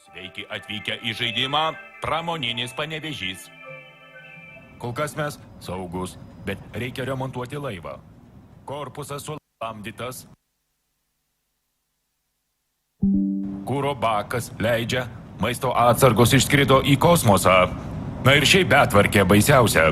Sveiki atvykę į žaidimą Pramoninis Panevėžys. Kol kas mes saugus, bet reikia remontuoti laivą. Korpusas sulamdytas. Kuro bakas leidžia, maisto atsargos išskrido į kosmosą. Na ir šiaip betvarkė baisiausia.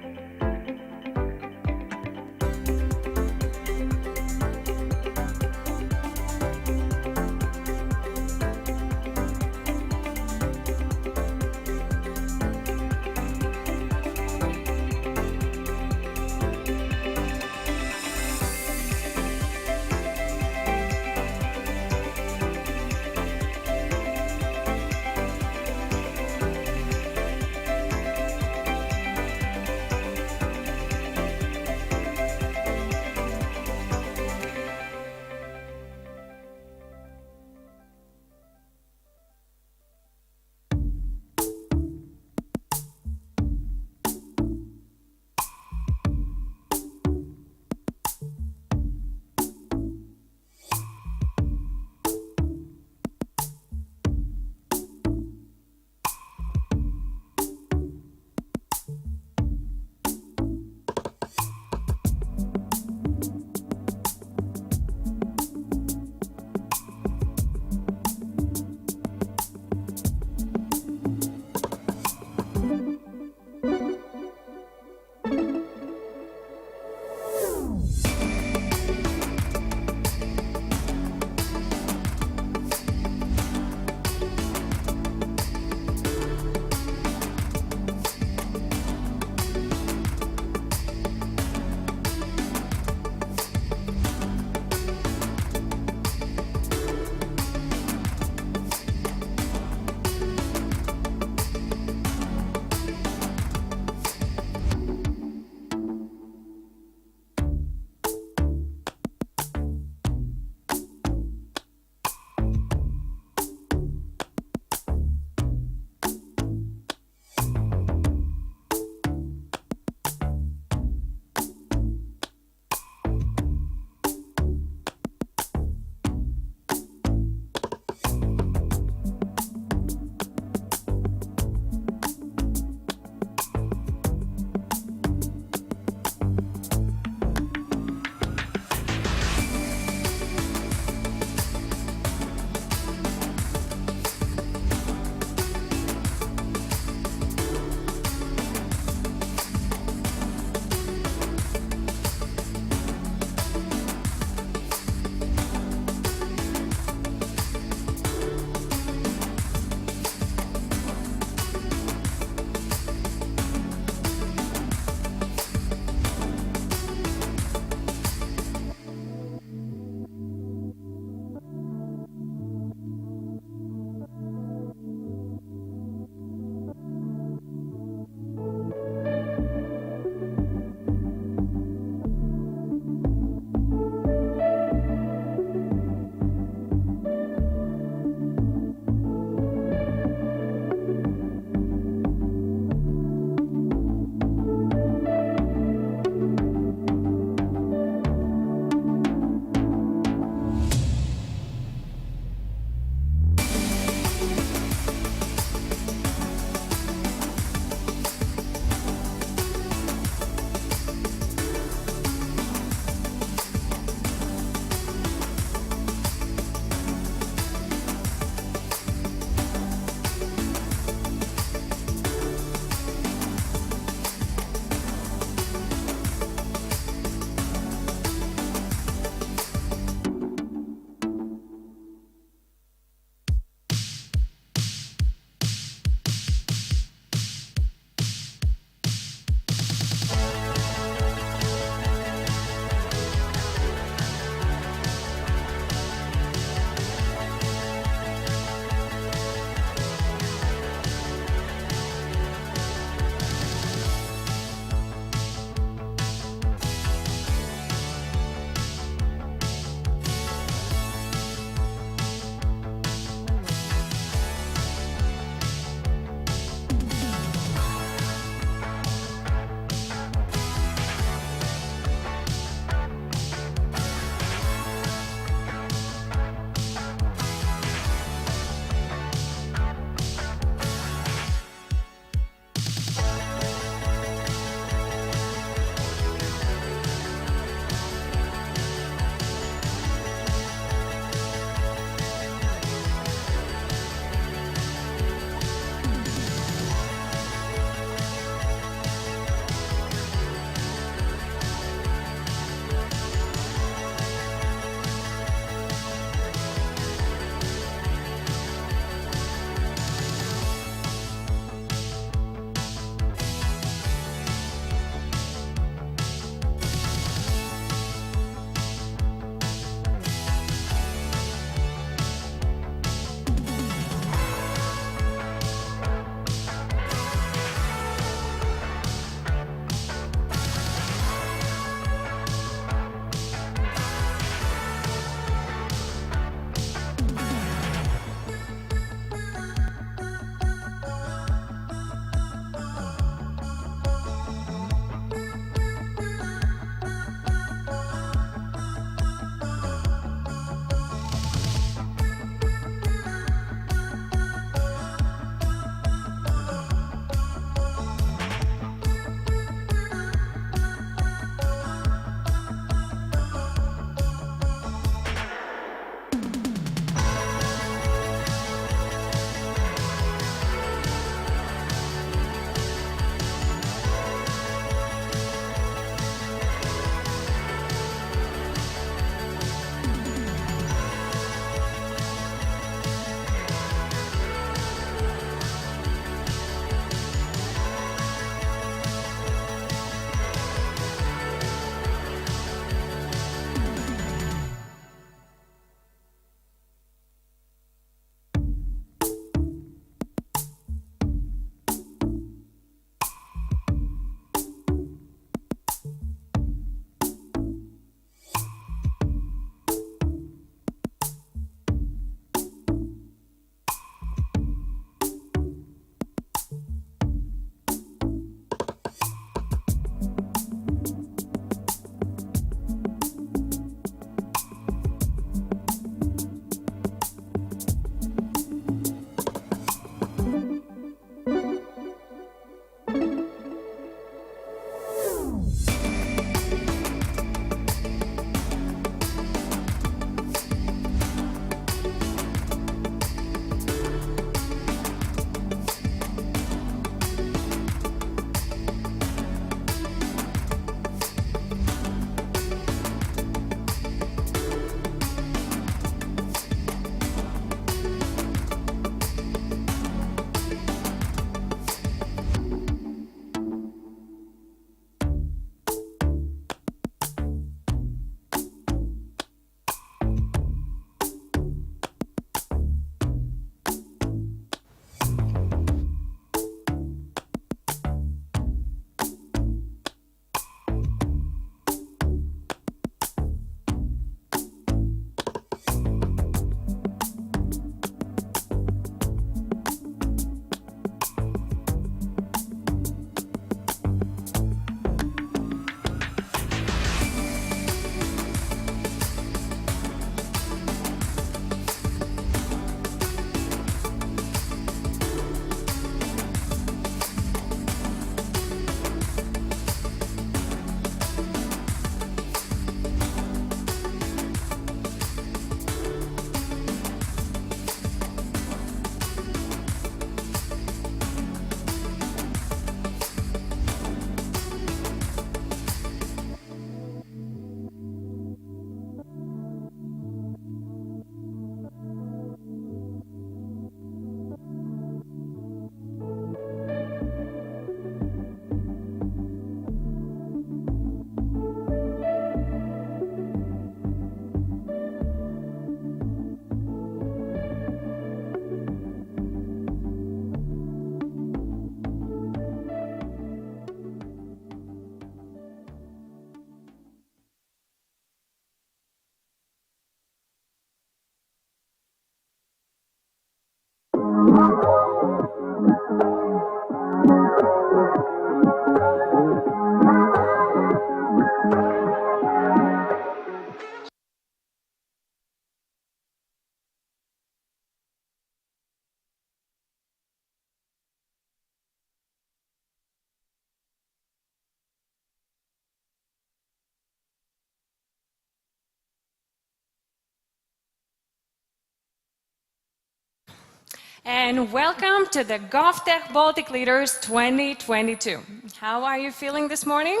And welcome to the GovTech Baltic Leaders 2022. How are you feeling this morning?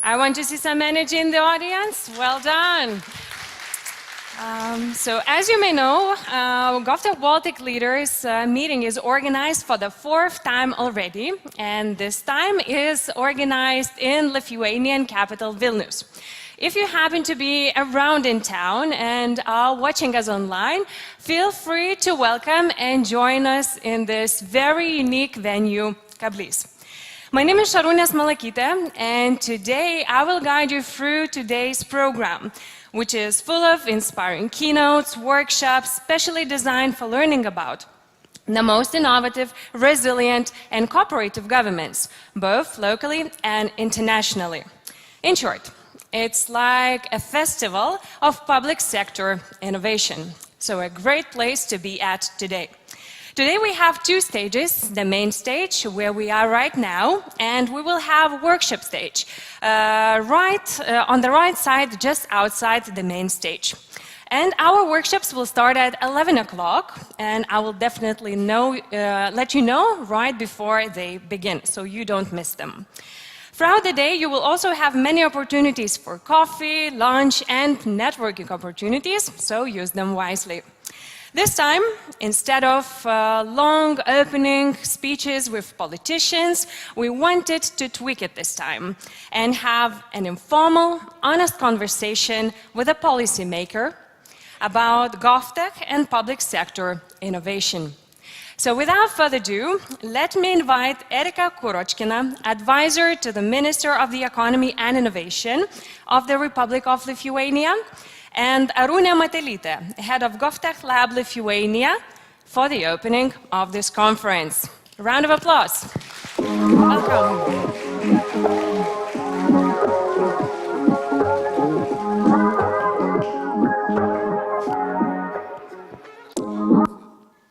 I want to see some energy in the audience. Well done. So as you may know, GovTech Baltic Leaders meeting is organized for the 4th time already, and this time is organized in Lithuanian capital Vilnius. If you happen to be around in town and are watching us online, feel free to welcome and join us in this very unique venue, Kablis. My name is Šarūnė Smalakytė, and today I will guide you through today's program, which is full of inspiring keynotes, workshops, specially designed for learning about the most innovative, resilient, and cooperative governments, both locally and internationally. In short, it's like a festival of public sector innovation, so a great place to be at today. Today we have 2 stages, the main stage, where we are right now, and we will have a workshop stage, on the right side, just outside the main stage. And our workshops will start at 11 o'clock, and I will definitely let you know right before they begin, so you don't miss them. Throughout the day, you will also have many opportunities for coffee, lunch, and networking opportunities, so use them wisely. This time, instead of long opening speeches with politicians, we wanted to tweak it this time and have an informal, honest conversation with a policymaker about GovTech and public sector innovation. So without further ado, let me invite Erika Kurochkina, advisor to the Minister of the Economy and Innovation of the Republic of Lithuania, and Arūnė Matelytė, head of GovTech Lab Lithuania, for the opening of this conference. A round of applause. Welcome.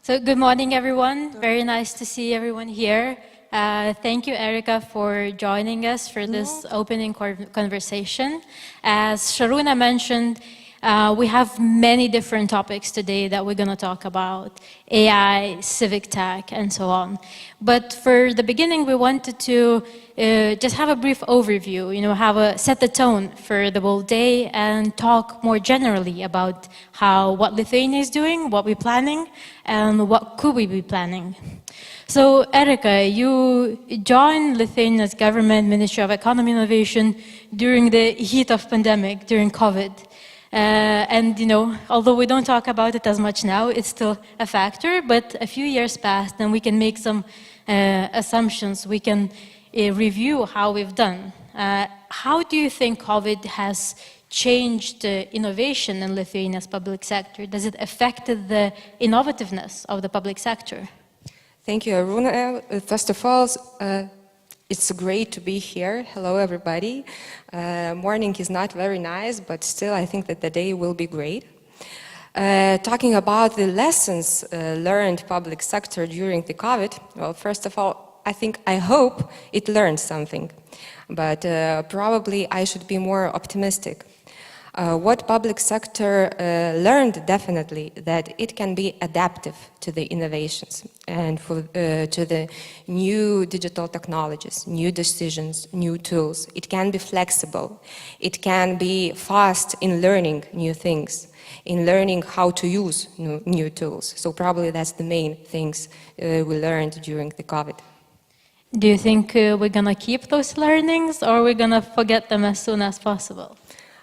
So good morning, everyone. Very nice to see everyone here. Thank you, Erika, for joining us for this opening conversation. As Šarūnė mentioned, we have many different topics today that we're going to talk about: AI, civic tech, and so on. But for the beginning, we wanted to just have a brief overview, set the tone for the whole day and talk more generally about what Lithuania is doing, what we're planning, and what could we be planning. So, Erika, you joined Lithuania's government, Ministry of Economy and Innovation, during the heat of pandemic, during COVID. Although we don't talk about it as much now, it's still a factor, but a few years passed and we can make some assumptions, we can review how we've done. How do you think COVID has changed innovation in Lithuania's public sector? Does it affect the innovativeness of the public sector? Thank you, Arūnė. First of all, it's great to be here. Hello, everybody. Morning is not very nice, but still I think that the day will be great. Talking about the lessons learned public sector during the COVID, well, first of all, I hope it learned something, but probably I should be more optimistic. What public sector learned definitely that it can be adaptive to the innovations and to the new digital technologies, new decisions, new tools. It can be flexible. It can be fast in learning new things, in learning how to use new tools. So probably that's the main things we learned during the COVID. Do you think we're going to keep those learnings, or we're going to forget them as soon as possible?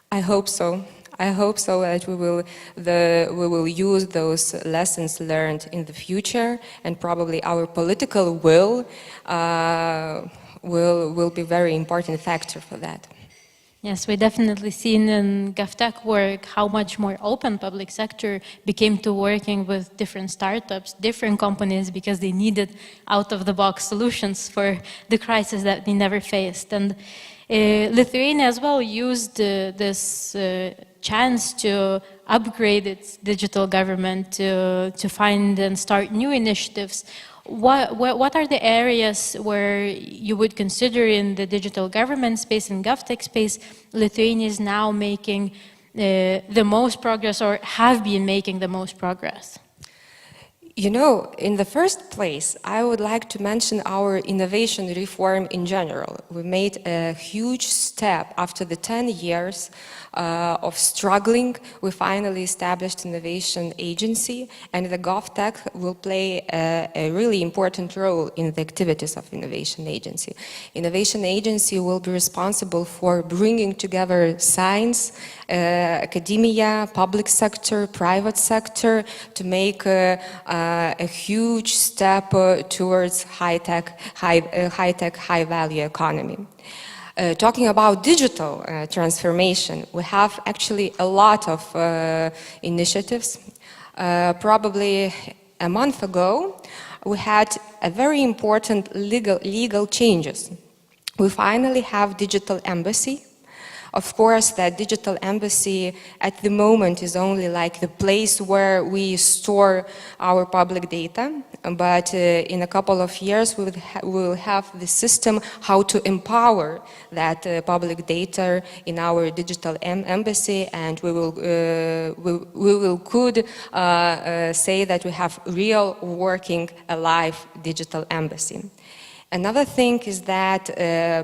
I hope so. I hope so that we will use those lessons learned in the future, and probably our political will be very important factor for that. Yes, we definitely seen in GovTech work how much more open public sector became to working with different startups, different companies, because they needed out-of-the-box solutions for the crisis that they never faced. And Lithuania as well used this chance to upgrade its digital government, to find and start new initiatives. What are the areas where you would consider in the digital government space and GovTech space Lithuania is now making the most progress, or have been making the most progress? You know, in the first place, I would like to mention our innovation reform in general. We made a huge step after the 10 years of struggling. We finally established innovation agency, and the GovTech will play a really important role in the activities of innovation agency. Innovation agency will be responsible for bringing together science, academia, public sector, private sector to make a huge step towards high-tech, high-value economy. Talking about digital transformation, we have actually a lot of initiatives. Probably a month ago, we had a very important legal changes. We finally have digital embassy. Of course, that digital embassy at the moment is only like the place where we store our public data, but in a couple of years we will have the system how to empower that public data in our digital embassy, and we could say that we have real working alive digital embassy. Another thing is that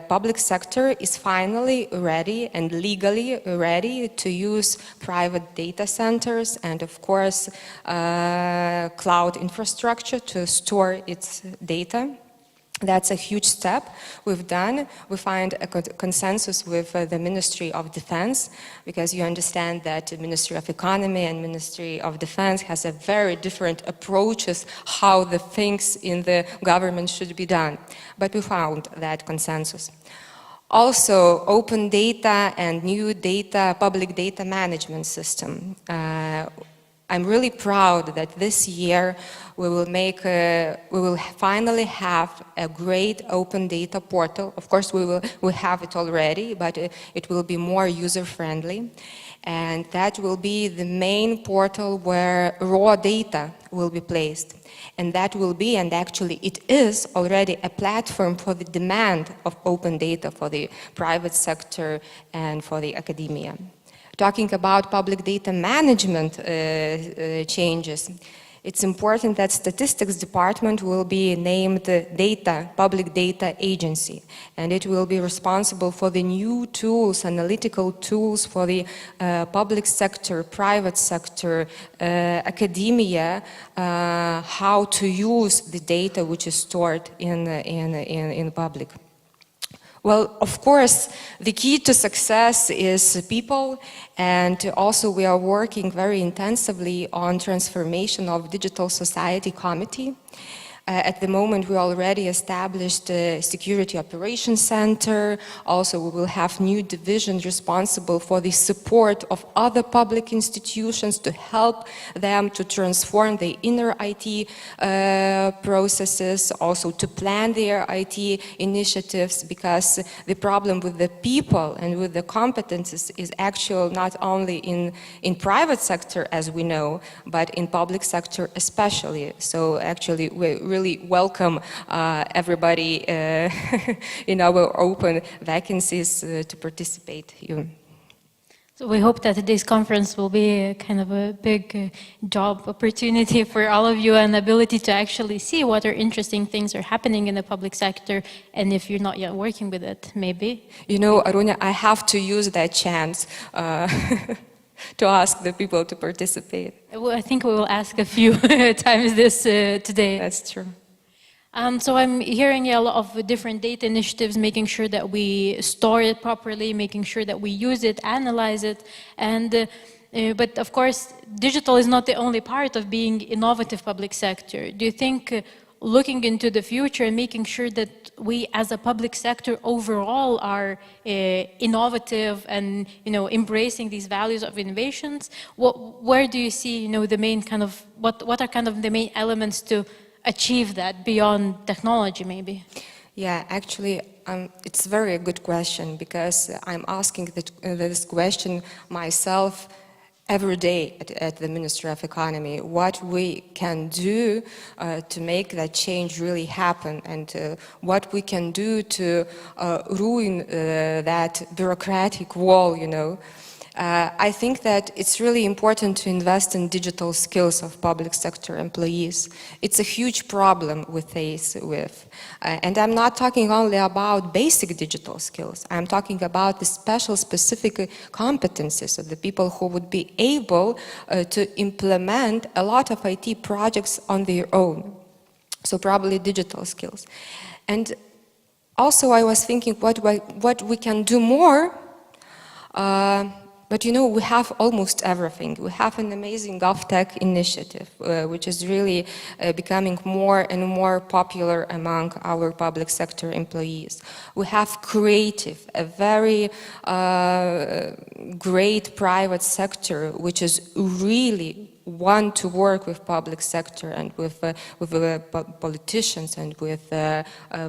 public sector is finally ready and legally ready to use private data centers and, of course, cloud infrastructure to store its data. That's a huge step we've done. We find a consensus with the Ministry of Defense, because you understand that the Ministry of Economy and Ministry of Defense has a very different approaches how the things in the government should be done. But we found that consensus. Also, open data and new data, public data management system. I'm really proud that this year we will finally have a great open data portal. Of course, we have it already, but it will be more user-friendly. And that will be the main portal where raw data will be placed. And that will be, and actually it is already, a platform for the demand of open data for the private sector and for the academia. Talking about public data management changes, it's important that Statistics Department will be named Public Data Agency, and it will be responsible for the new tools, analytical tools for the public sector, private sector, academia, how to use the data which is stored in public. Well, of course, the key to success is people, and also we are working very intensively on transformation of Digital Society Committee. At the moment, we already established a Security Operations Center. Also, we will have new divisions responsible for the support of other public institutions to help them to transform the inner IT processes, also to plan their IT initiatives, because the problem with the people and with the competences is actual not only in private sector, as we know, but in public sector especially. So actually, we really welcome everybody in our open vacancies to participate here. So we hope that today's conference will be kind of a big job opportunity for all of you, and ability to actually see what are interesting things are happening in the public sector, and if you're not yet working with it, maybe. You know, Aruna, I have to use that chance to ask the people to participate. Well, I think we will ask a few times this today. That's true. So I'm hearing a lot of different data initiatives, making sure that we store it properly, making sure that we use it, analyze it, and but of course, digital is not the only part of being innovative public sector. Do you think looking into the future and making sure that we as a public sector overall are innovative and, you know, embracing these values of innovations, where do you see, you know, the main kind of, what are kind of the main elements to achieve that beyond technology, maybe? Yeah, actually, it's a very good question, because I'm asking this question myself every day at the Ministry of Economy, what we can do to make that change really happen, and what we can do to ruin that bureaucratic wall, you know. I think that it's really important to invest in digital skills of public sector employees. It's a huge problem we face with. And I'm not talking only about basic digital skills. I'm talking about the special, specific competencies of the people who would be able to implement a lot of IT projects on their own. So probably digital skills. And also I was thinking what we can do more. But you know, we have almost everything. We have an amazing GovTech initiative, which is really becoming more and more popular among our public sector employees. We have creative, a very great private sector, which is really want to work with public sector and with politicians and with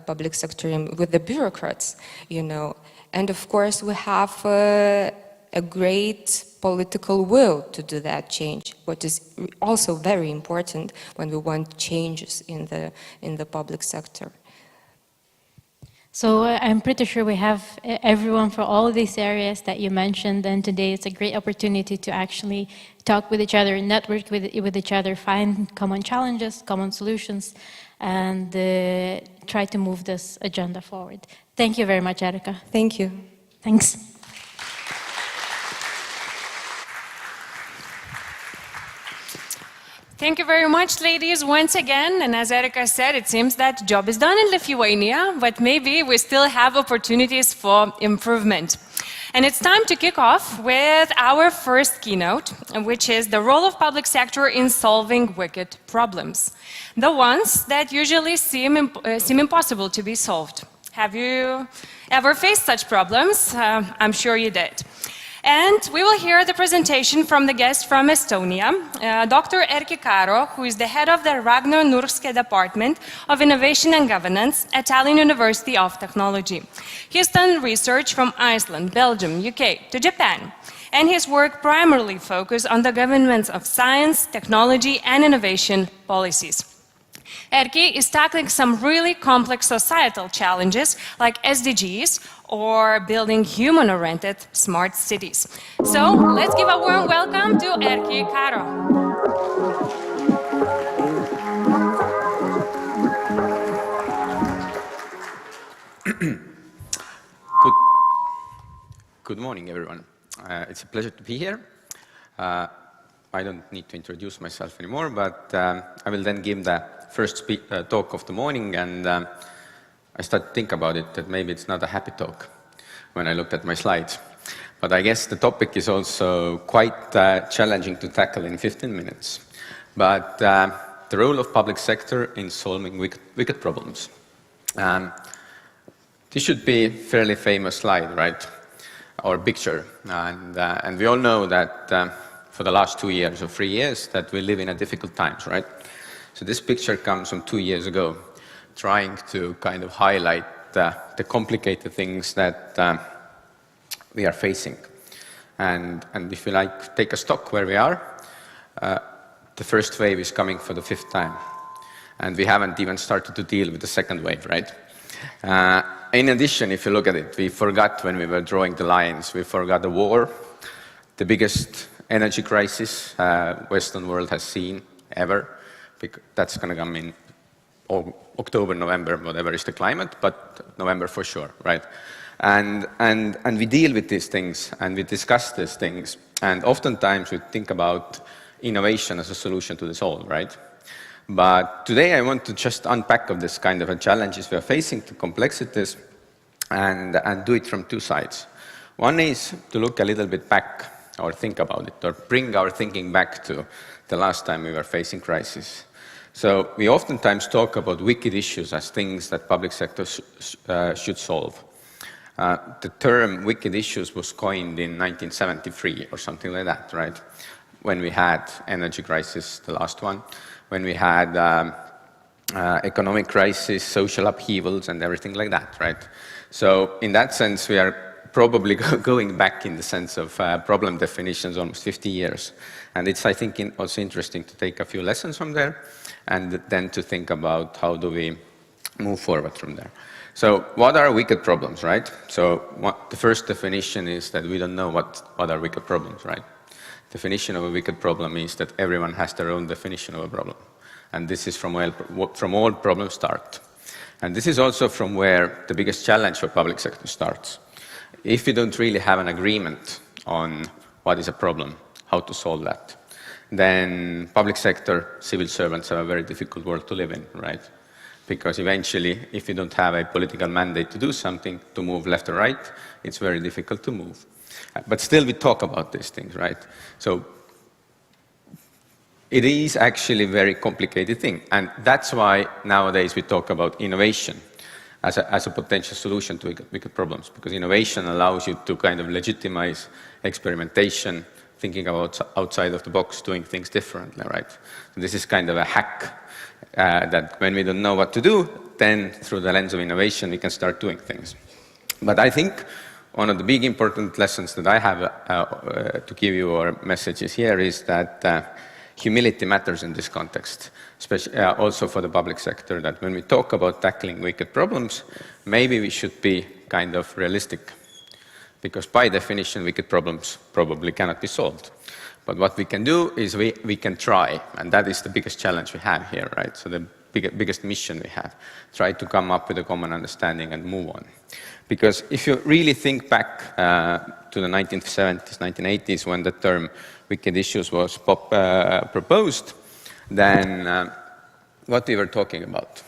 public sector, with the bureaucrats, you know. And of course, we have a great political will to do that change, what is also very important when we want changes in the public sector. So I'm pretty sure we have everyone for all of these areas that you mentioned, and today it's a great opportunity to actually talk with each other, network with each other, find common challenges, common solutions, and try to move this agenda forward. Thank you very much, Erika. Thank you. Thanks. Thank you very much, ladies, once again. And as Erika said, it seems that the job is done in Lithuania, but maybe we still have opportunities for improvement. And it's time to kick off with our first keynote, which is the role of public sector in solving wicked problems, the ones that usually seem impossible to be solved. Have you ever faced such problems? I'm sure you did. And we will hear the presentation from the guest from Estonia, Dr. Erki Karo, who is the head of the Ragnar Nurske Department of Innovation and Governance at Tallinn University of Technology. He has done research from Iceland, Belgium, UK to Japan, and his work primarily focused on the governance of science, technology, and innovation policies. Erki is tackling some really complex societal challenges like SDGs or building human-oriented smart cities. So let's give a warm welcome to Erki Karo. Good morning, everyone. It's a pleasure to be here. I don't need to introduce myself anymore, but I will then give the first talk of the morning, and I started to think about it, that maybe it's not a happy talk when I looked at my slides. But I guess the topic is also quite challenging to tackle in 15 minutes. But the role of public sector in solving wicked problems. This should be a fairly famous slide, right? Or picture. And we all know that for the last 2 years or 3 years that we live in a difficult times, right? So this picture comes from 2 years ago, trying to kind of highlight the complicated things that we are facing. And if you like, take a stock where we are, the first wave is coming for the 5th time. And we haven't even started to deal with the second wave, right? In addition, if you look at it, we forgot when we were drawing the lines, we forgot the war, the biggest energy crisis Western world has seen ever. That's going to come in October, November, whatever is the climate, but November for sure, right? And we deal with these things and we discuss these things, and oftentimes we think about innovation as a solution to this all, right? But today I want to just unpack of this kind of challenges we are facing, the complexities, and do it from 2 sides. One is to look a little bit back or think about it, or bring our thinking back to the last time we were facing crisis. So we oftentimes talk about wicked issues as things that public sector should solve. The term wicked issues was coined in 1973 or something like that, right? When we had energy crisis, the last one, when we had economic crisis, social upheavals, and everything like that, right? So in that sense, we are probably going back in the sense of problem definitions almost 50 years. And it's, I think, also interesting to take a few lessons from there and then to think about how do we move forward from there. So what are wicked problems, right? So the first definition is that we don't know what are wicked problems, right? Definition of a wicked problem is that everyone has their own definition of a problem. And this is from all problems start. And this is also from where the biggest challenge for public sector starts. If you don't really have an agreement on what is a problem, how to solve that, then public sector civil servants have a very difficult world to live in, right? Because eventually, if you don't have a political mandate to do something, to move left or right, it's very difficult to move. But still, we talk about these things, right? So it is actually a very complicated thing. And that's why nowadays we talk about innovation as a potential solution to wicked problems, because innovation allows you to kind of legitimize experimentation, thinking about outside of the box, doing things differently, right? So this is kind of a hack that when we don't know what to do, then through the lens of innovation, we can start doing things. But I think one of the big important lessons that I have to give you, or messages here, is that humility matters in this context, especially also for the public sector, that when we talk about tackling wicked problems, maybe we should be kind of realistic, because by definition, wicked problems probably cannot be solved. But what we can do is we can try, and that is the biggest challenge we have here, right? So the biggest mission we have, try to come up with a common understanding and move on. Because if you really think back to the 1970s, 1980s, when the term wicked issues was proposed, then what we were talking about?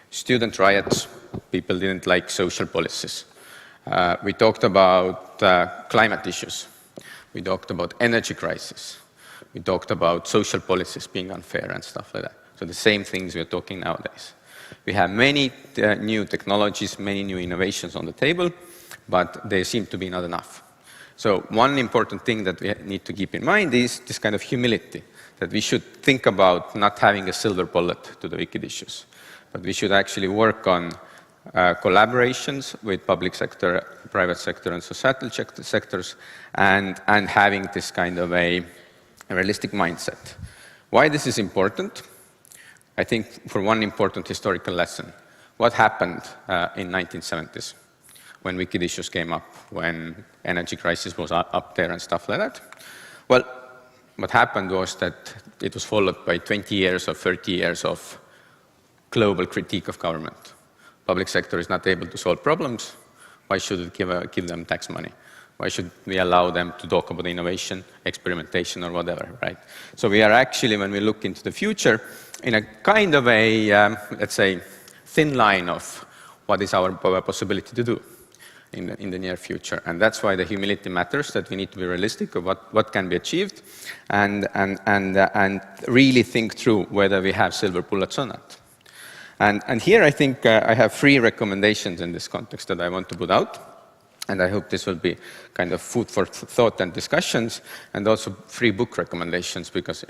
Student riots, people didn't like social policies. We talked about climate issues. We talked about energy crisis. We talked about social policies being unfair and stuff like that. So the same things we're talking nowadays. We have many new technologies, many new innovations on the table, but they seem to be not enough. So one important thing that we need to keep in mind is this kind of humility, that we should think about not having a silver bullet to the wicked issues, but we should actually work on collaborations with public sector, private sector, and societal sectors, and having this kind of a realistic mindset. Why this is important? I think for one important historical lesson. What happened in 1970s when wicked issues came up, when energy crisis was up there and stuff like that? Well, what happened was that it was followed by 20 years or 30 years of global critique of government. Public sector is not able to solve problems. Why should it give them tax money? Why should we allow them to talk about innovation, experimentation, or whatever, right? So we are actually, when we look into the future, in a kind of a, let's say, thin line of what is our possibility to do in the near future. And that's why the humility matters, that we need to be realistic of what can be achieved, and really think through whether we have silver bullets or not. And here I think I have 3 recommendations in this context that I want to put out. And I hope this will be kind of food for thought and discussions, and also 3 book recommendations, because,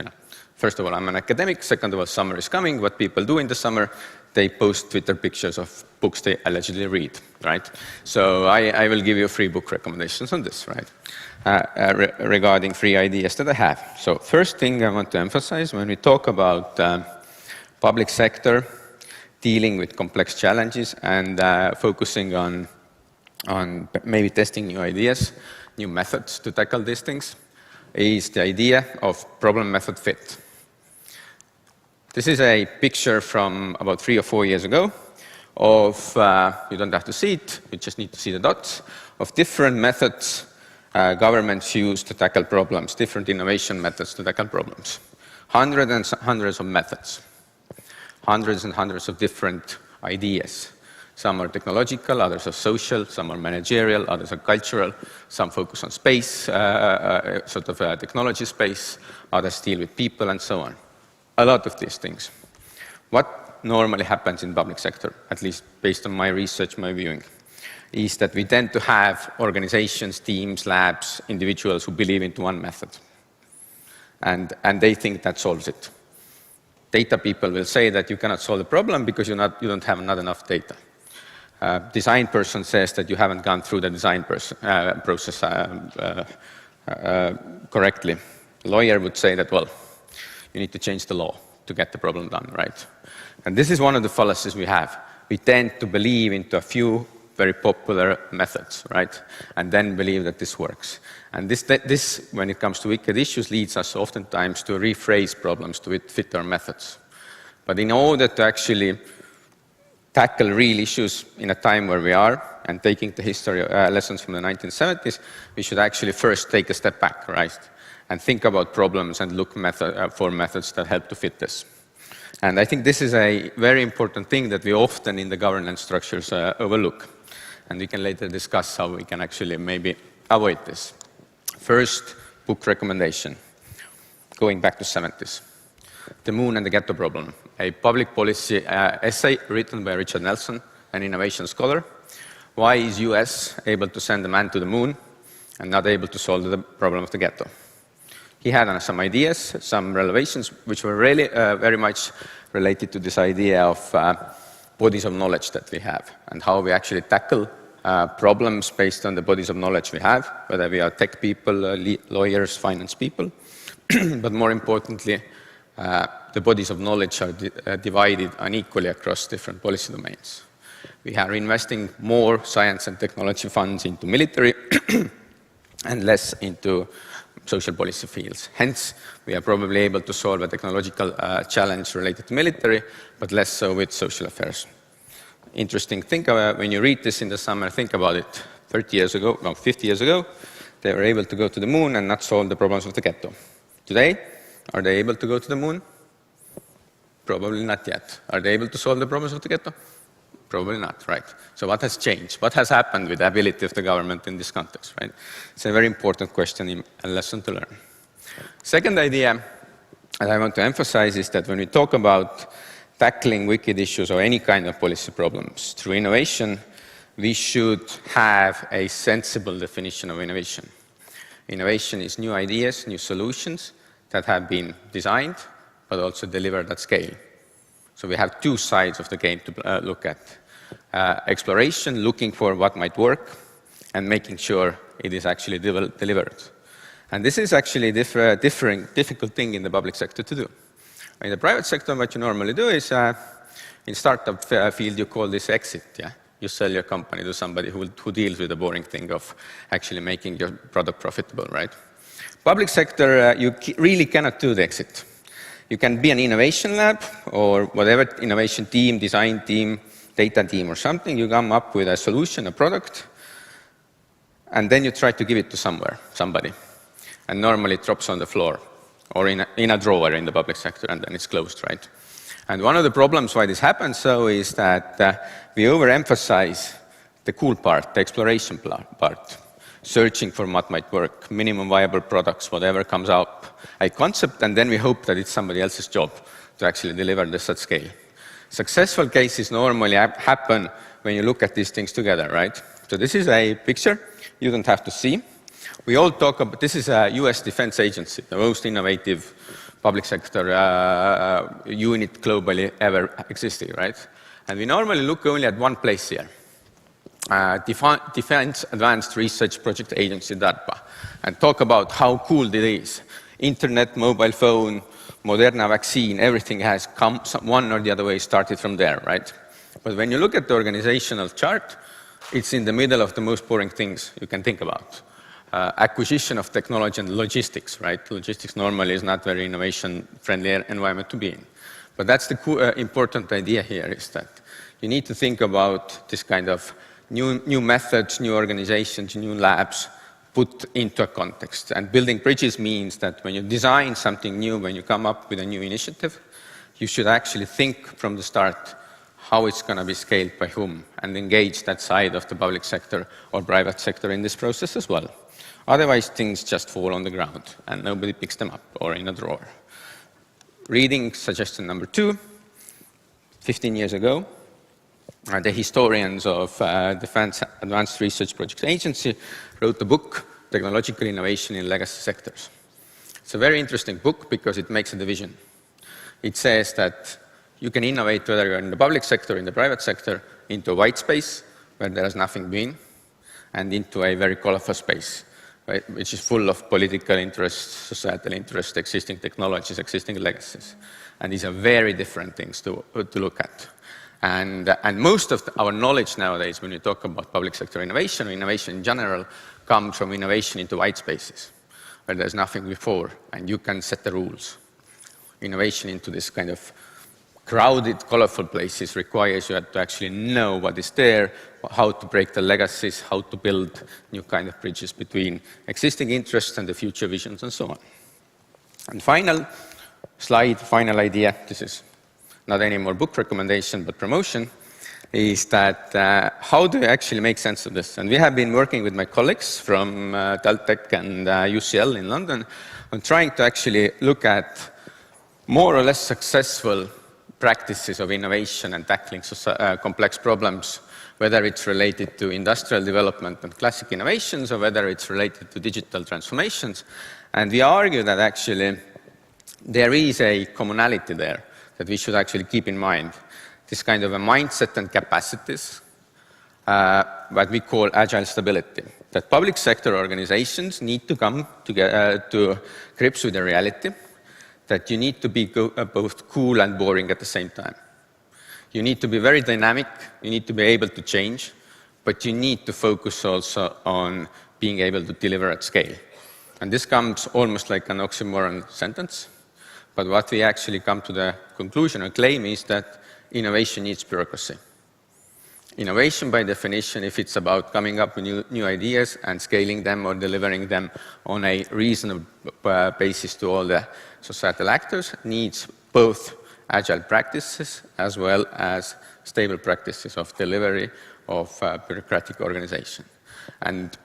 first of all, I'm an academic. Second of all, summer is coming. What people do in the summer, they post Twitter pictures of books they allegedly read, right? So I will give you 3 book recommendations on this, right? Regarding 3 ideas that I have. So first thing I want to emphasize, when we talk about public sector dealing with complex challenges and focusing on maybe testing new ideas, new methods to tackle these things, is the idea of problem-method fit. This is a picture from about 3 or 4 years ago of, you don't have to see it, you just need to see the dots, of different methods governments use to tackle problems, different innovation methods to tackle problems. Hundreds and hundreds of methods, hundreds and hundreds of different ideas. Some are technological, others are social, some are managerial, others are cultural, some focus on space, sort of technology space, others deal with people, and so on. A lot of these things. What normally happens in public sector, at least based on my research, my viewing, is that we tend to have organizations, teams, labs, individuals who believe into one method. And they think that solves it. Data people will say that you cannot solve the problem because you don't have not enough data. Design person says that you haven't gone through the design process correctly. Lawyer would say that, well, you need to change the law to get the problem done, right? And this is one of the fallacies we have. we tend to believe into a few very popular methods, right? And then believe that this works. And this, when it comes to wicked issues, leads us oftentimes to rephrase problems to fit our methods. But in order to actually tackle real issues in a time where we are, and taking the history lessons from the 1970s, we should actually first take a step back, right? And think about problems and look for methods that help to fit this. And I think this is a very important thing that we often in the governance structures overlook. And we can later discuss how we can actually maybe avoid this. First, book recommendation, going back to 70s. The Moon and the Ghetto Problem, a public policy essay written by Richard Nelson, an innovation scholar. Why is US able to send a man to the moon and not able to solve the problem of the ghetto? He had some ideas, some revelations, which were really very much related to this idea of bodies of knowledge that we have and how we actually tackle problems based on the bodies of knowledge we have, whether we are tech people, lawyers, finance people, but more importantly, the bodies of knowledge are divided unequally across different policy domains. We are investing more science and technology funds into military and less into social policy fields. Hence, we are probably able to solve a technological challenge related to military, but less so with social affairs. Interesting thing, when you read this in the summer, think about it. 30 years ago, no, 50 years ago, they were able to go to the moon and not solve the problems of the ghetto. Today, are they able to go to the moon? Probably not yet. Are they able to solve the problems of the ghetto? Probably not, right? So what has changed? What has happened with the ability of the government in this context, right? It's a very important question, a lesson to learn. Second idea that I want to emphasize is that when we talk about tackling wicked issues or any kind of policy problems through innovation, we should have a sensible definition of innovation. Innovation is new ideas, new solutions that have been designed, but also delivered at scale. So we have two sides of the game to look at. Exploration, looking for what might work, and making sure it is actually delivered. And this is actually a difficult thing in the public sector to do. In the private sector, what you normally do is, in startup field, you call this exit. Yeah? You sell your company to somebody who deals with the boring thing of actually making your product profitable, right? Public sector, you really cannot do the exit. You can be an innovation lab or whatever innovation team, design team, data team or something. You come up with a solution, a product, and then you try to give it to somebody. And normally it drops on the floor or in a drawer in the public sector, and then it's closed, right? And one of the problems why this happens so is that we overemphasize the cool part, the exploration part. Searching for what might work, minimum viable products, whatever comes up, a concept, and then we hope that it's somebody else's job to actually deliver this at scale. Successful cases normally happen when you look at these things together, right? So this is a picture you don't have to see. We all talk about, this is a US Defense Agency, the most innovative public sector unit globally ever existing, right? And we normally look only at one place here. Defense Advanced Research Project Agency, DARPA, and talk about how cool it is. Internet, mobile phone, Moderna vaccine, everything has come one or the other way started from there, right? But when you look at the organizational chart, it's in the middle of the most boring things you can think about. Acquisition of technology and logistics, right? Logistics normally is not very innovation-friendly environment to be in. But that's the important idea here, is that you need to think about this kind of new methods, new organizations, new labs put into a context. And building bridges means that when you design something new, when you come up with a new initiative, you should actually think from the start how it's going to be scaled by whom, and engage that side of the public sector or private sector in this process as well. Otherwise, things just fall on the ground and nobody picks them up or in a drawer. Reading suggestion number 2, 15 years ago, the historians of Defense Advanced Research Project Agency wrote a book, Technological Innovation in Legacy Sectors. It's a very interesting book because it makes a division. It says that you can innovate whether you're in the public sector, in the private sector, into a white space where there has nothing been, and into a very colorful space, right, which is full of political interests, societal interests, existing technologies, existing legacies. And these are very different things to look at. And most of our knowledge nowadays, when we talk about public sector innovation or innovation in general, comes from innovation into white spaces, where there's nothing before, and you can set the rules. Innovation into this kind of crowded, colorful places requires you to actually know what is there, how to break the legacies, how to build new kind of bridges between existing interests and the future visions, and so on. And final slide, final idea, this is not any more book recommendation, but promotion, is that how do you actually make sense of this? And we have been working with my colleagues from GovTech and UCL in London on trying to actually look at more or less successful practices of innovation and tackling complex problems, whether it's related to industrial development and classic innovations, or whether it's related to digital transformations. And we argue that actually there is a commonality there that we should actually keep in mind. This kind of a mindset and capacities, what we call agile stability. That public sector organizations need to come to grips with the reality that you need to be both cool and boring at the same time. You need to be very dynamic, you need to be able to change, but you need to focus also on being able to deliver at scale. And this comes almost like an oxymoron sentence, but what we actually come to the conclusion or claim is that innovation needs bureaucracy. Innovation, by definition, if it's about coming up with new ideas and scaling them or delivering them on a reasonable basis to all the societal actors, needs both agile practices as well as stable practices of delivery of bureaucratic organization. And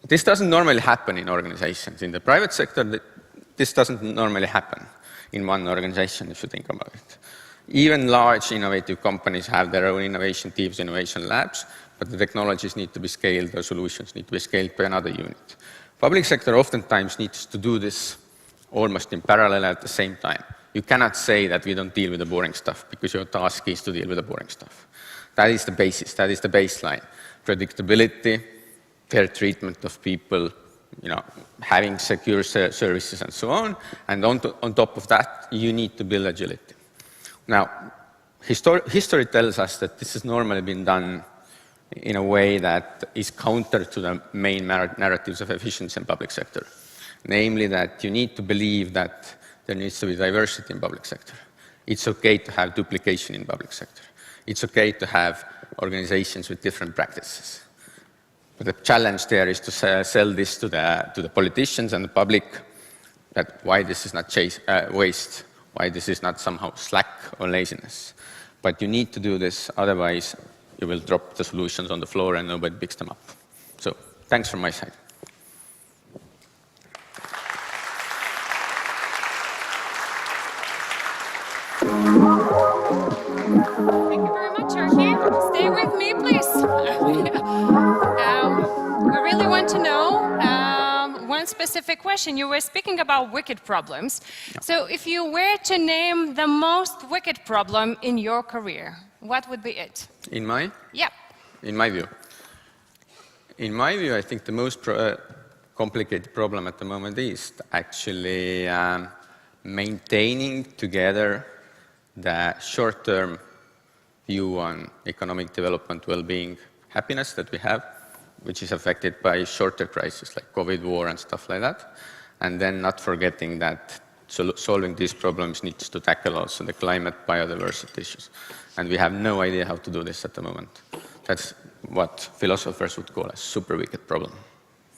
this doesn't normally happen in organizations. In the private sector, this doesn't normally happen in one organization, if you think about it. Even large innovative companies have their own innovation teams, innovation labs, but the technologies need to be scaled, the solutions need to be scaled by another unit. Public sector oftentimes needs to do this almost in parallel at the same time. You cannot say that we don't deal with the boring stuff because your task is to deal with the boring stuff. That is the basis, that is the baseline. Predictability, fair treatment of people, having secure services and so on. And on top of that, you need to build agility. Now, history tells us that this has normally been done in a way that is counter to the main narratives of efficiency in public sector. Namely that you need to believe that there needs to be diversity in public sector. It's okay to have duplication in public sector. It's okay to have organizations with different practices. But the challenge there is to sell this to the politicians and the public, that why this is not waste, why this is not somehow slack or laziness. But you need to do this, otherwise you will drop the solutions on the floor and nobody picks them up. So thanks from my side. Thank you very much, Archie. Stay with me, please. We really want to know one specific question. You were speaking about wicked problems. Yeah. So if you were to name the most wicked problem in your career, what would be it? In my? Yeah. In my view. In my view, I think the most complicated problem at the moment is actually maintaining together the short-term view on economic development, well-being, happiness that we have, which is affected by shorter crises like COVID, war, and stuff like that. And then not forgetting that solving these problems needs to tackle also the climate, biodiversity issues. And we have no idea how to do this at the moment. That's what philosophers would call a super wicked problem.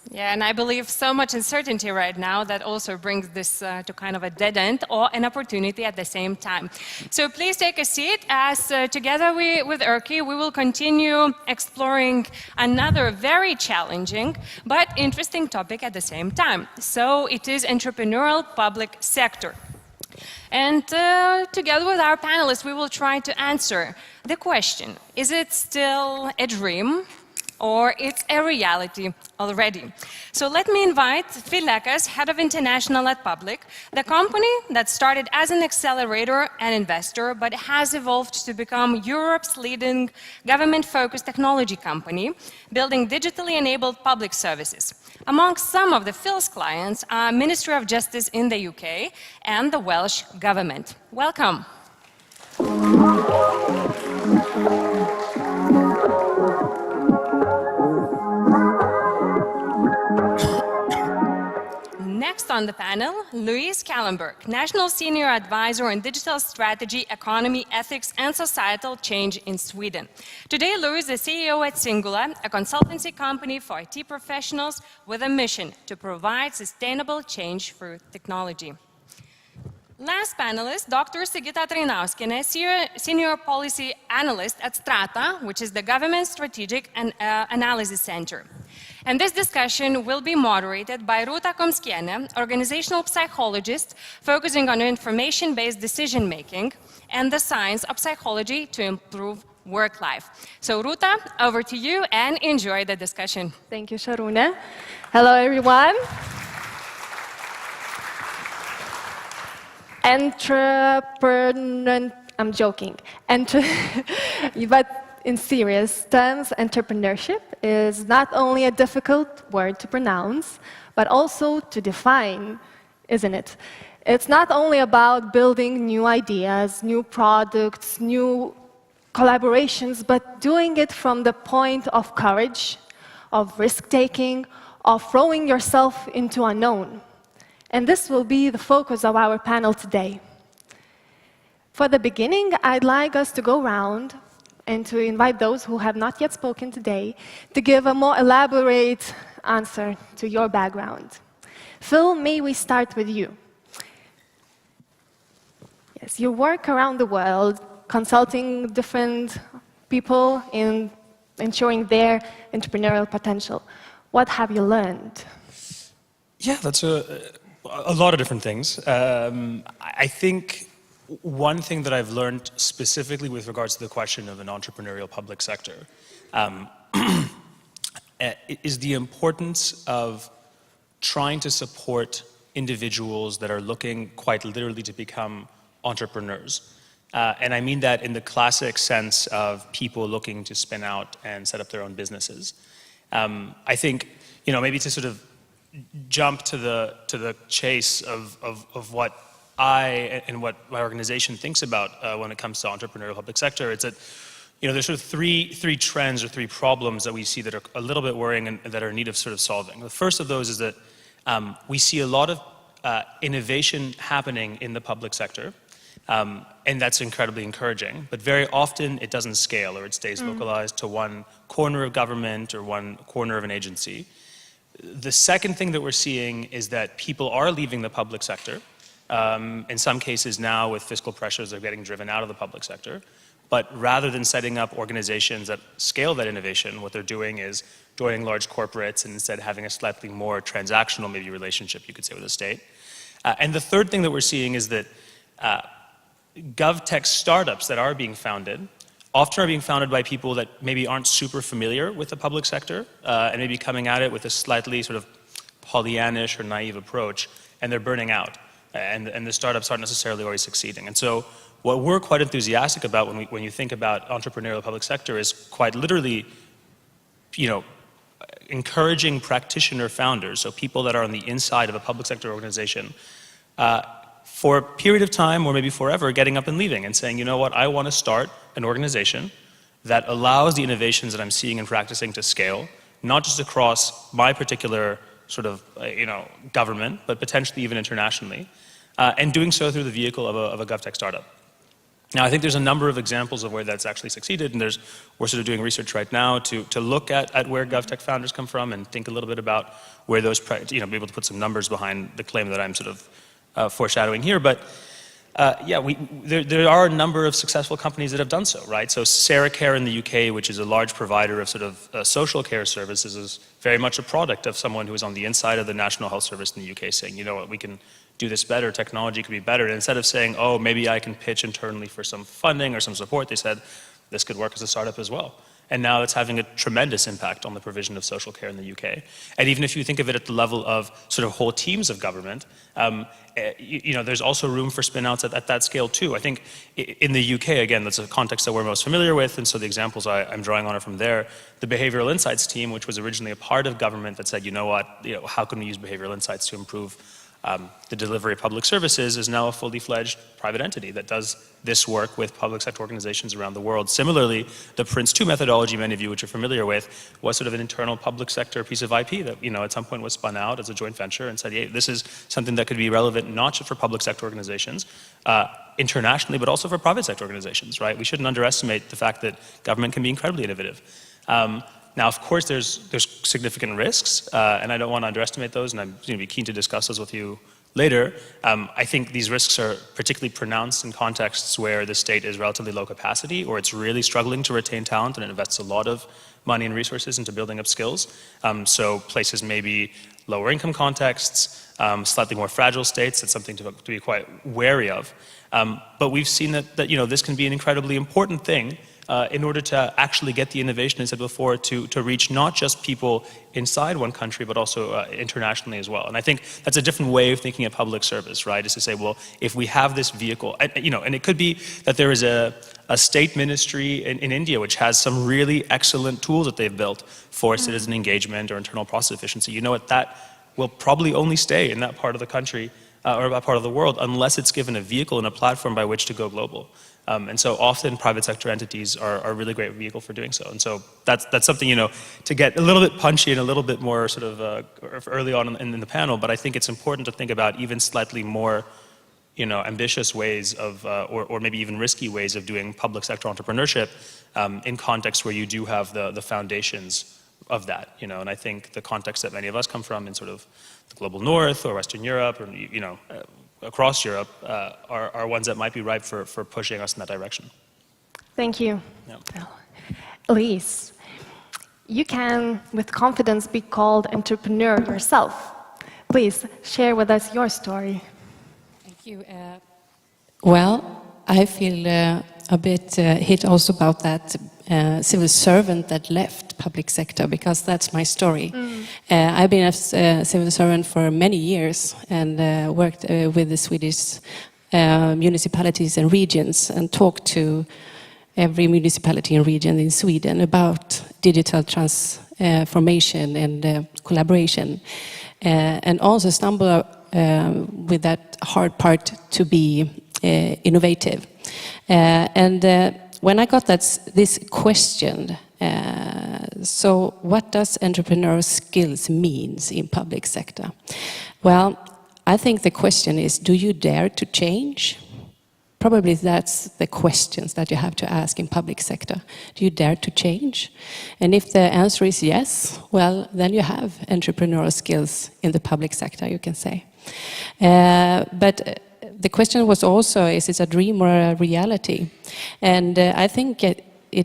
Yeah, and I believe so much uncertainty right now that also brings this to kind of a dead end or an opportunity at the same time. So please take a seat as together with Erkki, we will continue exploring another very challenging but interesting topic at the same time. So it is entrepreneurial public sector. And together with our panelists, we will try to answer the question, is it still a dream? Or it's a reality already. So let me invite Phil Lekas, Head of International at Public, the company that started as an accelerator and investor, but has evolved to become Europe's leading government-focused technology company, building digitally enabled public services. Among some of the Phil's clients are Ministry of Justice in the UK and the Welsh government. Welcome. on the panel, Louise Kallenberg, National Senior Advisor on Digital Strategy, Economy, Ethics and Societal Change in Sweden. Today, Louise is CEO at Singula, a consultancy company for IT professionals with a mission to provide sustainable change through technology. Last panelist, Dr. Sigita Trainauskienė, Senior Policy Analyst at Strata, which is the Government Strategic Analysis Center. And this discussion will be moderated by Rūta Komskienė, organizational psychologist focusing on information-based decision-making and the science of psychology to improve work life. So Rūta, over to you and enjoy the discussion. Thank you, Sharuna. Hello, everyone. I'm joking. But in serious terms, entrepreneurship is not only a difficult word to pronounce, but also to define, isn't it? It's not only about building new ideas, new products, new collaborations, but doing it from the point of courage, of risk-taking, of throwing yourself into unknown. And this will be the focus of our panel today. For the beginning, I'd like us to go around and to invite those who have not yet spoken today to give a more elaborate answer to your background. Phil, may we start with you? Yes, you work around the world consulting different people in ensuring their entrepreneurial potential. What have you learned? Yeah, that's a lot of different things. I think one thing that I've learned specifically with regards to the question of an entrepreneurial public sector is the importance of trying to support individuals that are looking quite literally to become entrepreneurs. And I mean that in the classic sense of people looking to spin out and set up their own businesses. I think, maybe to sort of jump to the chase of what I and what my organization thinks about when it comes to entrepreneurial public sector, it's that there's sort of three trends or three problems that we see that are a little bit worrying and that are in need of sort of solving. The first of those is that we see a lot of innovation happening in the public sector, and that's incredibly encouraging. But very often it doesn't scale, or it stays localized to one corner of government or one corner of an agency. The second thing that we're seeing is that people are leaving the public sector. In some cases now, with fiscal pressures, they're getting driven out of the public sector. But rather than setting up organizations that scale that innovation, what they're doing is joining large corporates and instead having a slightly more transactional, maybe, relationship, you could say, with the state. And the third thing that we're seeing is that GovTech startups that are being founded often are being founded by people that maybe aren't super familiar with the public sector and maybe coming at it with a slightly sort of Pollyannish or naive approach, and they're burning out. And the startups aren't necessarily always succeeding. And so what we're quite enthusiastic about when you think about entrepreneurial public sector is quite literally, encouraging practitioner founders, so people that are on the inside of a public sector organization, for a period of time or maybe forever, getting up and leaving and saying, you know what, I want to start an organization that allows the innovations that I'm seeing and practicing to scale, not just across my particular sort of, government, but potentially even internationally, and doing so through the vehicle of a GovTech startup. Now, I think there's a number of examples of where that's actually succeeded, and we're sort of doing research right now to look at where GovTech founders come from and think a little bit about where those, be able to put some numbers behind the claim that I'm sort of foreshadowing here. But there are a number of successful companies that have done so, right? So Sarah Care in the UK, which is a large provider of sort of social care services, is very much a product of someone who is on the inside of the National Health Service in the UK saying, you know what, we can do this better, technology could be better. And instead of saying, oh, maybe I can pitch internally for some funding or some support, they said, this could work as a startup as well. And now it's having a tremendous impact on the provision of social care in the UK. And even if you think of it at the level of sort of whole teams of government, there's also room for spin-outs at that scale too. I think in the UK, again, that's a context that we're most familiar with, and so the examples I'm drawing on are from there. The behavioral insights team, which was originally a part of government that said, you know what, how can we use behavioral insights to improve The delivery of public services is now a fully fledged private entity that does this work with public sector organizations around the world. Similarly, the Prince 2 methodology, many of you which are familiar with, was sort of an internal public sector piece of IP that, at some point was spun out as a joint venture and said, hey, this is something that could be relevant not just for public sector organizations, internationally, but also for private sector organizations, right? We shouldn't underestimate the fact that government can be incredibly innovative. Now, of course, there's significant risks, and I don't want to underestimate those, and I'm going to be keen to discuss those with you later. I think these risks are particularly pronounced in contexts where the state is relatively low capacity, or it's really struggling to retain talent, and it invests a lot of money and resources into building up skills. So places may be lower income contexts, slightly more fragile states. It's something to be quite wary of. But we've seen that this can be an incredibly important thing in order to actually get the innovation, as I said before, to reach not just people inside one country, but also internationally as well. And I think that's a different way of thinking of public service, right? Is to say, well, if we have this vehicle, and it could be that there is a state ministry in India which has some really excellent tools that they've built for citizen engagement or internal process efficiency. You know what, that will probably only stay in that part of the country or that part of the world unless it's given a vehicle and a platform by which to go global. And so often private sector entities are a really great vehicle for doing so. And so that's something, to get a little bit punchy and a little bit more sort of early on in the panel, but I think it's important to think about even slightly more, ambitious ways of, or maybe even risky ways of doing public sector entrepreneurship in contexts where you do have the foundations of that, and I think the context that many of us come from in sort of the global north or Western Europe or, across Europe are ones that might be ripe for pushing us in that direction. Thank you. Yeah. Elise, you can, with confidence, be called entrepreneur yourself. Please share with us your story. Thank you. Well, I feel a bit hit also about that civil servant that left public sector, because that's my story. I've been a civil servant for many years and worked with the Swedish municipalities and regions and talked to every municipality and region in Sweden about digital transformation and collaboration, and also stumble with that hard part to be innovative. When I got this question, so what does entrepreneurial skills means in public sector? Well, I think the question is, do you dare to change? Probably that's the questions that you have to ask in public sector. Do you dare to change? And if the answer is yes, well, then you have entrepreneurial skills in the public sector, you can say. But the question was also, is it a dream or a reality? And I think it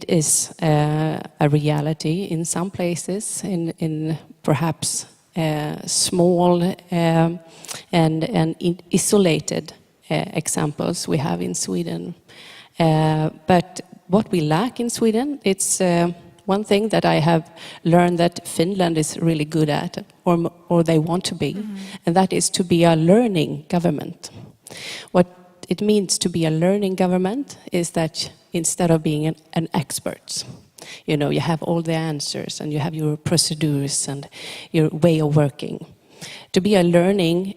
is a reality in some places, in perhaps small and isolated examples we have in Sweden. But what we lack in Sweden, it's one thing that I have learned that Finland is really good at, or they want to be, and that is to be a learning government. What it means to be a learning government is that instead of being an expert, you have all the answers and you have your procedures and your way of working. To be a learning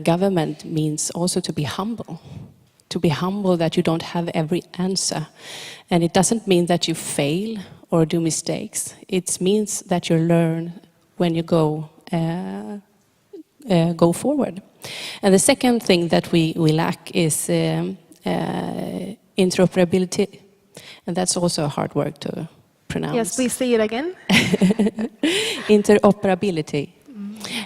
government means also to be humble. To be humble that you don't have every answer. And it doesn't mean that you fail or do mistakes. It means that you learn when you go forward. And the second thing that we lack is interoperability. And that's also a hard word to pronounce. Yes, please say it again. Interoperability.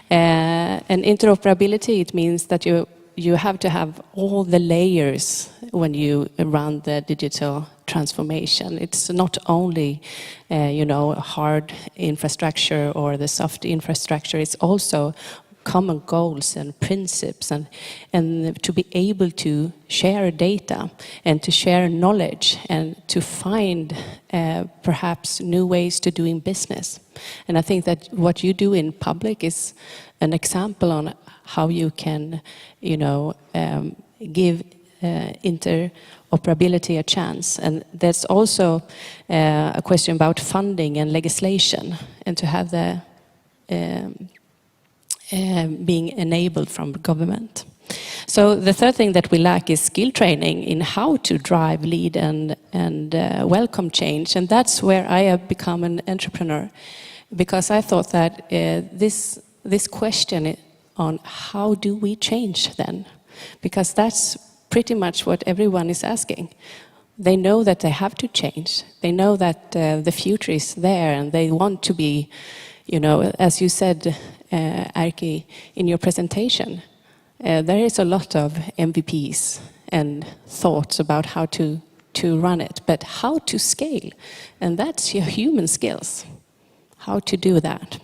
And interoperability, it means that you have to have all the layers when you run the digital transformation. It's not only, hard infrastructure or the soft infrastructure. It's also common goals and principles, and to be able to share data and to share knowledge and to find perhaps new ways to doing business. And I think that what you do in public is an example on how you can, give interoperability a chance. And there's also a question about funding and legislation, and to have the being enabled from government. So the third thing that we lack is skill training in how to drive, lead, and welcome change. And that's where I have become an entrepreneur, because I thought that this question on how do we change then, because that's pretty much what everyone is asking. They know that they have to change. They know that the future is there, and they want to be, you know, as you said, Erki, in your presentation, there is a lot of MVPs and thoughts about how to run it, but how to scale, and that's your human skills, how to do that.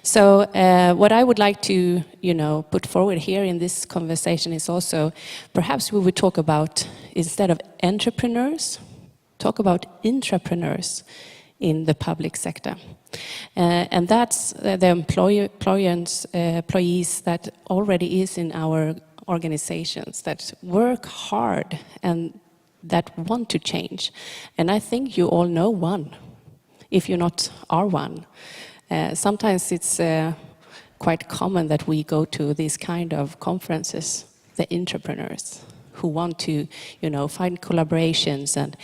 So what I would like to, you know, put forward here in this conversation is also, perhaps we would talk about, instead of entrepreneurs, talk about intrapreneurs in the public sector. And that's the employees that already is in our organizations, that work hard and that want to change. And I think you all know one, if you not are one. Sometimes it's quite common that we go to these kind of conferences, the entrepreneurs who want to, you know, find collaborations, and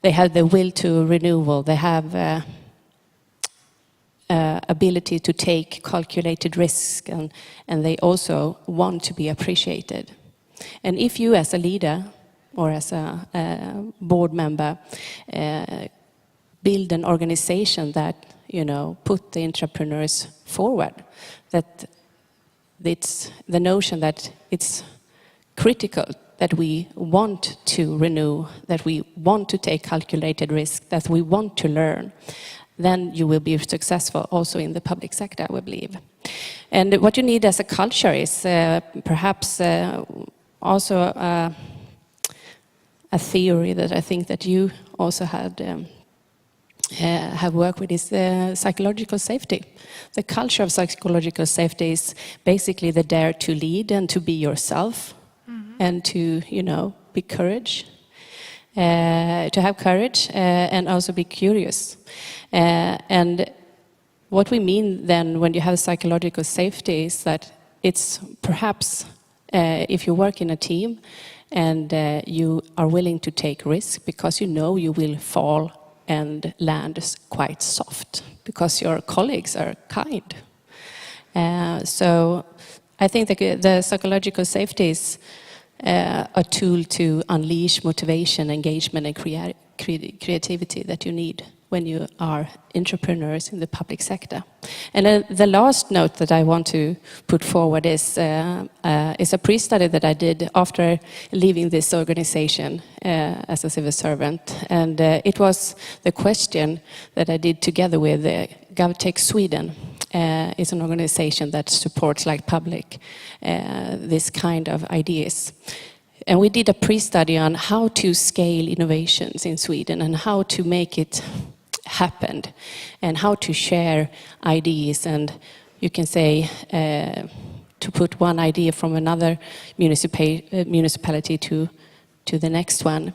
they have the will to renewal. They have ability to take calculated risks, and they also want to be appreciated. And if you as a leader or as a board member build an organization that, you know, put the entrepreneurs forward, that it's the notion that it's critical that we want to renew, that we want to take calculated risk, that we want to learn, then you will be successful also in the public sector, I believe. And what you need as a culture is perhaps also a theory that I think that you also had have worked with is psychological safety. The culture of psychological safety is basically the dare to lead and to be yourself, and to, you know, be courage, to have courage, and also be curious. And what we mean then when you have psychological safety is that it's perhaps if you work in a team and you are willing to take risk because you know you will fall and land quite soft because your colleagues are kind. So I think that the psychological safety is a tool to unleash motivation, engagement, and creativity that you need when you are entrepreneurs in the public sector. And the last note that I want to put forward is a pre-study that I did after leaving this organization as a civil servant. And it was the question that I did together with GovTech Sweden. It's an organization that supports, like public, this kind of ideas. And we did a pre-study on how to scale innovations in Sweden and how to make it happen and how to share ideas, and you can say to put one idea from another municipality to the next one.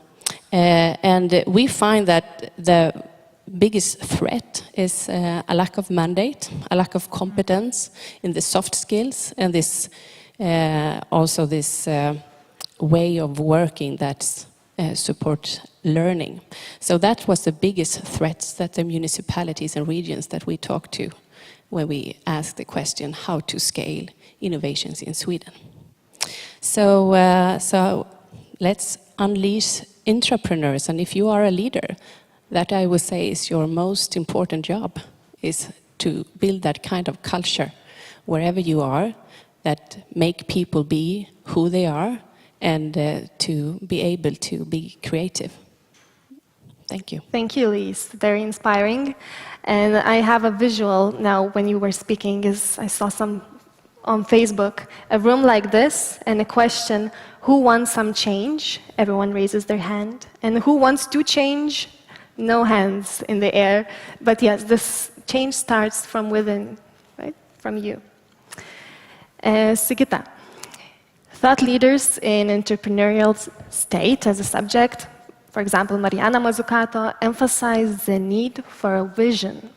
And we find that the biggest threat is a lack of mandate, a lack of competence in the soft skills, and this also this way of working that supports learning. So that was the biggest threats that the municipalities and regions that we talked to when we asked the question how to scale innovations in Sweden. So, so let's unleash entrepreneurs, and if you are a leader, that I would say is your most important job, is to build that kind of culture wherever you are, that make people be who they are, and to be able to be creative. Thank you. Thank you, Lise. Very inspiring. And I have a visual now when you were speaking, is I saw some on Facebook, a room like this, and a question, who wants some change? Everyone raises their hand. And who wants to change? No hands in the air. But yes, this change starts from within, right? From you. Sigita, thought leaders in entrepreneurial state as a subject, for example, Mariana Mazzucato, emphasize the need for a vision.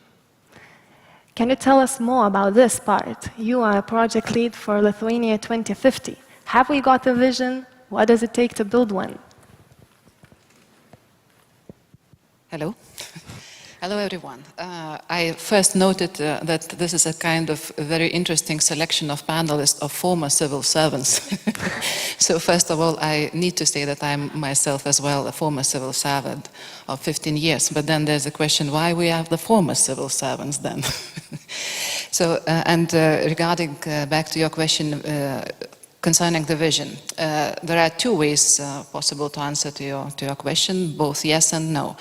Can you tell us more about this part? You are a project lead for Lithuania 2050. Have we got a vision? What does it take to build one? Hello. Hello, everyone. I first noted that this is a kind of very interesting selection of panelists of former civil servants. So first of all, I need to say that I'm myself as well a former civil servant of 15 years. But then there's a question, why we have the former civil servants then? So, regarding back to your question concerning the vision, there are two ways possible to answer to your question, both yes and no.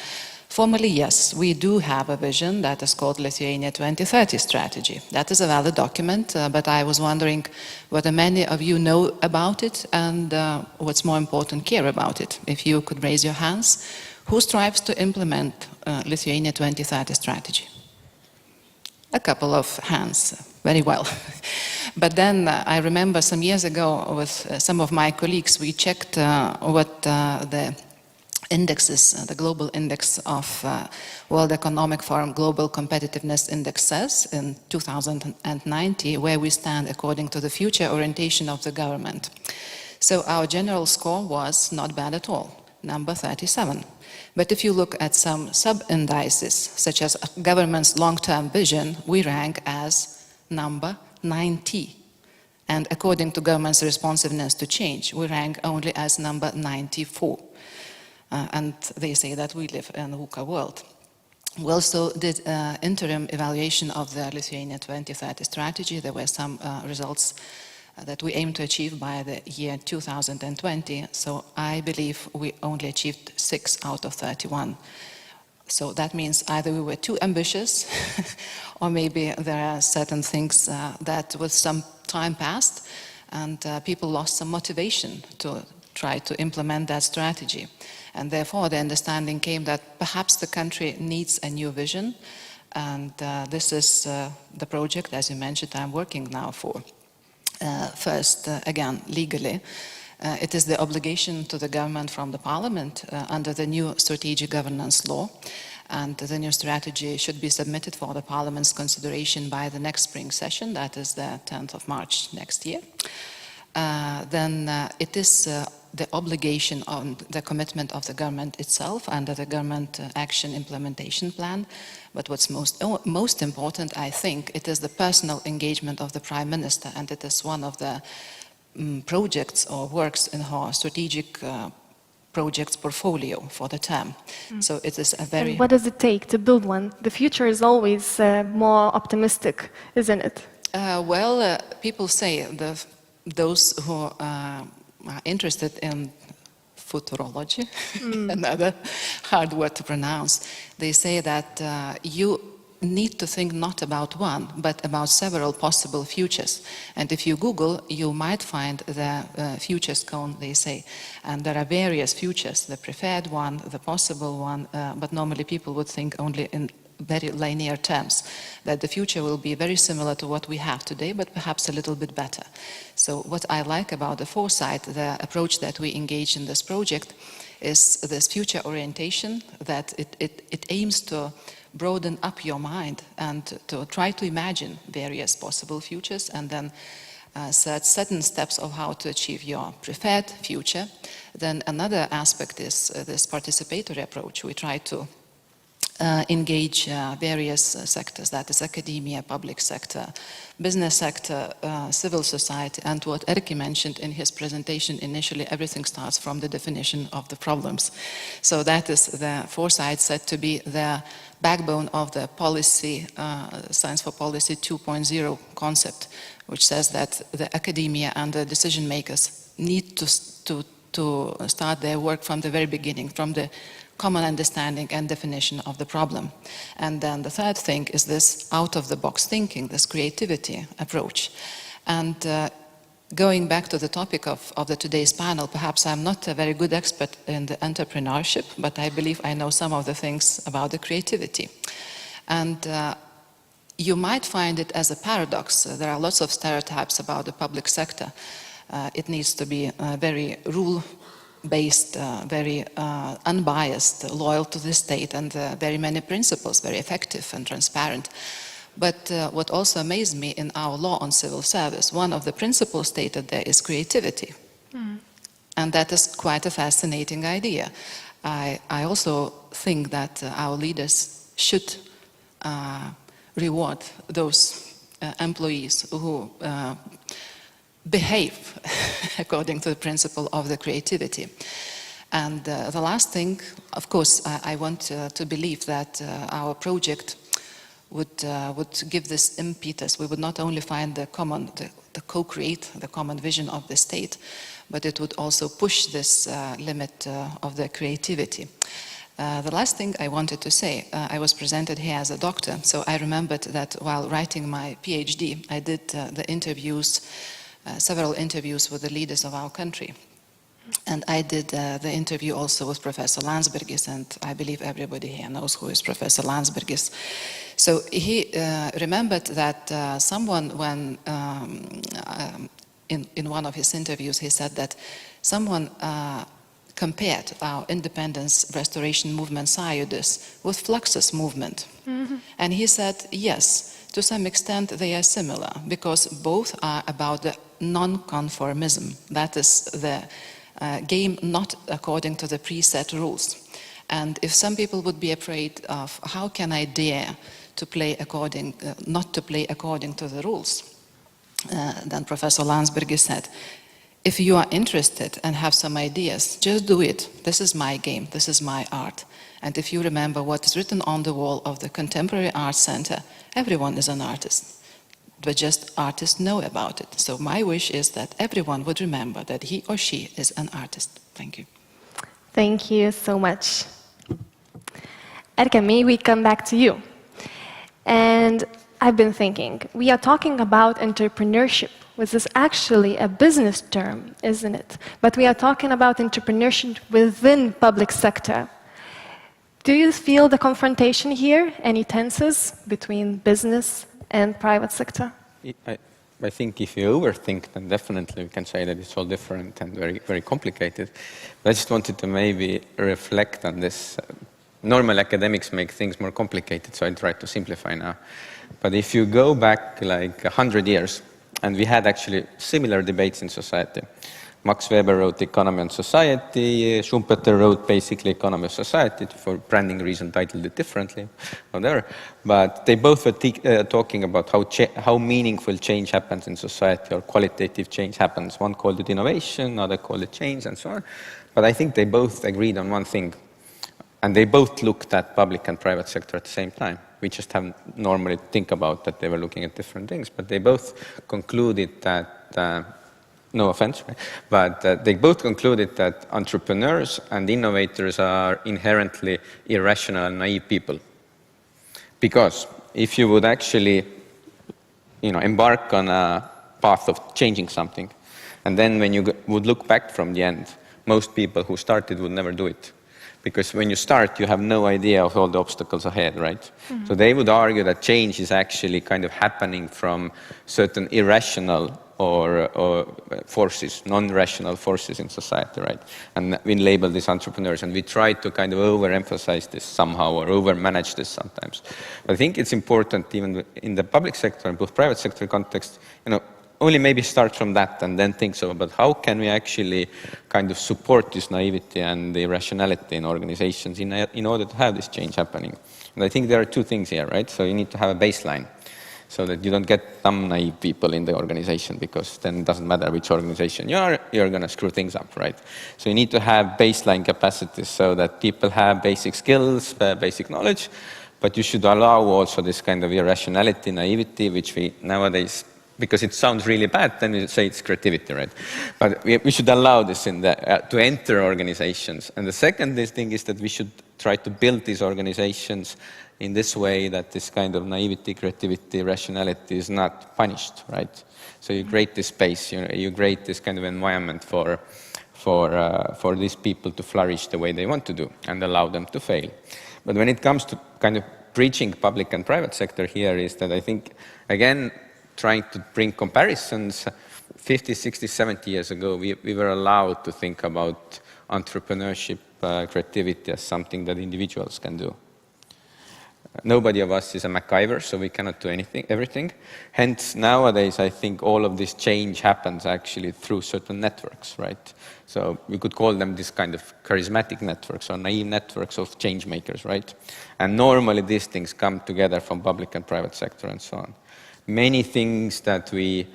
Formally, yes, we do have a vision that is called Lithuania 2030 strategy. That is a valid document, but I was wondering whether many of you know about it and what's more important, care about it. If you could raise your hands, who strives to implement Lithuania 2030 strategy? A couple of hands, very well. But then I remember some years ago with some of my colleagues, we checked what the indexes, the global index of World Economic Forum Global Competitiveness Index says in 2090, where we stand according to the future orientation of the government. So our general score was not bad at all, number 37. But if you look at some sub-indices, such as government's long-term vision, we rank as number 90. And according to government's responsiveness to change, we rank only as number 94. And they say that we live in a VUCA world. We also did interim evaluation of the Lithuania 2030 strategy. There were some results that we aim to achieve by the year 2020. So I believe we only achieved 6 out of 31. So that means either we were too ambitious or maybe there are certain things that with some time passed and people lost some motivation to try to implement that strategy. And therefore, the understanding came that perhaps the country needs a new vision. And this is the project, as you mentioned, I'm working now for. First, again, legally, it is the obligation to the government from the parliament under the new strategic governance law. And the new strategy should be submitted for the parliament's consideration by the next spring session, that is the 10th of March next year. Then it is the obligation on the commitment of the government itself under the government action implementation plan. But what's most important, I think, it is the personal engagement of the Prime Minister, and it is one of the projects or works in her strategic projects portfolio for the term. So it is a very... And what does it take to build one? The future is always more optimistic, isn't it? Well, people say those who are interested in futurology, another hard word to pronounce, they say that you need to think not about one, but about several possible futures. And if you Google, you might find the futures cone, they say. And there are various futures, the preferred one, the possible one, but normally people would think only in very linear terms, that the future will be very similar to what we have today, but perhaps a little bit better. So what I like about the foresight, the approach that we engage in this project, is this future orientation, that it aims to broaden up your mind and to try to imagine various possible futures and then set certain steps of how to achieve your preferred future. Then another aspect is this participatory approach. We try to engage various sectors, that is academia, public sector, business sector, civil society, and what Erkki mentioned in his presentation, initially everything starts from the definition of the problems. So that is the foresight said to be the backbone of the policy, Science for Policy 2.0 concept, which says that the academia and the decision makers need to start their work from the very beginning, from the common understanding and definition of the problem. And then the third thing is this out-of-the-box thinking, this creativity approach. And going back to the topic of the today's panel, perhaps I'm not a very good expert in the entrepreneurship, but I believe I know some of the things about the creativity. And you might find it as a paradox. There are lots of stereotypes about the public sector. It needs to be very rule-based, very unbiased, loyal to the state, and very many principles, very effective and transparent. But what also amazed me in our law on civil service, one of the principles stated there is creativity. And that is quite a fascinating idea. I also think that our leaders should reward those employees who behave according to the principle of the creativity. And the last thing, of course, I want to believe that our project would give this impetus. We would not only find the co-create the common vision of the state, but it would also push this limit of the creativity. The last thing I wanted to say, I was presented here as a doctor, so I remembered that while writing my PhD, I did the interviews, several interviews with the leaders of our country. And I did the interview also with Professor Landsbergis, and I believe everybody here knows who is Professor Landsbergis. So he remembered that someone, when in one of his interviews, he said that someone compared our independence restoration movement Sąjūdis with Fluxus movement. And he said, yes, to some extent they are similar, because both are about the non-conformism. That is the game not according to the preset rules. And if some people would be afraid of how can I dare to play according, not to play according to the rules, then Professor Landsbergis said, if you are interested and have some ideas, just do it. This is my game, this is my art. And if you remember what is written on the wall of the Contemporary Art Center, everyone is an artist, but just artists know about it. So my wish is that everyone would remember that he or she is an artist. Thank you. Thank you so much. Erika, may we come back to you? And I've been thinking, we are talking about entrepreneurship, which is actually a business term, isn't it? But we are talking about entrepreneurship within public sector. Do you feel the confrontation here? Any tenses between business and private sector? I think if you overthink, then definitely we can say that it's all different and very, very complicated. But I just wanted to maybe reflect on this. Normal academics make things more complicated, so I try to simplify now. But if you go back like 100 years, and we had actually similar debates in society. Max Weber wrote Economy and Society, Schumpeter wrote basically Economy of Society, for branding reason titled it differently, whatever. But they both were talking about how meaningful change happens in society, or qualitative change happens. One called it innovation, another called it change, and so on. But I think they both agreed on one thing, and they both looked at public and private sector at the same time. We just haven't normally think about that they were looking at different things, but they both concluded that, no offense, right? But they both concluded that entrepreneurs and innovators are inherently irrational and naive people. Because if you would actually, embark on a path of changing something, and then when you would look back from the end, most people who started would never do it. Because when you start, you have no idea of all the obstacles ahead, right? Mm-hmm. So they would argue that change is actually kind of happening from certain irrational or forces, non-rational forces in society, right? And we label these entrepreneurs, and we try to kind of overemphasize this somehow, or overmanage this sometimes. But I think it's important, even in the public sector and both private sector context, only maybe start from that and then think so about how can we actually kind of support this naivety and the irrationality in organizations in order to have this change happening. And I think there are two things here, right? So you need to have a baseline so that you don't get dumb, naive people in the organization, because then it doesn't matter which organization you are, you're going to screw things up, right? So you need to have baseline capacities so that people have basic skills, basic knowledge, but you should allow also this kind of irrationality, naivety, which we nowadays, because it sounds really bad, then we say it's creativity, right? But we should allow this to enter organizations. And the second thing is that we should try to build these organizations in this way that this kind of naivety, creativity, rationality is not punished, right? So you create this space, you create this kind of environment for these people to flourish the way they want to do and allow them to fail. But when it comes to kind of preaching public and private sector here is that I think, again, trying to bring comparisons, 50, 60, 70 years ago, we were allowed to think about entrepreneurship, creativity as something that individuals can do. Nobody of us is a MacGyver, so we cannot do everything. Hence, nowadays, I think all of this change happens actually through certain networks, right? So we could call them this kind of charismatic networks or naive networks of change makers, right? And normally these things come together from public and private sector and so on. Many things that we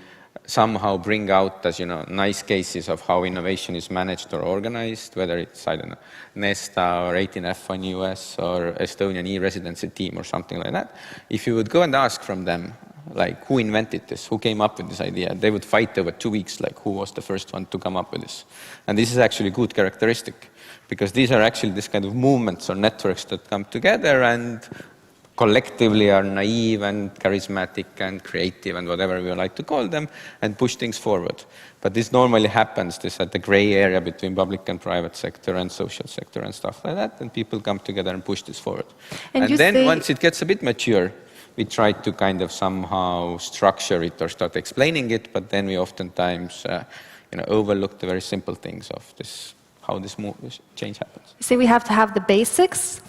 somehow bring out as, nice cases of how innovation is managed or organized, whether it's, I don't know, Nesta or 18F in US or Estonian e-residency team or something like that. If you would go and ask from them, like, who invented this, who came up with this idea, they would fight over 2 weeks, like, who was the first one to come up with this. And this is actually a good characteristic, because these are actually this kind of movements or networks that come together and collectively are naive and charismatic and creative and whatever we would like to call them, and push things forward. But this normally happens, this at the gray area between public and private sector and social sector and stuff like that, and people come together and push this forward. And then once it gets a bit mature, we try to kind of somehow structure it or start explaining it, but then we oftentimes overlook the very simple things of this, how this change happens. See, we have to have the basics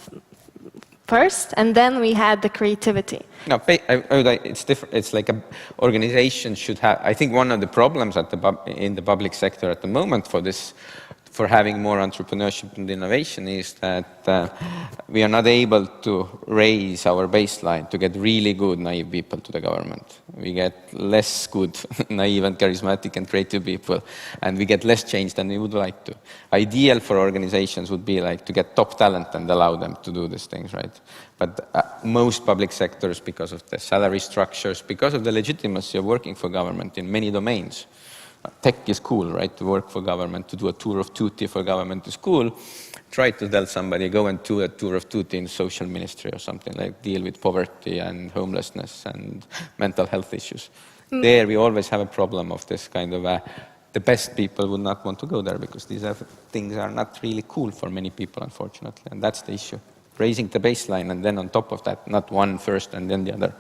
first, and then we had the creativity. No, it's different. It's like an organization should have. I think one of the problems in the public sector at the moment for having more entrepreneurship and innovation is that we are not able to raise our baseline to get really good naive people to the government. We get less good naive and charismatic and creative people, and we get less change than we would like to. Ideal for organizations would be like to get top talent and allow them to do these things, right? But most public sectors, because of the salary structures, because of the legitimacy of working for government in many domains, tech is cool, right? To work for government, to do a tour of duty for government is cool. Try to tell somebody, go and do a tour of duty in social ministry or something, like deal with poverty and homelessness and mental health issues. There we always have a problem of this kind of, the best people would not want to go there because these things are not really cool for many people, unfortunately. And that's the issue. Raising the baseline and then on top of that, not one first and then the other.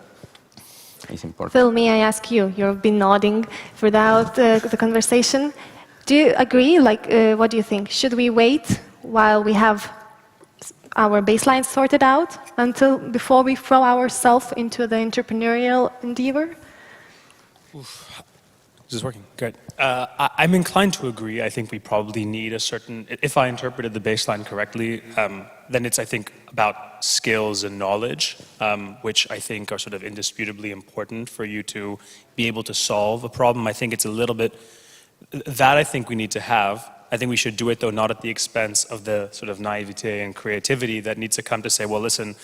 Is important. Phil, may I ask you? You've been nodding throughout the conversation. Do you agree? What do you think? Should we wait while we have our baseline sorted out before we throw ourselves into the entrepreneurial endeavor? This is working. Good. I'm inclined to agree. I think we probably need a certain, if I interpreted the baseline correctly, then it's, I think, about skills and knowledge, which I think are sort of indisputably important for you to be able to solve a problem. I think it's a little bit, that I think we need to have. I think we should do it, though, not at the expense of the sort of naivete and creativity that needs to come to say, well, listen,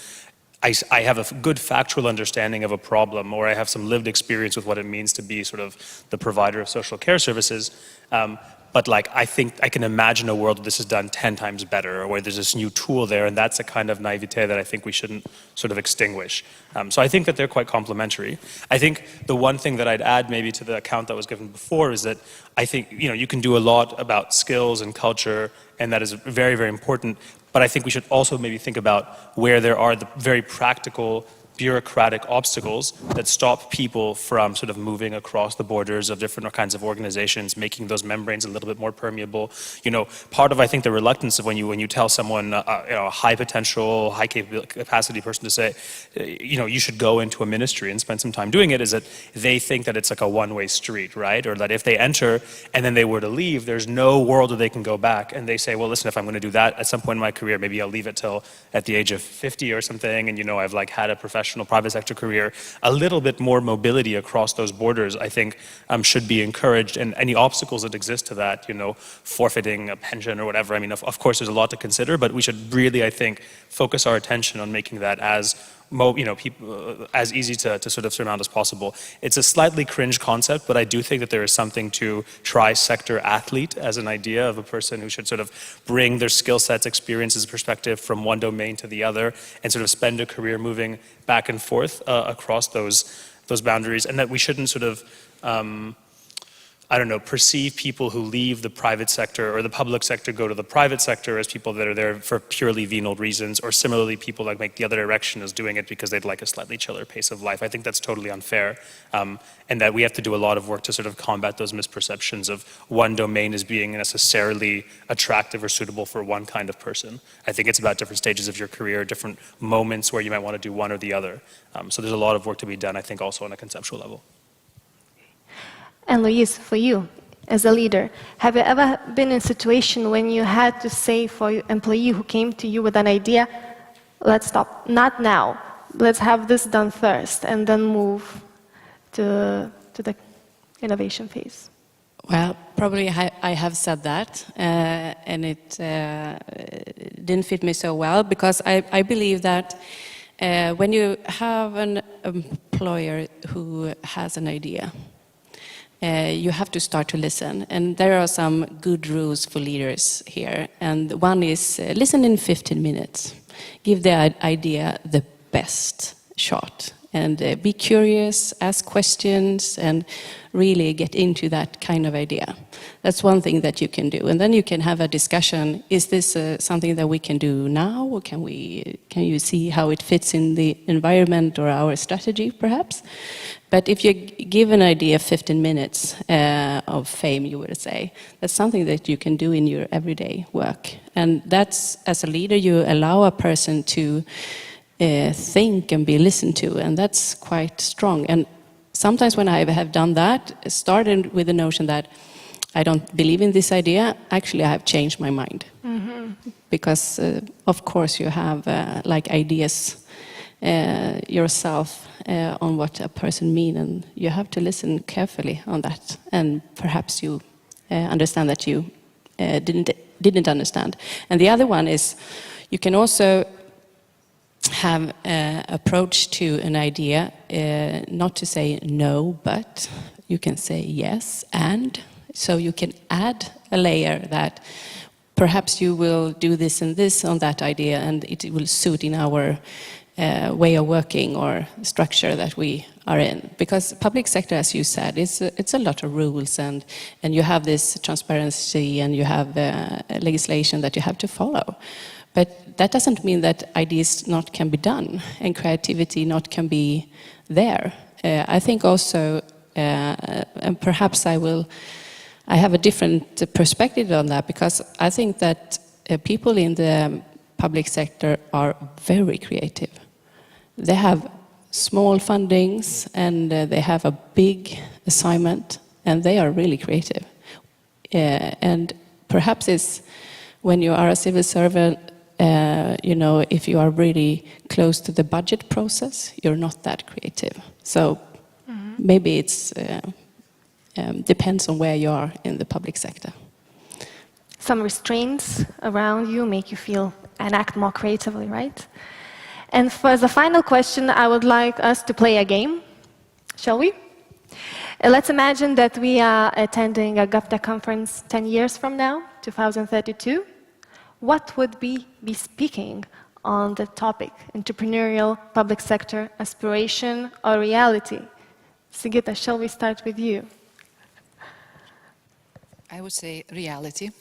I have a good factual understanding of a problem, or I have some lived experience with what it means to be sort of the provider of social care services. But I think I can imagine a world where this is done 10 times better, or where there's this new tool there, and that's a kind of naivete that I think we shouldn't sort of extinguish. So I think that they're quite complementary. I think the one thing that I'd add maybe to the account that was given before is that I think, you can do a lot about skills and culture, and that is very, very important. But I think we should also maybe think about where there are the very practical bureaucratic obstacles that stop people from sort of moving across the borders of different kinds of organizations, making those membranes a little bit more permeable. Part of, I think, the reluctance of when you tell someone, a high potential, high capacity person to say, you should go into a ministry and spend some time doing it, is that they think that it's like a one-way street, right? Or that if they enter and then they were to leave, there's no world that they can go back. And they say, well, listen, if I'm going to do that at some point in my career, maybe I'll leave it till at the age of 50 or something, and I've had a professional private sector career. A little bit more mobility across those borders, I think, should be encouraged, and any obstacles that exist to that, forfeiting a pension or whatever, I mean, of course there's a lot to consider, but we should really, I think, focus our attention on making that as as easy to sort of surmount as possible. It's a slightly cringe concept, but I do think that there is something to tri-sector athlete as an idea of a person who should sort of bring their skill sets, experiences, perspective from one domain to the other, and sort of spend a career moving back and forth across those boundaries, and that we shouldn't sort of I don't know, perceive people who leave the private sector or the public sector go to the private sector as people that are there for purely venal reasons, or similarly people that make the other direction as doing it because they'd like a slightly chiller pace of life. I think that's totally unfair, and that we have to do a lot of work to sort of combat those misperceptions of one domain as being necessarily attractive or suitable for one kind of person. I think it's about different stages of your career, different moments where you might want to do one or the other. So there's a lot of work to be done, I think, also on a conceptual level. And Louise, for you, as a leader, have you ever been in a situation when you had to say for your employee who came to you with an idea, let's stop, not now, let's have this done first, and then move to the innovation phase? Well, probably I have said that, and it didn't fit me so well, because I believe that when you have an employer who has an idea, you have to start to listen. And there are some good rules for leaders here. And one is listen in 15 minutes. Give the idea the best shot. And be curious, ask questions, and really get into that kind of idea. That's one thing that you can do. And then you can have a discussion. Is this something that we can do now? Or can you see how it fits in the environment or our strategy, perhaps? But if you give an idea 15 minutes of fame, you would say, that's something that you can do in your everyday work. And that's, as a leader, you allow a person to think and be listened to, and that's quite strong. And sometimes when I have done that, it started with the notion that I don't believe in this idea, actually I have changed my mind. Mm-hmm. Because of course you have like ideas yourself on what a person means, and you have to listen carefully on that, and perhaps you understand that you didn't understand. And the other one is you can also have an approach to an idea, not to say no, but you can say yes, and so you can add a layer that perhaps you will do this and this on that idea, and it will suit in our way of working or structure that we are in. Because public sector, as you said, it's a lot of rules, and you have this transparency, and you have legislation that you have to follow. But that doesn't mean that ideas not can be done and creativity not can be there. I think also, and perhaps I have a different perspective on that, because I think that people in the public sector are very creative. They have small fundings and they have a big assignment, and they are really creative. And perhaps it's when you are a civil servant, you know, if you are really close to the budget process, you're not that creative. So maybe it's depends on where you are in the public sector. Some restraints around you make you feel and act more creatively, right? And for the final question, I would like us to play a game. Shall we? Let's imagine that we are attending a GovTech conference 10 years from now, 2032. What would we be speaking on the topic? Entrepreneurial, public sector, aspiration, or reality? Sigita, shall we start with you? I would say reality.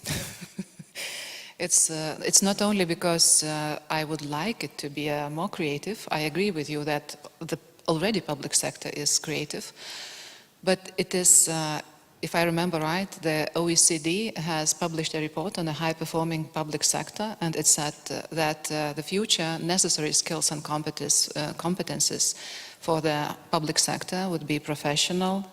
It's not only because I would like it to be more creative. I agree with you that the already public sector is creative, but it is, if I remember right, the OECD has published a report on a high-performing public sector, and it said that the future necessary skills and competences for the public sector would be professional,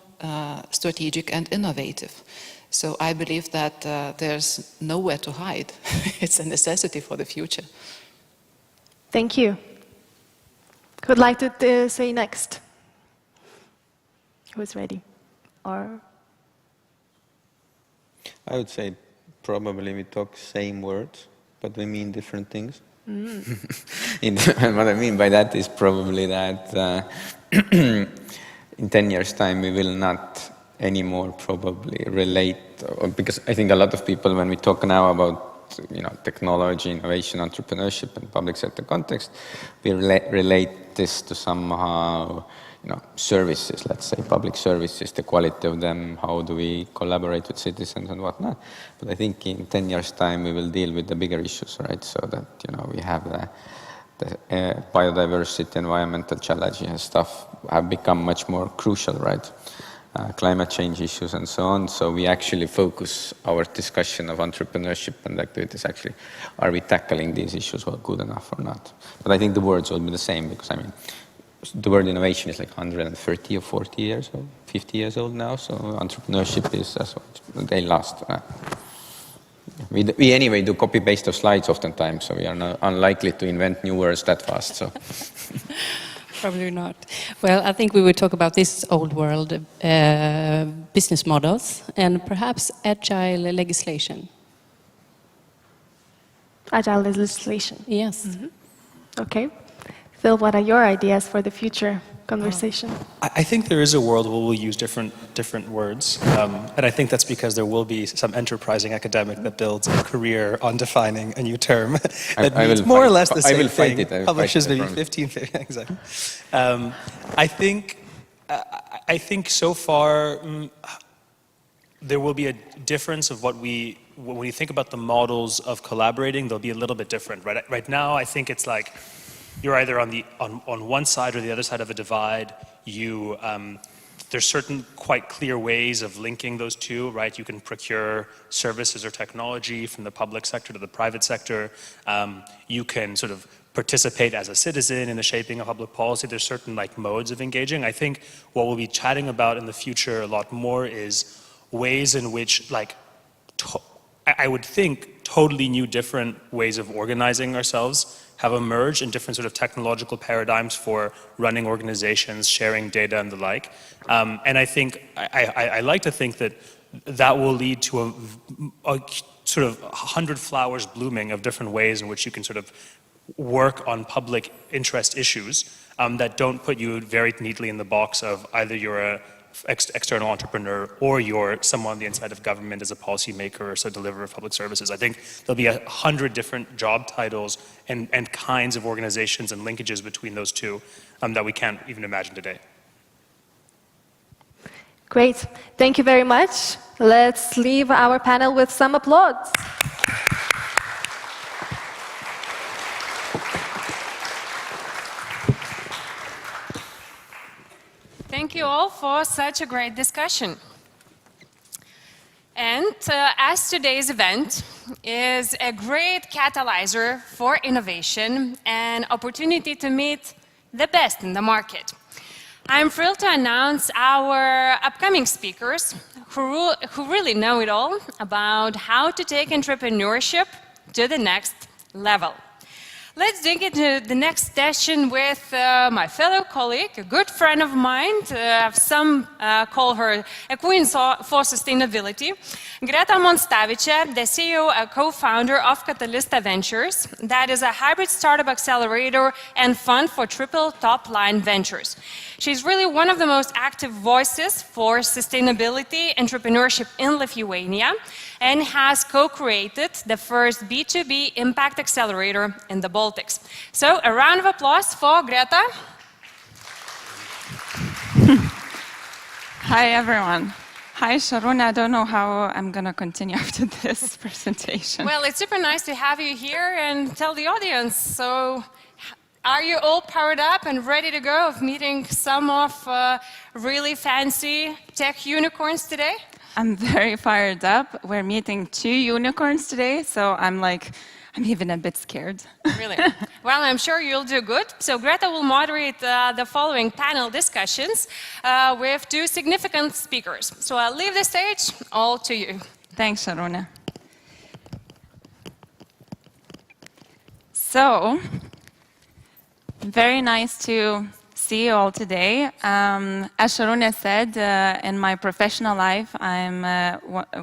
strategic, and innovative. So I believe that there's nowhere to hide. It's a necessity for the future. Thank you. Who would like to say next? Who's ready? Or I would say probably we talk same words, but we mean different things. And what I mean by that is probably that in 10 years' time we will not anymore probably relate, because I think a lot of people, when we talk now about technology, innovation, entrepreneurship, and public sector context, we relate this to somehow services, let's say, public services, the quality of them, how do we collaborate with citizens and whatnot. But I think in 10 years' time we will deal with the bigger issues, right? So that, we have the biodiversity, environmental challenges and stuff have become much more crucial, right? Climate change issues and so on. So we actually focus our discussion of entrepreneurship and activities actually, are we tackling these issues well good enough or not? But I think the words will be the same because, the word innovation is like 130 or 40 years old, 50 years old now, so entrepreneurship is, they last. We anyway do copy-paste of slides oftentimes, so we are not unlikely to invent new words that fast. So. Probably not. Well, I think we will talk about this old world, business models, and perhaps agile legislation. Agile legislation. Yes. Mm-hmm. Okay. Phil, what are your ideas for the future conversation? I think there is a world where we'll use different words, and I think that's because there will be some enterprising academic that builds a career on defining a new term that means more or less the same thing. Publishes maybe 15, exactly. I think so far there will be a difference of when you think about the models of collaborating, they'll be a little bit different. Right now, I think it's like you're either on one side or the other side of a divide. There's certain quite clear ways of linking those two, right? You can procure services or technology from the public sector to the private sector. You can sort of participate as a citizen in the shaping of public policy. There's certain modes of engaging. I think what we'll be chatting about in the future a lot more is ways in which, I would think, totally new different ways of organizing ourselves have emerged in different sort of technological paradigms for running organizations, sharing data and the like. And I think, I like to think that will lead to a sort of 100 flowers blooming of different ways in which you can sort of work on public interest issues that don't put you very neatly in the box of either you're a external entrepreneur or you're someone on the inside of government as a policymaker or a deliverer of public services. I think there'll be 100 different job titles and kinds of organizations and linkages between those two that we can't even imagine today. Great. Thank you very much. Let's leave our panel with some applause. Thank you all for such a great discussion. And as today's event is a great catalyzer for innovation and opportunity to meet the best in the market, I'm thrilled to announce our upcoming speakers who really know it all about how to take entrepreneurship to the next level. Let's dig into the next session with my fellow colleague, a good friend of mine, some call her a queen for sustainability, Greta Monstavice, the CEO and co-founder of Catalysta Ventures, that is a hybrid startup accelerator and fund for triple top-line ventures. She's really one of the most active voices for sustainability entrepreneurship in Lithuania and has co-created the first B2B impact accelerator in the Baltics. So a round of applause for Greta. Hi, everyone. Hi, Sharuna. I don't know how I'm going to continue after this presentation. Well, it's super nice to have you here and tell the audience. So are you all powered up and ready to go of meeting some of really fancy tech unicorns today? I'm very fired up. We're meeting 2 unicorns today, so I'm even a bit scared. Really? Well, I'm sure you'll do good. So Greta will moderate the following panel discussions with 2 significant speakers. So I'll leave the stage all to you. Thanks, Sharuna. So, very nice to see you all today. As Sharuna said, in my professional life, I'm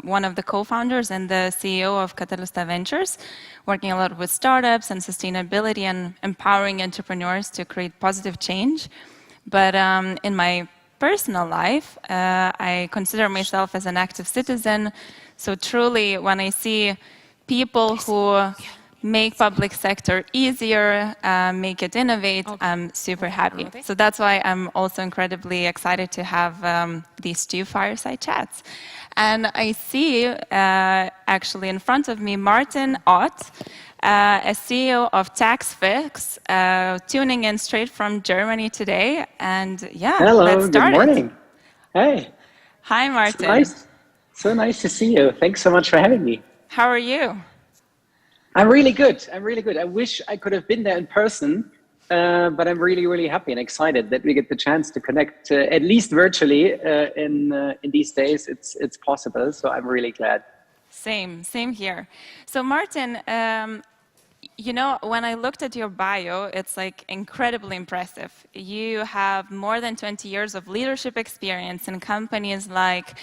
one of the co-founders and the CEO of Catalysta Ventures, working a lot with startups and sustainability and empowering entrepreneurs to create positive change. But in my personal life, I consider myself as an active citizen. So truly, when I see people who make public sector easier, make it innovate. I'm super happy. So that's why I'm also incredibly excited to have these two fireside chats. And I see actually in front of me Martin Ott, a CEO of TaxFix, tuning in straight from Germany today. And yeah, Hello, let's start good morning. Hey. Hi, Martin. So nice to see you. Thanks so much for having me. How are you? I'm really good. I wish I could have been there in person, but I'm really, really happy and excited that we get the chance to connect, at least virtually, in these days. It's possible, so I'm really glad. Same here. So Martin, you know, when I looked at your bio, it's like incredibly impressive. You have more than 20 years of leadership experience in companies like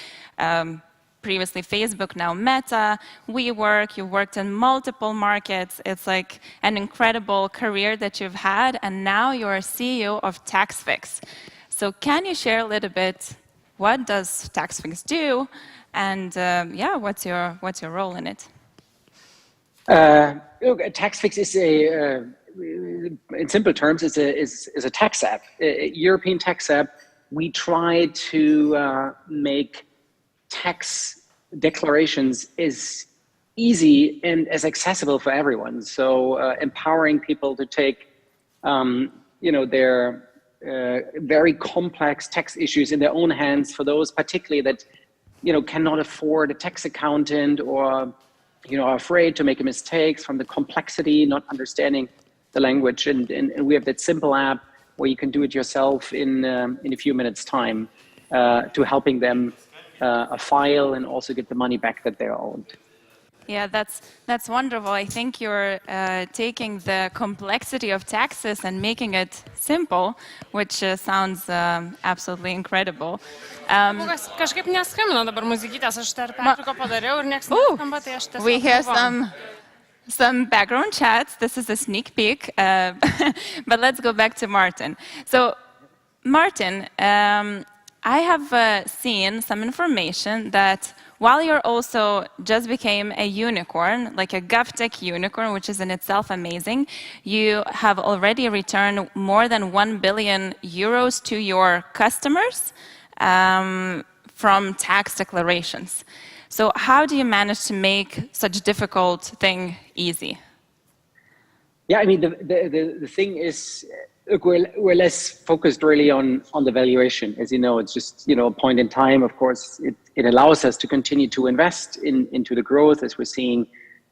previously Facebook, now Meta, WeWork. You worked in multiple markets. It's like an incredible career that you've had, and now you're CEO of TaxFix. So can you share a little bit, what does TaxFix do, and yeah, what's your role in it? Look, TaxFix is in simple terms, is a tax app, a European tax app. We try to make tax declarations as easy and as accessible for everyone. So empowering people to take, you know, their very complex tax issues in their own hands, for those particularly that, you know, cannot afford a tax accountant, or, you know, are afraid to make mistakes from the complexity, not understanding the language. And we have that simple app where you can do it yourself in a few minutes time, to helping them file and also get the money back that they're owed. Yeah, that's wonderful. I think you're taking the complexity of taxes and making it simple, which sounds absolutely incredible. Kažkaip neskambino dabar muzikytės, aš dar pertrauką padariau ir nieks neskamba, tai aš tiesiog... We have some background chats. This is a sneak peek, but let's go back to Martin. So, Martin, I have seen some information that while you're also just became a unicorn, like a GovTech unicorn, which is in itself amazing, you have already returned more than 1 billion euros to your customers from tax declarations. So how do you manage to make such a difficult thing easy? Yeah, I mean, the thing is, look, we're less focused really on the valuation. As you know, it's just, you know, a point in time. Of course, it allows us to continue to invest into the growth, as we're seeing.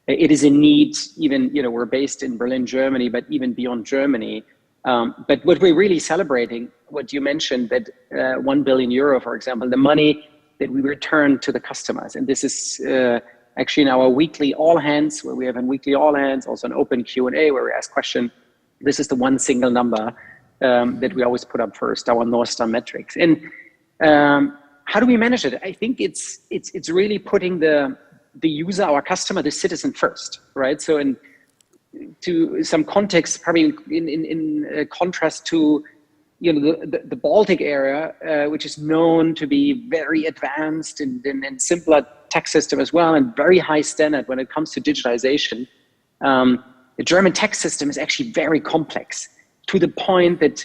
It is a need, even, you know, we're based in Berlin, Germany, but even beyond Germany. But what we're really celebrating, what you mentioned, that 1 billion euro, for example, the money that we return to the customers. And this is actually in our weekly all hands, where we have a weekly all hands, also an open Q&A where we ask questions. This is the one single number that we always put up first, our North Star metrics. And how do we manage it? I think it's really putting the user, our customer, the citizen first, right? So to some context, probably in contrast to, you know, the Baltic area, which is known to be very advanced and simpler tax system as well, and very high standard when it comes to digitalization. The German tax system is actually very complex, to the point that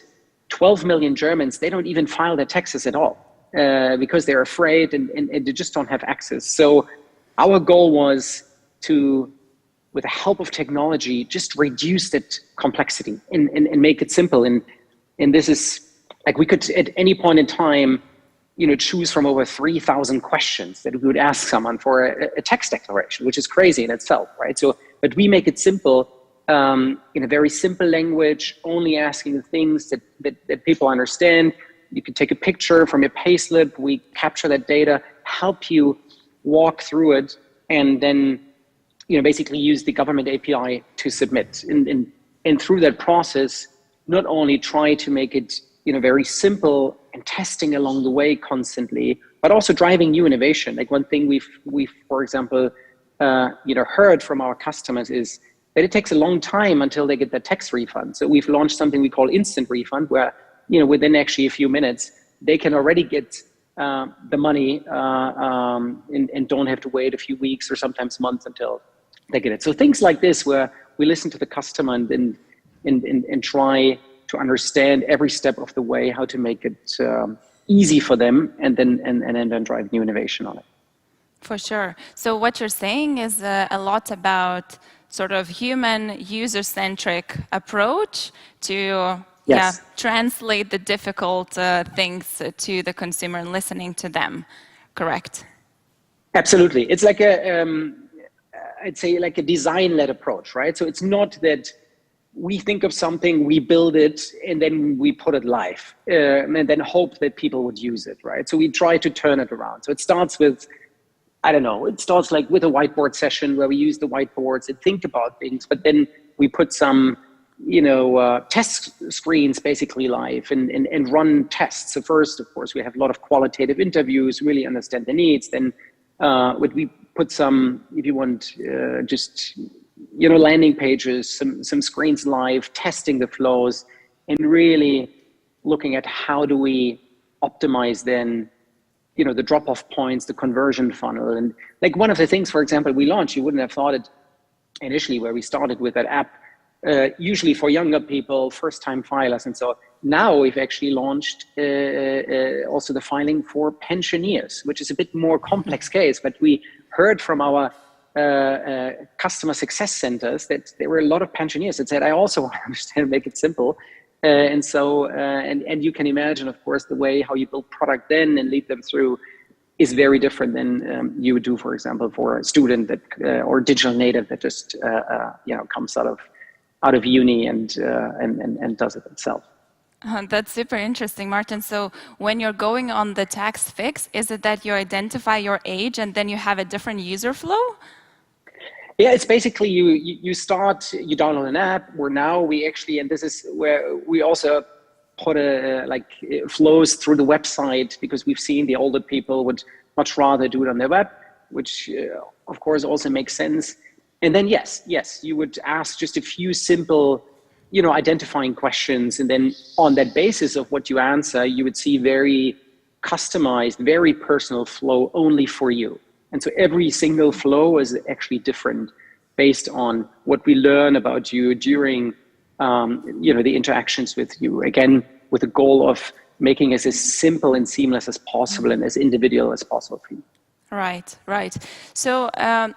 12 million Germans, they don't even file their taxes at all, because they're afraid and they just don't have access. So our goal was to, with the help of technology, just reduce that complexity and make it simple. And this is, like, we could at any point in time, you know, choose from over 3,000 questions that we would ask someone for a tax declaration, which is crazy in itself, right? So, but we make it simple, in a very simple language, only asking the things that people understand. You can take a picture from your payslip, we capture that data, help you walk through it, and then, you know, basically use the government API to submit. And through that process, not only try to make it, you know, very simple and testing along the way constantly, but also driving new innovation. Like, one thing we've for example, you know, heard from our customers is that it takes a long time until they get their tax refund. So we've launched something we call instant refund, where, you know, within actually a few minutes, they can already get the money and don't have to wait a few weeks or sometimes months until they get it. So things like this, where we listen to the customer and try to understand every step of the way how to make it easy for them, and then drive new innovation on it. For sure. So what you're saying is a lot about sort of human user-centric approach to translate the difficult things to the consumer and listening to them, correct? Absolutely. It's like I'd say like a design-led approach, right? So it's not that we think of something, we build it, and then we put it live, and then hope that people would use it, right? So we try to turn it around. So it starts with, I don't know, it starts like with a whiteboard session where we use the whiteboards and think about things, but then we put some, test screens basically live and run tests. So first, of course, we have a lot of qualitative interviews, really understand the needs. Then we put some, if you want, just, landing pages, some screens live, testing the flows, and really looking at how do we optimize then the drop-off points, the conversion funnel. And like one of the things, for example, we launched, you wouldn't have thought it initially where we started with that app, usually for younger people, first-time filers. And so now we've actually launched also the filing for pensioners, which is a bit more complex case, but we heard from our customer success centers that there were a lot of pensioners that said, I also want to understand, make it simple. And you can imagine, of course, the way how you build product then and lead them through is very different than you would do, for example, for a student that or digital native that just comes out of uni and does it themselves. That's super interesting, Martin. So when you're going on the tax fix, is it that you identify your age and then you have a different user flow? Yeah, it's basically you download an app where now we actually, and this is where we also put it flows through the website, because we've seen the older people would much rather do it on their web, which of course also makes sense. And then yes, you would ask just a few simple, identifying questions, and then on that basis of what you answer, you would see very customized, very personal flow only for you. And so every single flow is actually different based on what we learn about you during, the interactions with you. Again, with the goal of making it as simple and seamless as possible and as individual as possible for you. Right. So,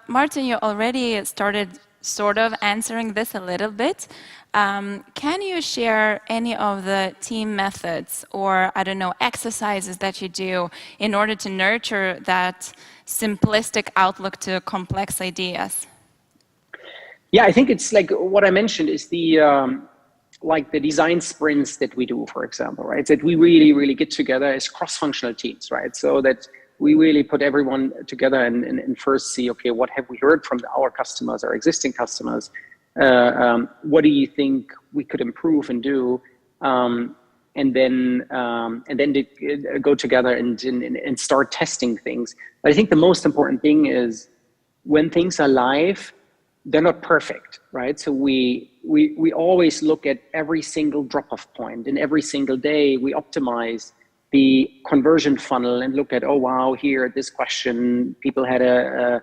Martin, you already started sort of answering this a little bit. Can you share any of the team methods or, exercises that you do in order to nurture that simplistic outlook to complex ideas? Yeah, I think it's like what I mentioned is the design sprints that we do, for example, right? That we really, really get together as cross-functional teams, right? So that we really put everyone together and first see, okay, what have we heard from our customers, our existing customers? What do you think we could improve and do? And then go together and start testing things. But I think the most important thing is when things are live, they're not perfect, right? So we always look at every single drop-off point, and every single day we optimize the conversion funnel and look at, oh wow, here at this question people had a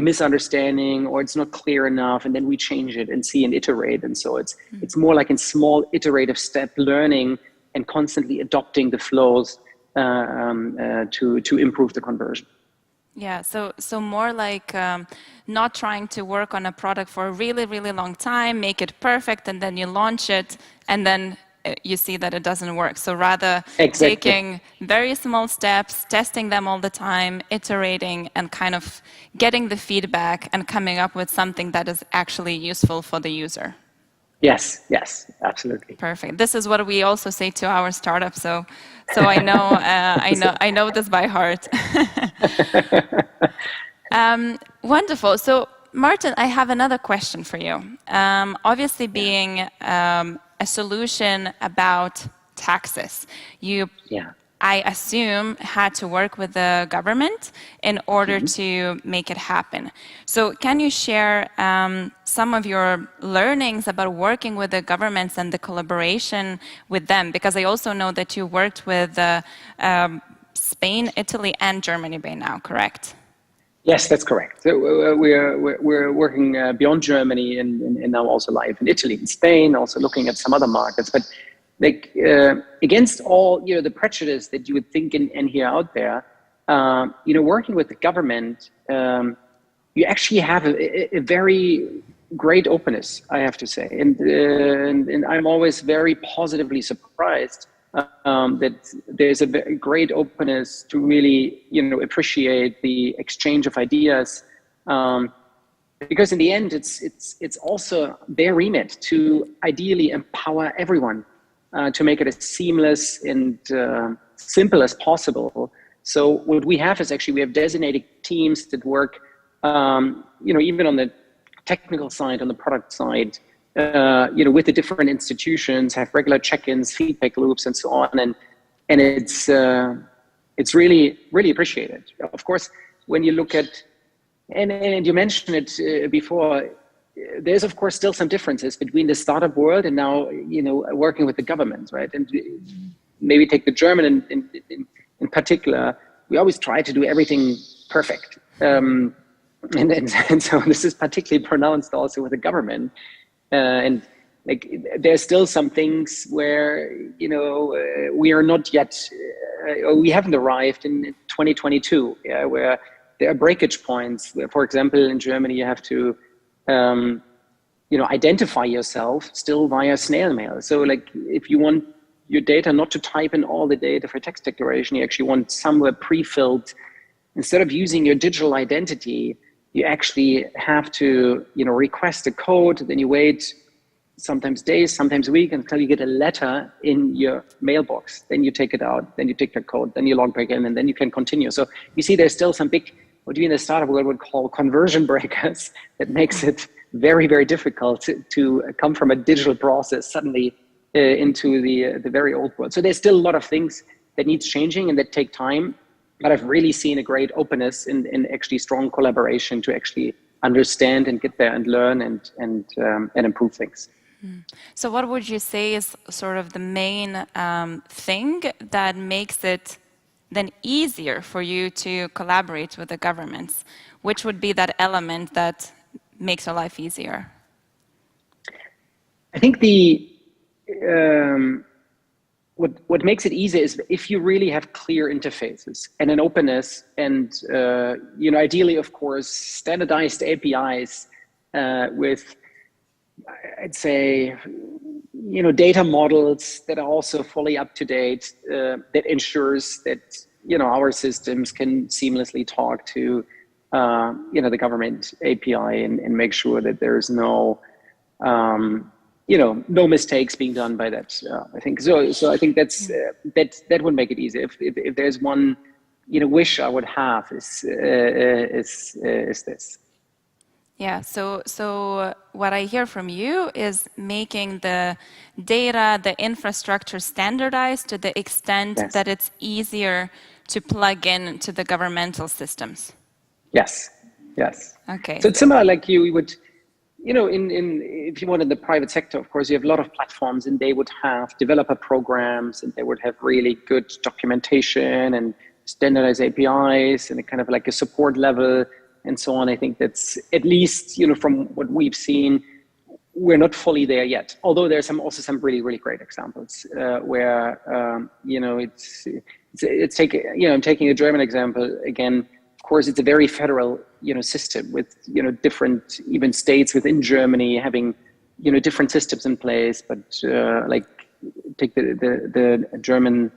misunderstanding, or it's not clear enough, and then we change it and see and iterate. And so it's more like in small iterative step learning and constantly adopting the flows to improve the conversion. Yeah, so more like not trying to work on a product for a really, really long time, make it perfect, and then you launch it, and then you see that it doesn't work. So rather taking very small steps, testing them all the time, iterating, and kind of getting the feedback and coming up with something that is actually useful for the user. Yes, absolutely. Perfect. This is what we also say to our startup. So I know, I know this by heart. Wonderful. So Martin, I have another question for you. Obviously, being a solution about taxes, you, I assume, had to work with the government in order to make it happen. So can you share some of your learnings about working with the governments and the collaboration with them? Because I also know that you worked with Spain, Italy, and Germany by now, correct? Yes, that's correct. So we're working beyond Germany and now also live in Italy and Spain, also looking at some other markets. But like against all the prejudice that you would think and hear out there, working with the government, you actually have a very great openness, I have to say, and I'm always very positively surprised that there's a great openness to really, appreciate the exchange of ideas, because in the end, it's also their remit to ideally empower everyone to make it as seamless and simple as possible. So what we have is actually we have designated teams that work, even on the technical side, on the product side, with the different institutions, have regular check-ins, feedback loops, and so on, and it's really appreciated. Of course, when you look at, and you mentioned it before, there's of course still some differences between the startup world and now working with the government, right? And maybe take the German in particular. We always try to do everything perfect, and so this is particularly pronounced also with the government. And like there's still some things where we are not yet, or we haven't arrived in 2022, where there are breakage points. Where, for example, in Germany, you have to identify yourself still via snail mail. So like if you want your data not to type in all the data for text declaration, you actually want somewhere pre-filled. Instead of using your digital identity, you actually have to, request a code, then you wait sometimes days, sometimes a week until you get a letter in your mailbox. Then you take it out, then you take the code, then you log back in, and then you can continue. So you see there's still some big, what we in the startup world would call conversion breakers that makes it very, very difficult to come from a digital process suddenly into the very old world. So there's still a lot of things that needs changing and that take time. But I've really seen a great openness and actually strong collaboration to actually understand and get there and learn and improve things. So what would you say is sort of the main thing that makes it then easier for you to collaborate with the governments? Which would be that element that makes your life easier? I think what makes it easier is if you really have clear interfaces and an openness and, ideally, of course, standardized APIs with, I'd say, data models that are also fully up to date, that ensures that, our systems can seamlessly talk to, the government API and make sure that there's no, no mistakes being done by that. I think so. So I think that would make it easy. If there's one, wish I would have is this. Yeah. So what I hear from you is making the data, the infrastructure standardized to the extent that it's easier to plug in to the governmental systems. Yes. Okay. So it's similar, like you would. If you want in the private sector, of course, you have a lot of platforms and they would have developer programs and they would have really good documentation and standardized APIs and a kind of like a support level and so on. I think that's at least, from what we've seen, we're not fully there yet. Although there's also some really, really great examples where, it's taking, I'm taking a German example again. Of course, it's a very federal, system with, different even states within Germany having, different systems in place. But like take the German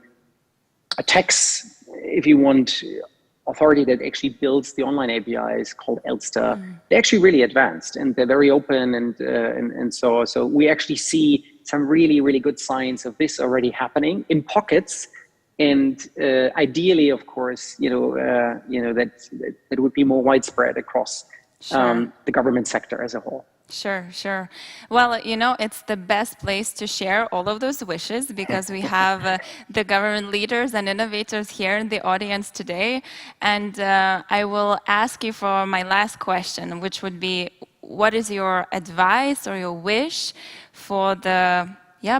tax, if you want, authority that actually builds the online APIs called Elster. They're actually really advanced and they're very open and so we actually see some really, really good signs of this already happening in pockets. And ideally, of course, that would be more widespread across the government sector as a whole. Sure. Well, it's the best place to share all of those wishes because we have the government leaders and innovators here in the audience today. And I will ask you for my last question, which would be, what is your advice or your wish for the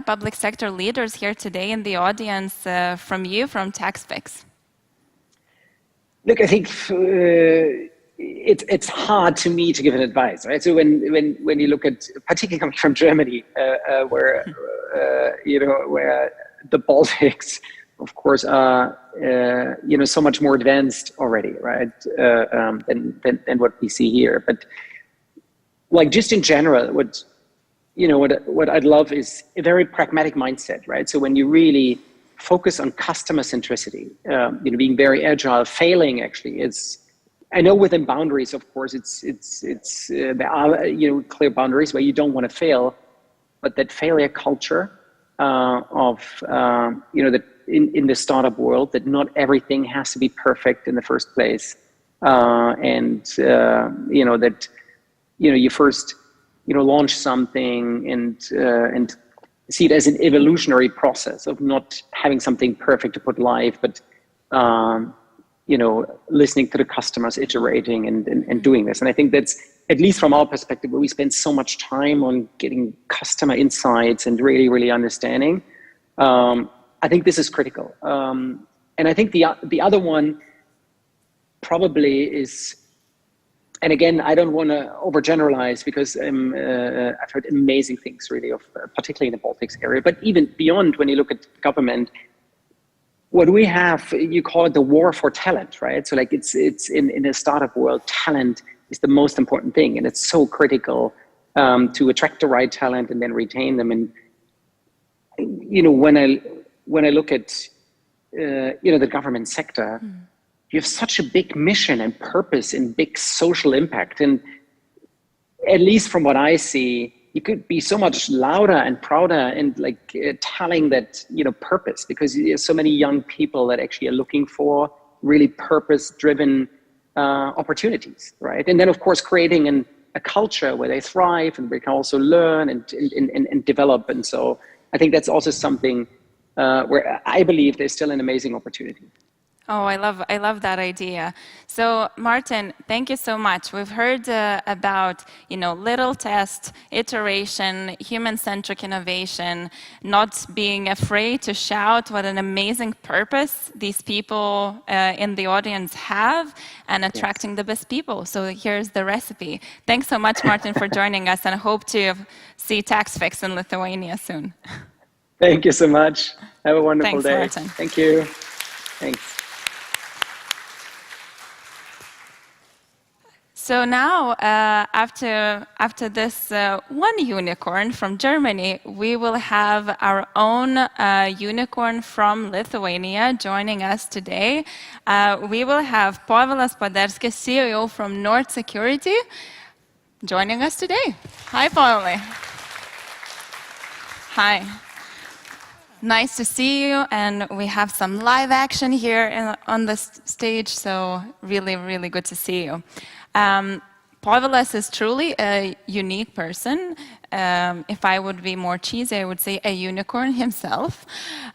public sector leaders here today in the audience from you, from TaxFix? Look, I think it's hard to me to give an advice, right? So when you look at, particularly coming from Germany, where where the Baltics, of course, are so much more advanced already, right? Than what we see here. But like just in general, what I'd love is a very pragmatic mindset, right? So when you really focus on customer centricity, being very agile, failing actually is. I know within boundaries, of course, there are clear boundaries where you don't want to fail, but that failure culture that in the startup world, that not everything has to be perfect in the first place, that you first launch something and see it as an evolutionary process of not having something perfect to put live, but listening to the customers, iterating and doing this. And I think that's, at least from our perspective, where we spend so much time on getting customer insights and really, really understanding. I think this is critical. And I think the other one probably is, and again, I don't want to overgeneralize because I've heard amazing things really of, particularly in the Baltics area, but even beyond, when you look at government, what we have, you call it the war for talent, right? So like it's in the startup world, talent is the most important thing. And it's so critical to attract the right talent and then retain them. And, when I look at, the government sector, you have such a big mission and purpose and big social impact. And at least from what I see, you could be so much louder and prouder and telling that, purpose, because there's so many young people that actually are looking for really purpose-driven opportunities, right? And then, of course, creating a culture where they thrive and they can also learn and develop. And so I think that's also something where I believe there's still an amazing opportunity. Oh, I love that idea. So, Martin, thank you so much. We've heard about, little test, iteration, human-centric innovation, not being afraid to shout what an amazing purpose these people in the audience have, and attracting the best people. So here's the recipe. Thanks so much, Martin, for joining us, and I hope to see TaxFix in Lithuania soon. Thank you so much. Have a wonderful day. Thanks, Martin. Thank you. Thanks. So now, after this one unicorn from Germany, we will have our own unicorn from Lithuania joining us today. We will have Povilas Paderskis, CEO from Nord Security, joining us today. Hi, Povilai. Hi. Nice to see you, and we have some live action here on the stage, so really, really good to see you. Povilas is truly a unique person. If I would be more cheesy, I would say a unicorn himself.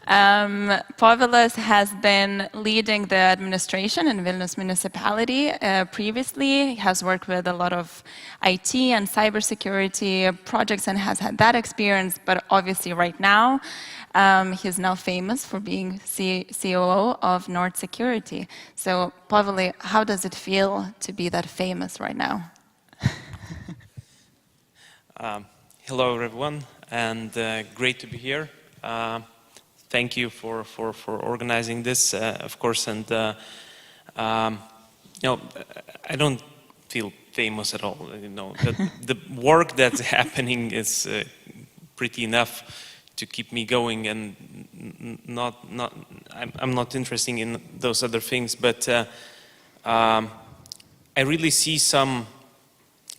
Povilas has been leading the administration in Vilnius municipality previously. He has worked with a lot of IT and cybersecurity projects and has had that experience, but obviously right now, he's now famous for being COO of Nord Security. So, Povilai, how does it feel to be that famous right now? Hello, everyone, and great to be here. Thank you for organizing this, of course. And I don't feel famous at all. The work that's happening is pretty enough to keep me going, and I'm not interested in those other things, but I really see some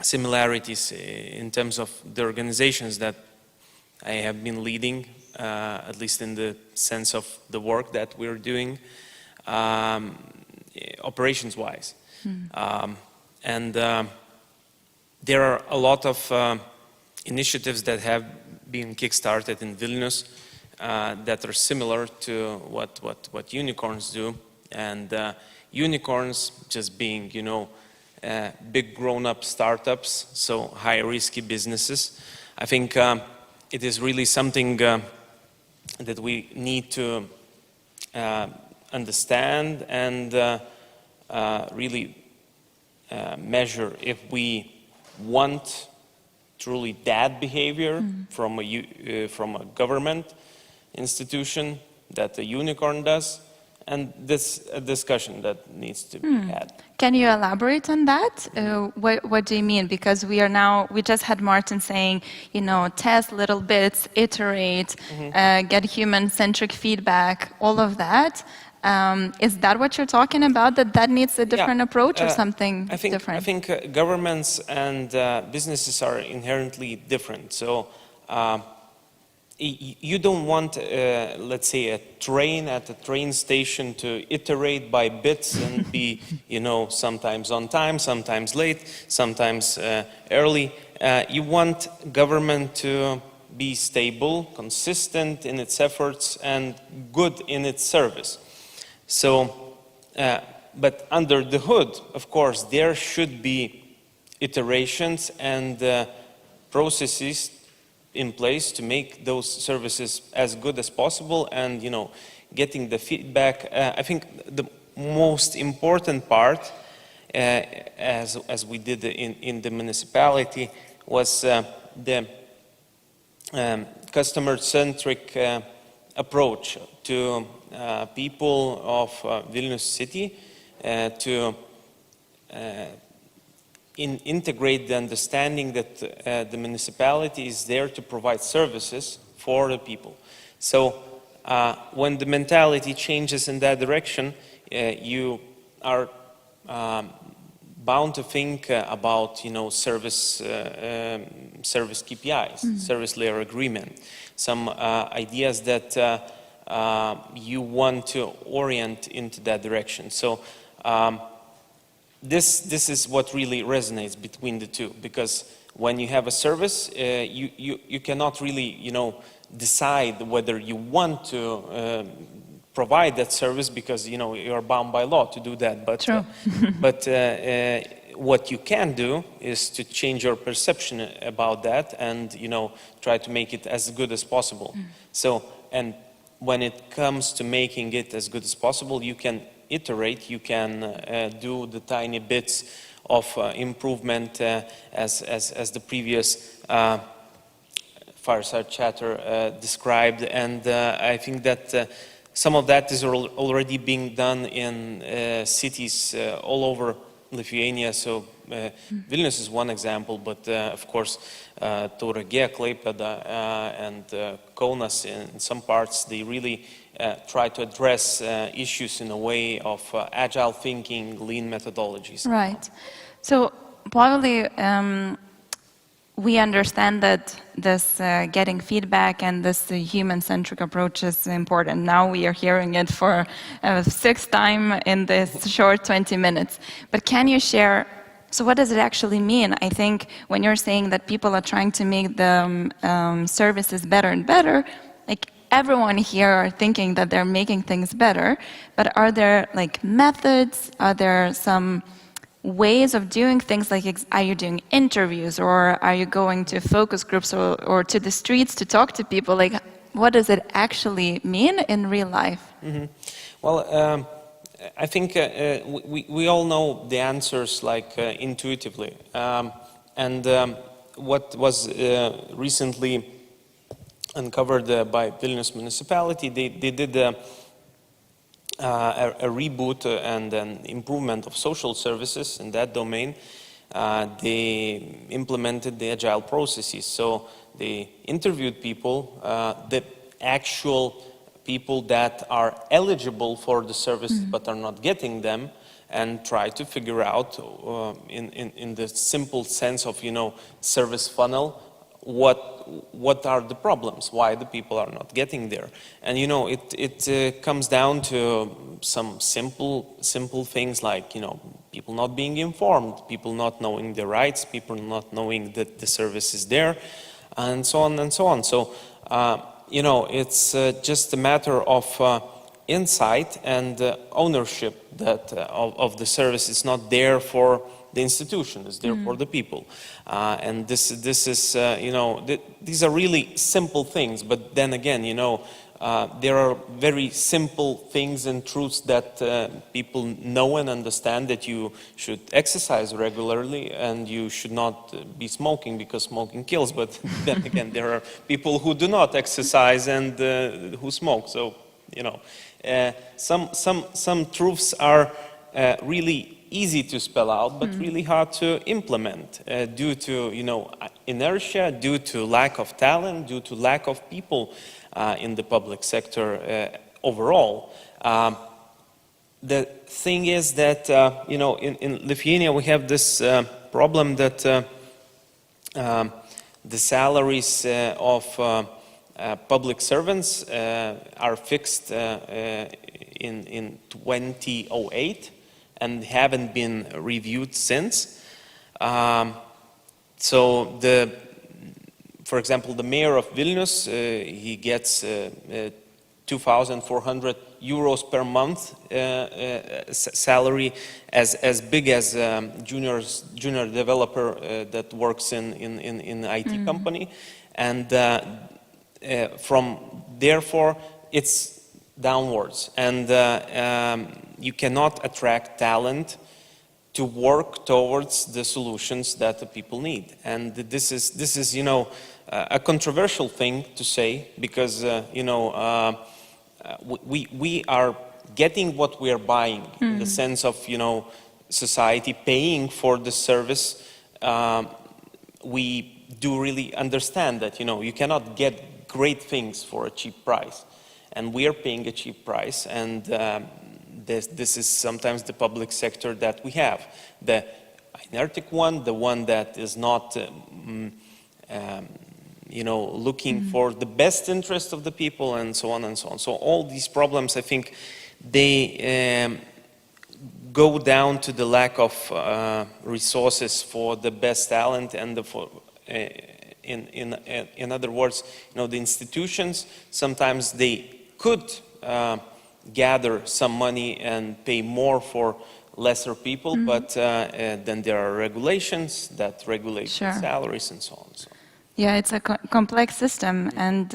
similarities in terms of the organizations that I have been leading, at least in the sense of the work that we're doing, operations-wise. And there are a lot of initiatives that have been kickstarted in Vilnius that are similar to what unicorns do. And unicorns just being, big grown-up startups, so high-risky businesses. I think it is really something that we need to understand and really measure if we want truly that behavior from a government institution that a unicorn does, and this a discussion that needs to be had. Can you elaborate on that? What do you mean? Because we just had Martin saying, you know, test little bits, iterate, get human-centric feedback, all of that. Is that what you're talking about? That needs a different approach or something different? I think governments and businesses are inherently different. So you don't want, let's say, a train at a train station to iterate by bits and be, you know, sometimes on time, sometimes late, sometimes early. You want government to be stable, consistent in its efforts, and good in its service. So, but under the hood, of course, there should be iterations and processes in place to make those services as good as possible, and, you know, getting the feedback. I think the most important part, as we did in the municipality, was the customer-centric approach to people of Vilnius city to integrate the understanding that the municipality is there to provide services for the people. So when the mentality changes in that direction, you are bound to think about, you know, service KPIs, service layer agreement, some ideas that you want to orient into that direction. So this is what really resonates between the two, because when you have a service, you cannot really, you know, decide whether you want to provide that service, because, you know, you're bound by law to do that. But but what you can do is to change your perception about that, and, you know, try to make it as good as possible. So, and when it comes to making it as good as possible, you can iterate, you can do the tiny bits of improvement as the previous Fireside chatter described, and I think that some of that is already being done in cities all over Lithuania. So Vilnius is one example, but of course Tauragė, Klaipėda, and Kaunas in some parts, they really try to address issues in a way of agile thinking, lean methodologies. Right. So probably we understand that this getting feedback and this human-centric approach is important. Now we are hearing it for sixth time in this short 20 minutes. But can you share, so what does it actually mean? I think when you're saying that people are trying to make the services better and better, like everyone here are thinking that they're making things better, but are there like methods, are there some ways of doing things, like are you doing interviews, or are you going to focus groups or to the streets to talk to people? Like, what does it actually mean in real life? Well, I think we all know the answers, like intuitively. And what was recently uncovered by Vilnius municipality, they did a reboot and an improvement of social services in that domain. They implemented the agile processes. So they interviewed people, the actual people that are eligible for the service but are not getting them, and try to figure out in the simple sense of, you know, service funnel, what are the problems, why the people are not getting there. And, you know, it comes down to some simple things, like, you know, people not being informed, people not knowing their rights, people not knowing that the service is there, and so on and so on. So you know, it's just a matter of insight and ownership that of the service. It's not there for the institution, is there for the people. And this is, you know, these are really simple things, but then again, you know, there are very simple things and truths that people know and understand, that you should exercise regularly and you should not be smoking because smoking kills. But then again, there are people who do not exercise and who smoke. So, you know, some truths are really easy to spell out, but really hard to implement due to, you know, inertia, due to lack of talent, due to lack of people in the public sector overall. The thing is that, you know, in Lithuania we have this problem that the salaries of public servants are fixed in 2008 and haven't been reviewed since. So for example, the mayor of Vilnius, he gets 2,400 euros per month salary, as big as junior developer that works in IT company, and therefore it's downwards, and you cannot attract talent to work towards the solutions that the people need. And this is you know, a controversial thing to say, because you know, we are getting what we are buying, in the sense of, you know, society paying for the service. We do really understand that, you know, you cannot get great things for a cheap price, and we are paying a cheap price, and this is sometimes the public sector that we have, the inertic one, the one that is not you know, looking for the best interest of the people, and so on and so on. So all these problems, I think, they go down to the lack of resources for the best talent, and in other words, you know, the institutions, sometimes they could gather some money and pay more for lesser people, but then there are regulations that regulate salaries and so on. So. Yeah, it's a complex system, and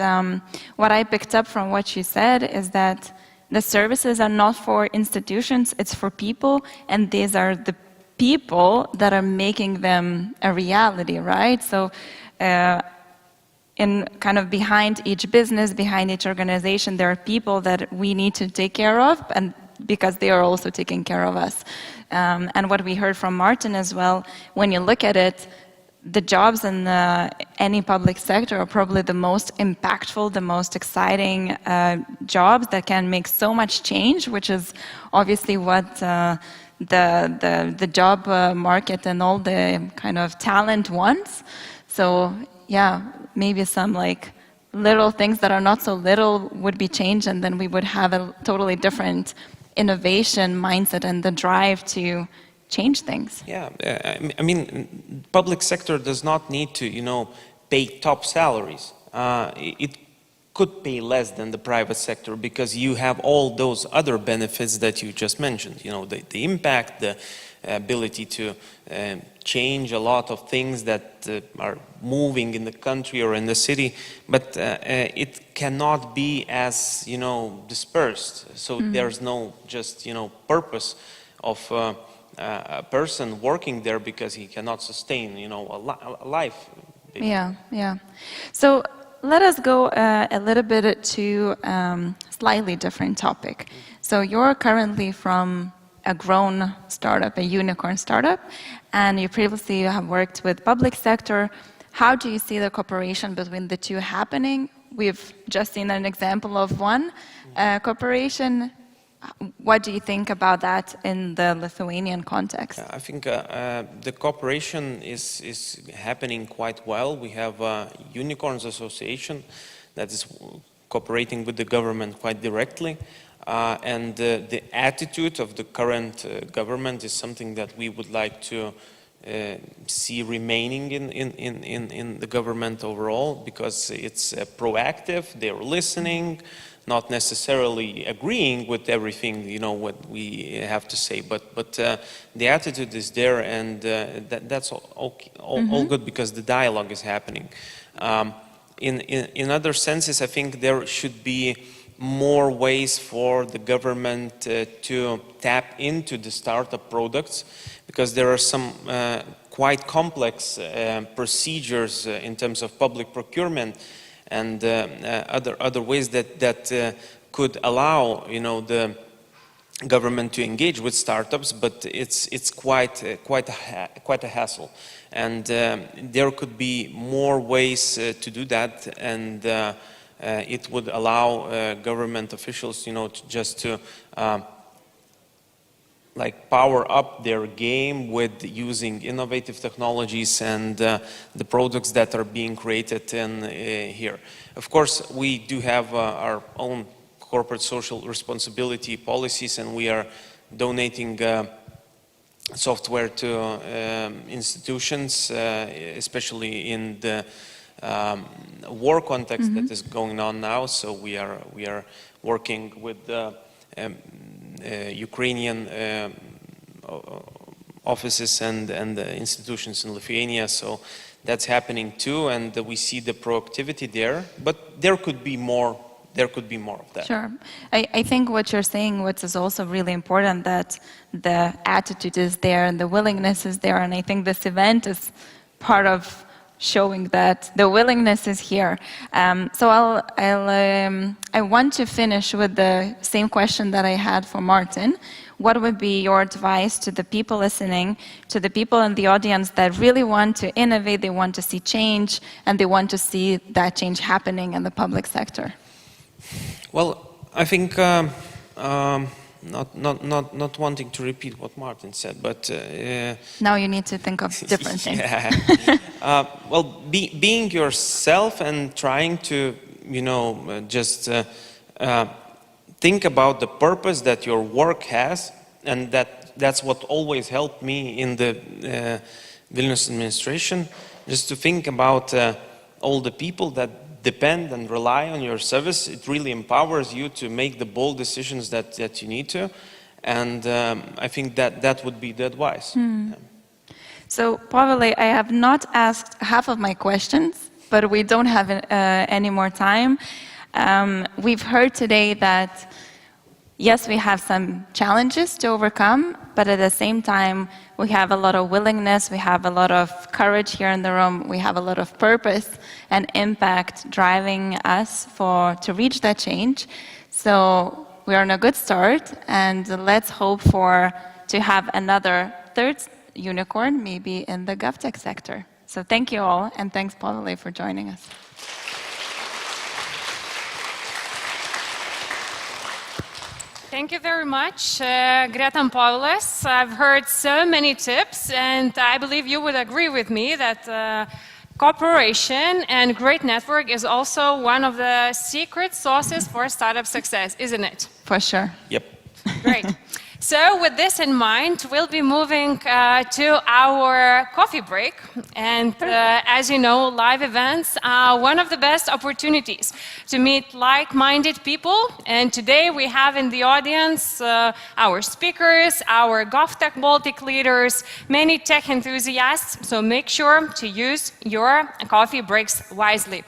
what I picked up from what you said is that the services are not for institutions, it's for people, and these are the people that are making them a reality, right? So in kind of behind each business, behind each organization, there are people that we need to take care of, and because they are also taking care of us. And what we heard from Martin as well, when you look at it, the jobs in any public sector are probably the most impactful, the most exciting jobs that can make so much change, which is obviously what the job market and all the kind of talent wants. So yeah, maybe some like little things that are not so little would be changed, and then we would have a totally different innovation mindset and the drive to change things. Yeah, I mean, public sector does not need to, you know, pay top salaries. It could pay less than the private sector, because you have all those other benefits that you just mentioned. You know, the impact, the ability to change a lot of things that are moving in the country or in the city, but it cannot be as, you know, dispersed. So there's no just, you know, purpose of a person working there because he cannot sustain, you know, a life. Yeah, yeah. So let us go a little bit to slightly different topic. So you're currently from a grown startup, a unicorn startup, and you previously have worked with public sector. How do you see the cooperation between the two happening? We've just seen an example of one cooperation. What do you think about that in the Lithuanian context? I think the cooperation is happening quite well. We have a Unicorns Association that is cooperating with the government quite directly. And the attitude of the current government is something that we would like to see remaining in the government overall, because it's proactive, they're listening, not necessarily agreeing with everything, you know, what we have to say, but the attitude is there, and that's all good, because the dialogue is happening. in other senses, I think there should be more ways for the government to tap into the startup products, because there are some quite complex procedures in terms of public procurement and other ways that could allow, you know, the government to engage with startups, but it's quite a hassle, and there could be more ways to do that, and it would allow government officials, you know, to like power up their game with using innovative technologies and the products that are being created in here. Of course, we do have our own corporate social responsibility policies, and we are donating software to institutions, especially in the war context that is going on now. So we are working with the Ukrainian offices and the institutions in Lithuania. So that's happening too, and we see the proactivity there. But there could be more. There could be more of that. Sure. I think what you're saying, what is also really important, that the attitude is there and the willingness is there. And I think this event is part of showing that the willingness is here. So I want to finish with the same question that I had for Martin. What would be your advice to the people listening, to the people in the audience that really want to innovate, they want to see change, and they want to see that change happening in the public sector? Well, I think not wanting to repeat what Martin said, but now you need to think of different things. Well, being yourself and trying to, you know, just think about the purpose that your work has, and that's what always helped me in the Vilnius administration, just to think about all the people that depend and rely on your service. It really empowers you to make the bold decisions that you need to, and I think that would be the advice. Yeah. So, Pavel, I have not asked half of my questions, but we don't have any more time. We've heard today that yes, we have some challenges to overcome, but at the same time, we have a lot of willingness, we have a lot of courage here in the room, we have a lot of purpose and impact driving us to reach that change. So we're on a good start, and let's hope to have another third unicorn, maybe in the GovTech sector. So thank you all, and thanks, Pavel, for joining us. Thank you very much, Greta and Paulius. I've heard so many tips, and I believe you would agree with me that cooperation and great network is also one of the secret sauces for startup success, isn't it? For sure. Yep. Great. So with this in mind, we'll be moving to our coffee break. And as you know, live events are one of the best opportunities to meet like-minded people. And today we have in the audience our speakers, our GovTech Baltic leaders, many tech enthusiasts. So make sure to use your coffee breaks wisely.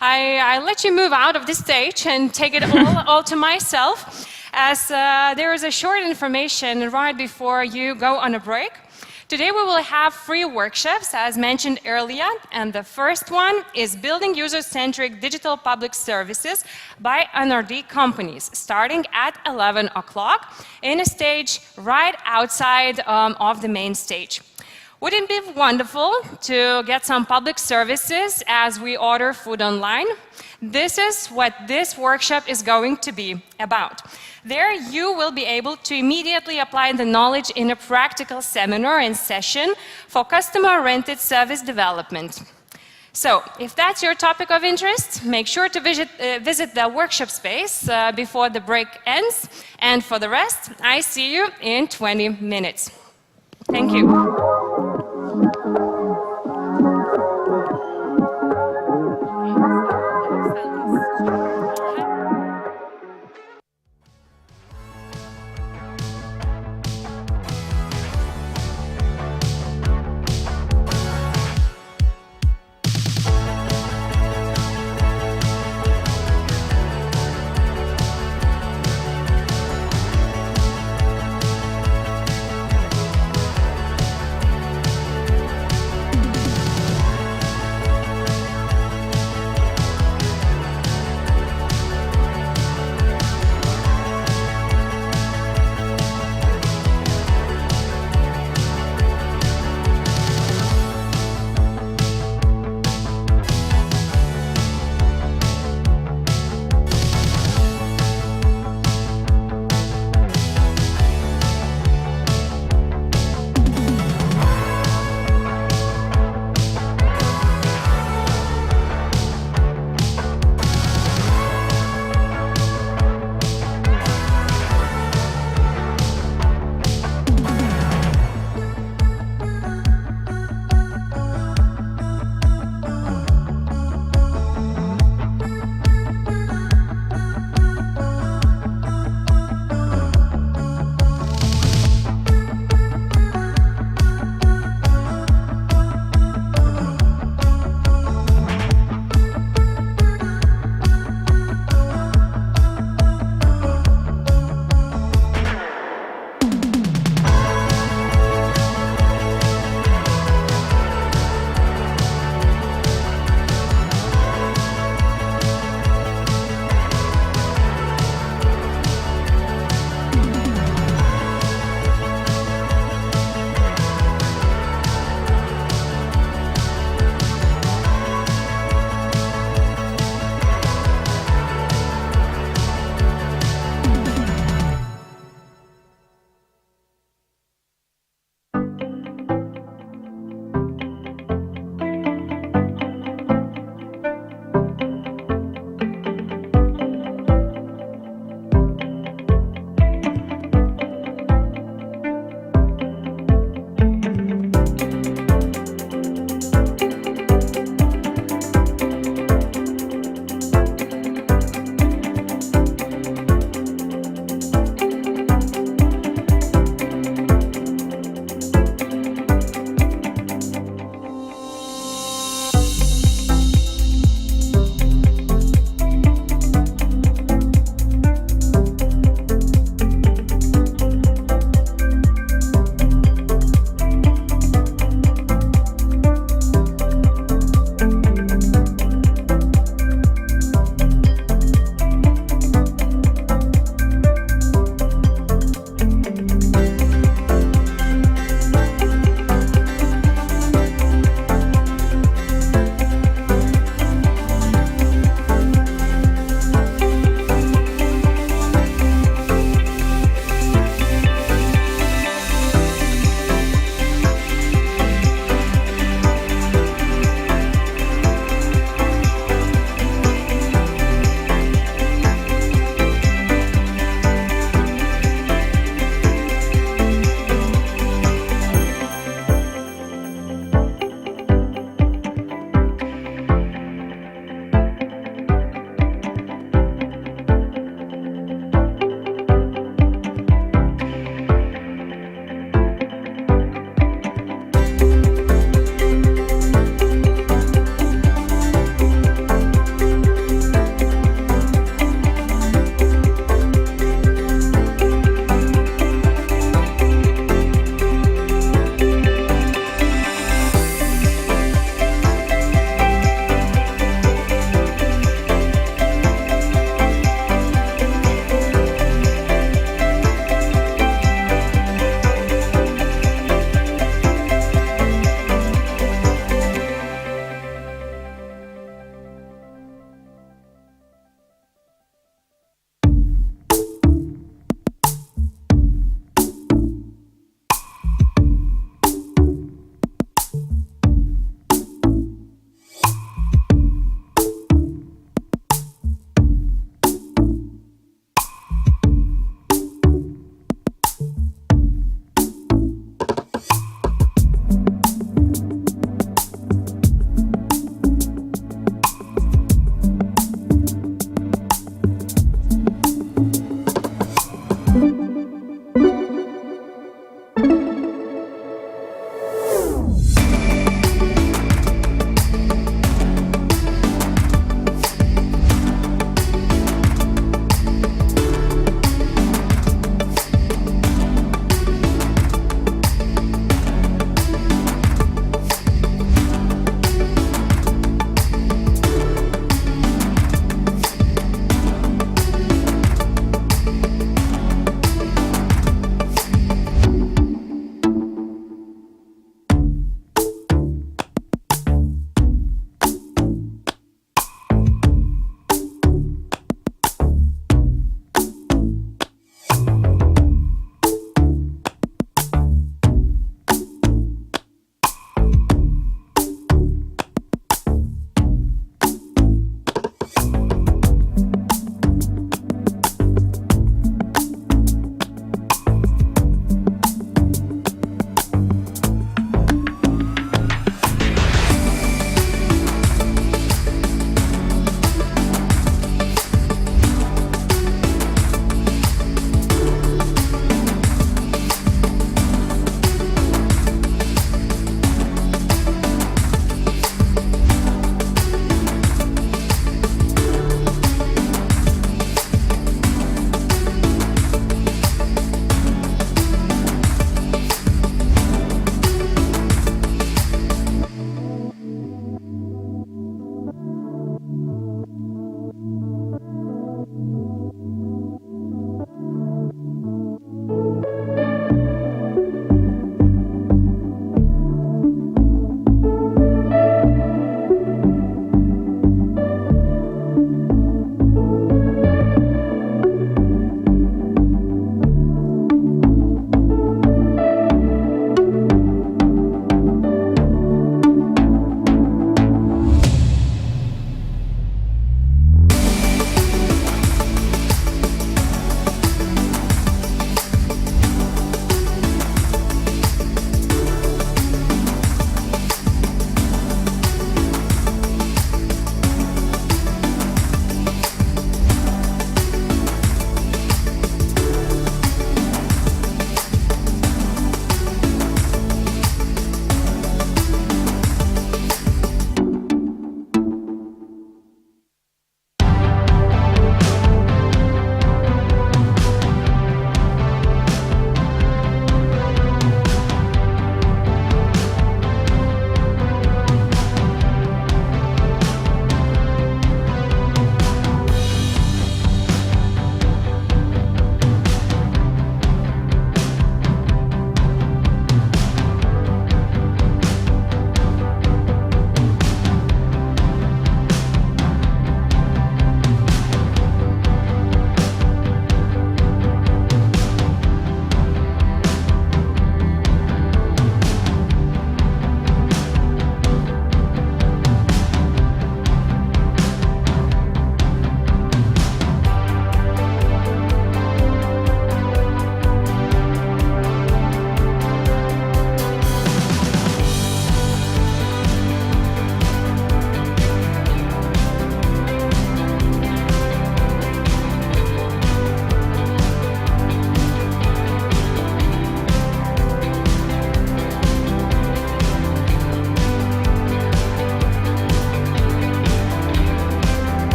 I let you move out of the stage and take it all to myself, as there is a short information right before you go on a break. Today we will have 3 workshops, as mentioned earlier, and the first one is Building User-Centric Digital Public Services by NRD companies, starting at 11 o'clock in a stage right outside of the main stage. Wouldn't it be wonderful to get some public services as we order food online? This is what this workshop is going to be about. There you will be able to immediately apply the knowledge in a practical seminar and session for customer-oriented service development. So, if that's your topic of interest, make sure to visit the workshop space before the break ends. And for the rest, I see you in 20 minutes. Thank you.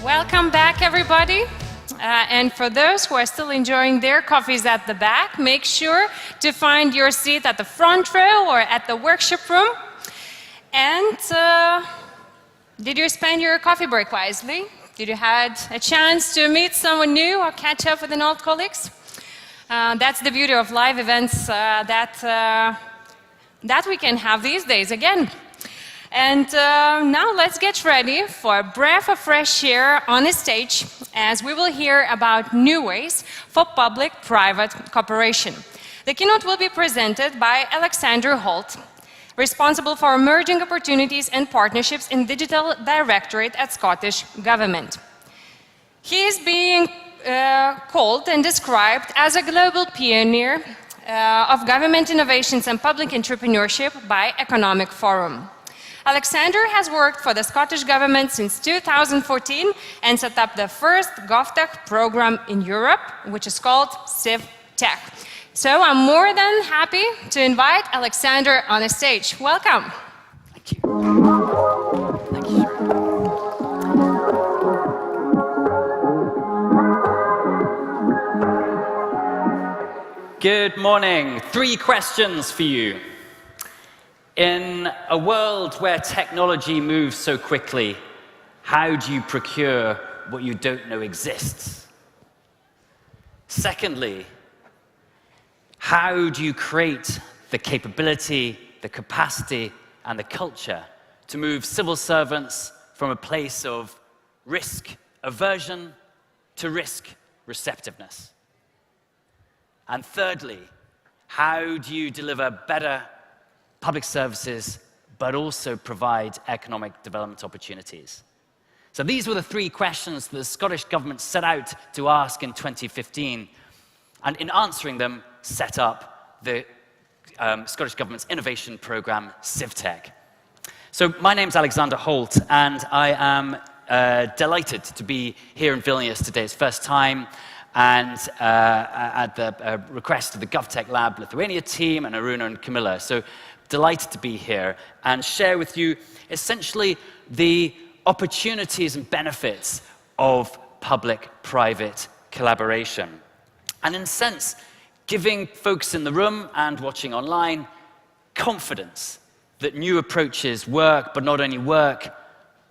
Welcome back, everybody. And for those who are still enjoying their coffees at the back, make sure to find your seat at the front row or at the workshop room. And did you spend your coffee break wisely? Did you have a chance to meet someone new or catch up with an old colleagues? That's the beauty of live events that we can have these days again. And now let's get ready for a breath of fresh air on a stage as we will hear about new ways for public-private cooperation. The keynote will be presented by Alexander Holt, responsible for emerging opportunities and partnerships in Digital Directorate at Scottish Government. He is being called and described as a global pioneer of government innovations and public entrepreneurship by Economic Forum. Alexander has worked for the Scottish Government since 2014 and set up the first GovTech program in Europe, which is called Civic Tech. So I'm more than happy to invite Alexander on the stage. Welcome. Thank you. Thank you. Good morning. 3 questions for you. In a world where technology moves so quickly, how do you procure what you don't know exists? Secondly, how do you create the capability, the capacity, and the culture to move civil servants from a place of risk aversion to risk receptiveness? And thirdly, how do you deliver better public services, but also provide economic development opportunities? So these were the 3 questions the Scottish Government set out to ask in 2015, and in answering them, set up the Scottish Government's innovation program, Civic Tech. So my name's Alexander Holt, and I am delighted to be here in Vilnius today. It's first time, and at the request of the GovTech Lab Lithuania team and Aruna and Camilla. So delighted to be here and share with you essentially the opportunities and benefits of public-private collaboration. And in a sense, giving folks in the room and watching online confidence that new approaches work, but not only work,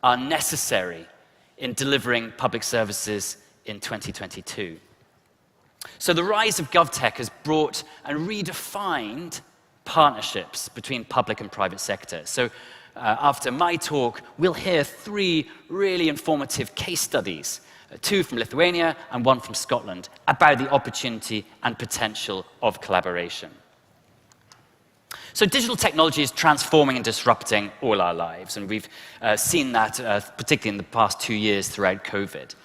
are necessary in delivering public services in 2022. So the rise of GovTech has brought and redefined partnerships between public and private sectors. So after my talk, we'll hear 3 really informative case studies, 2 from Lithuania and 1 from Scotland, about the opportunity and potential of collaboration. So digital technology is transforming and disrupting all our lives, and we've seen that particularly in the past 2 years throughout COVID.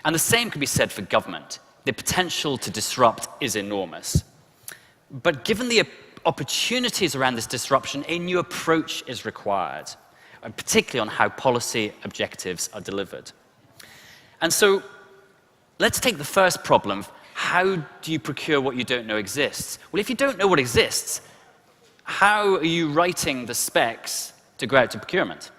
And the same can be said for government. The potential to disrupt is enormous. But given the opportunities around this disruption, a new approach is required, and particularly on how policy objectives are delivered. And so let's take the first problem. How do you procure what you don't know exists? Well, if you don't know what exists, how are you writing the specs to go out to procurement?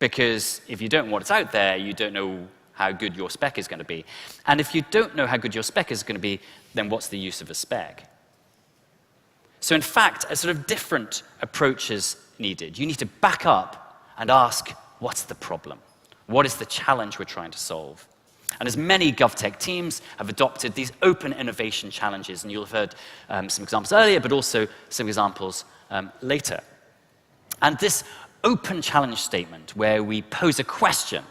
Because if you don't know what's out there, you don't know how good your spec is going to be. And if you don't know how good your spec is going to be, then what's the use of a spec? So in fact, a sort of different approach is needed. You need to back up and ask, what's the problem? What is the challenge we're trying to solve? And as many GovTech teams have adopted these open innovation challenges, and you'll have heard some examples earlier, but also some examples later. And this open challenge statement, where we pose a question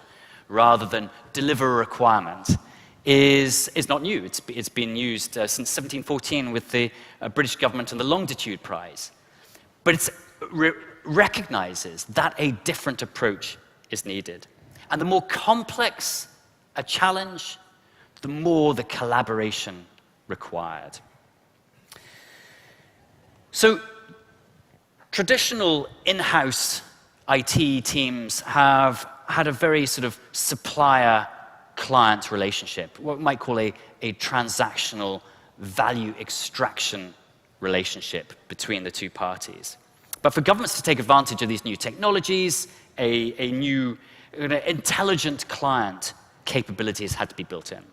rather than deliver a requirement, is not new. It's been used since 1714 with the British government and the Longitude Prize. But it recognizes that a different approach is needed. And the more complex a challenge, the more the collaboration required. So traditional in-house IT teams have had a very sort of supplier-client relationship, what we might call a transactional value extraction relationship between the 2 parties. But for governments to take advantage of these new technologies, a new intelligent client capabilities had to be built in.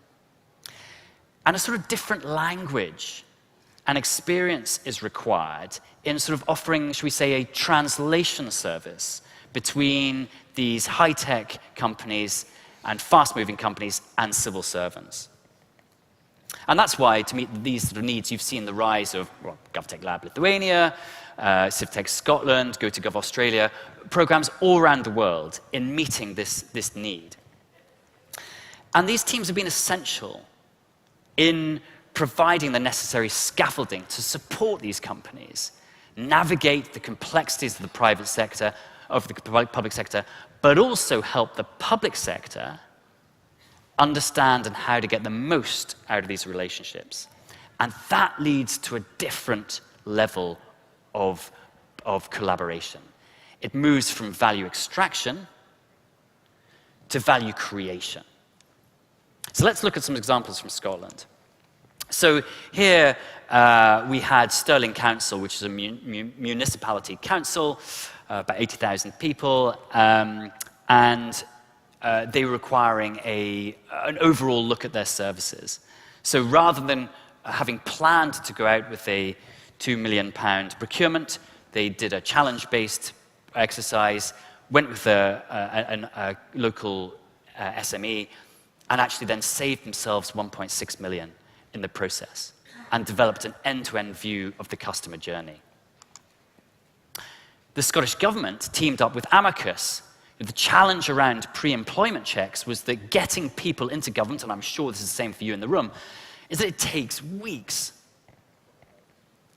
And a sort of different language and experience is required in sort of offering, should we say, a translation service between these high-tech companies and fast-moving companies and civil servants. And that's why, to meet these sort of needs, you've seen the rise of GovTech Lab Lithuania, Civic Tech Scotland, GoToGov Australia, programs all around the world in meeting this need. And these teams have been essential in providing the necessary scaffolding to support these companies, navigate the complexities of the private sector, of the public sector, but also help the public sector understand and how to get the most out of these relationships. And that leads to a different level of collaboration. It moves from value extraction to value creation. So let's look at some examples from Scotland. So here we had Stirling Council, which is a municipality council, about 80,000 people, and they were requiring an overall look at their services. So rather than having planned to go out with a £2 million procurement, they did a challenge-based exercise, went with a local SME, and actually then saved themselves 1.6 million in the process, and developed an end-to-end view of the customer journey. The Scottish Government teamed up with Amicus. The challenge around pre-employment checks was that getting people into government, and I'm sure this is the same for you in the room, is that it takes weeks.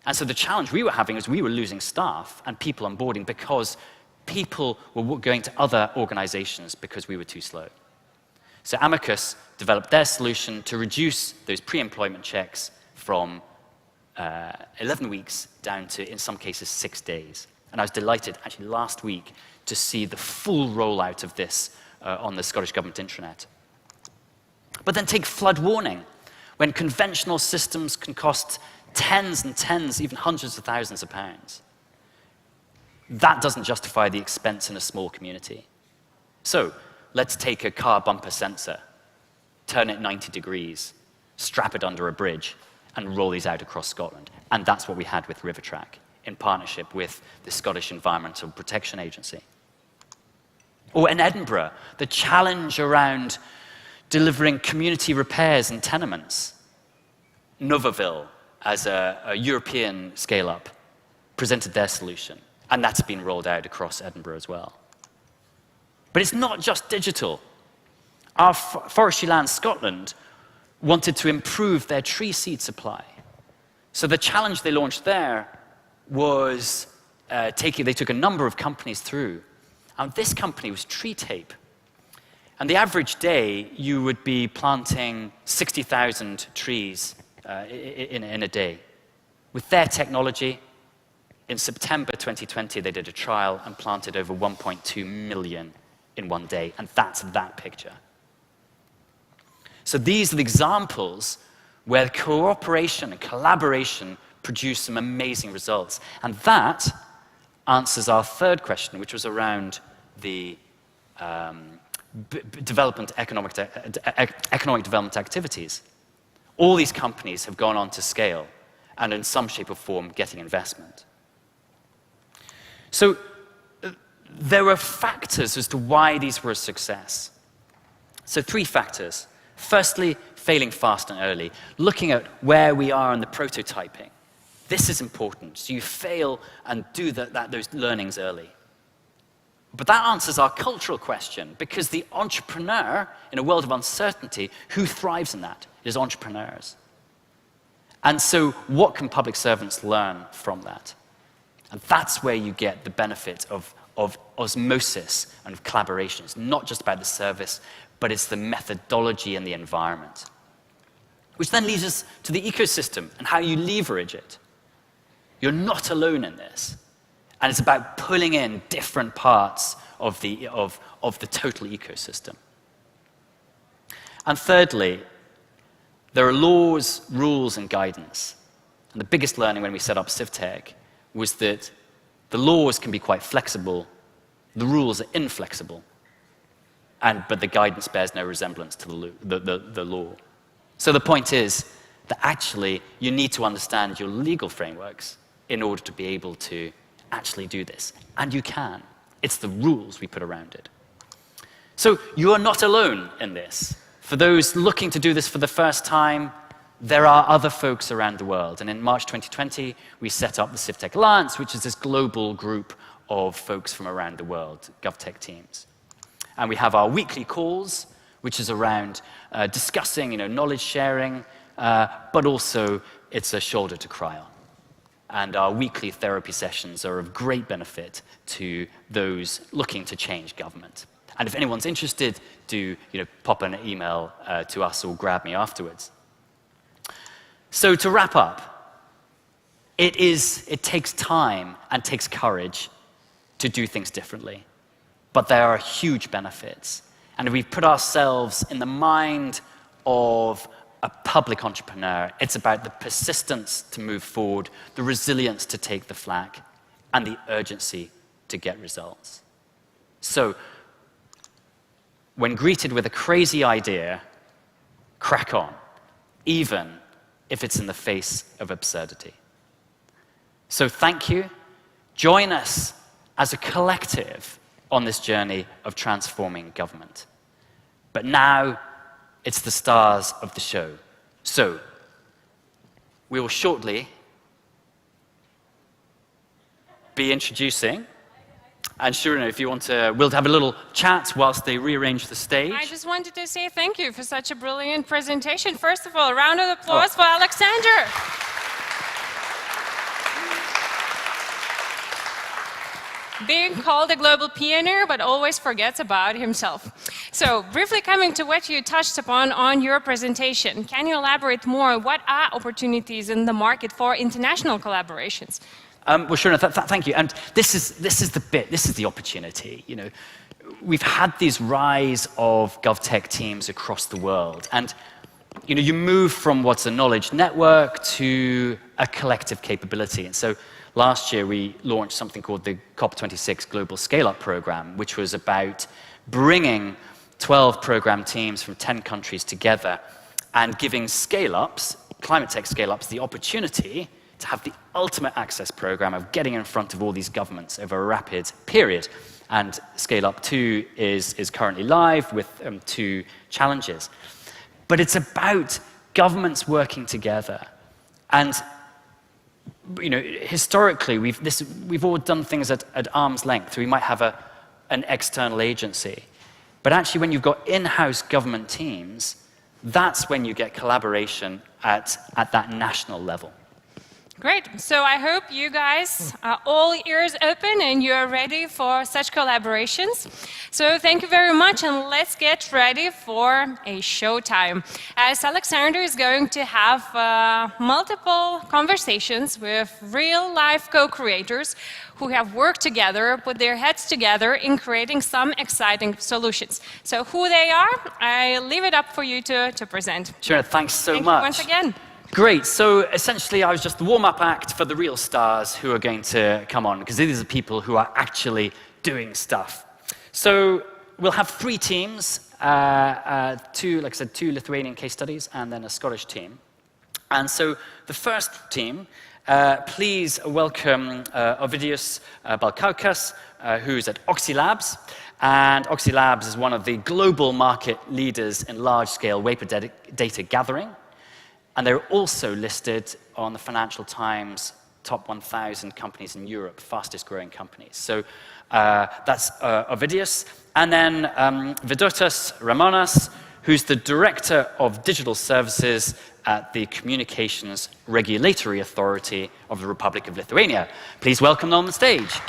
And so the challenge we were having is we were losing staff and people onboarding because people were going to other organizations because we were too slow. So Amicus developed their solution to reduce those pre-employment checks from 11 weeks down to, in some cases, 6 days. And I was delighted, actually, last week to see the full rollout of this on the Scottish Government intranet. But then take flood warning, when conventional systems can cost tens and tens, even hundreds of thousands of pounds. That doesn't justify the expense in a small community. So let's take a car bumper sensor, turn it 90 degrees, strap it under a bridge, and roll these out across Scotland. And that's what we had with RiverTrack, in partnership with the Scottish Environmental Protection Agency. Or in Edinburgh, the challenge around delivering community repairs in tenements. Novaville, as a European scale-up, presented their solution, and that's been rolled out across Edinburgh as well. But it's not just digital. Our Forestry Land Scotland wanted to improve their tree seed supply. So the challenge they launched there was they took a number of companies through, and this company was Tree Tape. And the average day, you would be planting 60,000 trees in a day. With their technology, in September 2020, they did a trial and planted over 1.2 million in one day, and that's that picture. So these are the examples where cooperation and collaboration produce some amazing results. And that answers our third question, which was around the economic development activities. All these companies have gone on to scale and in some shape or form getting investment. So there were factors as to why these were a success. So 3 factors. Firstly, failing fast and early, looking at where we are in the prototyping. This is important. So you fail and do those learnings early. But that answers our cultural question, because the entrepreneur, in a world of uncertainty, who thrives in that? It is entrepreneurs. And so what can public servants learn from that? And that's where you get the benefit of osmosis and of collaboration. It's not just about the service, but it's the methodology and the environment. Which then leads us to the ecosystem and how you leverage it. You're not alone in this. And it's about pulling in different parts of the total ecosystem. And thirdly, there are laws, rules, and guidance. And the biggest learning when we set up Civic Tech was that the laws can be quite flexible, the rules are inflexible. but the guidance bears no resemblance to the law. So the point is that actually you need to understand your legal frameworks in order to be able to actually do this. And you can. It's the rules we put around it. So you are not alone in this. For those looking to do this for the first time, there are other folks around the world. And in March 2020, we set up the Civic Tech Alliance, which is this global group of folks from around the world, GovTech teams. And we have our weekly calls, which is around discussing, knowledge sharing, but also it's a shoulder to cry on. And our weekly therapy sessions are of great benefit to those looking to change government. And if anyone's interested, do pop an email to us or grab me afterwards. So to wrap up, it takes time and takes courage to do things differently. But there are huge benefits. And if we put ourselves in the mind of a public entrepreneur, it's about the persistence to move forward, the resilience to take the flak, and the urgency to get results. So, when greeted with a crazy idea, crack on, even if it's in the face of absurdity. So thank you. Join us as a collective on this journey of transforming government. But now, it's the stars of the show. So, we will shortly be introducing, and Sharuna, if you want to, we'll have a little chat whilst they rearrange the stage. I just wanted to say thank you for such a brilliant presentation. First of all, a round of applause for Alexander. Being called a global pioneer, but always forgets about himself. So, briefly coming to what you touched upon on your presentation, can you elaborate more? What are opportunities in the market for international collaborations? Well, sure, thank you. And this is the bit, this is the opportunity. We've had this rise of GovTech teams across the world, and you move from what's a knowledge network to a collective capability. And so last year we launched something called the COP26 Global Scale-Up Program, which was about bringing 12 program teams from 10 countries together and giving scale-ups, climate tech scale-ups, the opportunity to have the ultimate access program of getting in front of all these governments over a rapid period. And Scale Up 2 is currently live with 2 challenges. But it's about governments working together. And historically, we've all done things at arm's length. We might have an external agency. But actually, when you've got in-house government teams, that's when you get collaboration at that national level. Great. So I hope you guys are all ears open and you're ready for such collaborations. So thank you very much, and let's get ready for a showtime. As Alexander is going to have multiple conversations with real-life co-creators who have worked together, put their heads together in creating some exciting solutions. So who they are, I leave it up for you to present. Sure, thanks so much. Thank you once again. Great. So essentially, I was just the warm-up act for the real stars who are going to come on, because these are people who are actually doing stuff. So we'll have 3 teams, 2, like I said, 2 Lithuanian case studies, and then a Scottish team. And so the first team, please welcome Ovidius Balkaukas, who's at Oxylabs. And Oxylabs is one of the global market leaders in large-scale vapor data gathering. And they're also listed on the Financial Times top 1,000 companies in Europe, fastest growing companies. So that's Ovidius. And then Vidotas Ramonas, who's the Director of Digital Services at the Communications Regulatory Authority of the Republic of Lithuania. Please welcome them on the stage.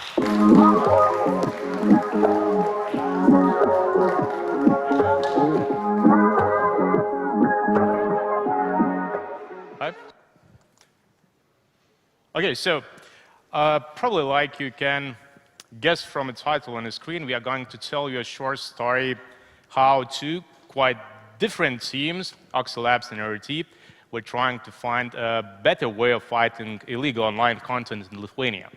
Okay, so probably like you can guess from the title on the screen, we are going to tell you a short story how 2 quite different teams, Oxylabs and RT, were trying to find a better way of fighting illegal online content in Lithuania.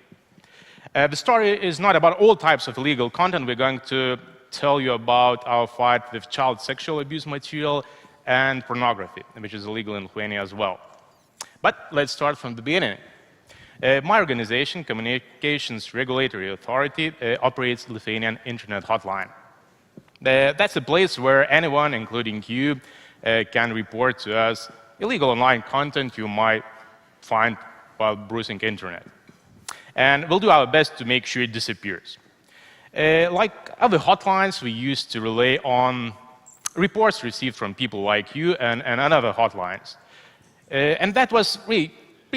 The story is not about all types of illegal content. We're going to tell you about our fight with child sexual abuse material and pornography, which is illegal in Lithuania as well. But let's start from the beginning. My organization, Communications Regulatory Authority, operates Lithuanian Internet Hotline. That's a place where anyone, including you, can report to us illegal online content you might find while browsing internet. And we'll do our best to make sure it disappears. Like other hotlines, we used to rely on reports received from people like you and other hotlines. And that was really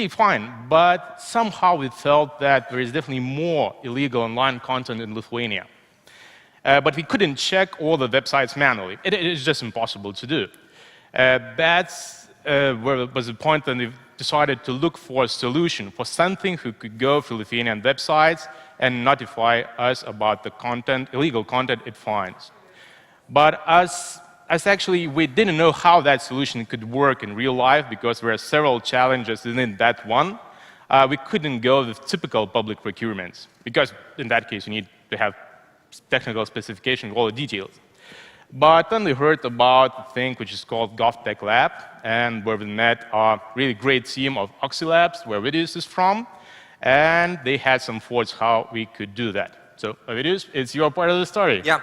fine, but somehow we felt that there is definitely more illegal online content in Lithuania. But we couldn't check all the websites manually. It is just impossible to do. That's where was the point when we decided to look for a solution, for something who could go through Lithuanian websites and notify us about the content, illegal content it finds. But as actually we didn't know how that solution could work in real life because there are several challenges in that one, we couldn't go with typical public procurements because in that case you need to have technical specification of all the details. But then we heard about a thing which is called GovTech Lab, and where we met a really great team of Oxy Labs, where Ovidius is from, and they had some thoughts how we could do that. So Ovidius, it's your part of the story. Yeah.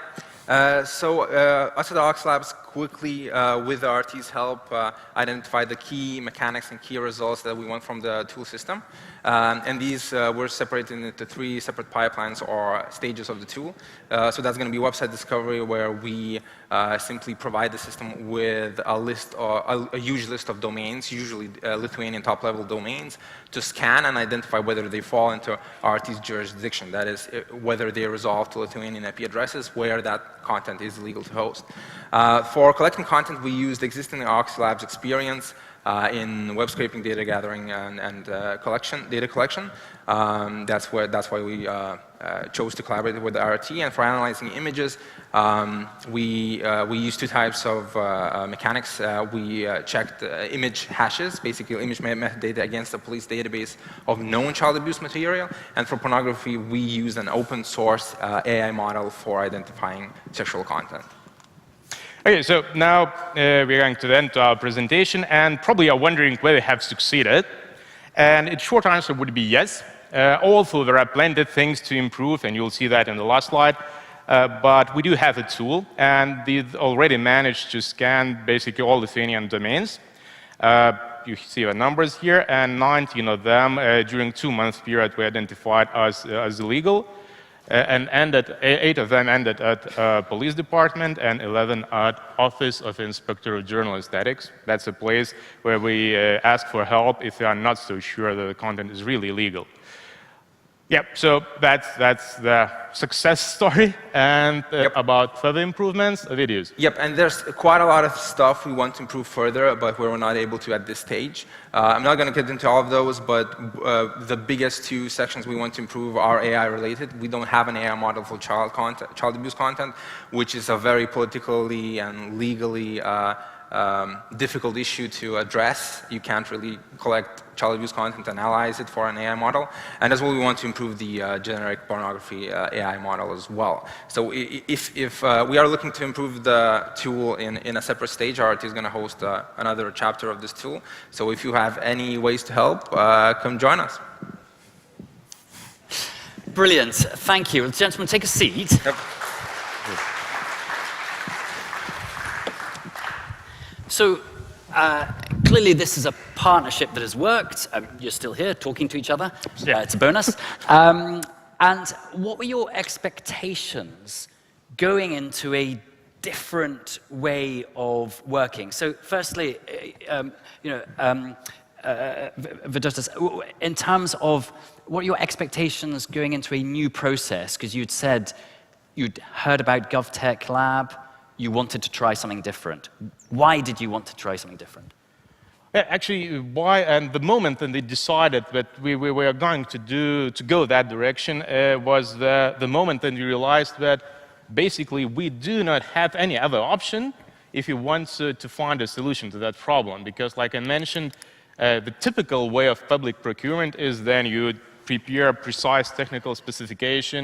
Us at the Oxy Labs quickly, with the RT's help, identified the key mechanics and key results that we want from the tool system. And these were separated into 3 separate pipelines or stages of the tool. So that's going to be website discovery, where we simply provide the system with a list, or a huge list of domains, usually Lithuanian top-level domains, to scan and identify whether they fall into RT's jurisdiction. That is, whether they resolve to Lithuanian IP addresses where that content is legal to host. For collecting content, we used existing Oxy Labs experience in web scraping, data gathering, and data collection. That's why we chose to collaborate with the RT. And for analyzing images, we used 2 types of mechanics. We checked image hashes, basically image metadata, against the police database of known child abuse material. And for pornography, we used an open source AI model for identifying sexual content. Okay, so now we're going to the end of our presentation, and probably are wondering whether we have succeeded. And its short answer would be yes. Although there are plenty of things to improve, and you'll see that in the last slide. But we do have a tool, and we've already managed to scan basically all Lithuanian domains. You see the numbers here, and 19 of them during 2-month period were identified as illegal. And 8 of them ended at police department, and 11 at Office of Inspector of General Statistics. That's a place where we ask for help if we are not so sure that the content is really illegal. Yep, so that's the success story, and about further improvements, videos. Yep, and there's quite a lot of stuff we want to improve further, but we're not able to at this stage. I'm not going to get into all of those, but the biggest 2 sections we want to improve are AI related. We don't have an AI model for child abuse content, which is a very politically and legally difficult issue to address. You can't really collect child abuse content and analyze it for an AI model. And as well, we want to improve the generic pornography AI model as well. So if we are looking to improve the tool in a separate stage, RT is going to host another chapter of this tool. So if you have any ways to help, come join us. Brilliant. Thank you. Gentlemen, take a seat. Yep. So clearly this is a partnership that has worked. You're still here talking to each other. Yeah. It's a bonus. And what were your expectations going into a different way of working? So firstly, Vidutas, in terms of what are your expectations going into a new process? Because you'd said you'd heard about GovTech Lab, you wanted to try something different. Why did you want to try something different? Actually, why? And the moment when they decided that we were going to go that direction was the moment when we realized that basically we do not have any other option if you want to find a solution to that problem. Because, like I mentioned, the typical way of public procurement is then you prepare a precise technical specification,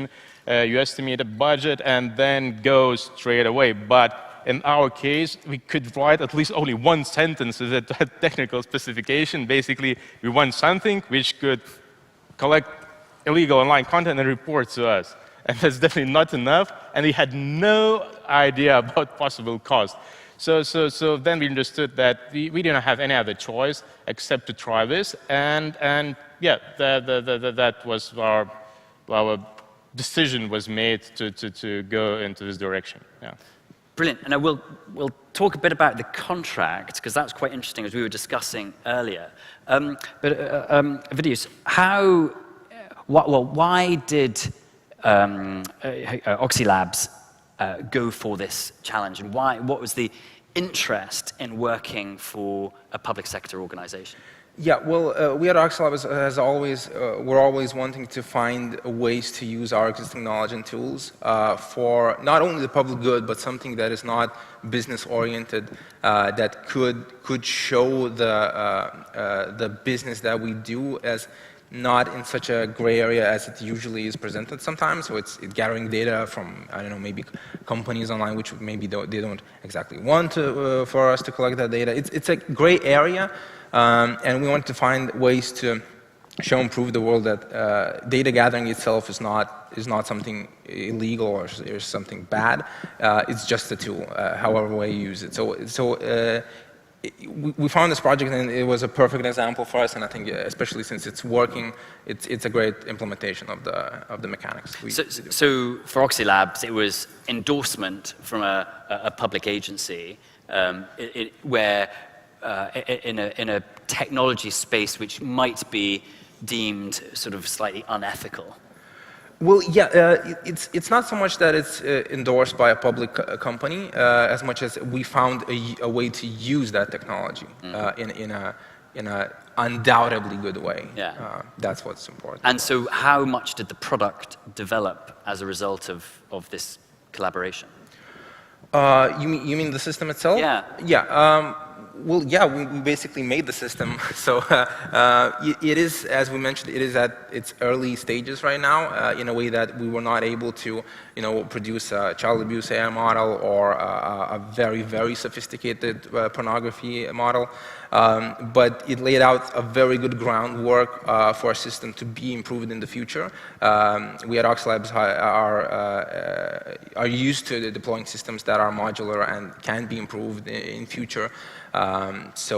you estimate a budget, and then go straight away. But in our case, we could write at least only one sentence as a technical specification. Basically, we want something which could collect illegal online content and report to us. And that's definitely not enough, and we had no idea about possible cost. So then we understood that we didn't have any other choice except to try this, and yeah, that was our decision was made to go into this direction. Yeah. Brilliant. And we'll talk a bit about the contract, because that's quite interesting, as we were discussing earlier. Vidius, why did Oxylabs go for this challenge, and what was the interest in working for a public sector organization? Yeah, well, we at Oxylabs we're always wanting to find ways to use our existing knowledge and tools for not only the public good, but something that is not business-oriented, that could show the business that we do as not in such a gray area as it usually is presented sometimes. So it's gathering data from, I don't know, maybe companies online, which maybe they don't exactly want for us to collect that data. It's a gray area. And we want to find ways to show and prove the world that data gathering itself is not something illegal or something bad. It's just a tool, however way you use it. So we found this project, and it was a perfect example for us. And I think, especially since it's working, it's a great implementation of the mechanics. So for Oxylabs, it was endorsement from a public agency where. In a technology space which might be deemed sort of slightly unethical? Well, yeah, it's not so much that it's endorsed by a public company as much as we found a way to use that technology in a undoubtedly good way. Yeah. That's what's important. And so how much did the product develop as a result of this collaboration? You mean the system itself? Yeah. Yeah. Well, yeah, we basically made the system. So it is, as we mentioned, it is at its early stages right now in a way that we were not able to, produce a child abuse AI model or a very, very sophisticated pornography model. But it laid out a very good groundwork for a system to be improved in the future. We at Oxylabs are used to deploying systems that are modular and can be improved in future. So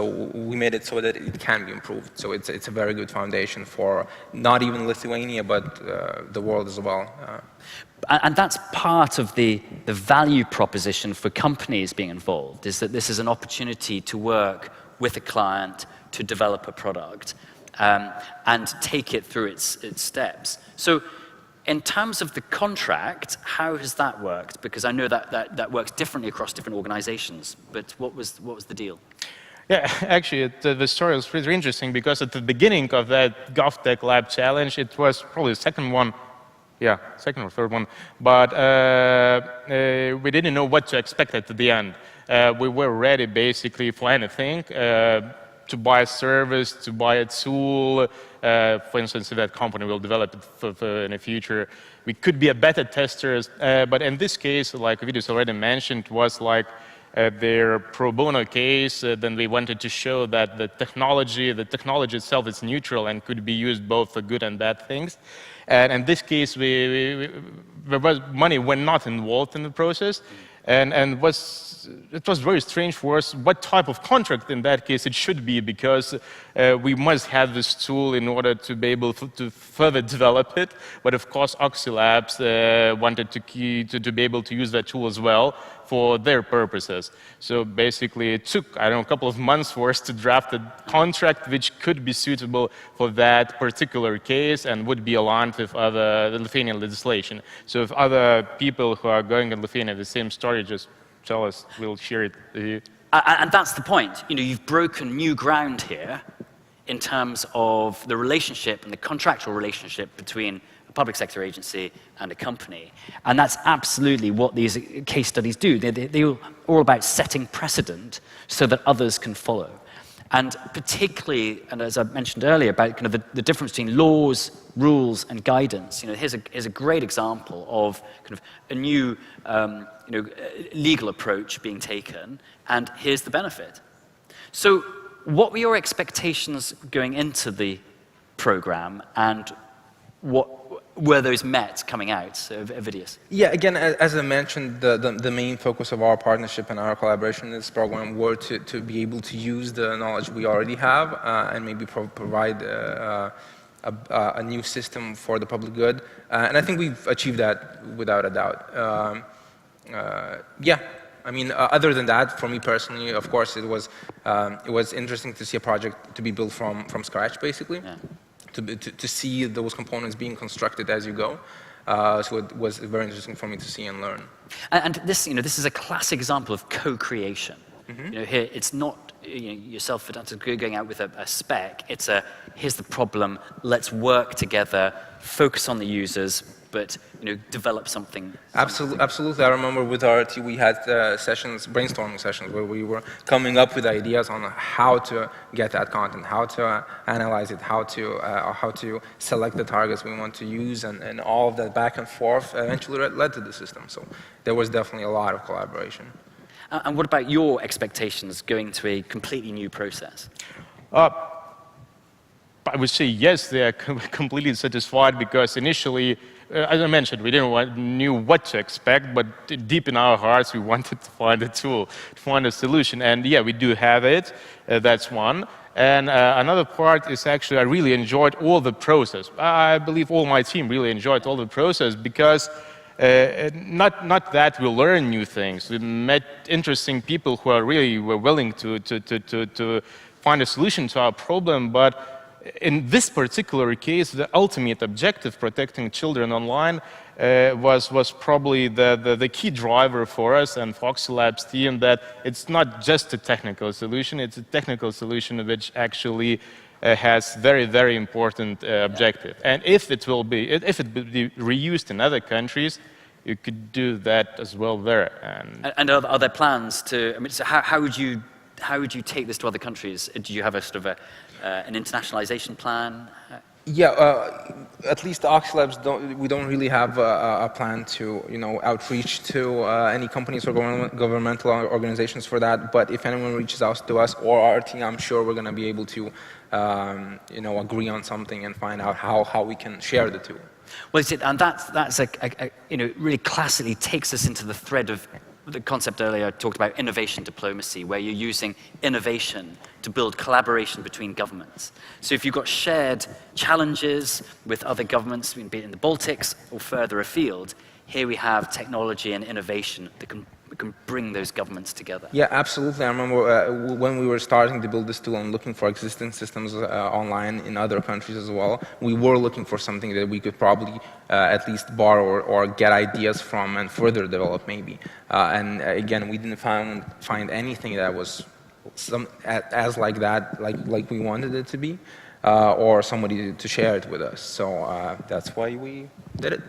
we made it so that it can be improved. So it's a very good foundation for not even Lithuania, but the world as well. And that's part of the value proposition for companies being involved, is that this is an opportunity to work with a client to develop a product and take it through its steps. So in terms of the contract, how has that worked? Because I know that works differently across different organizations, but what was the deal? Yeah, actually, the story was pretty interesting, because at the beginning of that GovTech Lab Challenge, it was probably the second one, yeah, second or third one, but we didn't know what to expect at the end. We were ready basically for anything, to buy a service, to buy a tool. For instance, if that company will develop it in the future, we could be a beta testers. But in this case, like Vidius already mentioned, was like their pro bono case. Then we wanted to show that the technology itself is neutral and could be used both for good and bad things. And in this case, money were not involved in the process. And it was very strange for us what type of contract in that case it should be, because we must have this tool in order to be able to further develop it. But of course, Oxylabs wanted to be able to use that tool as well for their purposes. So basically, it took, I don't know, a couple of months for us to draft a contract which could be suitable for that particular case and would be aligned with other Lithuanian legislation. So if other people who are going in Lithuania the same story, just tell us, we'll share it with you. And that's the point. You've broken new ground here in terms of the relationship and the contractual relationship between a public sector agency and a company. And that's absolutely what these case studies do. They're all about setting precedent so that others can follow. And particularly, and as I mentioned earlier, about kind of the difference between laws, rules, and guidance. Here's a great example of kind of a new legal approach being taken, and here's the benefit. So what were your expectations going into the program, and what were those met coming out, Ovidius? Yeah, again, as I mentioned, the main focus of our partnership and our collaboration in this program were to be able to use the knowledge we already have and maybe provide a new system for the public good. And I think we've achieved that without a doubt. Yeah, I mean, other than that, for me personally, of course, it was interesting to see a project to be built from scratch, basically. Yeah. To see those components being constructed as you go. So it was very interesting for me to see and learn. And this, this is a classic example of co-creation. Mm-hmm. Here, it's not yourself going out with a spec. It's here's the problem. Let's work together, focus on the users, but develop something. Absolutely. I remember with RT we had brainstorming sessions, where we were coming up with ideas on how to get that content, how to analyze it, how to select the targets we want to use, and all of that back and forth eventually led to the system. So there was definitely a lot of collaboration. And what about your expectations going to a completely new process? I would say yes, they are completely satisfied, because initially, as I mentioned, we knew what to expect, but deep in our hearts, we wanted to find a tool, to find a solution. And yeah, we do have it. That's one. And another part is actually I really enjoyed all the process. I believe all my team really enjoyed all the process, because not that we learn new things. We met interesting people who were willing to find a solution to our problem, but in this particular case, the ultimate objective, protecting children online, was probably the key driver for us and Foxy Labs team, that it's not just a technical solution, it's a technical solution which actually has very, very important objective. And if it will be reused in other countries, you could do that as well there. And are there plans to, I mean, so how would you take this to other countries? Do you have a sort of an internationalization plan? Yeah, at least the Ox Labs we don't really have a plan to outreach to any companies or governmental organizations for that. But if anyone reaches out to us or our team, I'm sure we're going to be able to agree on something and find out how we can share the tool. Well, and that's really classically takes us into the thread of the concept earlier I talked about, innovation diplomacy, where you're using innovation to build collaboration between governments. So if you've got shared challenges with other governments, be it in the Baltics or further afield, here we have technology and innovation that can bring those governments together. Yeah, absolutely. I remember when we were starting to build this tool and looking for existing systems online in other countries as well, we were looking for something that we could probably at least borrow or get ideas from and further develop maybe. And again, we didn't find anything that was as like that, like we wanted it to be, or somebody to share it with us. So that's why we did it.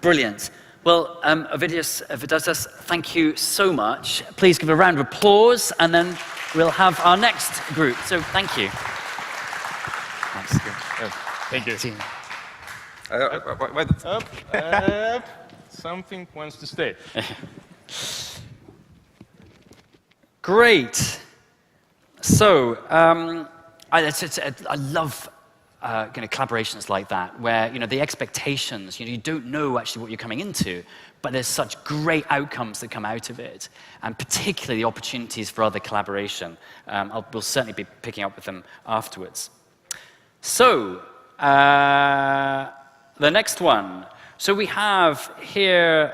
Brilliant. Well, Ovidius, Vidatas, thank you so much. Please give a round of applause, and then we'll have our next group. So thank you. Thank you. Something wants to stay. Great. So I love collaborations like that, where the expectations, you don't know actually what you're coming into, but there's such great outcomes that come out of it, and particularly the opportunities for other collaboration. We'll certainly be picking up with them afterwards. So the next one. So we have here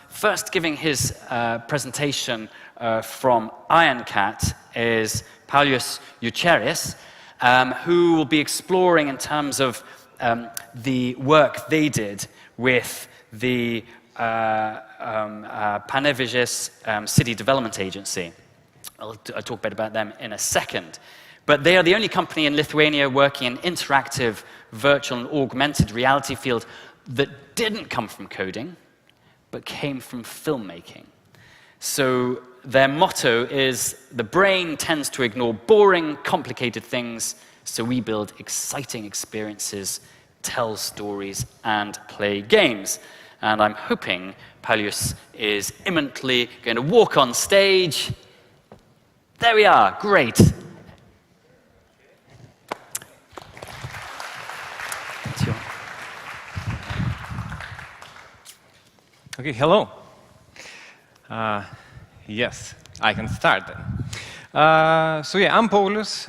first giving his presentation from IronCat is Paulius Eucherius, who will be exploring in terms of the work they did with the Panevėžys City Development Agency. I'll talk a bit about them in a second. But they are the only company in Lithuania working in interactive, virtual, and augmented reality field that didn't come from coding, but came from filmmaking. So their motto is, the brain tends to ignore boring, complicated things, so we build exciting experiences, tell stories, and play games. And I'm hoping Paulius is imminently going to walk on stage. There we are, great. Okay, hello. Yes, I can start then. So yeah, I'm Paulius.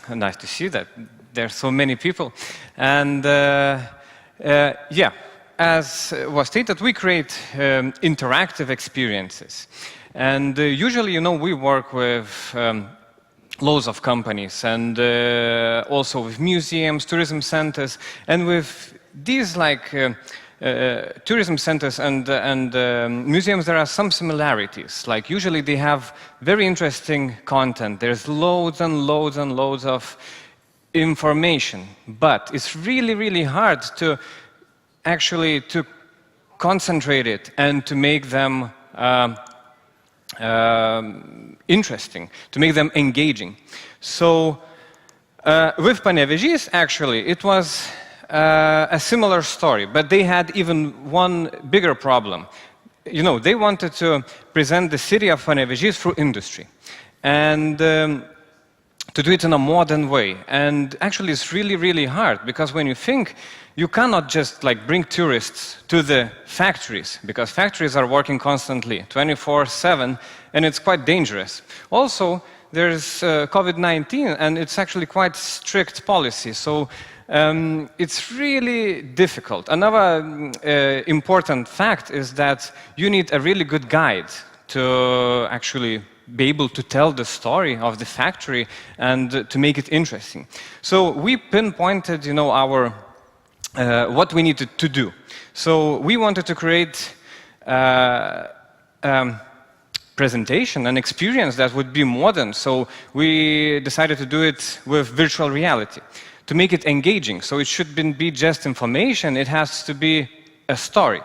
Nice to see that there are so many people. And yeah, as was stated, we create interactive experiences. And usually, you know, we work with loads of companies and also with museums, tourism centers, and with these like tourism centers and museums, there are some similarities. Like usually they have very interesting content. There's loads and loads and loads of information, but it's really, really hard to actually to concentrate it and to make them interesting, to make them engaging. So with Panevėžys, actually, it was a similar story, but they had even one bigger problem. You know, they wanted to present the city of Panevėžys through industry, and to do it in a modern way. And actually, it's really, really hard, because when you think, you cannot just like bring tourists to the factories, because factories are working constantly, 24/7, and it's quite dangerous. Also, there's COVID-19, and it's actually quite strict policy. So it's really difficult. Another important fact is that you need a really good guide to actually be able to tell the story of the factory and to make it interesting. So we pinpointed, you know, our what we needed to do. So we wanted to create presentation, an experience that would be modern. So we decided to do it with virtual reality, to make it engaging. So it shouldn't be just information, it has to be a story.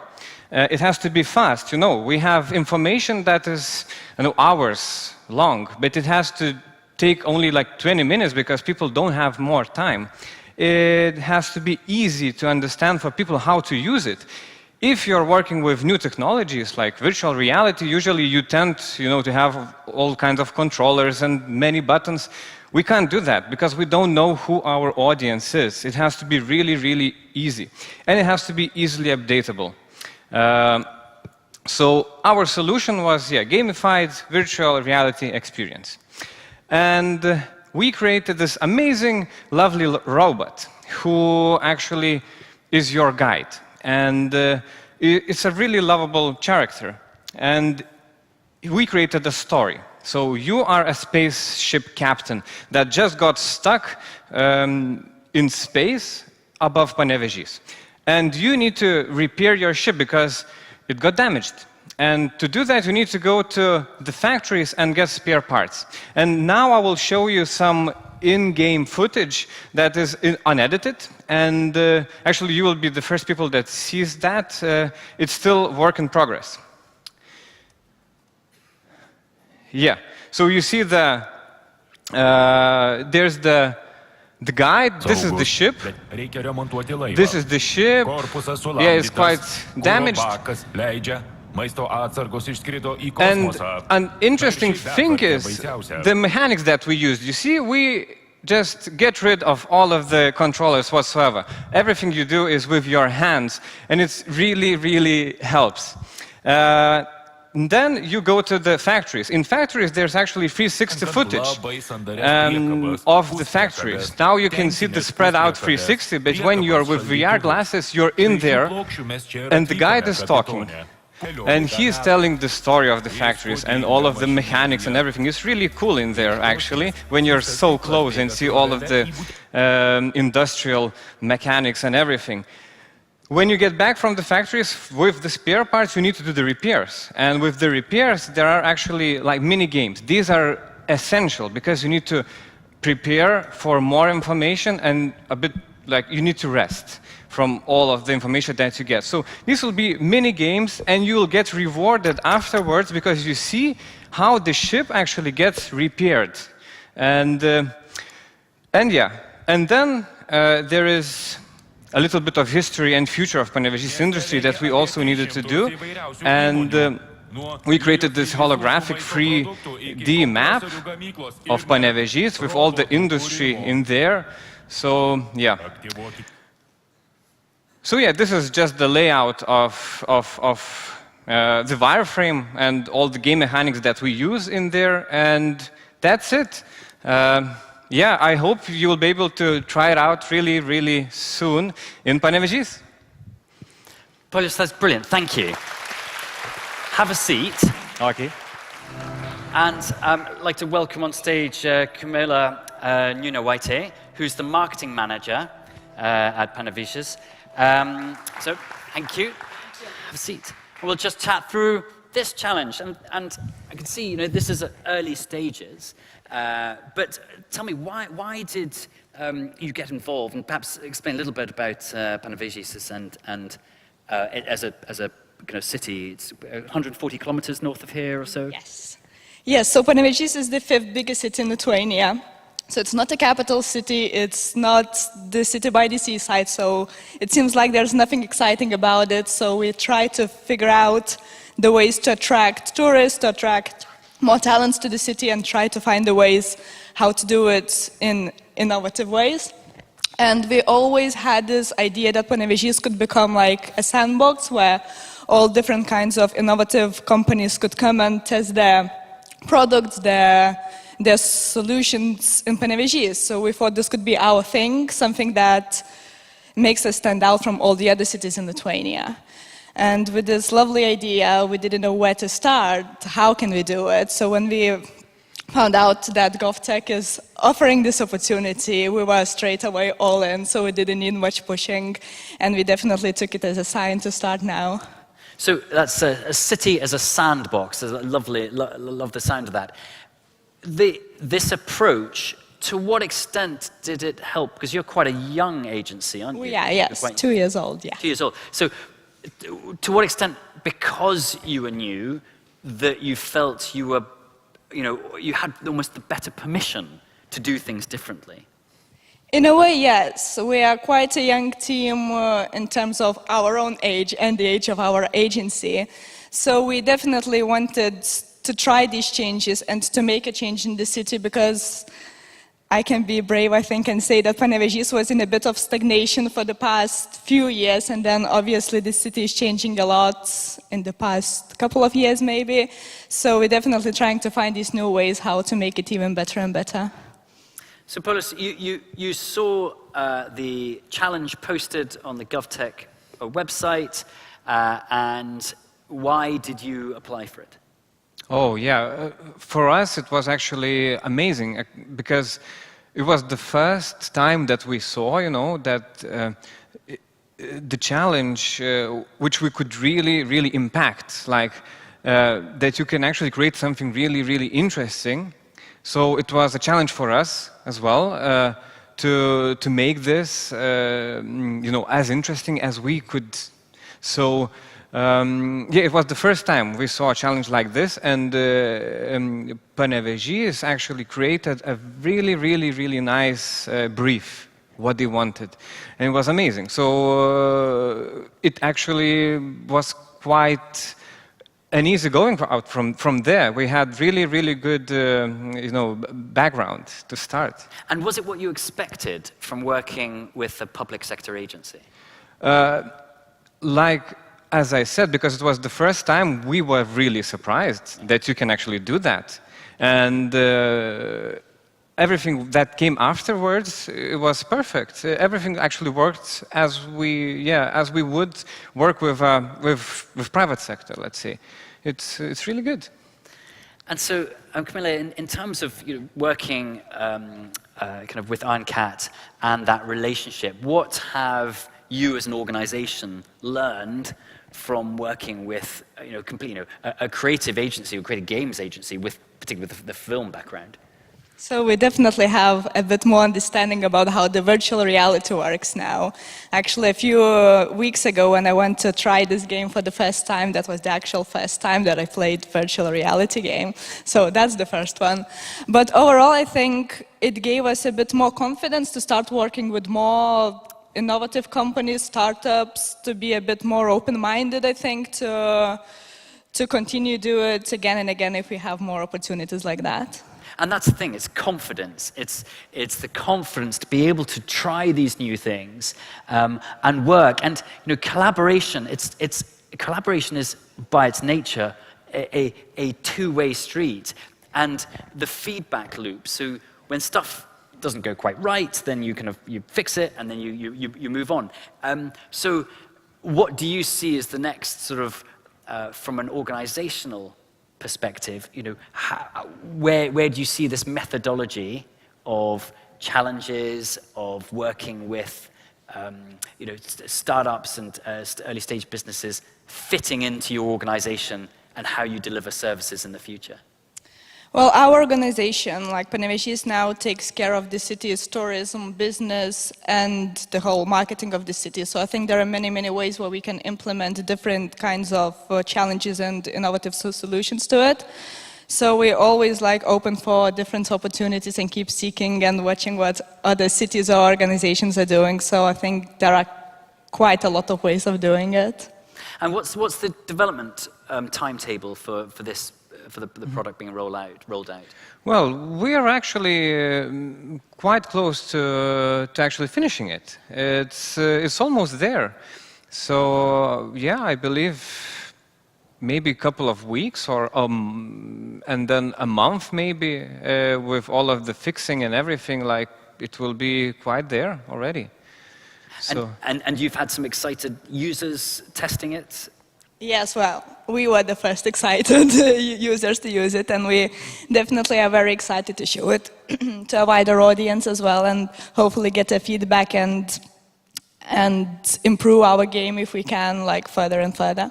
It has to be fast. You know, we have information that is, you know, hours long, but it has to take only like 20 minutes because people don't have more time. It has to be easy to understand for people how to use it. If you're working with new technologies like virtual reality, usually you tend, you know, to have all kinds of controllers and many buttons. We can't do that because we don't know who our audience is. It has to be really, really easy. And it has to be easily updatable. So our solution was, yeah, gamified virtual reality experience. And we created this amazing, lovely robot who actually is your guide. And it's a really lovable character. And we created a story. So you are a spaceship captain that just got stuck in space above Panevėžys. And you need to repair your ship because it got damaged. And to do that, you need to go to the factories and get spare parts. And now I will show you some in-game footage that is unedited. And actually, you will be the first people that sees that. It's still work in progress. Yeah, so you see the, there's the guide, this is the ship, this is the ship, yeah, it's quite damaged. And an interesting thing is the mechanics that we used. You see, we just get rid of all of the controllers whatsoever. Everything you do is with your hands, and it really, really helps. Then you go to the factories. In factories, there's actually 360 footage of the factories. Now you can see the spread out 360, but when you're with VR glasses, you're in there, and the guide is talking. And he's telling the story of the factories and all of the mechanics and everything. It's really cool in there, actually, when you're so close and see all of the industrial mechanics and everything. When you get back from the factories with the spare parts, you need to do the repairs. And with the repairs, there are actually like mini games. These are essential because you need to prepare for more information and a bit like you need to rest. from all of the information that you get. So these will be mini games, and you will get rewarded afterwards because you see how the ship actually gets repaired. And yeah, and then there is a little bit of history and future of Panevėžys industry that we also needed to do. And we created this holographic 3D map of Panevėžys with all the industry in there. So yeah. So yeah, this is just the layout of the wireframe and all the game mechanics that we use in there, and that's it. Yeah, I hope you will be able to try it out really, really soon in Panevėžys. Paulius, that's brilliant. Thank you. Have a seat. Okay. And I'd like to welcome on stage Camilla Nunawaite, who's the marketing manager at Panevėžys. So, thank you. Have a seat. We'll just chat through this challenge. And I can see, this is at early stages. But tell me, why did you get involved? And perhaps explain a little bit about Panevėžys and as a city. It's 140 kilometers north of here or so. Yes. Yes, so Panevėžys is the 5th biggest city in Lithuania. So it's not a capital city, it's not the city by the seaside, so it seems like there's nothing exciting about it. So we try to figure out the ways to attract tourists, to attract more talents to the city, and try to find the ways how to do it in innovative ways. And we always had this idea that Panevėžys could become like a sandbox where all different kinds of innovative companies could come and test their products, their solutions in Panevėžys. So we thought this could be our thing, something that makes us stand out from all the other cities in Lithuania. And with this lovely idea, we didn't know where to start. How can we do it? So when we found out that GovTech is offering this opportunity, we were straight away all in, so we didn't need much pushing, and we definitely took it as a sign to start now. So that's a city as a sandbox. Love the sound of that. This approach, to what extent did it help? Because you're quite a young agency, aren't you? Yeah, yes, 2 years old, yeah. 2 years old. So to what extent, because you were new, that you felt you were, you had almost the better permission to do things differently? In a way, yes. We are quite a young team in terms of our own age and the age of our agency. So we definitely wanted to try these changes and to make a change in the city, because I can be brave, I think, and say that Panevėžys was in a bit of stagnation for the past few years, and then obviously the city is changing a lot in the past couple of years maybe. So we're definitely trying to find these new ways how to make it even better and better. So Paulius, you saw the challenge posted on the GovTech website, and why did you apply for it? Oh, yeah. For us, it was actually amazing because it was the first time that we saw, that the challenge which we could really, really impact, like that you can actually create something really, really interesting. So it was a challenge for us as well to make this, as interesting as we could. So. Yeah, it was the first time we saw a challenge like this, and Panevėžys actually created a really, really, really nice brief, what they wanted, and it was amazing. So it actually was quite an easy going out from there. We had really, really good, background to start. And was it what you expected from working with a public sector agency? As I said, because it was the first time, we were really surprised that you can actually do that. And everything that came afterwards, it was perfect. Everything actually worked as we would work with private sector, let's say. It's really good. And so, Camilla, in terms of working kind of with Ironcat and that relationship, what have you as an organization learned from working with a creative agency, or creative games agency, particularly with the film background? So we definitely have a bit more understanding about how the virtual reality works now. Actually, a few weeks ago when I went to try this game for the first time, that was the actual first time that I played virtual reality game. So that's the first one. But overall, I think it gave us a bit more confidence to start working with more innovative companies, startups, to be a bit more open-minded, I think, to continue do it again and again if we have more opportunities like that. And that's the thing, it's confidence. It's the confidence to be able to try these new things and work. And collaboration, collaboration is by its nature a two-way street. And the feedback loop, so when stuff doesn't go quite right, then you fix it and then you move on. So what do you see as the next sort of, from an organizational perspective, where do you see this methodology of challenges, of working with startups and early stage businesses fitting into your organization and how you deliver services in the future? Well, our organization, like Panevėžys, now takes care of the city's tourism, business, and the whole marketing of the city. So I think there are many, many ways where we can implement different kinds of challenges and innovative solutions to it. So we're always open for different opportunities and keep seeking and watching what other cities or organizations are doing. So I think there are quite a lot of ways of doing it. And what's the development timetable for this? For the product being rolled out? Well, we are actually quite close to actually finishing it. It's almost there. So yeah, I believe maybe a couple of weeks or and then a month maybe with all of the fixing and everything, it will be quite there already. So. And you've had some excited users testing it? Yes, well, we were the first excited users to use it, and we definitely are very excited to show it to a wider audience as well, and hopefully get a feedback and improve our game if we can, further and further.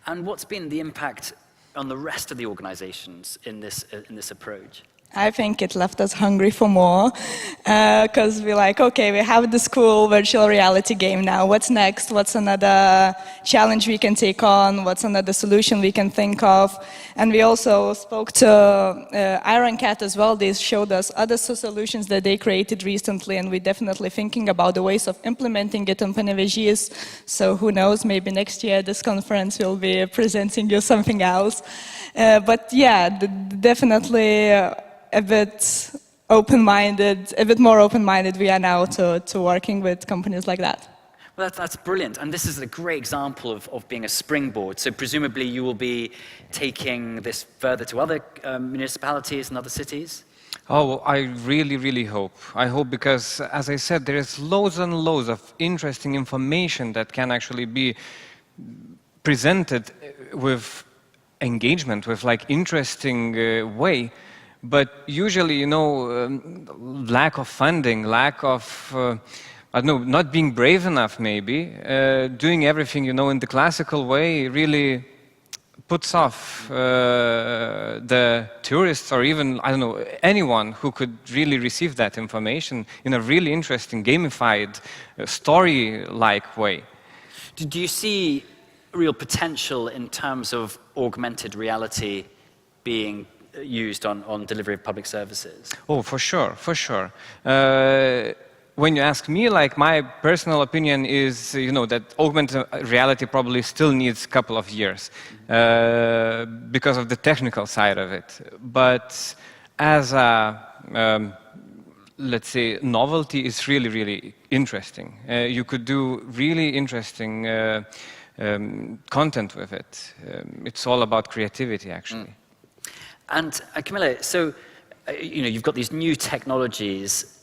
And what's been the impact on the rest of the organizations in this approach? I think it left us hungry for more, because we're okay, we have this cool virtual reality game now. What's next? What's another challenge we can take on? What's another solution we can think of? And we also spoke to Iron Cat as well. They showed us other solutions that they created recently, and we're definitely thinking about the ways of implementing it in Panevėžys. So who knows, maybe next year this conference will be presenting you something else. But yeah, definitely a bit open-minded, a bit more open-minded we are now to working with companies like that. Well, that's brilliant. And this is a great example of being a springboard. So presumably you will be taking this further to other municipalities and other cities? Oh, I really, really hope. I hope because, as I said, there is loads and loads of interesting information that can actually be presented with engagement, with interesting way. But usually, lack of funding, lack of, I don't know, not being brave enough maybe, doing everything, in the classical way really puts off the tourists or even, I don't know, anyone who could really receive that information in a really interesting, gamified, story-like way. Do you see real potential in terms of augmented reality being used on delivery of public services? Oh, for sure, for sure. When you ask me, my personal opinion is, that augmented reality probably still needs a couple of years because of the technical side of it. But as a, let's say, novelty is really, really interesting. You could do really interesting content with it. It's all about creativity, actually. And Camilla, so you've got these new technologies.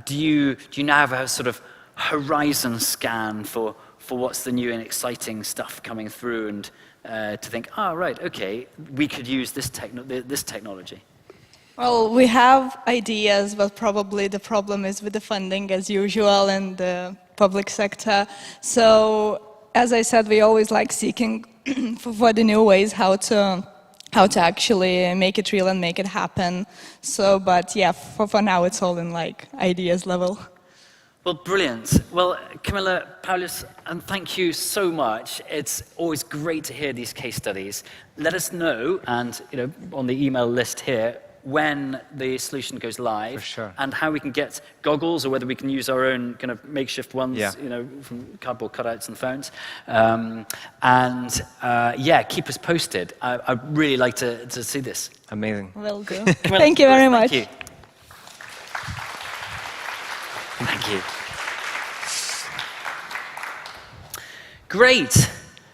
Do you now have a sort of horizon scan for what's the new and exciting stuff coming through, and to think, right, okay, we could use this technology? Well, we have ideas, but probably the problem is with the funding, as usual, in the public sector. So, as I said, we always like seeking for the new ways how to how to actually make it real and make it happen. So, but yeah, for now it's all in like ideas level. Well, brilliant. Well, Camilla, Paulus, and thank you so much. It's always great to hear these case studies. Let us know, and on the email list here, when the solution goes live, For sure. and how we can get goggles, or whether we can use our own kind of makeshift ones, Yeah. from cardboard cutouts and phones. Yeah, keep us posted. I'd really like to see this. Amazing. Will do. Camilla, Thank you very much. Thank you. Thank you. Great.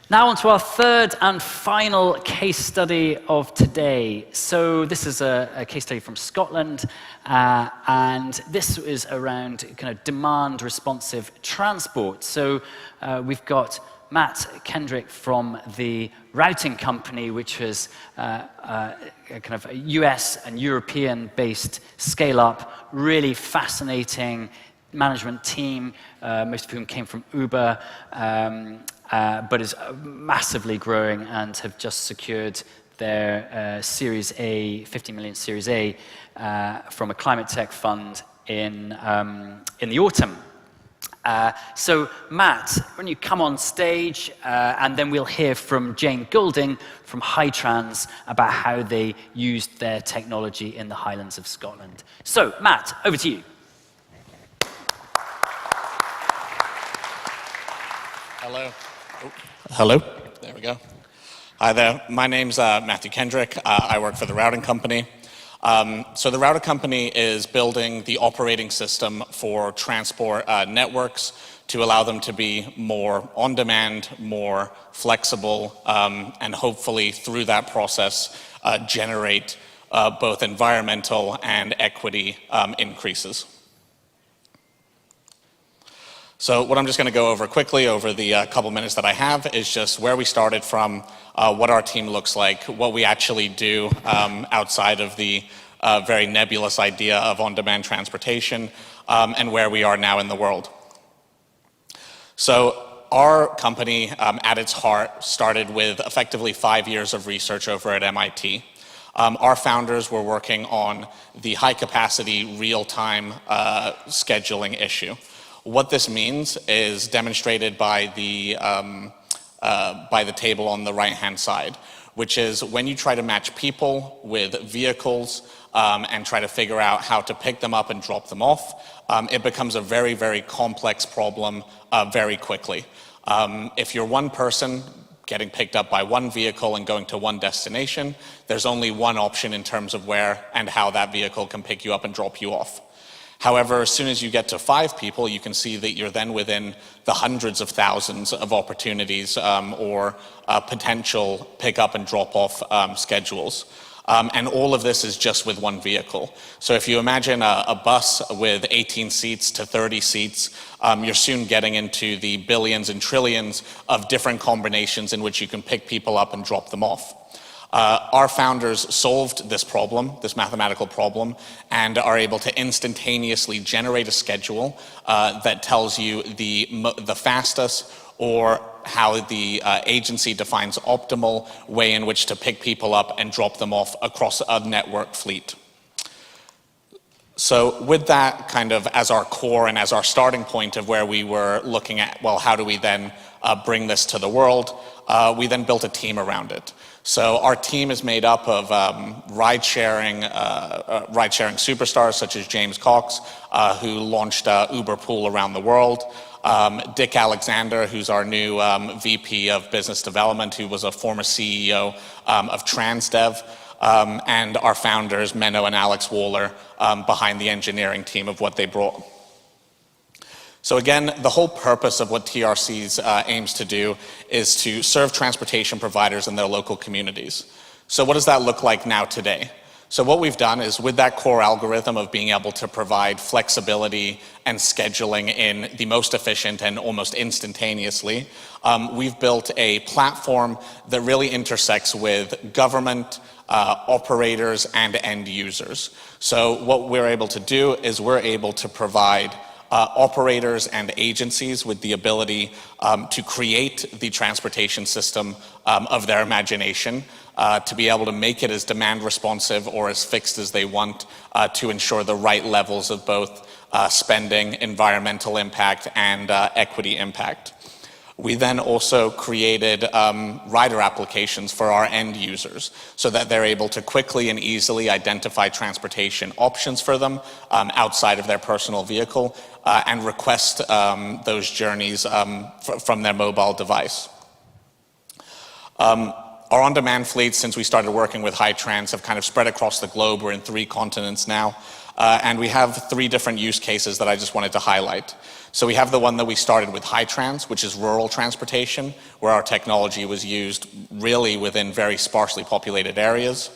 Now on to our third and final case study of today. So this is a case study from Scotland, and this is around kind of demand responsive transport. So we've got Matt Kendrick from the routing company, which was a kind of a US and European-based scale-up, really fascinating management team, most of whom came from Uber, but is massively growing and have just secured their Series A, 50 million Series A from a climate tech fund in the autumn. So Matt, when you come on stage, and then we'll hear from Jane Goulding from Hightrans about how they used their technology in the Highlands of Scotland. So Matt, over to you. Hello. Oh, hello. There we go. Hi there. My name's Matthew Kendrick. I work for the routing company. So the routing company is building the operating system for transport networks to allow them to be more on-demand, more flexible, and hopefully through that process generate both environmental and equity increases. So what I'm just going to go over quickly over the couple minutes that I have is just where we started from, what our team looks like, what we actually do outside of the very nebulous idea of on-demand transportation, and where we are now in the world. So our company, at its heart, started with effectively 5 years of research over at MIT. Our founders were working on the high-capacity, real-time scheduling issue. What this means is demonstrated by the table on the right-hand side, which is when you try to match people with vehicles and try to figure out how to pick them up and drop them off, it becomes a very, very complex problem very quickly. If you're one person getting picked up by one vehicle and going to one destination, there's only one option in terms of where and how that vehicle can pick you up and drop you off. However, as soon as you get to 5 people, you can see that you're then within the hundreds of thousands of opportunities or potential pick up and drop off schedules. And all of this is just with one vehicle. So if you imagine a bus with 18 seats to 30 seats, you're soon getting into the billions and trillions of different combinations in which you can pick people up and drop them off. Our founders solved this problem, this mathematical problem, and are able to instantaneously generate a schedule that tells you the fastest or how the agency defines optimal way in which to pick people up and drop them off across a network fleet. So with that kind of as our core and as our starting point of where we were looking at, well, how do we then bring this to the world, we then built a team around it. So our team is made up of ride-sharing superstars such as James Cox, who launched Uber Pool around the world, Dick Alexander, who's our new VP of Business Development, who was a former CEO of Transdev, and our founders, Menno and Alex Waller, behind the engineering team of what they brought. So again, the whole purpose of what TRCs aims to do is to serve transportation providers in their local communities. So what does that look like now today? So what we've done is with that core algorithm of being able to provide flexibility and scheduling in the most efficient and almost instantaneously, we've built a platform that really intersects with government, operators, and end users. So what we're able to do is we're able to provide operators and agencies with the ability to create the transportation system of their imagination to be able to make it as demand responsive or as fixed as they want to ensure the right levels of both spending, environmental impact, and equity impact. We then also created rider applications for our end users so that they're able to quickly and easily identify transportation options for them outside of their personal vehicle and request those journeys from their mobile device. Our on-demand fleets, since we started working with Hitrans, have kind of spread across the globe. We're in 3 continents now. And we have 3 different use cases that I just wanted to highlight. So we have the one that we started with Hitrans, which is rural transportation, where our technology was used really within very sparsely populated areas.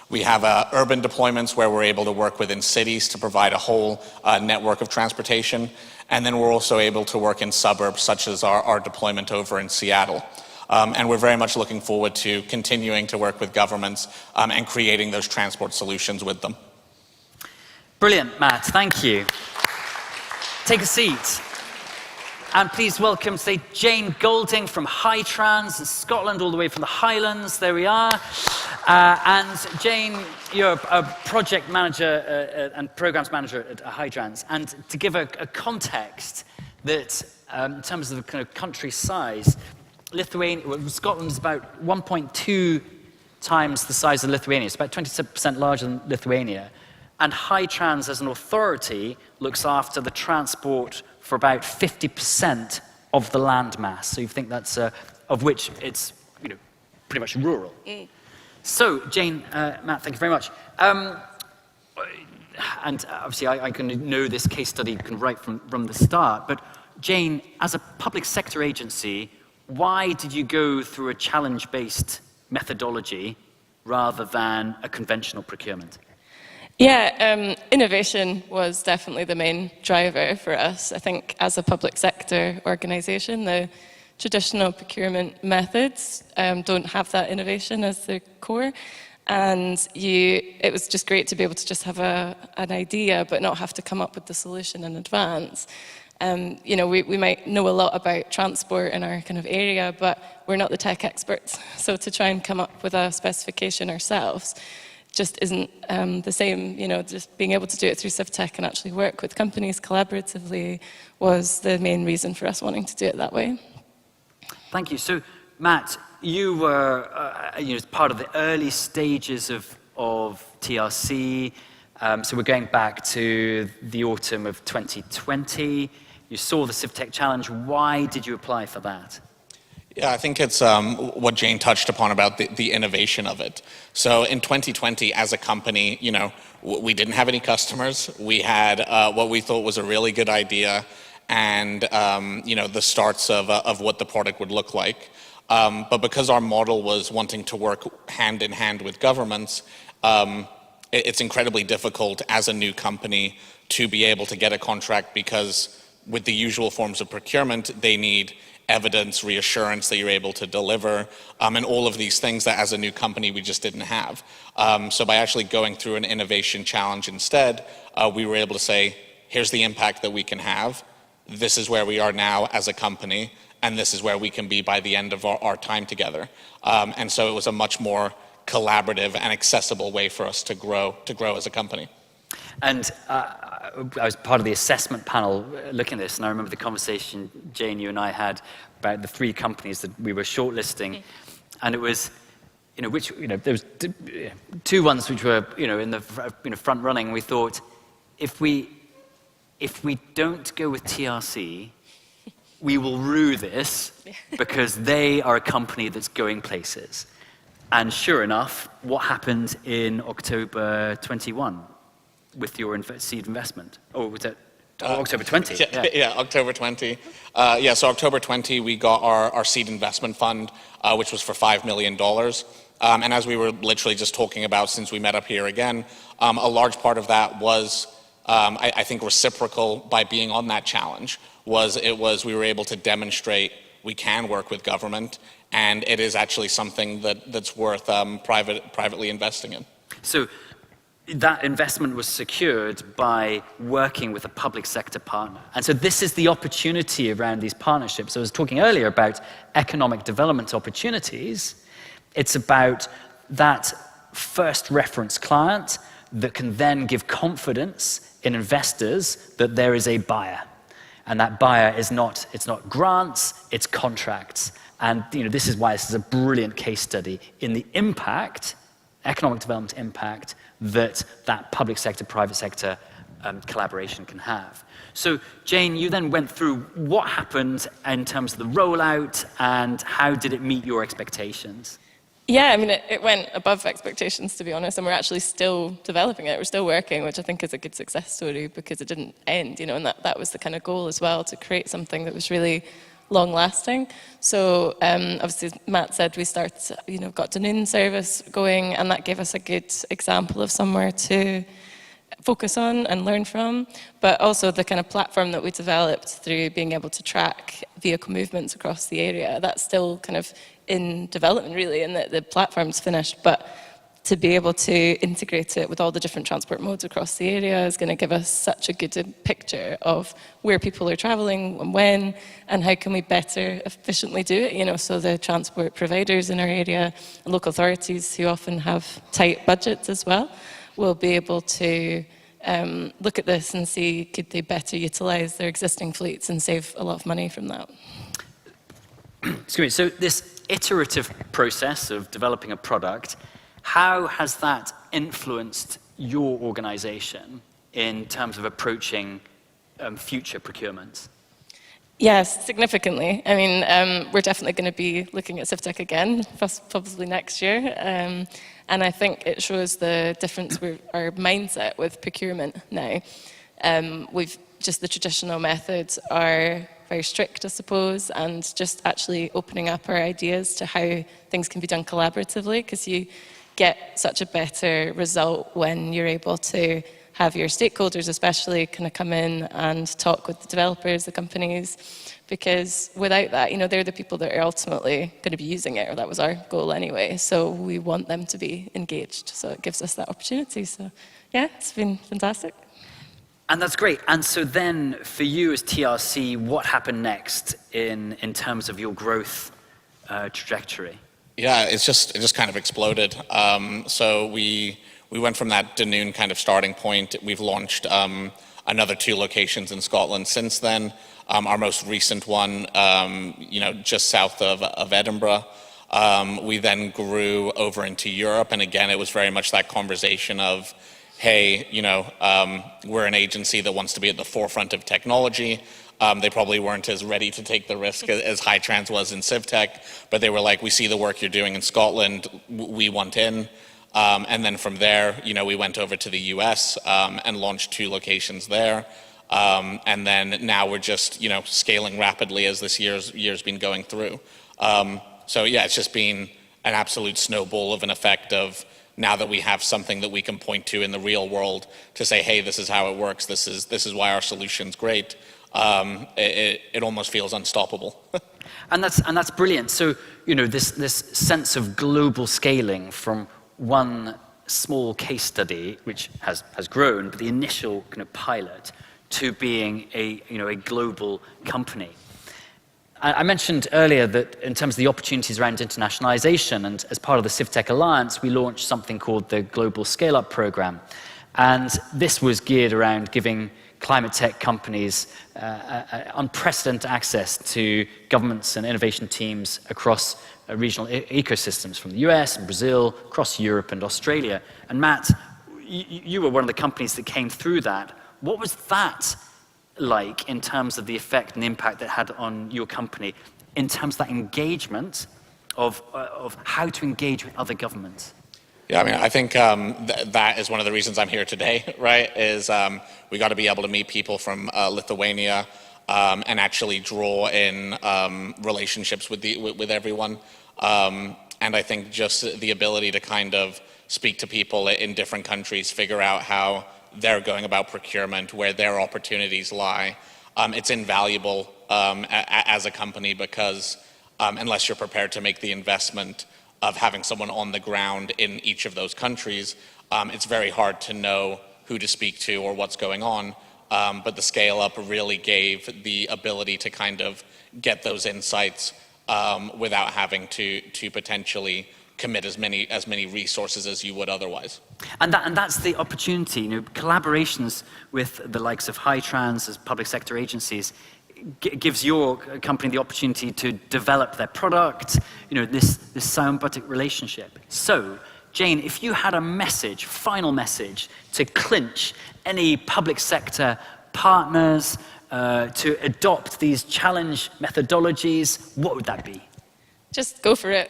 We have urban deployments where we're able to work within cities to provide a whole network of transportation. And then we're also able to work in suburbs, such as our deployment over in Seattle. And we're very much looking forward to continuing to work with governments and creating those transport solutions with them. Brilliant, Matt. Thank you. Take a seat. And please welcome, say, Jane Golding from Hitrans in Scotland, all the way from the Highlands. There we are. And Jane, you're a project manager and programs manager at Hitrans. And to give a context that, in terms of the kind of country size, Scotland is about 1.2 times the size of Lithuania. It's about 27% larger than Lithuania. And Hitrans, as an authority, looks after the transport for about 50% of the land mass. So you think that's, of which it's, pretty much rural. So, Jane, Matt, thank you very much. And obviously, I can know this case study right from the start. But Jane, as a public sector agency, why did you go through a challenge-based methodology rather than a conventional procurement? Yeah, innovation was definitely the main driver for us. I think as a public sector organisation, the traditional procurement methods don't have that innovation as their core. And it was just great to be able to just have an idea, but not have to come up with the solution in advance. We might know a lot about transport in our kind of area, but we're not the tech experts. So to try and come up with a specification ourselves just isn't the same. Just being able to do it through Civic Tech and actually work with companies collaboratively was the main reason for us wanting to do it that way. Thank you. So, Matt, you were part of the early stages of TRC. So we're going back to the autumn of 2020. You saw the Civic Tech Challenge. Why did you apply for that? Yeah, I think it's what Jane touched upon about the innovation of it. So in 2020, as a company, we didn't have any customers. We had what we thought was a really good idea and, the starts of what the product would look like. But because our model was wanting to work hand in hand with governments, it's incredibly difficult as a new company to be able to get a contract because with the usual forms of procurement, they need evidence, reassurance that you're able to deliver, and all of these things that as a new company we just didn't have. So by actually going through an innovation challenge instead, we were able to say, here's the impact that we can have, this is where we are now as a company, and this is where we can be by the end of our time together. And so it was a much more collaborative and accessible way for us to grow as a company. And I was part of the assessment panel looking at this, and I remember the conversation, Jane, you and I had about the 3 companies that we were shortlisting, and it was, there was 2 ones which were, in the front running. We thought, if we don't go with TRC, we will rue this because they are a company that's going places. And sure enough, what happened in October 21? With your seed investment? Or was it October 20? Yeah, October 20. So October 20, we got our seed investment fund, which was for $5 million. And as we were literally just talking about since we met up here again, a large part of that was, I think, reciprocal by being on that challenge. We were able to demonstrate we can work with government, and it is actually something that's worth privately investing in. So that investment was secured by working with a public sector partner. And so this is the opportunity around these partnerships. I was talking earlier about economic development opportunities. It's about that first reference client that can then give confidence in investors that there is a buyer. And that buyer is not, it's not grants, it's contracts. And this is why this is a brilliant case study in the impact, economic development impact, that public sector, private sector collaboration can have. So Jane, you then went through what happened in terms of the rollout and how did it meet your expectations? Yeah, I mean, it went above expectations, to be honest, and we're actually still developing it. We're still working, which I think is a good success story because it didn't end, and that was the kind of goal as well, to create something that was really long-lasting. So obviously, as Matt said, we got the noon service going, and that gave us a good example of somewhere to focus on and learn from, but also the kind of platform that we developed through being able to track vehicle movements across the area, that's still kind of in development really, and the platform's finished, but to be able to integrate it with all the different transport modes across the area is going to give us such a good picture of where people are travelling and when, and how can we better efficiently do it, so the transport providers in our area, and local authorities who often have tight budgets as well, will be able to look at this and see could they better utilise their existing fleets and save a lot of money from that. Excuse me, so this iterative process of developing a product, how has that influenced your organisation in terms of approaching future procurements? Yes, significantly. I mean, we're definitely going to be looking at Civic Tech again, probably next year. And I think it shows the difference with our mindset with procurement now. The traditional methods are very strict, I suppose, and just actually opening up our ideas to how things can be done collaboratively, because you get such a better result when you're able to have your stakeholders especially kind of come in and talk with the developers, the companies, because without that, they're the people that are ultimately going to be using it, or that was our goal anyway, so we want them to be engaged, so it gives us that opportunity. So yeah, it's been fantastic. And that's great. And so then for you as TRC, what happened next in terms of your growth trajectory? Yeah, it just kind of exploded. So we went from that Dunoon kind of starting point. We've launched another 2 locations in Scotland since then. Our most recent one, just south of Edinburgh. We then grew over into Europe, and again, it was very much that conversation of, hey, we're an agency that wants to be at the forefront of technology. They probably weren't as ready to take the risk as Hightrans was in Civic Tech, but they were like, we see the work you're doing in Scotland, we want in. And then from there, we went over to the US and launched 2 locations there. And then now we're just, scaling rapidly as this year's been going through. So yeah, it's just been an absolute snowball of an effect of, now that we have something that we can point to in the real world to say, hey, this is how it works, this is why our solution's great, it almost feels unstoppable. And that's brilliant. So, this sense of global scaling from one small case study, which has grown, but the initial kind of pilot, to being a global company. I mentioned earlier that in terms of the opportunities around internationalization, and as part of the Civic Tech Alliance, we launched something called the Global Scale-Up Program. And this was geared around giving climate tech companies unprecedented access to governments and innovation teams across regional ecosystems from the US and Brazil, across Europe and Australia. And Matt, you were one of the companies that came through that. What was that like in terms of the effect and the impact that had on your company, in terms of that engagement of how to engage with other governments? Yeah, I mean, I think that is one of the reasons I'm here today, right, is we got to be able to meet people from Lithuania and actually draw in relationships with everyone. And I think just the ability to kind of speak to people in different countries, figure out how they're going about procurement, where their opportunities lie. It's invaluable as a company because unless you're prepared to make the investment of having someone on the ground in each of those countries, it's very hard to know who to speak to or what's going on. But the scale up really gave the ability to kind of get those insights without having to potentially commit as many resources as you would otherwise. And that's the opportunity, collaborations with the likes of Hightrans as public sector agencies gives your company the opportunity to develop their product, this symbiotic relationship. So, Jane, if you had a message, final message, to clinch any public sector partners to adopt these challenge methodologies, what would that be? Just go for it.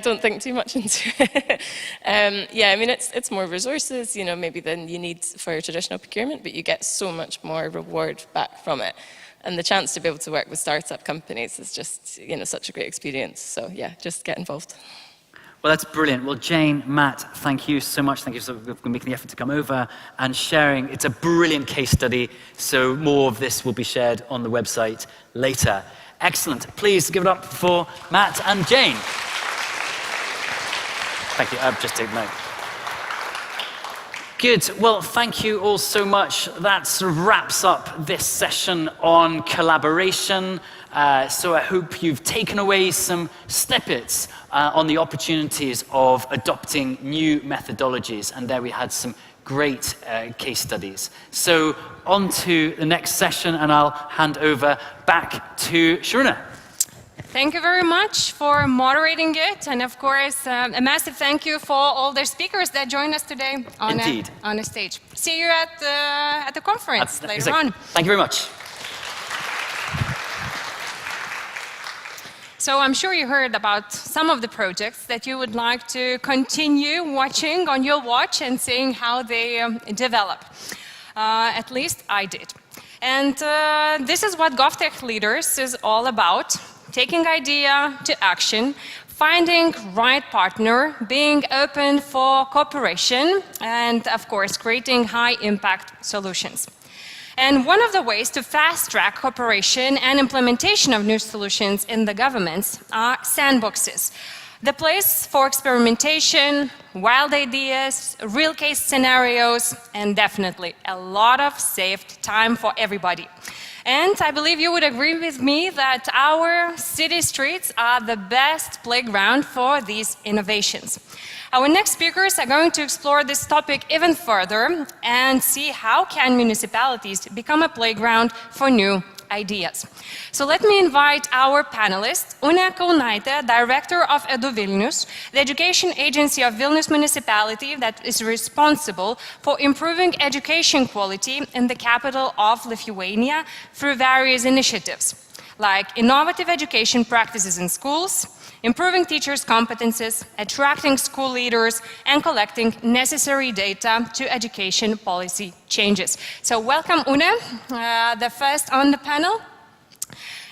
Don't think too much into it. Yeah, I mean, it's more resources, maybe than you need for traditional procurement, but you get so much more reward back from it. And the chance to be able to work with startup companies is just, such a great experience. So yeah, just get involved. Well, that's brilliant. Well, Jane, Matt, thank you so much. Thank you for making the effort to come over and sharing. It's a brilliant case study, so more of this will be shared on the website later. Excellent. Please give it up for Matt and Jane. Thank you. Just take note. Good. Well, thank you all so much. That sort of wraps up this session on collaboration. So I hope you've taken away some snippets on the opportunities of adopting new methodologies. And there we had some great case studies. So on to the next session, and I'll hand over back to Sharuna. Thank you very much for moderating it. And of course, a massive thank you for all the speakers that joined us today on the stage. See you at the conference later on. Thank you very much. So I'm sure you heard about some of the projects that you would like to continue watching on your watch and seeing how they develop. At least I did. And this is what GovTech Leaders is all about. Taking idea to action, finding right partner, being open for cooperation, and of course, creating high impact solutions. And one of the ways to fast-track cooperation and implementation of new solutions in the governments are sandboxes. The place for experimentation, wild ideas, real case scenarios, and definitely a lot of saved time for everybody. And I believe you would agree with me that our city streets are the best playground for these innovations. Our next speakers are going to explore this topic even further and see how can municipalities become a playground for new ideas. So let me invite our panelists, Une Kaunaitė, Director of Edu Vilnius, the education agency of Vilnius municipality that is responsible for improving education quality in the capital of Lithuania through various initiatives, like innovative education practices in schools, improving teachers' competences, attracting school leaders, and collecting necessary data to education policy changes. So welcome, Une, the first on the panel.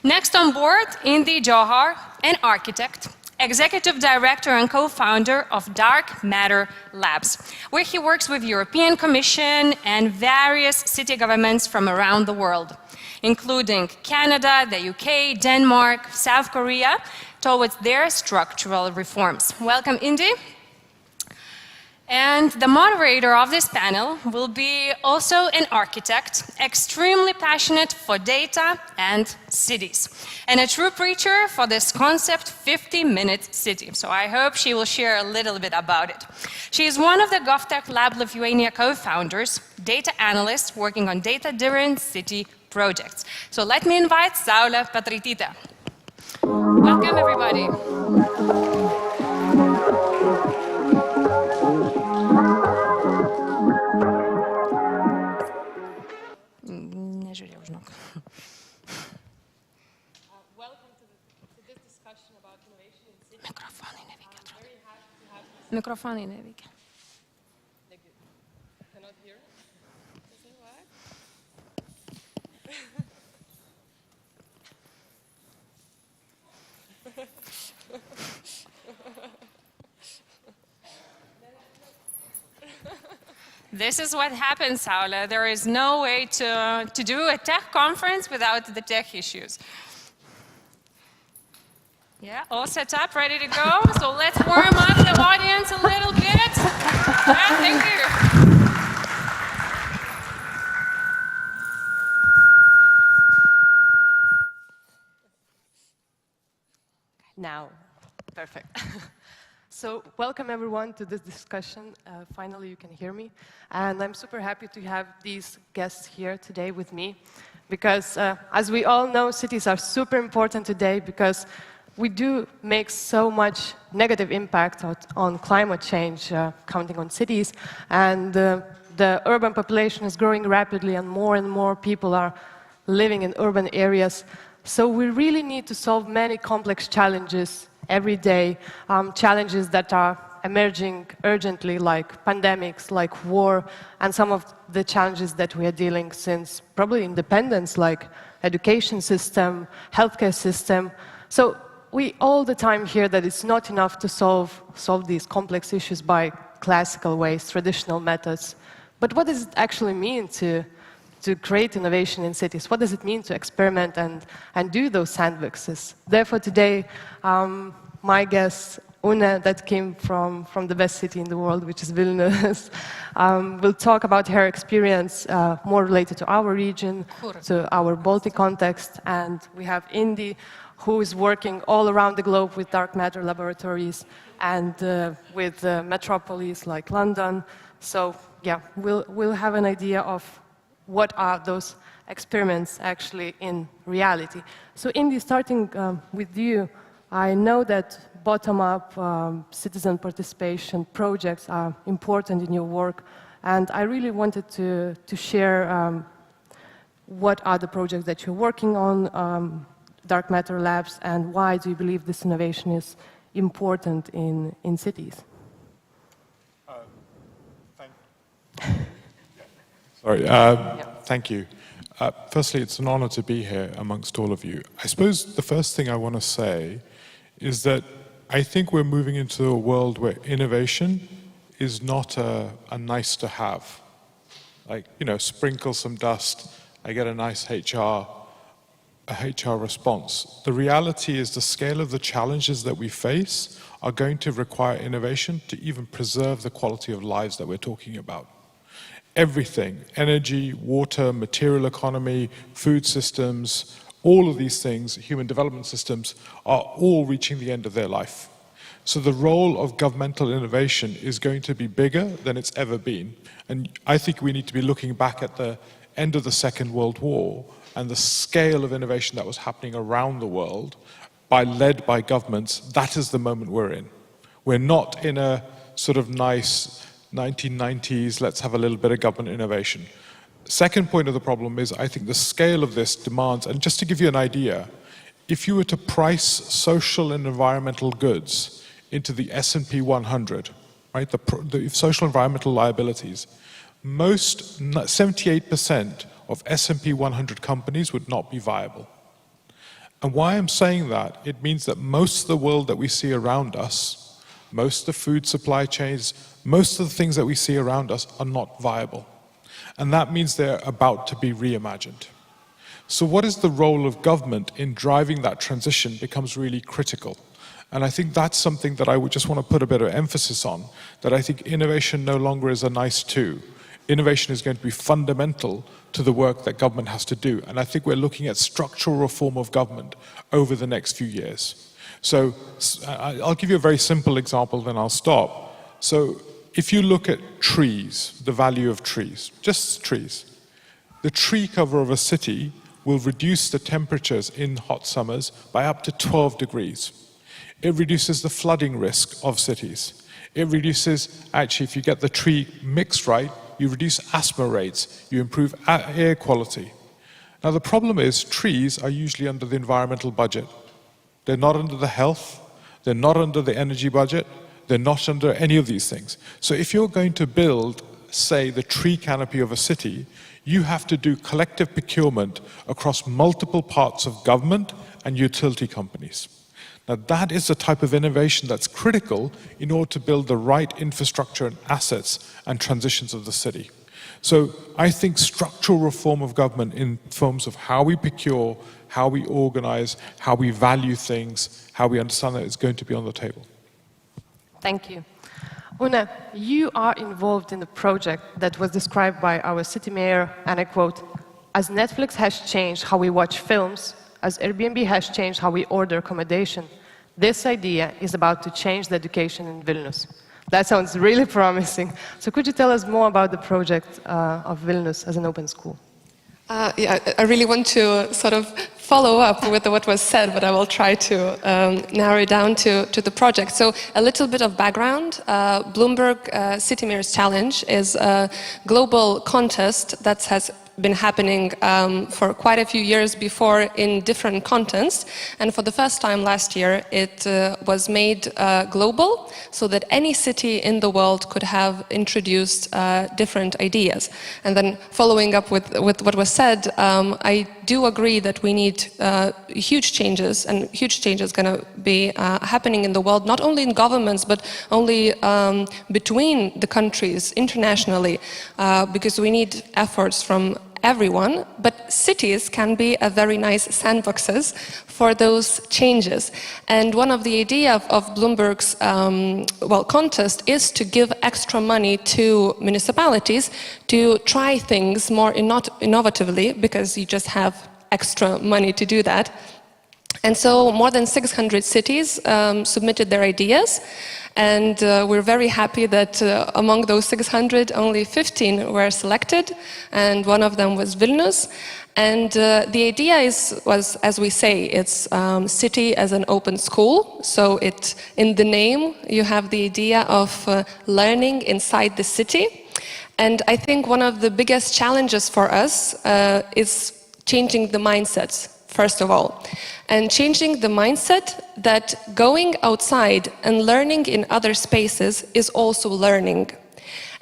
Next on board, Indy Johar, an architect, executive director and co-founder of Dark Matter Labs, where he works with European Commission and various city governments from around the world, including Canada, the UK, Denmark, South Korea, towards their structural reforms. Welcome, Indy. And the moderator of this panel will be also an architect, extremely passionate for data and cities, and a true preacher for this concept 50-minute city. So I hope she will share a little bit about it. She is one of the GovTech Lab Lithuania co-founders, data analyst working on data-driven city projects. So let me invite Saulė Petraitytė. Welcome, everybody. Nežiūrėjau, žinok. Welcome to this discussion about innovation in cities. Mikrofonai neveikia, atrodo. Mikrofonai neveikia. Cannot hear? Does it work? This is what happens, Saulė. There is no way to do a tech conference without the tech issues. Yeah, all set up, ready to go. So let's warm up the audience a little bit. Yeah, thank you. Now, perfect. So welcome everyone to this discussion. Finally you can hear me. And I'm super happy to have these guests here today with me because as we all know, cities are super important today because we do make so much negative impact on climate change, counting on cities. And the urban population is growing rapidly and more people are living in urban areas. So we really need to solve many complex challenges every day, challenges that are emerging urgently, like pandemics, like war, and some of the challenges that we are dealing since probably independence, like education system, healthcare system. So we all the time hear that it's not enough to solve these complex issues by classical ways, traditional methods. But what does it actually mean to create innovation in cities? What does it mean to experiment and do those sandboxes? Therefore, today, my guest, Una, that came from the best city in the world, which is Vilnius, will talk about her experience more related to our region, to our Baltic context. And we have Indy, who is working all around the globe with dark matter laboratories and with metropolis like London. So, yeah, we'll have an idea of what are those experiments actually in reality. So Indy, starting with you, I know that bottom-up citizen participation projects are important in your work, and I really wanted to share what are the projects that you're working on, dark matter labs, and why do you believe this innovation is important in cities? Sorry, thank you. Firstly, it's an honor to be here amongst all of you. I suppose the first thing I want to say is that I think we're moving into a world where innovation is not a nice to have. Like, you know, sprinkle some dust, I get a nice HR response. The reality is the scale of the challenges that we face are going to require innovation to even preserve the quality of lives that we're talking about. Everything, energy, water, material economy, food systems, all of these things, human development systems, are all reaching the end of their life. So the role of governmental innovation is going to be bigger than it's ever been. And I think we need to be looking back at the end of the Second World War and the scale of innovation that was happening around the world, led by governments. That is the moment we're in. We're not in a sort of nice 1990s, let's have a little bit of government innovation. Second point of the problem is I think the scale of this demands, and just to give you an idea, if you were to price social and environmental goods into the S&P 100, right, the social environmental liabilities, most 78% of S&P 100 companies would not be viable. And why I'm saying that, it means that most of the world that we see around us, most of the food supply chains, most of the things that we see around us are not viable. And that means they're about to be reimagined. So what is the role of government in driving that transition becomes really critical. And I think that's something that I would just want to put a bit of emphasis on, that I think innovation no longer is a nice to. Innovation is going to be fundamental to the work that government has to do. And I think we're looking at structural reform of government over the next few years. So I'll give you a very simple example, then I'll stop. So if you look at trees, the value of trees, just trees, the tree cover of a city will reduce the temperatures in hot summers by up to 12 degrees. It reduces the flooding risk of cities. It reduces, actually, if you get the tree mix right, you reduce asthma rates, you improve air quality. Now the problem is trees are usually under the environmental budget. They're not under the health, they're not under the energy budget, they're not under any of these things. So if you're going to build, say, the tree canopy of a city, you have to do collective procurement across multiple parts of government and utility companies. Now that is the type of innovation that's critical in order to build the right infrastructure and assets and transitions of the city. So I think structural reform of government in terms of how we procure, how we organize, how we value things, how we understand that is going to be on the table. Thank you. Una, you are involved in a project that was described by our city mayor, and I quote, "As Netflix has changed how we watch films, as Airbnb has changed how we order accommodation, This idea is about to change the education in Vilnius. That sounds really promising. So could you tell us more about the project of Vilnius as an open school? Yeah, I really want to sort of follow up with what was said, but I will try to narrow it down to the project. So a little bit of background. Bloomberg City Mayor's Challenge is a global contest that has been happening for quite a few years before in different contexts. And for the first time last year, it was made global so that any city in the world could have introduced different ideas. And then following up with what was said, I do agree that we need huge changes, and huge changes going to be happening in the world, not only in governments, but only between the countries internationally, because we need efforts from everyone, but cities can be a very nice sandboxes for those changes. And one of the ideas of Bloomberg's contest is to give extra money to municipalities to try things more innovatively, because you just have extra money to do that. And so more than 600 cities submitted their ideas, and we're very happy that among those 600, only 15 were selected, and one of them was Vilnius. And the idea was, as we say, it's city as an open school. So in the name, you have the idea of learning inside the city. And I think one of the biggest challenges for us is changing the mindsets, first of all. And changing the mindset that going outside and learning in other spaces is also learning.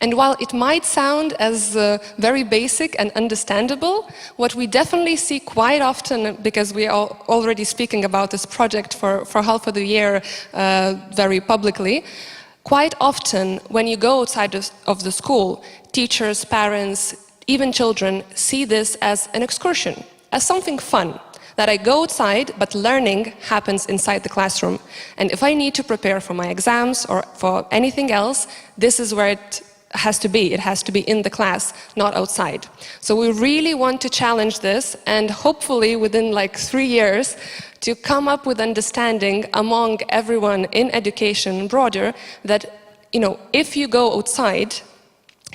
And while it might sound as very basic and understandable, what we definitely see quite often, because we are already speaking about this project for half of the year very publicly, quite often when you go outside of the school, teachers, parents, even children see this as an excursion, as something fun. That I go outside, but learning happens inside the classroom. And if I need to prepare for my exams or for anything else, this is where it has to be. It has to be in the class, not outside. So we really want to challenge this, and hopefully within like 3 years, to come up with understanding among everyone in education broader that, if you go outside,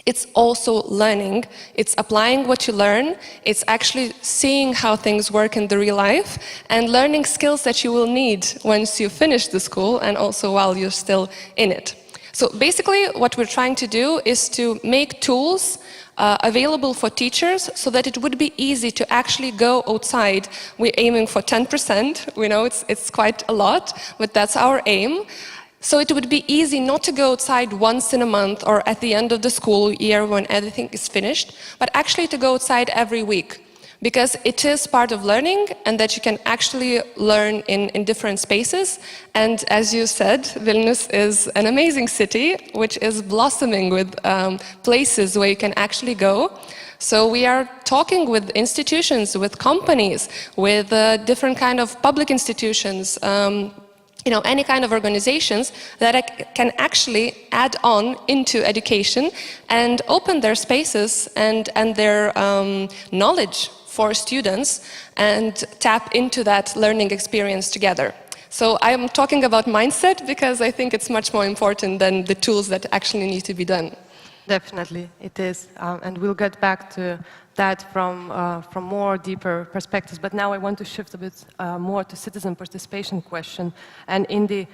it's also learning, it's applying what you learn, it's actually seeing how things work in the real life, and learning skills that you will need once you finish the school and also while you're still in it. So basically what we're trying to do is to make tools available for teachers so that it would be easy to actually go outside. We're aiming for 10%, we know it's quite a lot, but that's our aim. So it would be easy not to go outside once in a month or at the end of the school year when everything is finished, but actually to go outside every week, because it is part of learning, and that you can actually learn in different spaces. And as you said, Vilnius is an amazing city, which is blossoming with places where you can actually go. So we are talking with institutions, with companies, with different kind of public institutions, any kind of organizations that can actually add on into education and open their spaces and their knowledge for students and tap into that learning experience together. So I'm talking about mindset because I think it's much more important than the tools that actually need to be done. Definitely, it is. And we'll get back to that from more deeper perspectives. But now I want to shift a bit more to citizen participation question. And Indy,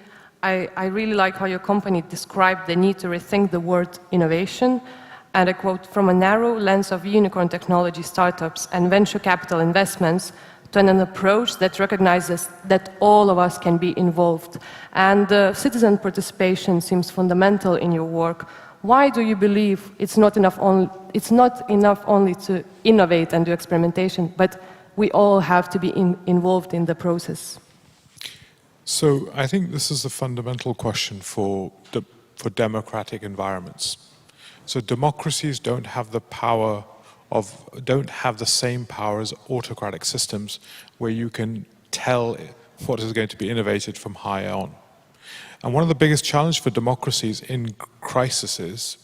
I really like how your company described the need to rethink the word innovation. And I quote, "From a narrow lens of unicorn technology startups and venture capital investments to an approach that recognizes that all of us can be involved." And citizen participation seems fundamental in your work. Why do you believe it's not enough only to innovate and do experimentation, but we all have to be involved in the process? So I think this is a fundamental question for democratic environments. So democracies don't have the same power as autocratic systems where you can tell what is going to be innovated from high on. And one of the biggest challenges for democracies in crises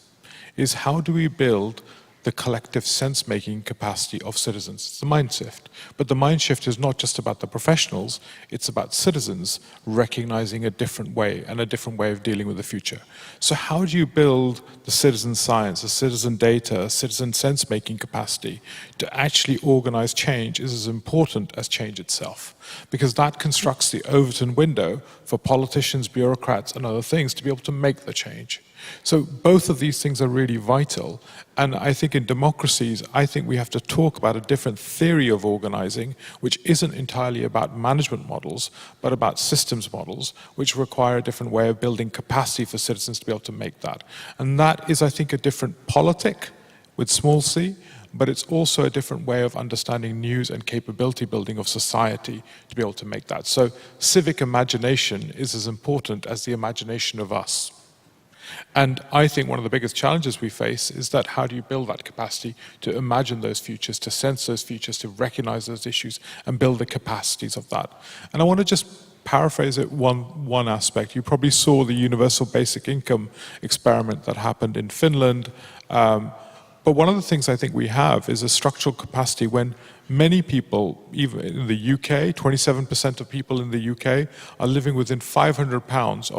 is how do we build the collective sense-making capacity of citizens. It's the mind shift. But the mind shift is not just about the professionals, it's about citizens recognizing a different way and a different way of dealing with the future. So how do you build the citizen science, the citizen data, citizen sense-making capacity to actually organize change is as important as change itself, because that constructs the Overton window for politicians, bureaucrats, and other things to be able to make the change. So both of these things are really vital, and I think in democracies, I think we have to talk about a different theory of organizing, which isn't entirely about management models, but about systems models, which require a different way of building capacity for citizens to be able to make that. And that is, I think, a different politic with small c, but it's also a different way of understanding news and capability building of society to be able to make that. So civic imagination is as important as the imagination of us. And I think one of the biggest challenges we face is that how do you build that capacity to imagine those futures, to sense those futures, to recognize those issues and build the capacities of that. And I want to just paraphrase it one aspect. You probably saw the universal basic income experiment that happened in Finland. But one of the things I think we have is a structural capacity when many people, even in the UK, 27% of people in the UK are living within £500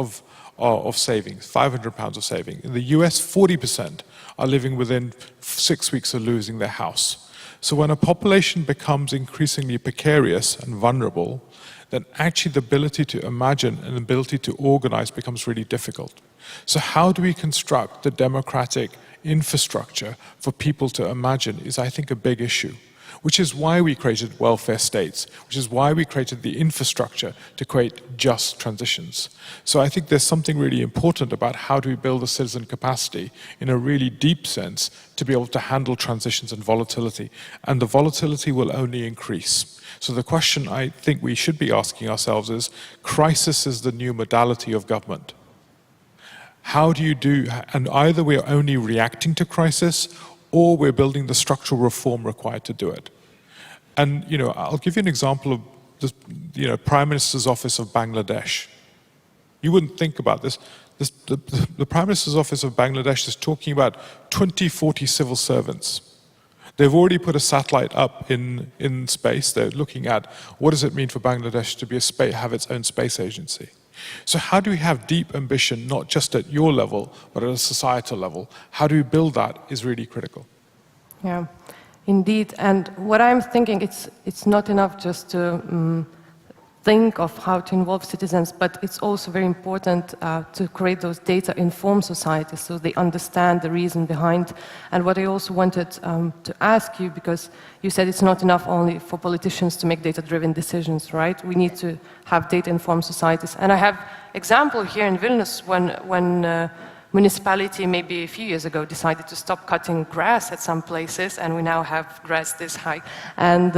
of savings, £500 of saving. In the US, 40% are living within 6 weeks of losing their house. So when a population becomes increasingly precarious and vulnerable, then actually the ability to imagine and the ability to organize becomes really difficult. So how do we construct the democratic infrastructure for people to imagine is, I think, a big issue, which is why we created welfare states, which is why we created the infrastructure to create just transitions. So I think there's something really important about how do we build a citizen capacity in a really deep sense to be able to handle transitions and volatility. And the volatility will only increase. So the question I think we should be asking ourselves is, crisis is the new modality of government. How do you do, and either we're only reacting to crisis or we're building the structural reform required to do it. And, I'll give you an example of the Prime Minister's Office of Bangladesh. You wouldn't think about this. The Prime Minister's Office of Bangladesh is talking about 2040 civil servants. They've already put a satellite up in space. They're looking at what does it mean for Bangladesh to be have its own space agency. So how do we have deep ambition, not just at your level, but at a societal level? How do we build that is really critical. Yeah, indeed. And what I'm thinking, it's not enough just to think of how to involve citizens, but it's also very important to create those data-informed societies so they understand the reason behind. And what I also wanted to ask you, because you said it's not enough only for politicians to make data-driven decisions, right? We need to have data-informed societies. And I have example here in Vilnius when municipality maybe a few years ago decided to stop cutting grass at some places, and we now have grass this high. And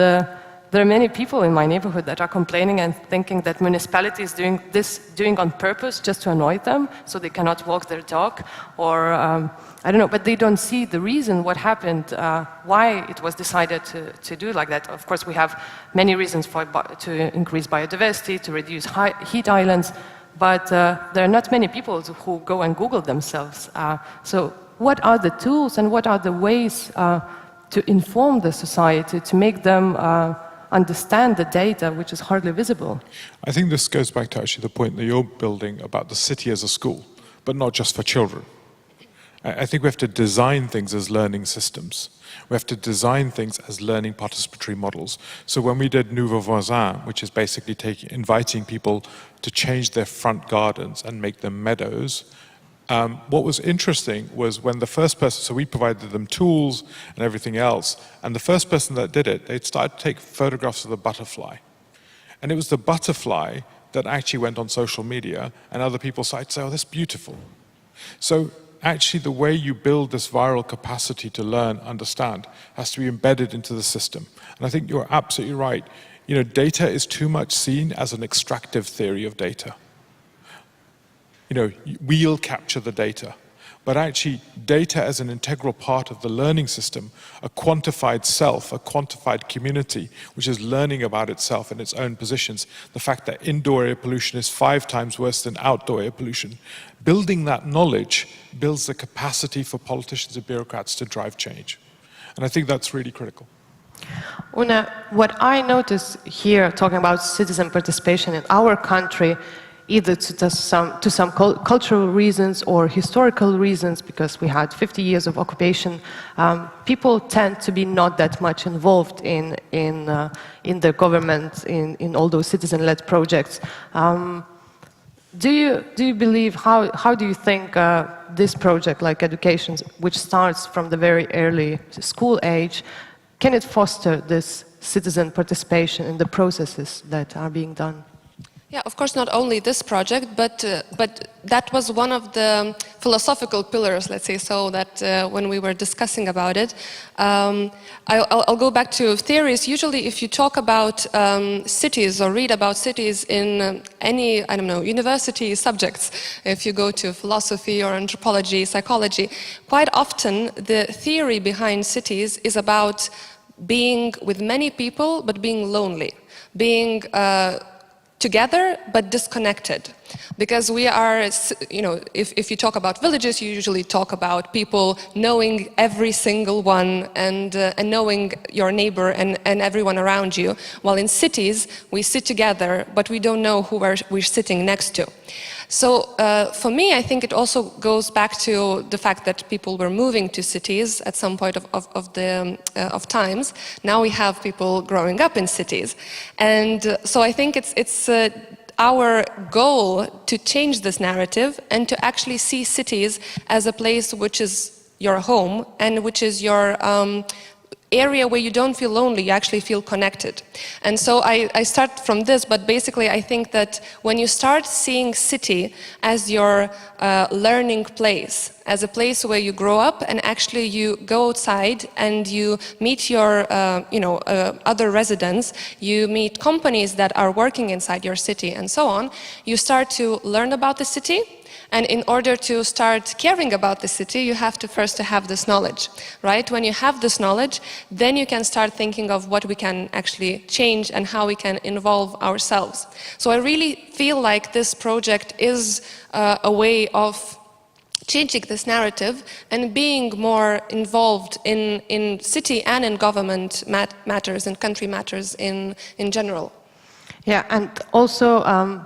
there are many people in my neighborhood that are complaining and thinking that municipality is doing on purpose just to annoy them, so they cannot walk their dog, or I don't know, but they don't see the reason what happened, why it was decided to do like that. Of course, we have many reasons to increase biodiversity, to reduce heat islands, but there are not many people who go and Google themselves. So what are the tools and what are the ways to inform the society, to make them understand the data, which is hardly visible? I think this goes back to actually the point that you're building about the city as a school, but not just for children. I think we have to design things as learning systems. We have to design things as learning participatory models. So when we did Nouveau Voisin, which is basically inviting people to change their front gardens and make them meadows, what was interesting was when the first person, so we provided them tools and everything else, and the first person that did it, they'd started to take photographs of the butterfly. And it was the butterfly that actually went on social media, and other people started to say, oh, that's beautiful. So actually the way you build this viral capacity to learn, understand, has to be embedded into the system. And I think you're absolutely right. Data is too much seen as an extractive theory of data. We'll capture the data. But actually, data as an integral part of the learning system, a quantified self, a quantified community, which is learning about itself and its own positions, the fact that indoor air pollution is 5 times worse than outdoor air pollution, building that knowledge builds the capacity for politicians and bureaucrats to drive change. And I think that's really critical. Una, what I notice here, talking about citizen participation in our country, either to some cultural reasons or historical reasons, because we had 50 years of occupation, people tend to be not that much involved in the government, in all those citizen-led projects. Do you believe, how do you think this project, like education, which starts from the very early school age, can it foster this citizen participation in the processes that are being done? Yeah, of course, not only this project, but that was one of the philosophical pillars, let's say so, that when we were discussing about it. I'll go back to theories. Usually, if you talk about cities or read about cities in any, I don't know, university subjects, if you go to philosophy or anthropology, psychology, quite often the theory behind cities is about being with many people, but being lonely, being together but disconnected, because we are, you know, if you talk about villages, you usually talk about people knowing every single one and knowing your neighbor and everyone around you, while in cities we sit together but we don't know who we're sitting next to. So for me, I think it also goes back to the fact that people were moving to cities at some point of times. Now we have people growing up in cities. And so I think it's our goal to change this narrative and to actually see cities as a place which is your home and which is your area where you don't feel lonely, you actually feel connected. And so I start from this, but basically I think that when you start seeing city as your learning place, as a place where you grow up and actually you go outside and you meet your other residents, you meet companies that are working inside your city and so on, you start to learn about the city. And in order to start caring about the city, you have to first have this knowledge, right? When you have this knowledge, then you can start thinking of what we can actually change and how we can involve ourselves. So I really feel like this project is a way of changing this narrative and being more involved in city and in government matters and country matters in general. Yeah, and also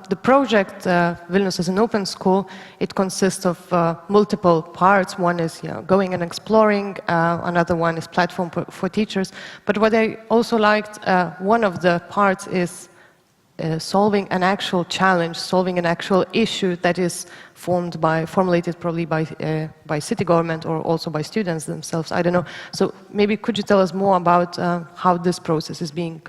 the project, Vilnius as an open school, it consists of multiple parts. One is going and exploring, another one is platform for teachers. But what I also liked, one of the parts is solving an actual challenge, solving an actual issue that is formulated probably by city government or also by students themselves, I don't know. So maybe could you tell us more about how this process is being?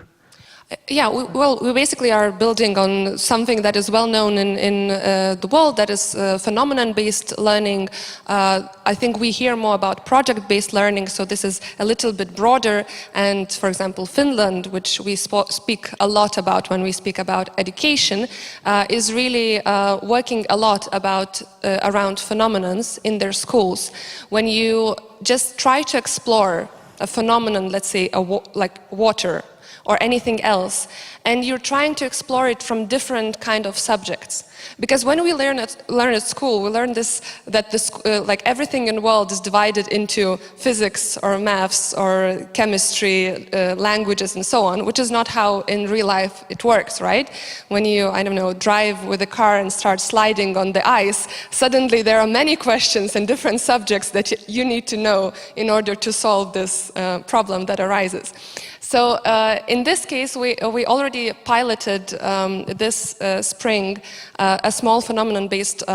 Yeah, we basically are building on something that is well known in the world, that is phenomenon-based learning. I think we hear more about project-based learning, so this is a little bit broader. And for example, Finland, which we speak a lot about when we speak about education, is really working a lot about around phenomenons in their schools. When you just try to explore a phenomenon, let's say like water, or anything else, and you're trying to explore it from different kind of subjects. Because when we learn at school, we learn like everything in the world is divided into physics or maths or chemistry, languages and so on, which is not how in real life it works, right? When you, I don't know, drive with a car and start sliding on the ice, suddenly there are many questions and different subjects that you need to know in order to solve this problem that arises. So in this case, we already piloted this spring a small phenomenon-based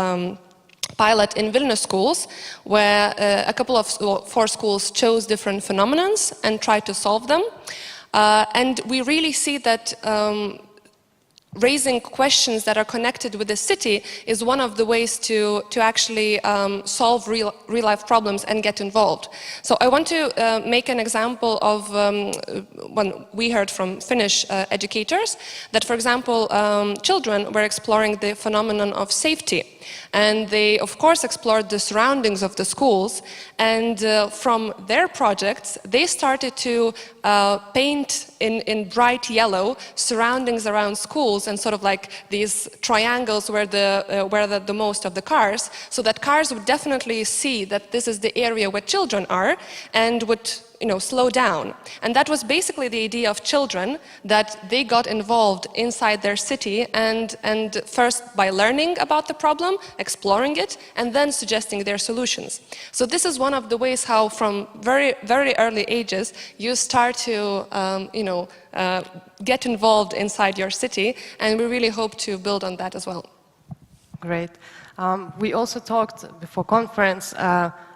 pilot in Vilnius schools, where a couple of 4 schools chose different phenomenons and tried to solve them. And we really see that raising questions that are connected with the city is one of the ways to actually solve real-life problems and get involved. So I want to make an example of when we heard from Finnish educators that, for example, children were exploring the phenomenon of safety. And they, of course, explored the surroundings of the schools. And from their projects, they started to paint in bright yellow surroundings around schools and sort of like these triangles where the most of the cars, so that cars would definitely see that this is the area where children are and would slow down. And that was basically the idea of children, that they got involved inside their city and first by learning about the problem, exploring it, and then suggesting their solutions. So this is one of the ways how from very, very early ages you start to get involved inside your city, and we really hope to build on that as well. Great. We also talked before conference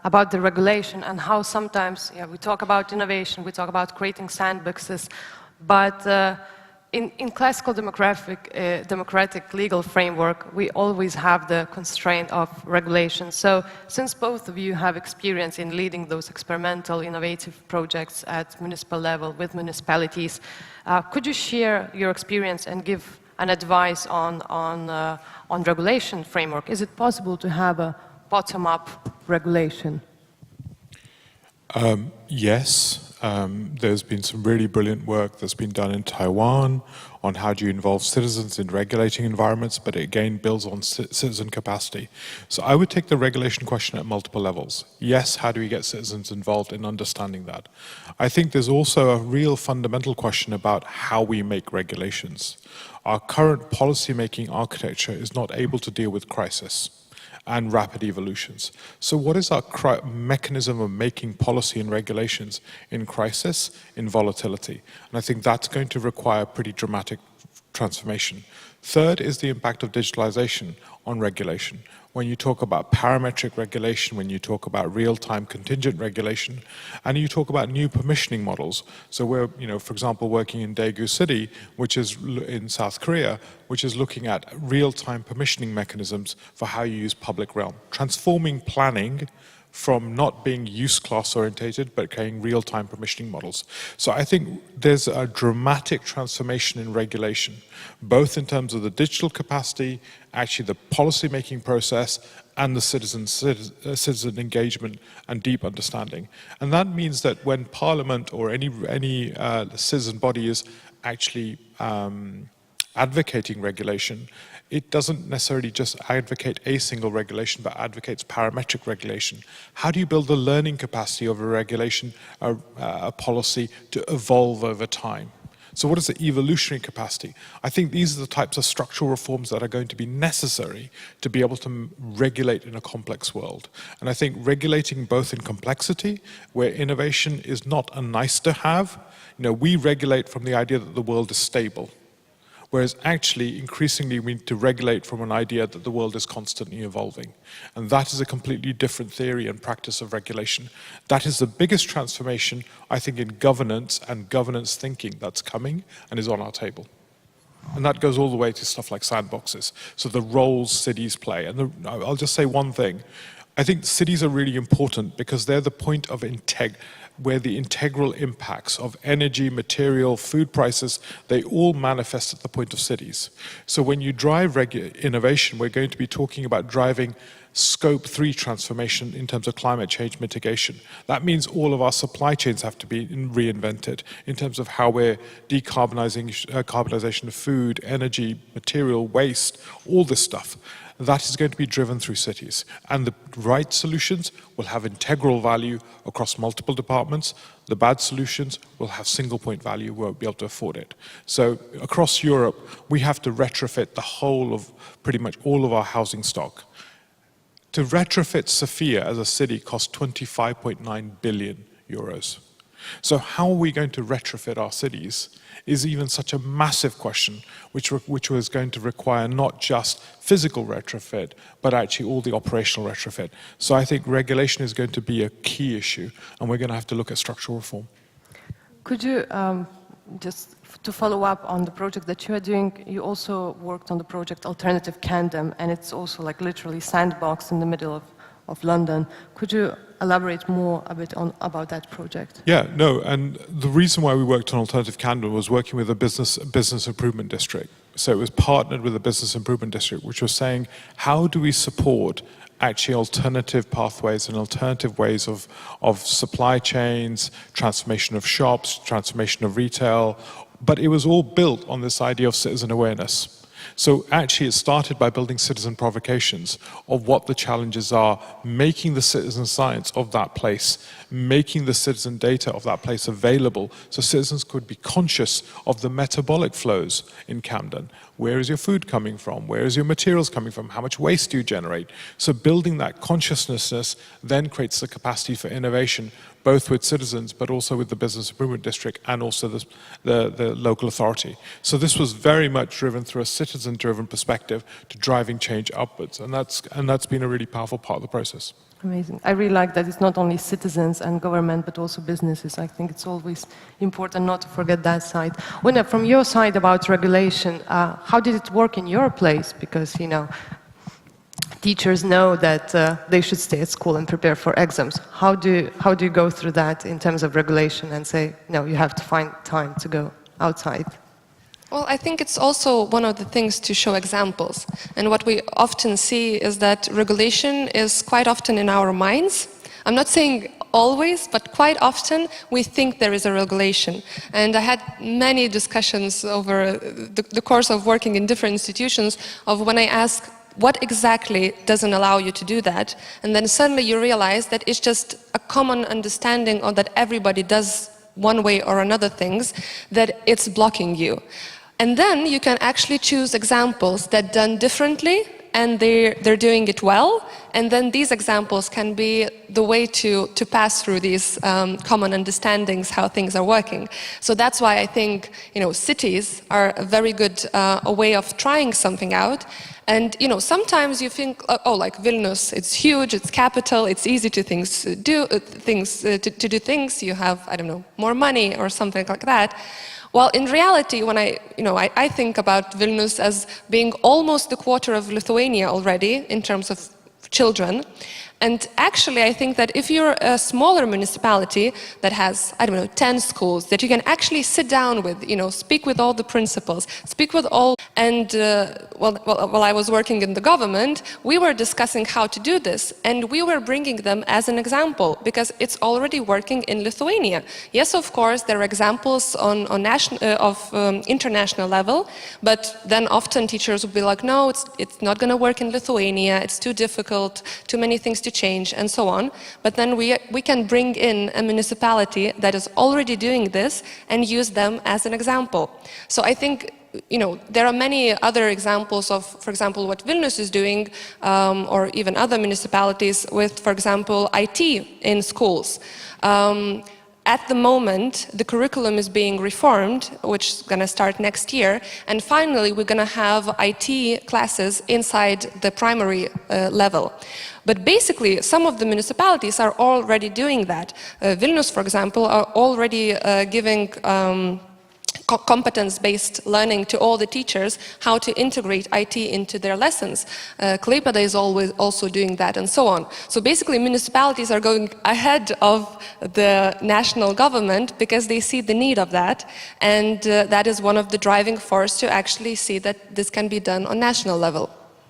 about the regulation and how sometimes we talk about innovation, we talk about creating sandboxes, but in classical democratic legal framework, we always have the constraint of regulation. So since both of you have experience in leading those experimental, innovative projects at municipal level with municipalities, could you share your experience and give an advice on regulation framework? Is it possible to have a bottom-up regulation? Yes. There's been some really brilliant work that's been done in Taiwan on how do you involve citizens in regulating environments, but it again builds on citizen capacity. So I would take the regulation question at multiple levels. Yes, how do we get citizens involved in understanding that? I think there's also a real fundamental question about how we make regulations. Our current policy-making architecture is not able to deal with crisis and rapid evolutions. So what is our mechanism of making policy and regulations in crisis, in volatility? And I think that's going to require pretty dramatic transformation. Third is the impact of digitalization on regulation. When you talk about parametric regulation, when you talk about real-time contingent regulation, and you talk about new permissioning models. So we're, for example, working in Daegu City, which is in South Korea, which is looking at real-time permissioning mechanisms for how you use public realm, transforming planning from not being use class orientated, but creating real-time permissioning models. So I think there's a dramatic transformation in regulation, both in terms of the digital capacity, actually the policy-making process, and the citizen engagement and deep understanding. And that means that when Parliament or any citizen body is actually advocating regulation, it doesn't necessarily just advocate a single regulation, but advocates parametric regulation. How do you build the learning capacity of a regulation, a policy to evolve over time? So what is the evolutionary capacity? I think these are the types of structural reforms that are going to be necessary to be able to regulate in a complex world. And I think regulating both in complexity, where innovation is not a nice to have, we regulate from the idea that the world is stable. Whereas actually, increasingly, we need to regulate from an idea that the world is constantly evolving. And that is a completely different theory and practice of regulation. That is the biggest transformation, I think, in governance and governance thinking that's coming and is on our table. And that goes all the way to stuff like sandboxes. So the roles cities play. And I'll just say one thing. I think cities are really important because they're the point of where the integral impacts of energy, material, food prices, they all manifest at the point of cities. So when you drive innovation, we're going to be talking about driving scope 3 transformation in terms of climate change mitigation. That means all of our supply chains have to be reinvented in terms of how we're decarbonization of food, energy, material, waste, all this stuff. That is going to be driven through cities. And the right solutions will have integral value across multiple departments. The bad solutions will have single point value, we won't be able to afford it. So across Europe, we have to retrofit the whole of pretty much all of our housing stock. To retrofit Sofia as a city costs 25.9 billion euros. So how are we going to retrofit our cities is even such a massive question, which was going to require not just physical retrofit, but actually all the operational retrofit. So I think regulation is going to be a key issue, and we're going to have to look at structural reform. Could you, just to follow up on the project that you are doing, you also worked on the project Alternative Camden, and it's also like literally sandbox in the middle of London. Could you elaborate more a bit about that project? Yeah, no, and the reason why we worked on Alternative Camden was working with a business improvement district. So it was partnered with a business improvement district, which was saying, how do we support actually alternative pathways and alternative ways of supply chains, transformation of shops, transformation of retail, but it was all built on this idea of citizen awareness. So actually it started by building citizen provocations of what the challenges are, making the citizen science of that place making the citizen data of that place available so citizens could be conscious of the metabolic flows in Camden. Where is your food coming from? Where is your materials coming from? How much waste do you generate? So building that consciousness then creates the capacity for innovation, both with citizens, but also with the business improvement district and also the local authority. So this was very much driven through a citizen-driven perspective to driving change upwards, and that's been a really powerful part of the process. Amazing. I really like that it's not only citizens and government, but also businesses. I think it's always important not to forget that side. Una, from your side about regulation, how did it work in your place? Because, you know, teachers know that they should stay at school and prepare for exams. How do you go through that in terms of regulation and say, no, you have to find time to go outside? Well, I think it's also one of the things to show examples. And what we often see is that regulation is quite often in our minds. I'm not saying always, but quite often we think there is a regulation. And I had many discussions over the course of working in different institutions of when I ask, what exactly doesn't allow you to do that? And then suddenly you realize that it's just a common understanding of that everybody does one way or another things, that it's blocking you. And then you can actually choose examples that done differently and they're doing it well, and then these examples can be the way to pass through these common understandings how things are working. So that's why I think, you know, cities are a very good a way of trying something out. And, you know, sometimes you think, oh, like Vilnius, it's huge, it's capital, it's easy to do things, you have, I don't know, more money or something like that. Well, in reality, when I think about Vilnius as being almost a quarter of Lithuania already in terms of children. And actually, I think that if you're a smaller municipality that has, I don't know, 10 schools, that you can actually sit down with, you know, speak with all the principals, speak with all, and while I was working in the government, we were discussing how to do this, and we were bringing them as an example, because it's already working in Lithuania. Yes, of course, there are examples on international level, but then often teachers would be like, no, it's not going to work in Lithuania, it's too difficult, too many things to change, and so on. But then we can bring in a municipality that is already doing this and use them as an example. So I think, you know, there are many other examples of, for example, what Vilnius is doing, or even other municipalities with, for example, IT in schools. At the moment, the curriculum is being reformed, which is going to start next year, and finally we're going to have IT classes inside the primary level. But basically, some of the municipalities are already doing that. Vilnius, for example, are already giving competence-based learning to all the teachers, how to integrate IT into their lessons. Klaipėda is also doing that, and so on. So basically, municipalities are going ahead of the national government because they see the need of that, and that is one of the driving forces to actually see that this can be done on national level.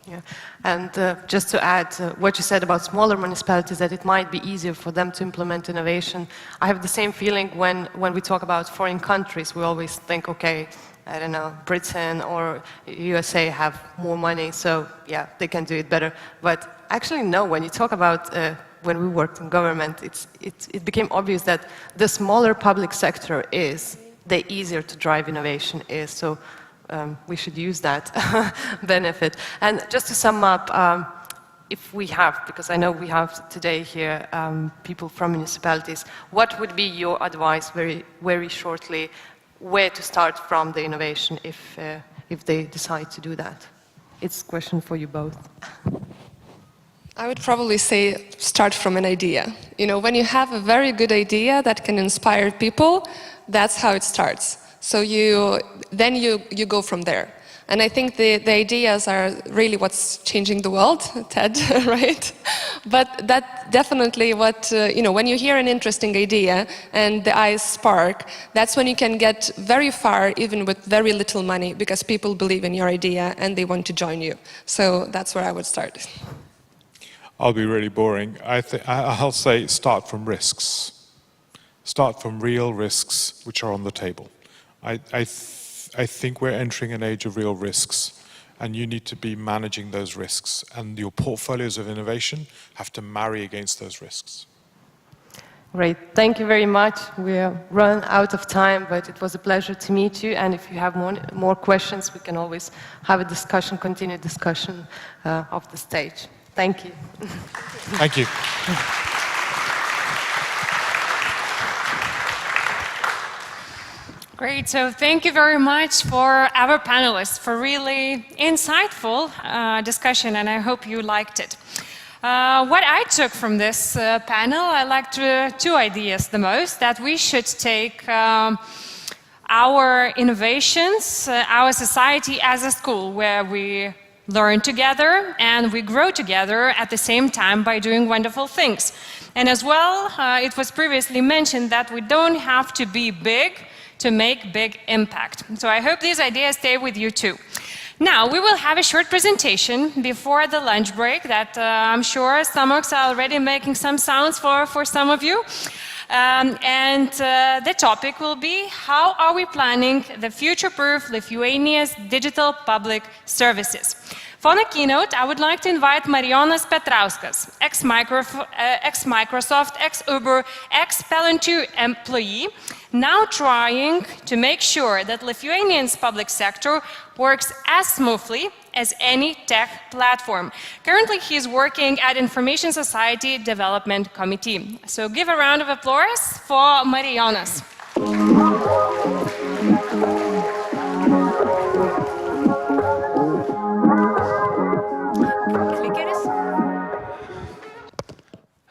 Yeah. And just to add what you said about smaller municipalities, that it might be easier for them to implement innovation. I have the same feeling when we talk about foreign countries. We always think, okay, I don't know, Britain or USA have more money, so yeah, they can do it better. But actually, no, when you talk about when we worked in government, it became obvious that the smaller public sector is, the easier to drive innovation is. So we should use that benefit. And just to sum up, if we have, because I know we have today here people from municipalities, what would be your advice very, very shortly, where to start from the innovation if they decide to do that? It's a question for you both. I would probably say start from an idea. You know, when you have a very good idea that can inspire people, that's how it starts. So then you go from there. And I think the ideas are really what's changing the world, Ted, right? But that's definitely what, you know, when you hear an interesting idea and the eyes spark, that's when you can get very far, even with very little money, because people believe in your idea and they want to join you. So that's where I would start. I'll be really boring. I'll say start from risks. Start from real risks which are on the table. I think we're entering an age of real risks, and you need to be managing those risks, and your portfolios of innovation have to marry against those risks. Great. Thank you very much. We have run out of time, but it was a pleasure to meet you. And if you have more questions, we can always have a discussion, continued discussion of the stage. Thank you. Thank you. Great, so thank you very much for our panelists for really insightful discussion, and I hope you liked it. What I took from this panel, I liked two ideas the most, that we should take our innovations, our society as a school where we learn together and we grow together at the same time by doing wonderful things. And as well, it was previously mentioned that we don't have to be big to make big impact. So I hope these ideas stay with you too. Now, we will have a short presentation before the lunch break that I'm sure stomachs are already making some sounds for some of you. The topic will be, how are we planning the future-proof Lithuania's digital public services? For the keynote, I would like to invite Marijonas Petrauskas, ex-Microsoft, ex-Uber, ex-Palantir employee, now trying to make sure that Lithuania's public sector works as smoothly as any tech platform. Currently, he is working at Information Society Development Committee. So give a round of applause for Marijonas.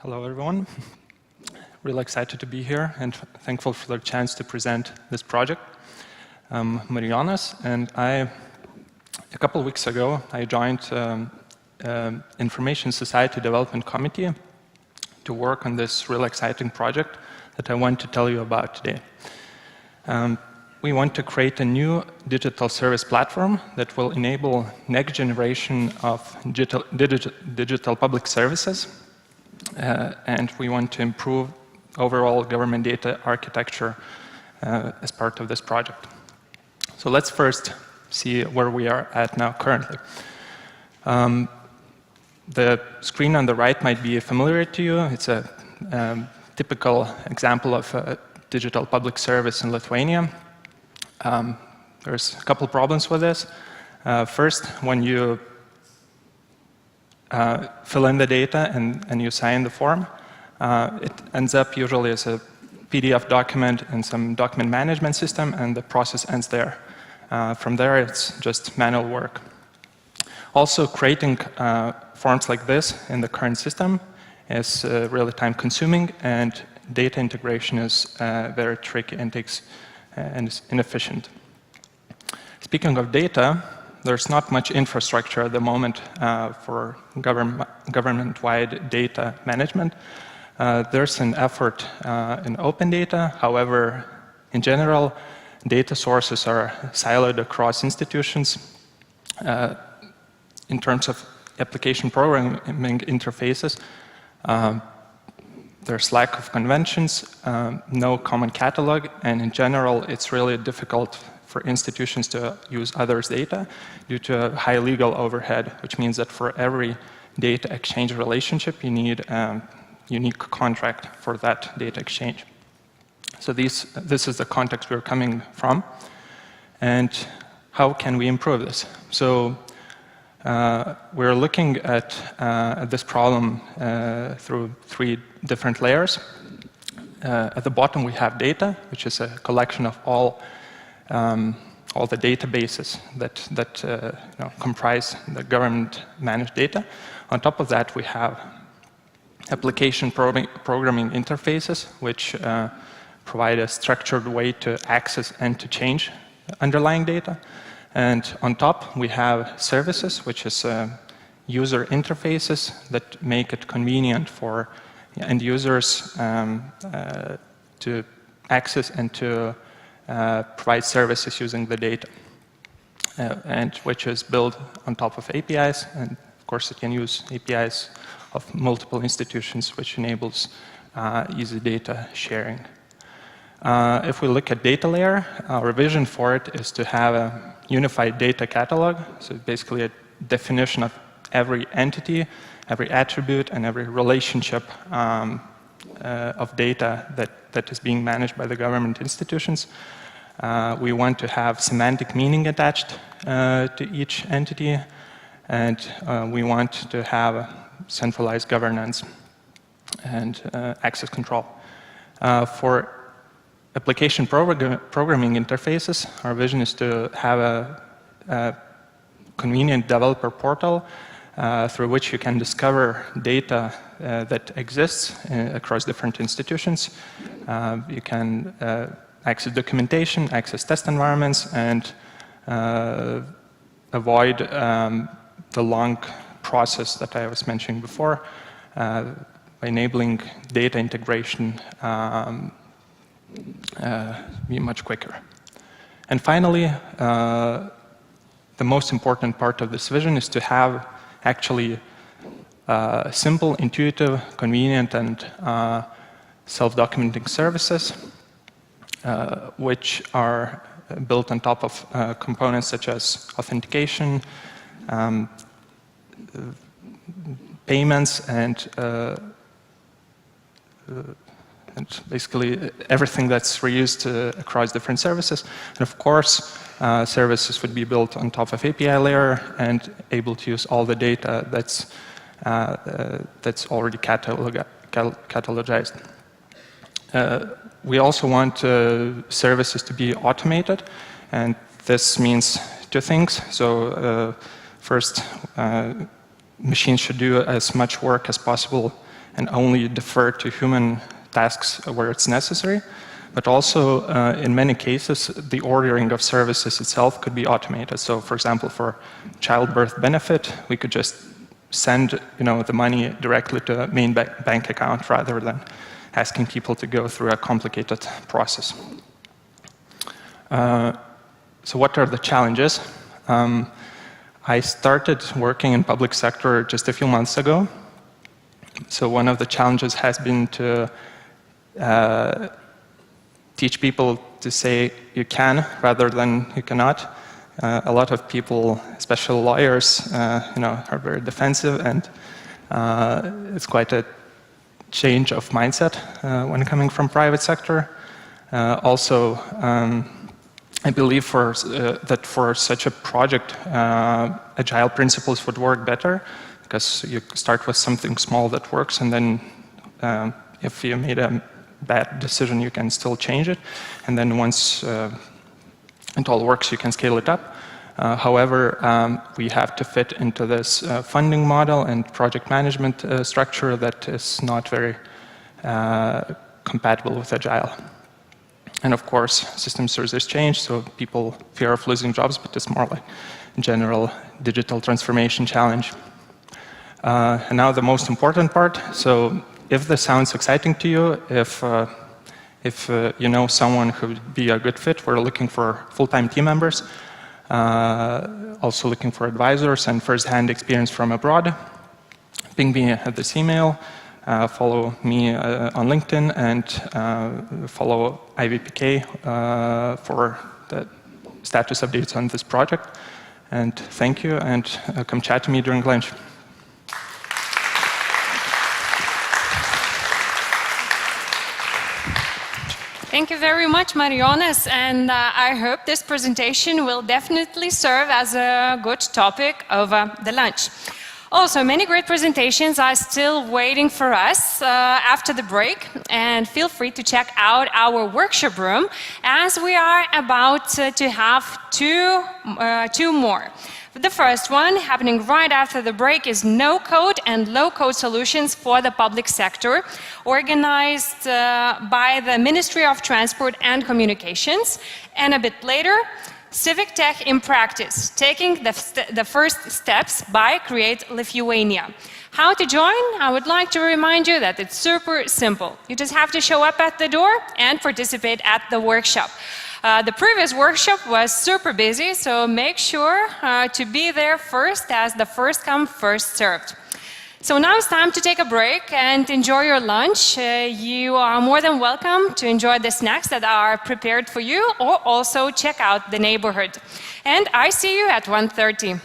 Hello, everyone. Really excited to be here and thankful for the chance to present this project. I'm Marijonas, and a couple of weeks ago, I joined Information Society Development Committee to work on this really exciting project that I want to tell you about today. We want to create a new digital service platform that will enable next generation of digital public services, and we want to improve overall government data architecture as part of this project. So let's first see where we are at now currently. The screen on the right might be familiar to you. It's a typical example of a digital public service in Lithuania. There's a couple problems with this. First, when you fill in the data and you sign the form, it ends up usually as a PDF document in some document management system, and the process ends there. From there, it's just manual work. Also, creating forms like this in the current system is really time-consuming, and data integration is very tricky and is inefficient. Speaking of data, there's not much infrastructure at the moment for government-wide data management. There's an effort in open data. However, in general, data sources are siloed across institutions. In terms of application programming interfaces, there's lack of conventions, no common catalog, and in general, it's really difficult for institutions to use others' data due to a high legal overhead, which means that for every data exchange relationship, you need a unique contract for that data exchange. So this is the context we're coming from. And how can we improve this? So we're looking at this problem through three different layers. At the bottom, we have data, which is a collection of all the databases that comprise the government-managed data. On top of that, we have application programming interfaces, which provide a structured way to access and to change underlying data. And on top, we have services, which is user interfaces that make it convenient for end users to access and to provide services using the data, and which is built on top of APIs. And of course, it can use APIs of multiple institutions, which enables easy data sharing. If we look at data layer, our vision for it is to have a unified data catalog, so basically a definition of every entity, every attribute, and every relationship of data that is being managed by the government institutions. We want to have semantic meaning attached to each entity, and we want to have centralized governance and access control. For application programming interfaces, our vision is to have a convenient developer portal through which you can discover data that exists across different institutions. You can access documentation, access test environments, and avoid the long process that I was mentioning before, enabling data integration be much quicker. And finally, the most important part of this vision is to have actually simple, intuitive, convenient, and self-documenting services which are built on top of components such as authentication, payments, and basically everything that's reused across different services. And of course, services would be built on top of API layer and able to use all the data that's already catalogized. We also want services to be automated, and this means two things. So first, machines should do as much work as possible and only defer to human tasks where it's necessary. But also, in many cases, the ordering of services itself could be automated. So, for example, for childbirth benefit, we could just send the money directly to a main bank account rather than asking people to go through a complicated process. So what are the challenges? I started working in public sector just a few months ago. So one of the challenges has been to teach people to say you can rather than you cannot. A lot of people, especially lawyers, are very defensive, and it's quite a change of mindset when coming from private sector. Also, I believe that for such a project, agile principles would work better, because you start with something small that works, and then if you made a bad decision, you can still change it, and then once it all works, you can scale it up. However, we have to fit into this funding model and project management structure that is not very compatible with Agile. And of course, systems resist change, so people fear of losing jobs, but it's more like a general digital transformation challenge. And now the most important part. So if this sounds exciting to you, if you know someone who would be a good fit, we're looking for full-time team members, also looking for advisors and first-hand experience from abroad. Ping me at this email, follow me on LinkedIn, and follow IVPK for the status updates on this project. And thank you, and come chat to me during lunch. Thank you very much, Marijonas, and I hope this presentation will definitely serve as a good topic of the lunch. Also, many great presentations are still waiting for us after the break, and feel free to check out our workshop room, as we are about to have two more. The first one, happening right after the break, is no-code and low-code solutions for the public sector, organized by the Ministry of Transport and Communications. And a bit later, Civic Tech in practice, taking the first steps by Create Lithuania. How to join? I would like to remind you that it's super simple. You just have to show up at the door and participate at the workshop. The previous workshop was super busy, so make sure to be there first, as the first come, first served. So now it's time to take a break and enjoy your lunch. You are more than welcome to enjoy the snacks that are prepared for you, or also check out the neighborhood. And I see you at 1:30.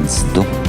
1-2.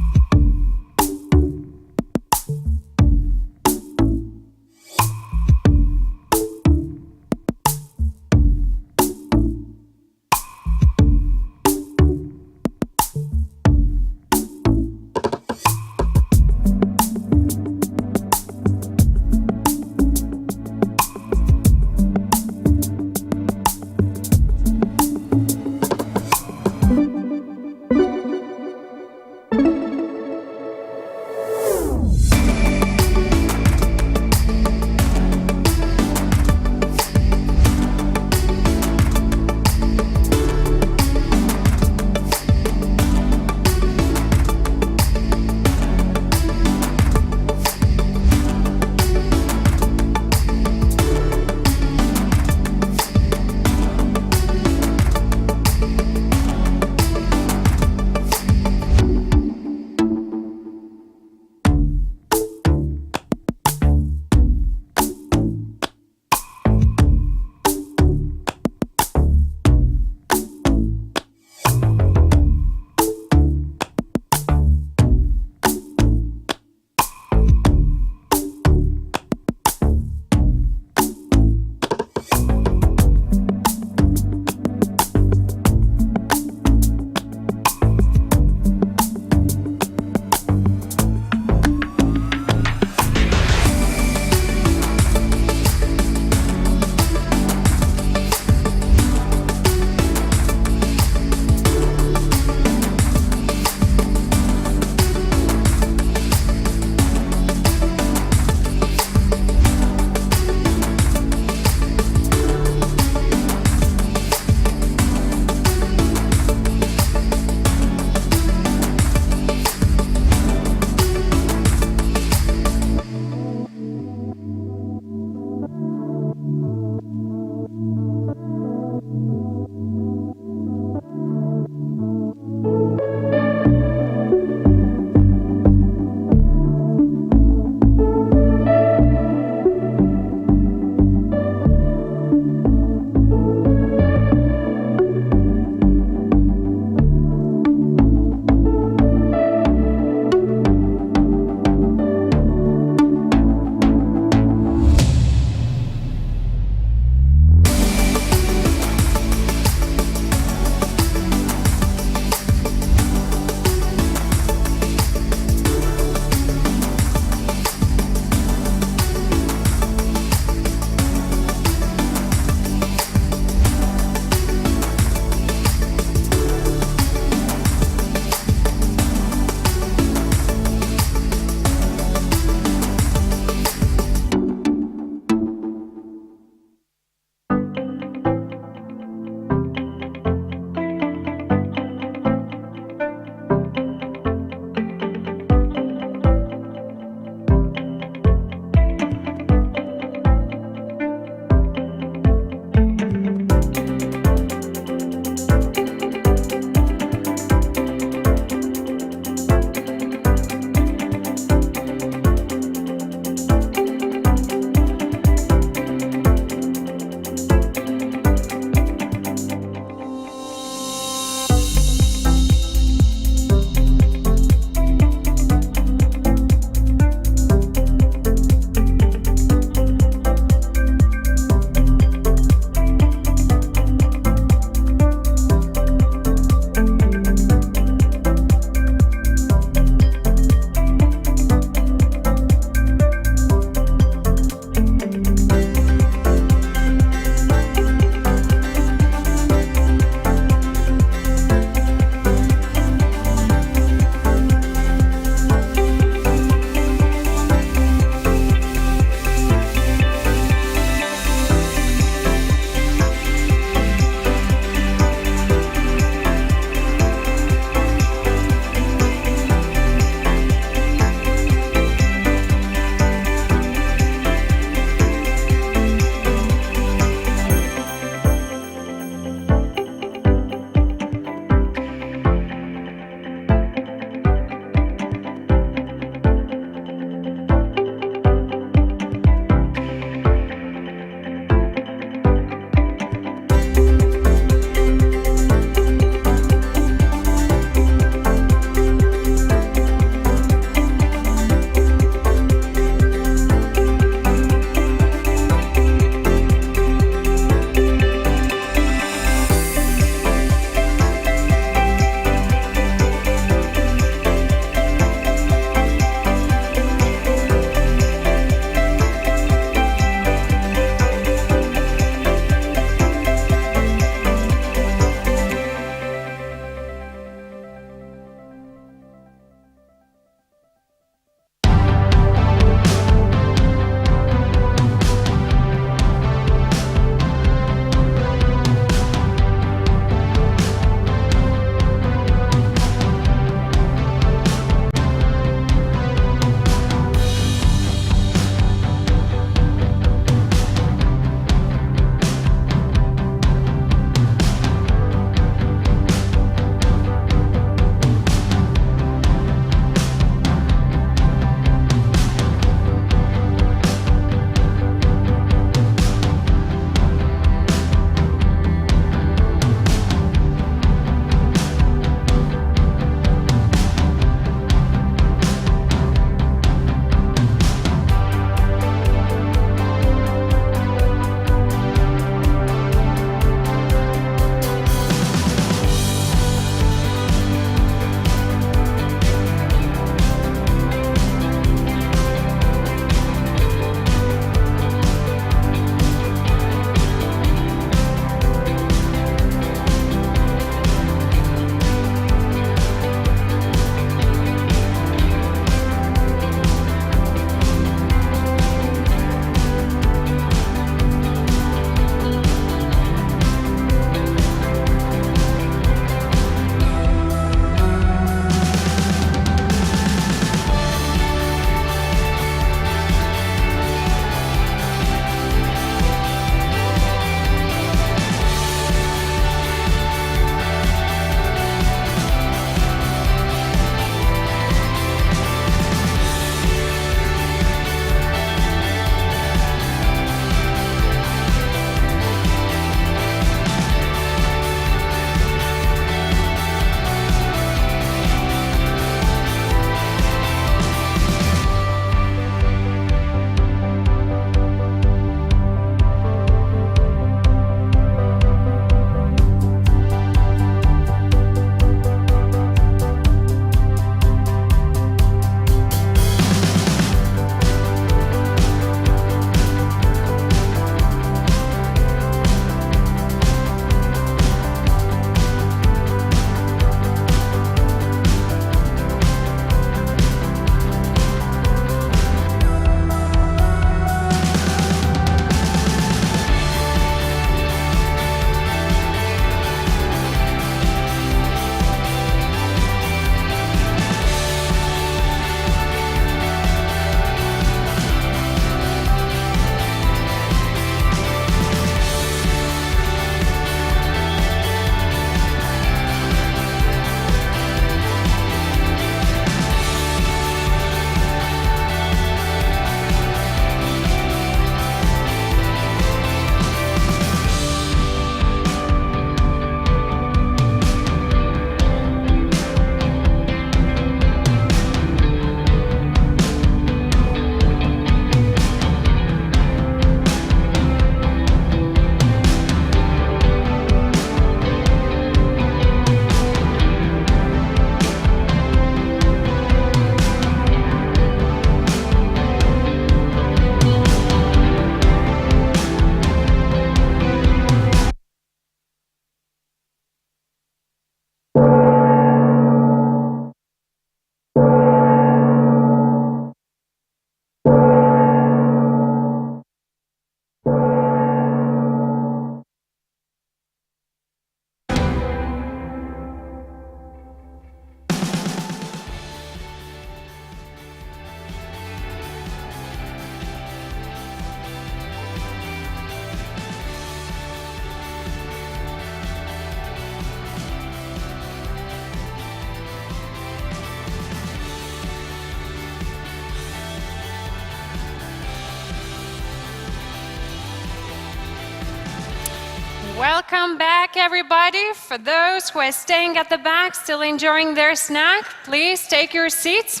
Welcome back, everybody. For those who are staying at the back, still enjoying their snack, please take your seats.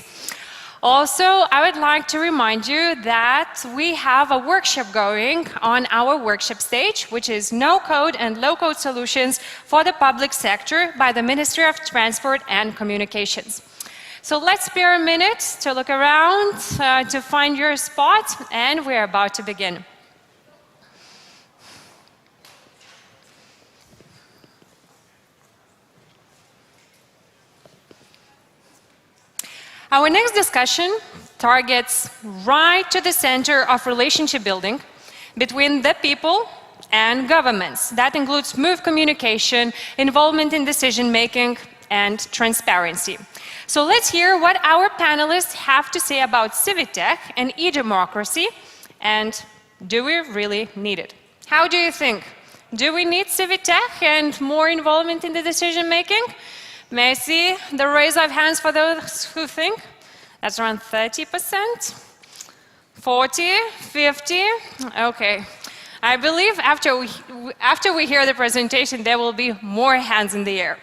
Also, I would like to remind you that we have a workshop going on our workshop stage, which is no-code and low-code solutions for the public sector by the Ministry of Transport and Communications. So let's spare a minute to look around, to find your spot, and we're about to begin. Our next discussion targets right to the center of relationship building between the people and governments. That includes smooth communication, involvement in decision-making, and transparency. So let's hear what our panelists have to say about Civic Tech and e-democracy, and do we really need it? How do you think? Do we need Civic Tech and more involvement in the decision-making? May I see the raise of hands for those who think? That's around 30%, 40, 50, okay. I believe after we hear the presentation, there will be more hands in the air.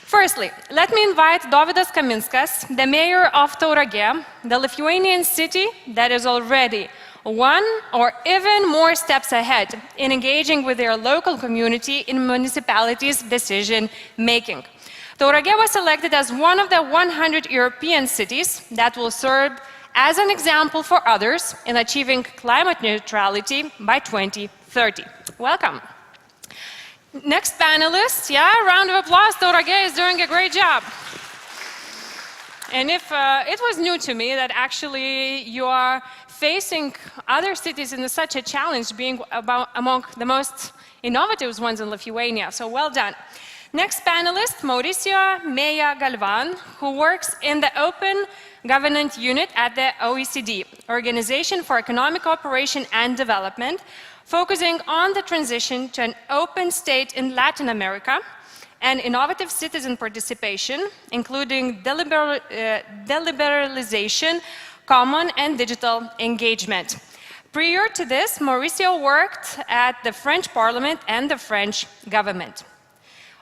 Firstly, let me invite Dovydas Kaminskas, the mayor of Tauragė, the Lithuanian city that is already one or even more steps ahead in engaging with their local community in municipalities' decision-making. Tauragė was selected as one of the 100 European cities that will serve as an example for others in achieving climate neutrality by 2030. Welcome. Next panelist, round of applause, Tauragė is doing a great job. And if it was new to me that actually you are facing other cities in such a challenge, being among the most innovative ones in Lithuania, so well done. Next panelist, Mauricio Meya Galvan, who works in the Open Governance Unit at the OECD, Organization for Economic Cooperation and Development, focusing on the transition to an open state in Latin America and innovative citizen participation, including deliberalization, common and digital engagement. Prior to this, Mauricio worked at the French Parliament and the French government.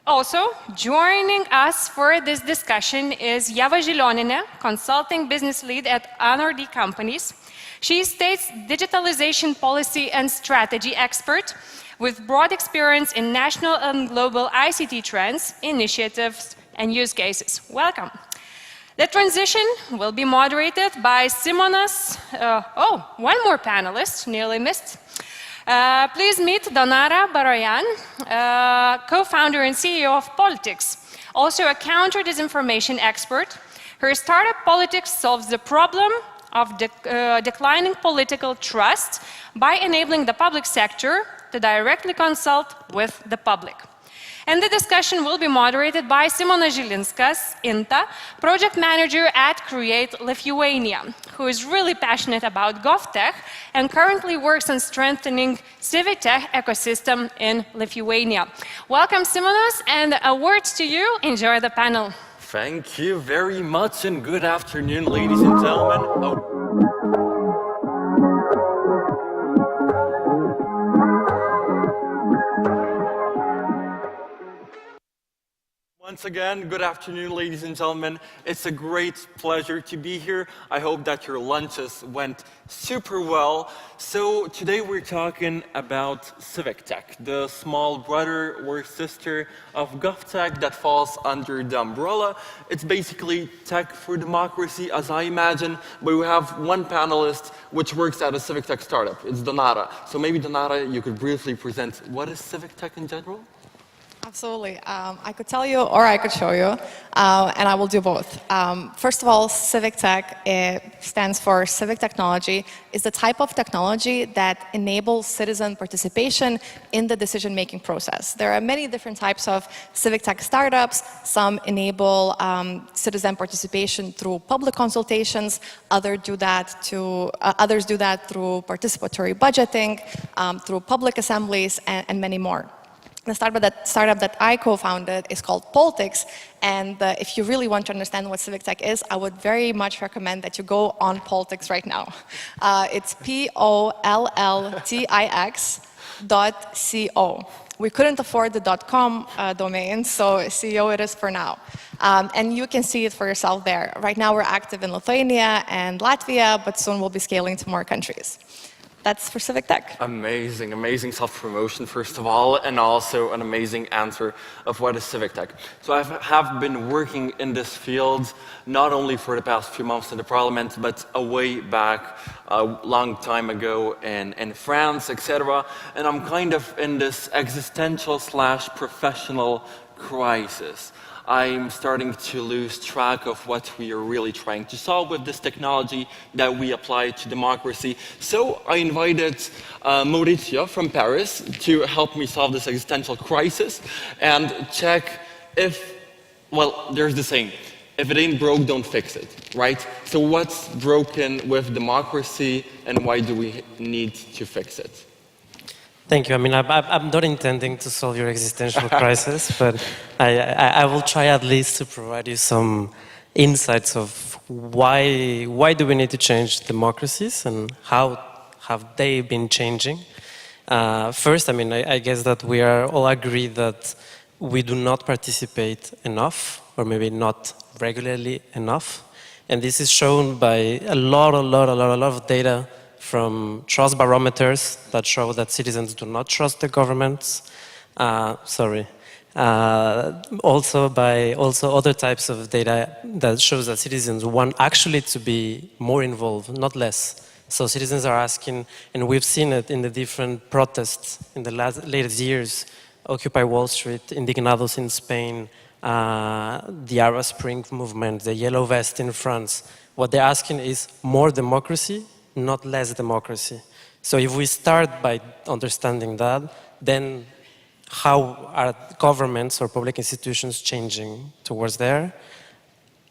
Also, joining us for this discussion is Ieva Žilionenė, consulting business lead at NRD Companies. She is state's digitalization policy and strategy expert with broad experience in national and global ICT trends, initiatives, and use cases. Welcome. The transition will be moderated by Simonas, one more panelist, nearly missed. Please meet Donara Baroyan, co-founder and CEO of Politics, also a counter-disinformation expert. Her startup Politics solves the problem of declining political trust by enabling the public sector to directly consult with the public. And the discussion will be moderated by Simonas Žilinskas, INTA, project manager at Create Lithuania, who is really passionate about GovTech and currently works on strengthening Civic Tech ecosystem in Lithuania. Welcome, Simonas, and a word to you. Enjoy the panel. Thank you very much, and good afternoon, ladies and gentlemen. Once again, good afternoon, ladies and gentlemen. It's a great pleasure to be here. I hope that your lunches went super well. So today we're talking about Civic Tech, the small brother or sister of GovTech that falls under the umbrella. It's basically tech for democracy, as I imagine, but we have one panelist which works at a Civic Tech startup. It's Donata. So maybe Donata, you could briefly present what is Civic Tech in general? Absolutely. I could tell you or I could show you, and I will do both. First of all, Civic Tech stands for Civic Technology. It's the type of technology that enables citizen participation in the decision-making process. There are many different types of Civic Tech startups. Some enable citizen participation through public consultations. Others do that through participatory budgeting, through public assemblies, and many more. The startup that I co-founded is called Politics, and if you really want to understand what Civic Tech is, I would very much recommend that you go on Politics right now. It's POLLTIX.co. We couldn't afford the .com domain, so CEO it is for now. And you can see it for yourself there. Right now we're active in Lithuania and Latvia, but soon we'll be scaling to more countries. That's for Civic Tech. Amazing, amazing self-promotion, first of all, and also an amazing answer of what is Civic Tech. So I have been working in this field not only for the past few months in the parliament, but a way back a long time ago in France, etc. And I'm kind of in this existential/professional crisis. I'm starting to lose track of what we are really trying to solve with this technology that we apply to democracy. So I invited Maurizio from Paris to help me solve this existential crisis and check if, well, there's the saying, if it ain't broke, don't fix it, right? So what's broken with democracy and why do we need to fix it? Thank you. I mean, I'm not intending to solve your existential crisis, but I will try at least to provide you some insights of why do we need to change democracies and how have they been changing. First, I mean, I guess that we are all agreed that we do not participate enough, or maybe not regularly enough. And this is shown by a lot of data from trust barometers that show that citizens do not trust the governments. Also by other types of data that shows that citizens want actually to be more involved, not less. So citizens are asking, and we've seen it in the different protests in the latest years, Occupy Wall Street, Indignados in Spain, the Arab Spring movement, the Yellow Vest in France. What they're asking is more democracy, not less democracy. So if we start by understanding that, then how are governments or public institutions changing towards there?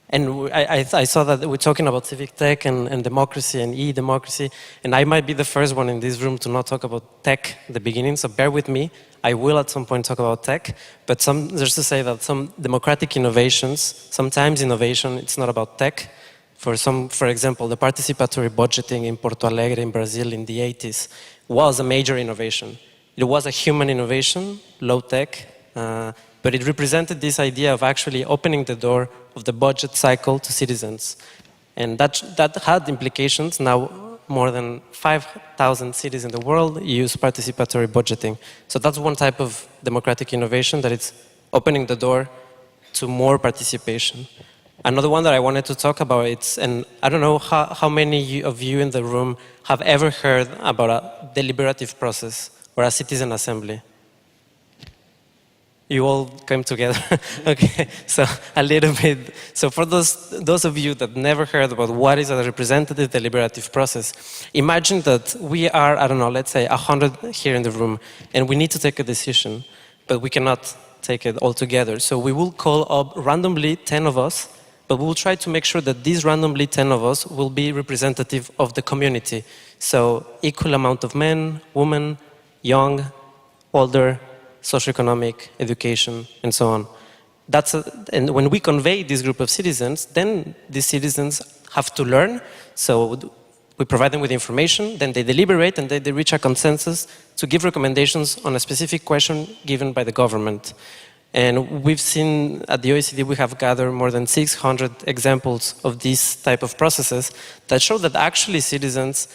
And I saw that we're talking about civic tech and democracy and e-democracy, and I might be the first one in this room to not talk about tech at the beginning, so bear with me. I will at some point talk about tech, but there's to say that some democratic innovations, sometimes innovation, it's not about tech. For example, the participatory budgeting in Porto Alegre in Brazil in the 80s was a major innovation. It was a human innovation, low tech, but it represented this idea of actually opening the door of the budget cycle to citizens. And that had implications. Now more than 5,000 cities in the world use participatory budgeting. So that's one type of democratic innovation, that it's opening the door to more participation. Another one that I wanted to talk about, and I don't know how many of you in the room have ever heard about a deliberative process or a citizen assembly. You all came together. Okay, so a little bit. So for those of you that never heard about what is a representative deliberative process, imagine that we are, I don't know, let's say 100 here in the room, and we need to take a decision, but we cannot take it all together. So we will call up randomly 10 of us, but we will try to make sure that these randomly 10 of us will be representative of the community. So equal amount of men, women, young, older, socioeconomic, education, and so on. And when we convey this group of citizens, then these citizens have to learn. So we provide them with information, then they deliberate, and they reach a consensus to give recommendations on a specific question given by the government. And we've seen at the OECD, we have gathered more than 600 examples of these type of processes that show that actually citizens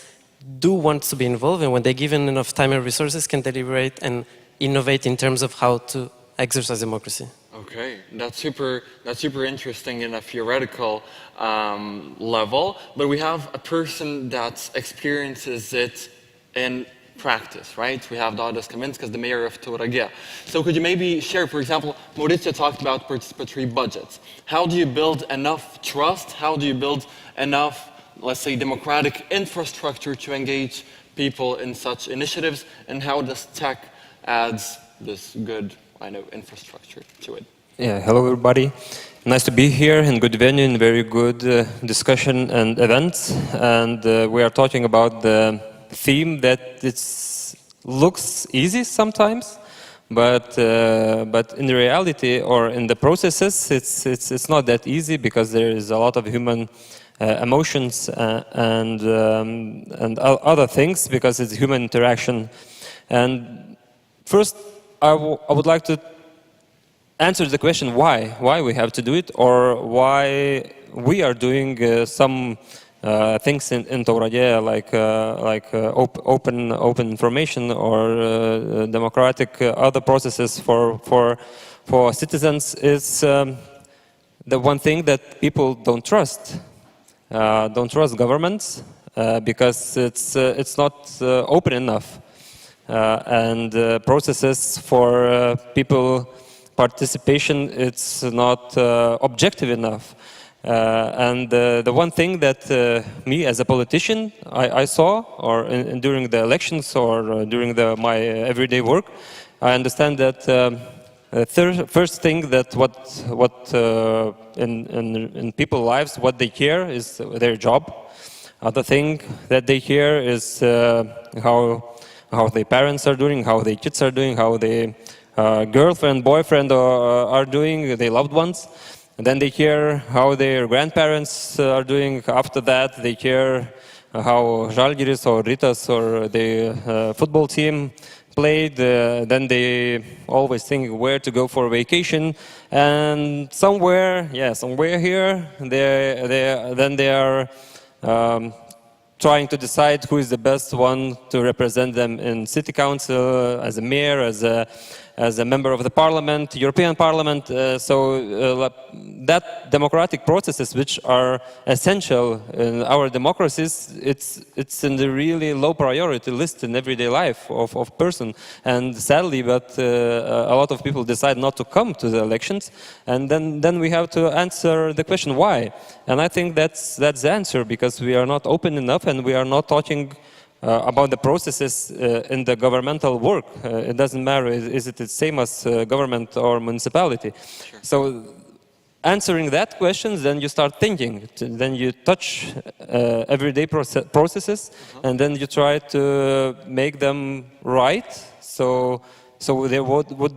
do want to be involved, and when they're given enough time and resources, can deliberate and innovate in terms of how to exercise democracy. Okay, that's super interesting in a theoretical level, but we have a person that experiences it in practice, right? We have Dodas Kaminskas, the mayor of Tauragė. So could you maybe share, for example, Maurizio talked about participatory budgets. How do you build enough trust? How do you build enough, let's say, democratic infrastructure to engage people in such initiatives? And how does tech adds this good, infrastructure to it? Yeah, hello everybody. Nice to be here in good venue and very good discussion and events. And we are talking about the theme that looks easy sometimes, but in the reality or in the processes, it's not that easy, because there is a lot of human emotions and other things, because it's human interaction. And first, I would like to answer the question why we have to do it, or why we are doing some things in Tauragė, like open information or democratic other processes for citizens, is the one thing that people don't trust governments because it's not open enough, and processes for people participation, it's not objective enough. And the one thing that me as a politician I saw, or during the elections or during my everyday work, I understand that first thing that in people's lives, what they care is their job. Other thing that they care is how their parents are doing, how their kids are doing, how their girlfriend, boyfriend are doing, their loved ones. And then they care how their grandparents are doing. After that, they care how Žalgiris or Rytas or the football team played. Then they always think where to go for vacation. And somewhere here, then they are trying to decide who is the best one to represent them in city council, as a mayor, as a member of the parliament, European Parliament. That democratic processes, which are essential in our democracies, it's in the really low priority list in everyday life of person. And sadly, but a lot of people decide not to come to the elections, and then we have to answer the question why. And I think that's the answer, because we are not open enough, and we are not talking about the processes in the governmental work. It doesn't matter, is it the same as government or municipality? Sure. So answering that question, then you start thinking, then you touch everyday processes, and then you try to make them right. So there would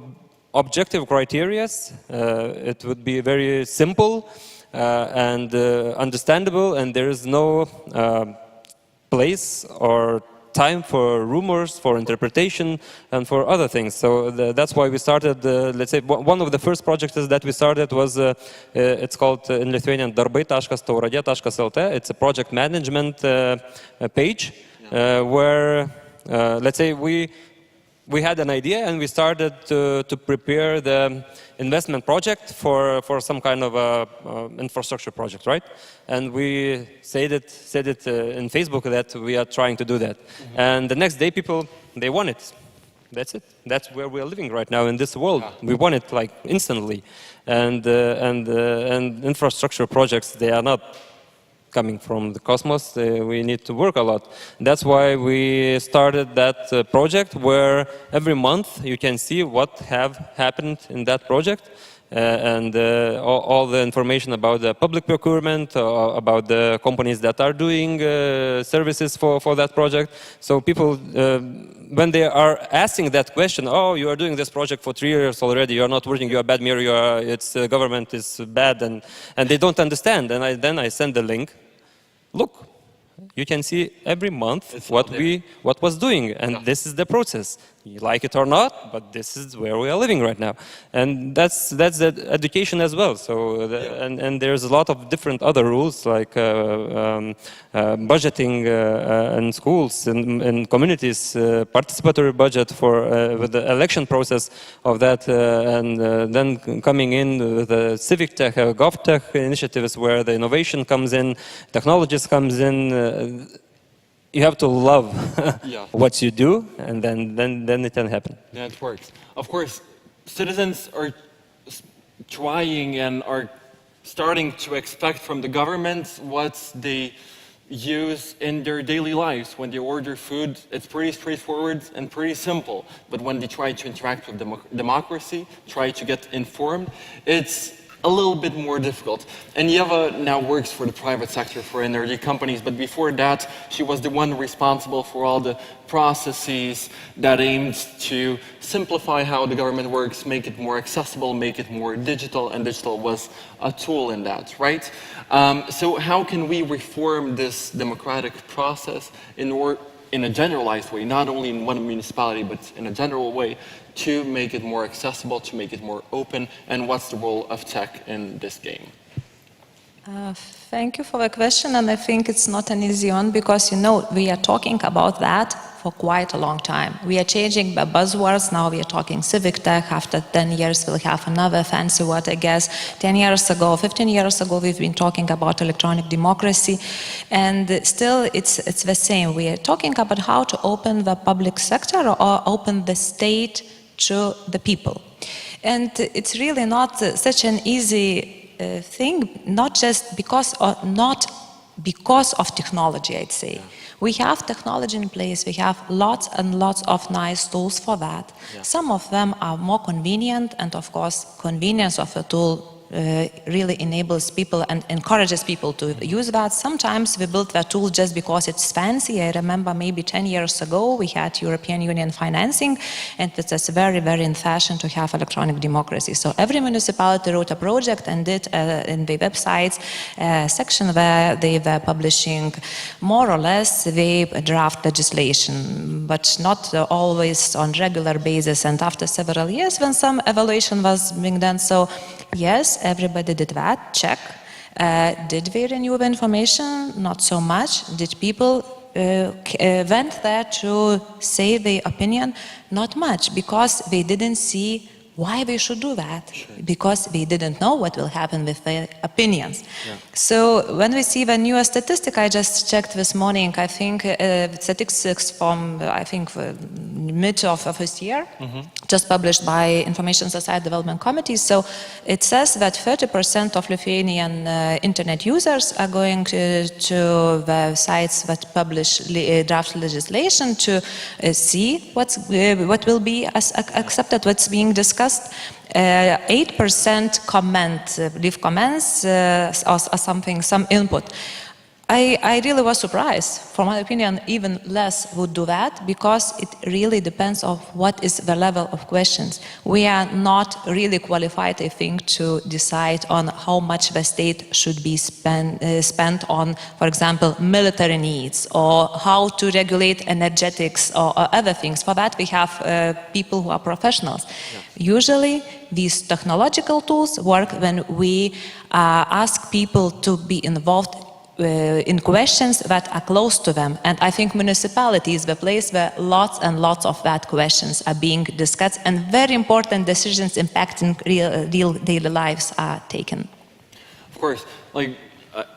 objective criteria, it would be very simple and understandable, and there is no place or time for rumors, for interpretation, and for other things. So that's why we started, let's say, one of the first projects that we started was, it's called in Lithuanian darbai.tauragė.lt. It's a project management page where, let's say, we had an idea and we started to prepare the investment project for some kind of infrastructure project, right? And we said it in Facebook that we are trying to do that. And the next day people, they want it. That's it. That's where we are living right now in this world. We want it like instantly. And infrastructure projects, they are not coming from the cosmos. We need to work a lot. That's why we started that project, where every month you can see what have happened in that project, and all the information about the public procurement, about the companies that are doing services for that project. So people, when they are asking that question, oh, you are doing this project for 3 years already, you are not working, you are bad mayor, it's government is bad, and they don't understand. And then I send the link. Look, you can see every month what was doing, and this is the process. You like it or not, but this is where we are living right now, and that's the education as well. So, and there's a lot of different other rules, like budgeting in schools, in communities, participatory budget for with the election process of that, and then coming in with the Civic Tech, GovTech initiatives, where the innovation comes in, technologies comes in. You have to love what you do, and then it can happen. Yeah, it works. Of course, citizens are trying and are starting to expect from the government what they use in their daily lives. When they order food, it's pretty straightforward and pretty simple. But when they try to interact with democracy, try to get informed, it's a little bit more difficult. And Yeva now works for the private sector for energy companies, but before that, she was the one responsible for all the processes that aimed to simplify how the government works, make it more accessible, make it more digital, and digital was a tool in that, right? So how can we reform this democratic process in a generalized way, not only in one municipality, but in a general way, to make it more accessible, to make it more open, and what's the role of tech in this game? Thank you for the question, and I think it's not an easy one because, you know, we are talking about that for quite a long time. We are changing the buzzwords. Now we are talking civic tech. After 10 years, we'll have another fancy word, I guess. 10 years ago, 15 years ago, we've been talking about electronic democracy, and still it's the same. We are talking about how to open the public sector or open the state to the people. And it's really not such an easy thing, not just because of technology, I'd say. Yeah. We have technology in place, we have lots and lots of nice tools for that. Yeah. Some of them are more convenient, and of course, convenience of a tool really enables people and encourages people to use that. Sometimes we build that tool just because it's fancy. I remember maybe 10 years ago we had European Union financing, and it was very, very in fashion to have electronic democracy. So every municipality wrote a project and did in the websites section where they were publishing more or less the draft legislation, but not always on regular basis. And after several years, when some evaluation was being done, so yes, everybody did that, check. Did we renew the information? Not so much. Did people went there to say their opinion? Not much, because they didn't see why we should do that, because they didn't know what will happen with their opinions. Yeah. So when we see the newest statistic, I just checked this morning, I think statistics from, I think, mid of this year, just published by Information Society Development Committee. So it says that 30% of Lithuanian internet users are going to the sites that publish draft legislation to see what will be accepted, what's being discussed. 8% leave comments or something, some input. I really was surprised. For my opinion, even less would do that, because it really depends on what is the level of questions. We are not really qualified, I think, to decide on how much the state should be spent on, for example, military needs, or how to regulate energetics or other things. For that, we have people who are professionals. Yeah. Usually, these technological tools work when we ask people to be involved in questions that are close to them. And I think municipality is the place where lots and lots of that questions are being discussed, and very important decisions impacting real daily lives are taken. Of course, like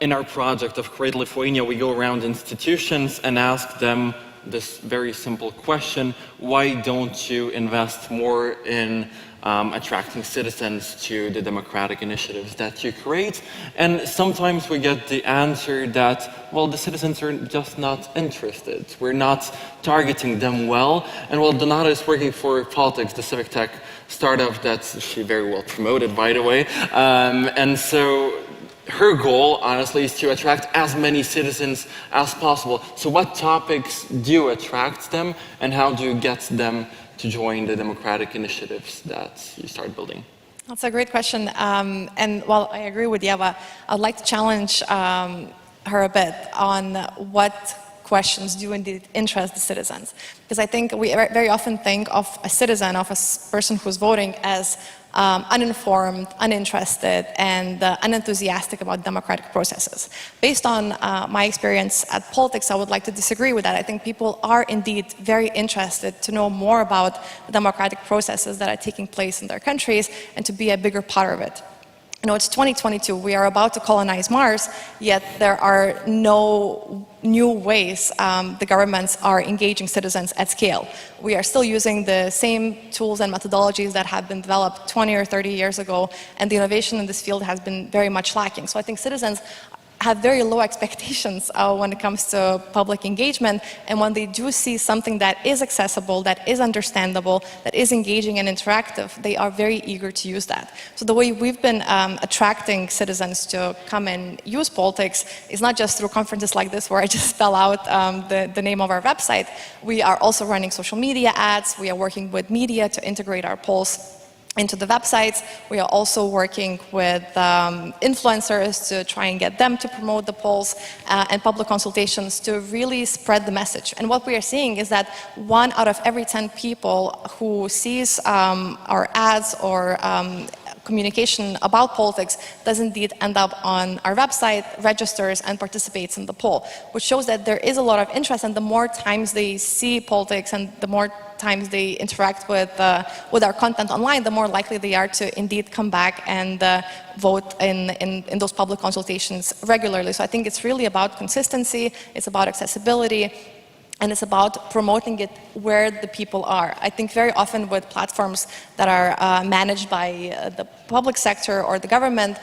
in our project of Create Lithuania, we go around institutions and ask them this very simple question: why don't you invest more in attracting citizens to the democratic initiatives that you create? And sometimes we get the answer that, well, the citizens are just not interested. We're not targeting them well. And well, Donata is working for Politics, the Civic Tech startup that she very well promoted, by the way. And so her goal, honestly, is to attract as many citizens as possible. So what topics do attract them, and how do you get them to join the democratic initiatives that you start building? That's a great question. And while I agree with Yeva, I'd like to challenge her a bit on what questions do indeed interest the citizens. Because I think we very often think of a citizen, of a person who's voting, as uninformed, uninterested, and unenthusiastic about democratic processes. Based on my experience at Politics, I would like to disagree with that. I think people are indeed very interested to know more about the democratic processes that are taking place in their countries and to be a bigger part of it. You know, it's 2022, we are about to colonize Mars, yet there are no new ways the governments are engaging citizens at scale. We are still using the same tools and methodologies that have been developed 20 or 30 years ago, and the innovation in this field has been very much lacking. So I think citizens have very low expectations when it comes to public engagement, and when they do see something that is accessible, that is understandable, that is engaging and interactive, they are very eager to use that. So the way we've been attracting citizens to come and use Politics is not just through conferences like this where I just spell out the name of our website. We are also running social media ads, we are working with media to integrate our polls. into the websites. We are also working with influencers to try and get them to promote the polls and public consultations to really spread the message. And what we are seeing is that 1 out of every 10 people who sees our ads or communication about politics does indeed end up on our website, registers, and participates in the poll, which shows that there is a lot of interest, and the more times they see politics and the more times they interact with our content online, the more likely they are to indeed come back and vote in those public consultations regularly. So I think it's really about consistency, it's about accessibility, and it's about promoting it where the people are. I think very often with platforms that are managed by the public sector or the government,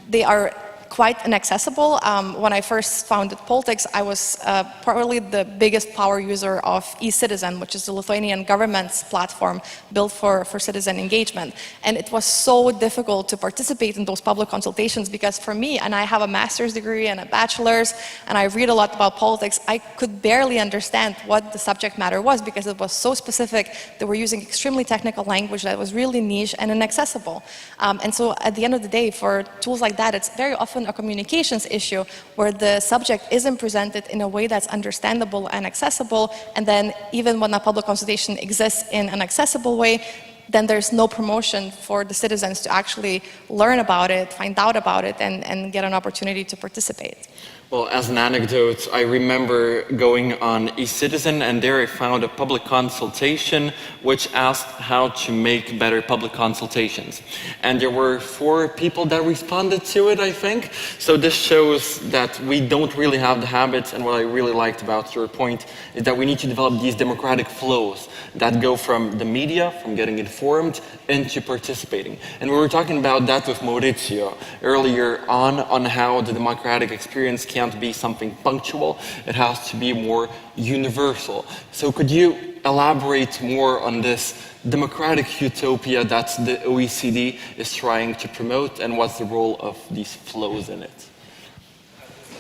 they are quite inaccessible. When I first founded Politics, I was probably the biggest power user of e-Citizen, which is the Lithuanian government's platform built for citizen engagement. And it was so difficult to participate in those public consultations because for me, and I have a master's degree and a bachelor's, and I read a lot about politics, I could barely understand what the subject matter was because it was so specific. They were using extremely technical language that was really niche and inaccessible. And so at the end of the day, for tools like that, it's very often a communications issue where the subject isn't presented in a way that's understandable and accessible, and then even when a public consultation exists in an accessible way, then there's no promotion for the citizens to actually learn about it, find out about it, and get an opportunity to participate. Well, as an anecdote, I remember going on eCitizen, and there I found a public consultation which asked how to make better public consultations. And there were 4 people that responded to it, I think. So this shows that we don't really have the habits, and what I really liked about your point is that we need to develop these democratic flows that go from the media, from getting informed, into participating. And we were talking about that with Maurizio earlier on how the democratic experience can't be something punctual, it has to be more universal. So could you elaborate more on this democratic utopia that the OECD is trying to promote, and what's the role of these flows in it?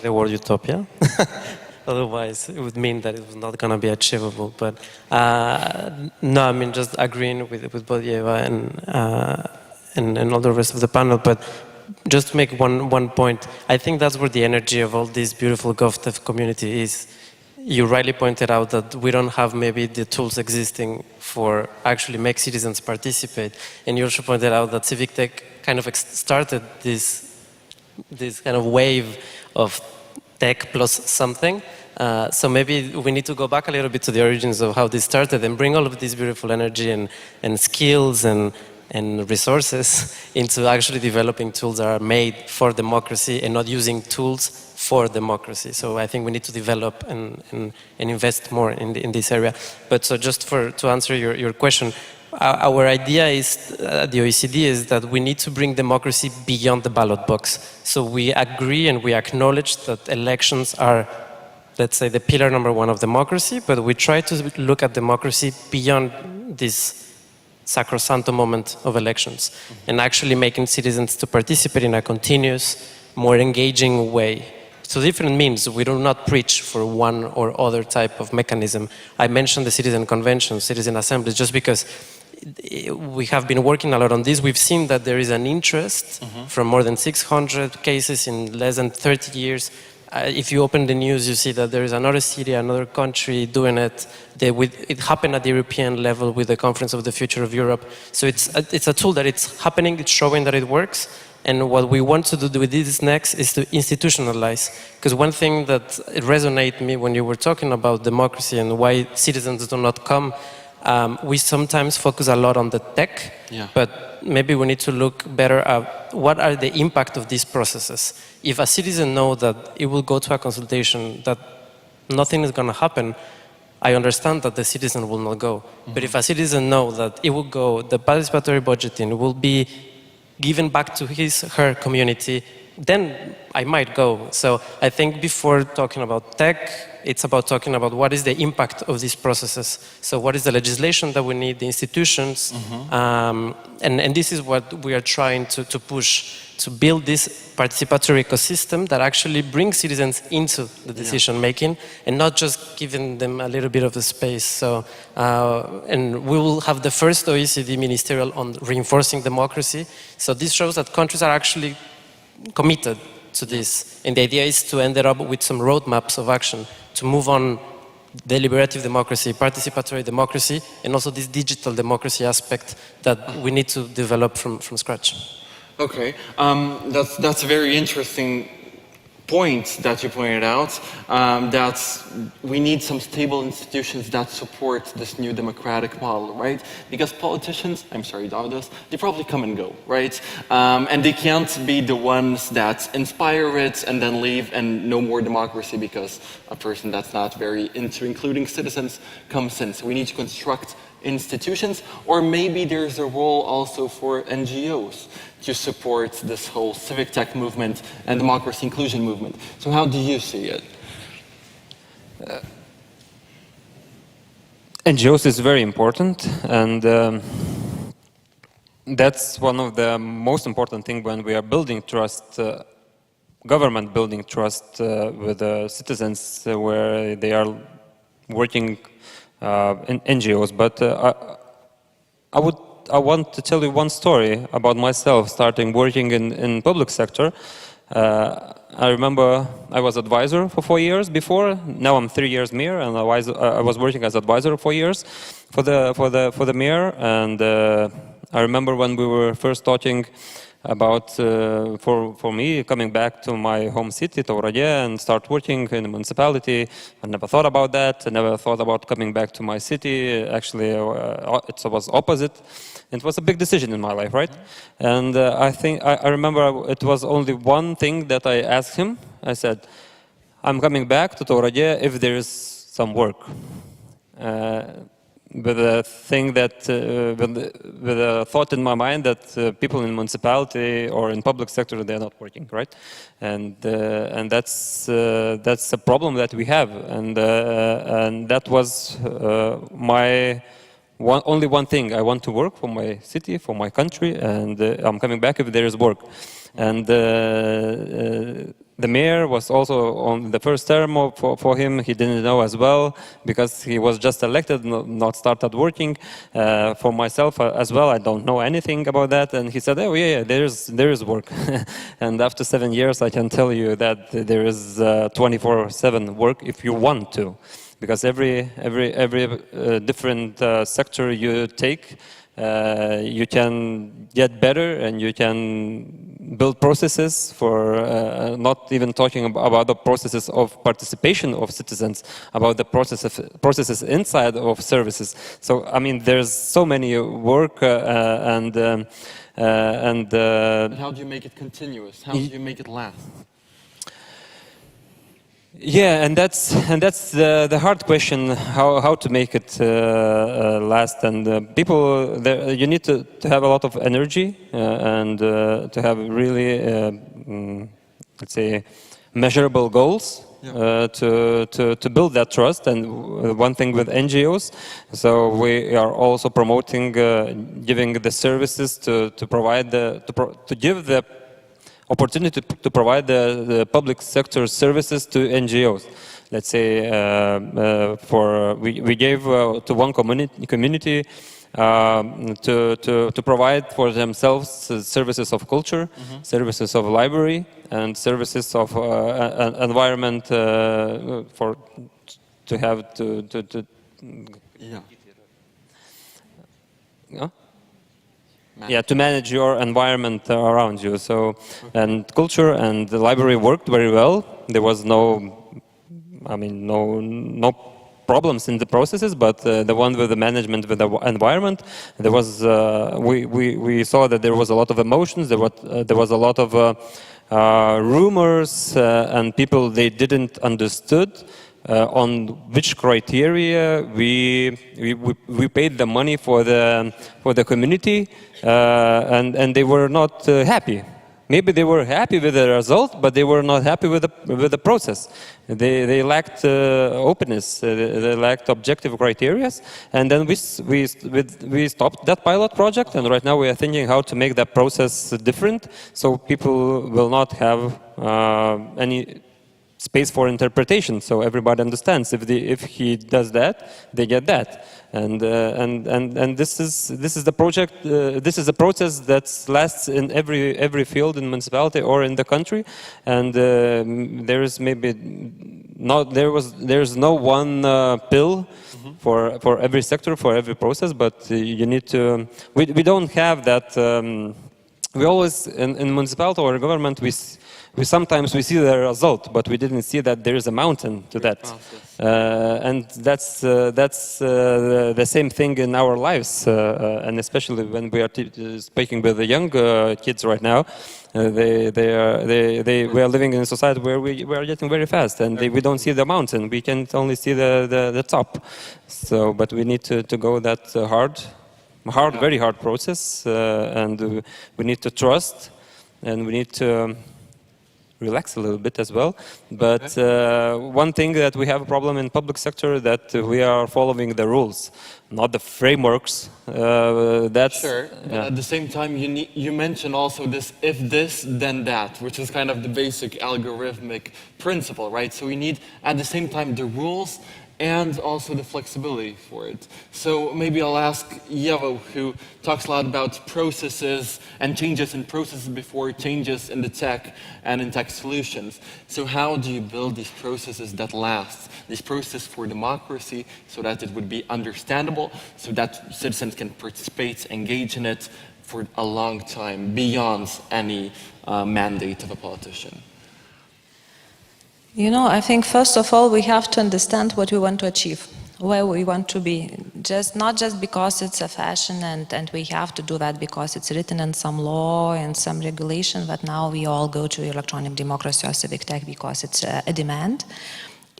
The word utopia? Otherwise, it would mean that it was not going to be achievable. But no, I mean, just agreeing with both Eva and all the rest of the panel. But just to make one point, I think that's where the energy of all this beautiful GovTech community is. You rightly pointed out that we don't have maybe the tools existing for actually make citizens participate. And you also pointed out that Civic Tech kind of started this kind of wave of tech plus something. So maybe we need to go back a little bit to the origins of how this started and bring all of this beautiful energy and skills and resources into actually developing tools that are made for democracy and not using tools for democracy. So I think we need to develop and invest more in this area. But so just to answer your question, our idea is, at the OECD, is that we need to bring democracy beyond the ballot box. So we agree and we acknowledge that elections are, let's say, the pillar number 1 of democracy, but we try to look at democracy beyond this sacrosanto moment of elections and actually making citizens to participate in a continuous, more engaging way. So different means. We do not preach for one or other type of mechanism. I mentioned the citizen conventions, citizen assemblies, just because we have been working a lot on this. We've seen that there is an interest from more than 600 cases in less than 30 years. If you open the news, you see that there is another city, another country doing it. It happened at the European level with the Conference of the Future of Europe. So it's a tool that it's happening, it's showing that it works. And what we want to do with this next is to institutionalize. Because one thing that resonated me when you were talking about democracy and why citizens do not come, we sometimes focus a lot on the tech, but maybe we need to look better at what are the impact of these processes. If a citizen knows that it will go to a consultation, that nothing is going to happen, I understand that the citizen will not go. But if a citizen knows that it will go, the participatory budgeting will be given back to his, her community, then I might go. So I think before talking about tech, it's about talking about what is the impact of these processes. So what is the legislation that we need, the institutions, and this is what we are trying to push, to build this participatory ecosystem that actually brings citizens into the decision making and not just giving them a little bit of the space. So, and we will have the first OECD ministerial on reinforcing democracy. So this shows that countries are actually committed to this. And the idea is to end it up with some roadmaps of action to move on deliberative democracy, participatory democracy, and also this digital democracy aspect that we need to develop from scratch. Okay, that's a very interesting point that you pointed out, that we need some stable institutions that support this new democratic model, right? Because politicians, I'm sorry, Davidas, they probably come and go, right? And they can't be the ones that inspire it and then leave and no more democracy because a person that's not very into including citizens comes in. So we need to construct institutions, or maybe there's a role also for NGOs to support this whole civic tech movement and democracy inclusion movement. So how do you see it? NGOs is very important, and that's one of the most important things when we are building trust, government building trust with the citizens where they are working in NGOs. But I want to tell you one story about myself starting working in public sector. I remember I was advisor for 4 years before. Now I'm 3 years mayor, and I was working as advisor 4 years for the mayor. And I remember when we were first talking about for me coming back to my home city, Tauragė, and start working in a municipality. I never thought about that. I never thought about coming back to my city. Actually, it was opposite. It was a big decision in my life, right? And I remember it was only one thing that I asked him. I said, I'm coming back to Tauragė if there is some work. With a thing that, with a thought in my mind that people in municipality or in public sector, they're not working, right? And that's a problem that we have. And that was only one thing. I want to work for my city, for my country, and I'm coming back if there is work. And the mayor was also on the first term for him. He didn't know as well because he was just elected, not started working. For myself as well, I don't know anything about that. And he said, "Oh yeah, there is work." And after 7 years, I can tell you that there is 24/7 work if you want to, because every different sector you take, you can get better and you can build processes for not even talking about the processes of participation of citizens, about the processes inside of services. So I mean, there's so many work and But how do you make it continuous? How do you make it last? Yeah, and that's the hard question, how to make it last. And people, you need to have a lot of energy and to have really, let's say, measurable goals to build that trust. And one thing with NGOs, so we are also promoting giving the services to provide to give the opportunity to provide the public sector services to NGOs. Let's say we gave to one community to provide for themselves services of culture, services of library, and services of environment for to have to yeah, to manage your environment around you. So, and culture and the library worked very well. There was no problems in the processes, but the one with the management with the environment, there was we saw that there was a lot of emotions. There was a lot of rumors, and people, they didn't understood on which criteria we paid the money for the community, and they were not happy maybe they were happy with the result, but they were not happy with the process. They lacked openness, they lacked objective criteria, and then we stopped that pilot project, and right now we are thinking how to make that process different, so people will not have any space for interpretation, so everybody understands. If he does that, they get that, and this is the project. This is a process that lasts in every field in municipality or in the country, and there is maybe not there's no one pill for every sector, for every process, but you need to. We don't have that. We always in municipality or government we sometimes see the result, but we didn't see that there is a mountain to that, and that's the same thing in our lives, and especially when we are speaking with the young kids right now. We are living in a society where we are getting very fast, and we don't see the mountain. We can only see the top. So, but we need to go that very hard process, and we need to trust, and we need to relax a little bit as well. But one thing that we have a problem in public sector that we are following the rules, not the frameworks. That's sure. But at the same time, you mentioned also this if this then that, which is kind of the basic algorithmic principle, right? So we need at the same time the rules and also the flexibility for it. So maybe I'll ask Yevo, who talks a lot about processes and changes in processes before changes in the tech and in tech solutions. So how do you build these processes that last? This process for democracy, so that it would be understandable, so that citizens can participate, engage in it for a long time, beyond any mandate of a politician. You know, I think first of all we have to understand what we want to achieve, where we want to be. Not just because it's a fashion and we have to do that because it's written in some law and some regulation, but now we all go to electronic democracy or civic tech because it's a demand.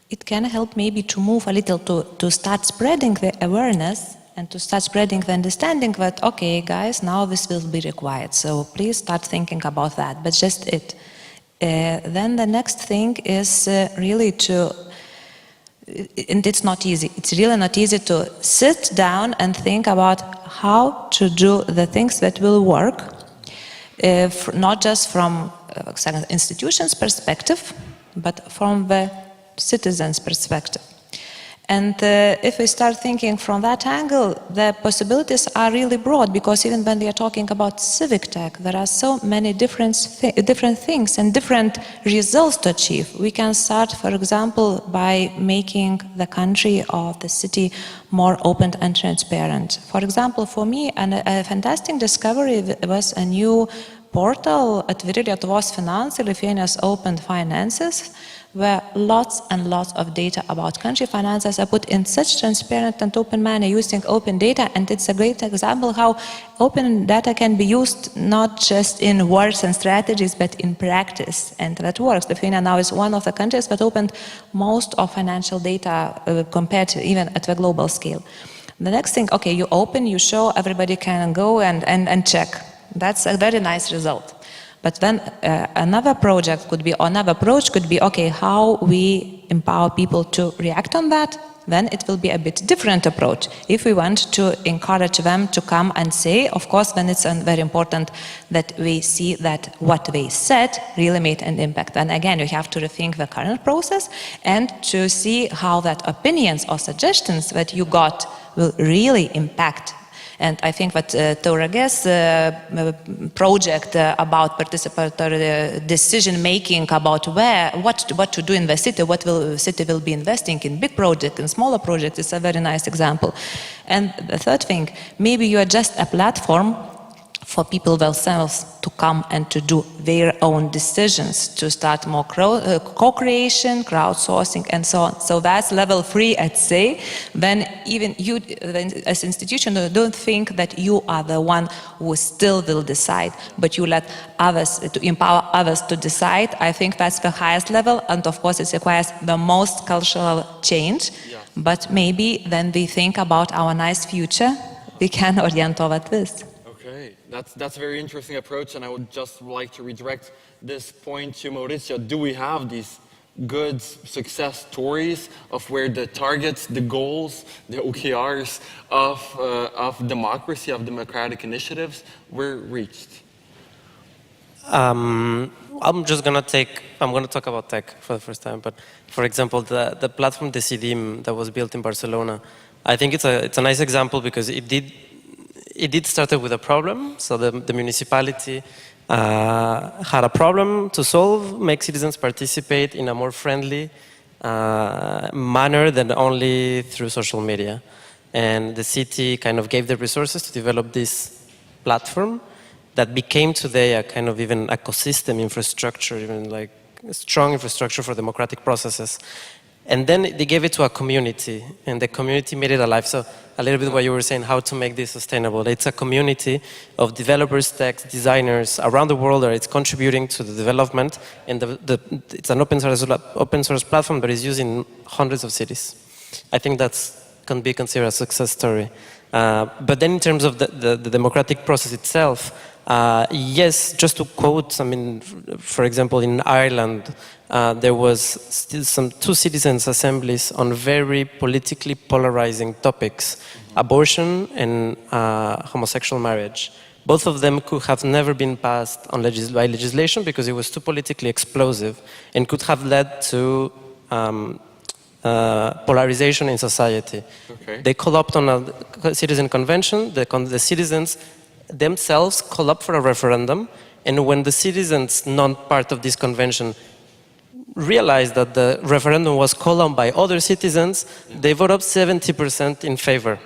It can help maybe to move a little to start spreading the awareness and to start spreading the understanding that, okay, guys, now this will be required. So please start thinking about that, but just it. Then the next thing is really to, and it's not easy, it's really not easy to sit down and think about how to do the things that will work, not just from institutions' perspective, but from the citizens' perspective. And if we start thinking from that angle, the possibilities are really broad, because even when we are talking about civic tech, there are so many different things and different results to achieve. We can start, for example, by making the country or the city more open and transparent. For example, for me, a fantastic discovery was a new portal, Atviri Lietuvos Finansai, Lithuania's open finances, where lots and lots of data about country finances are put in such transparent and open manner using open data, and it's a great example how open data can be used not just in words and strategies, but in practice, and that works. Lithuania now is one of the countries that opened most of financial data compared to even at the global scale. The next thing, okay, you open, you show, everybody can go and check. That's a very nice result. But then another project could be, or another approach could be, okay, how we empower people to react on that, then it will be a bit different approach. If we want to encourage them to come and say, of course, then it's very important that we see that what they said really made an impact. And again, you have to rethink the current process and to see how that opinions or suggestions that you got will really impact. And I think that Taurage's project about participatory decision-making about what to do in the city, what the city will be investing in big projects, in smaller projects, is a very nice example. And the third thing, maybe you are just a platform for people themselves to come and to do their own decisions, to start more co-creation, crowdsourcing, and so on. So that's level 3, I'd say. Then even you, as an institution, don't think that you are the one who still will decide, but you let others, to empower others to decide. I think that's the highest level, and of course it requires the most cultural change. Yeah. But maybe then we think about our nice future, we can orient over this. Okay. That's a very interesting approach, and I would just like to redirect this point to Maurizio. Do we have these good success stories of where the targets, the goals, the OKRs of democracy, of democratic initiatives were reached? I'm going to talk about tech for the first time, but for example, the platform Decidim that was built in Barcelona, I think it's a nice example because it did start with a problem. So the municipality had a problem to solve, make citizens participate in a more friendly manner than only through social media. And the city kind of gave the resources to develop this platform that became today a kind of even ecosystem infrastructure, even like a strong infrastructure for democratic processes. And then they gave it to a community, and the community made it alive. So a little bit what you were saying, how to make this sustainable. It's a community of developers, tech, designers around the world that it's contributing to the development, and it's an open source platform that is used in hundreds of cities. I think that can be considered a success story. But then in terms of the democratic process itself, yes, just to quote, I mean, for example, in Ireland, there was still two citizens' assemblies on very politically polarizing topics, abortion and homosexual marriage. Both of them could have never been passed by legislation because it was too politically explosive and could have led to polarization in society. Okay. They call up on a citizen convention, the citizens themselves call up for a referendum, and when the citizens not part of this convention realized that the referendum was called on by other citizens, they voted up 70% in favor,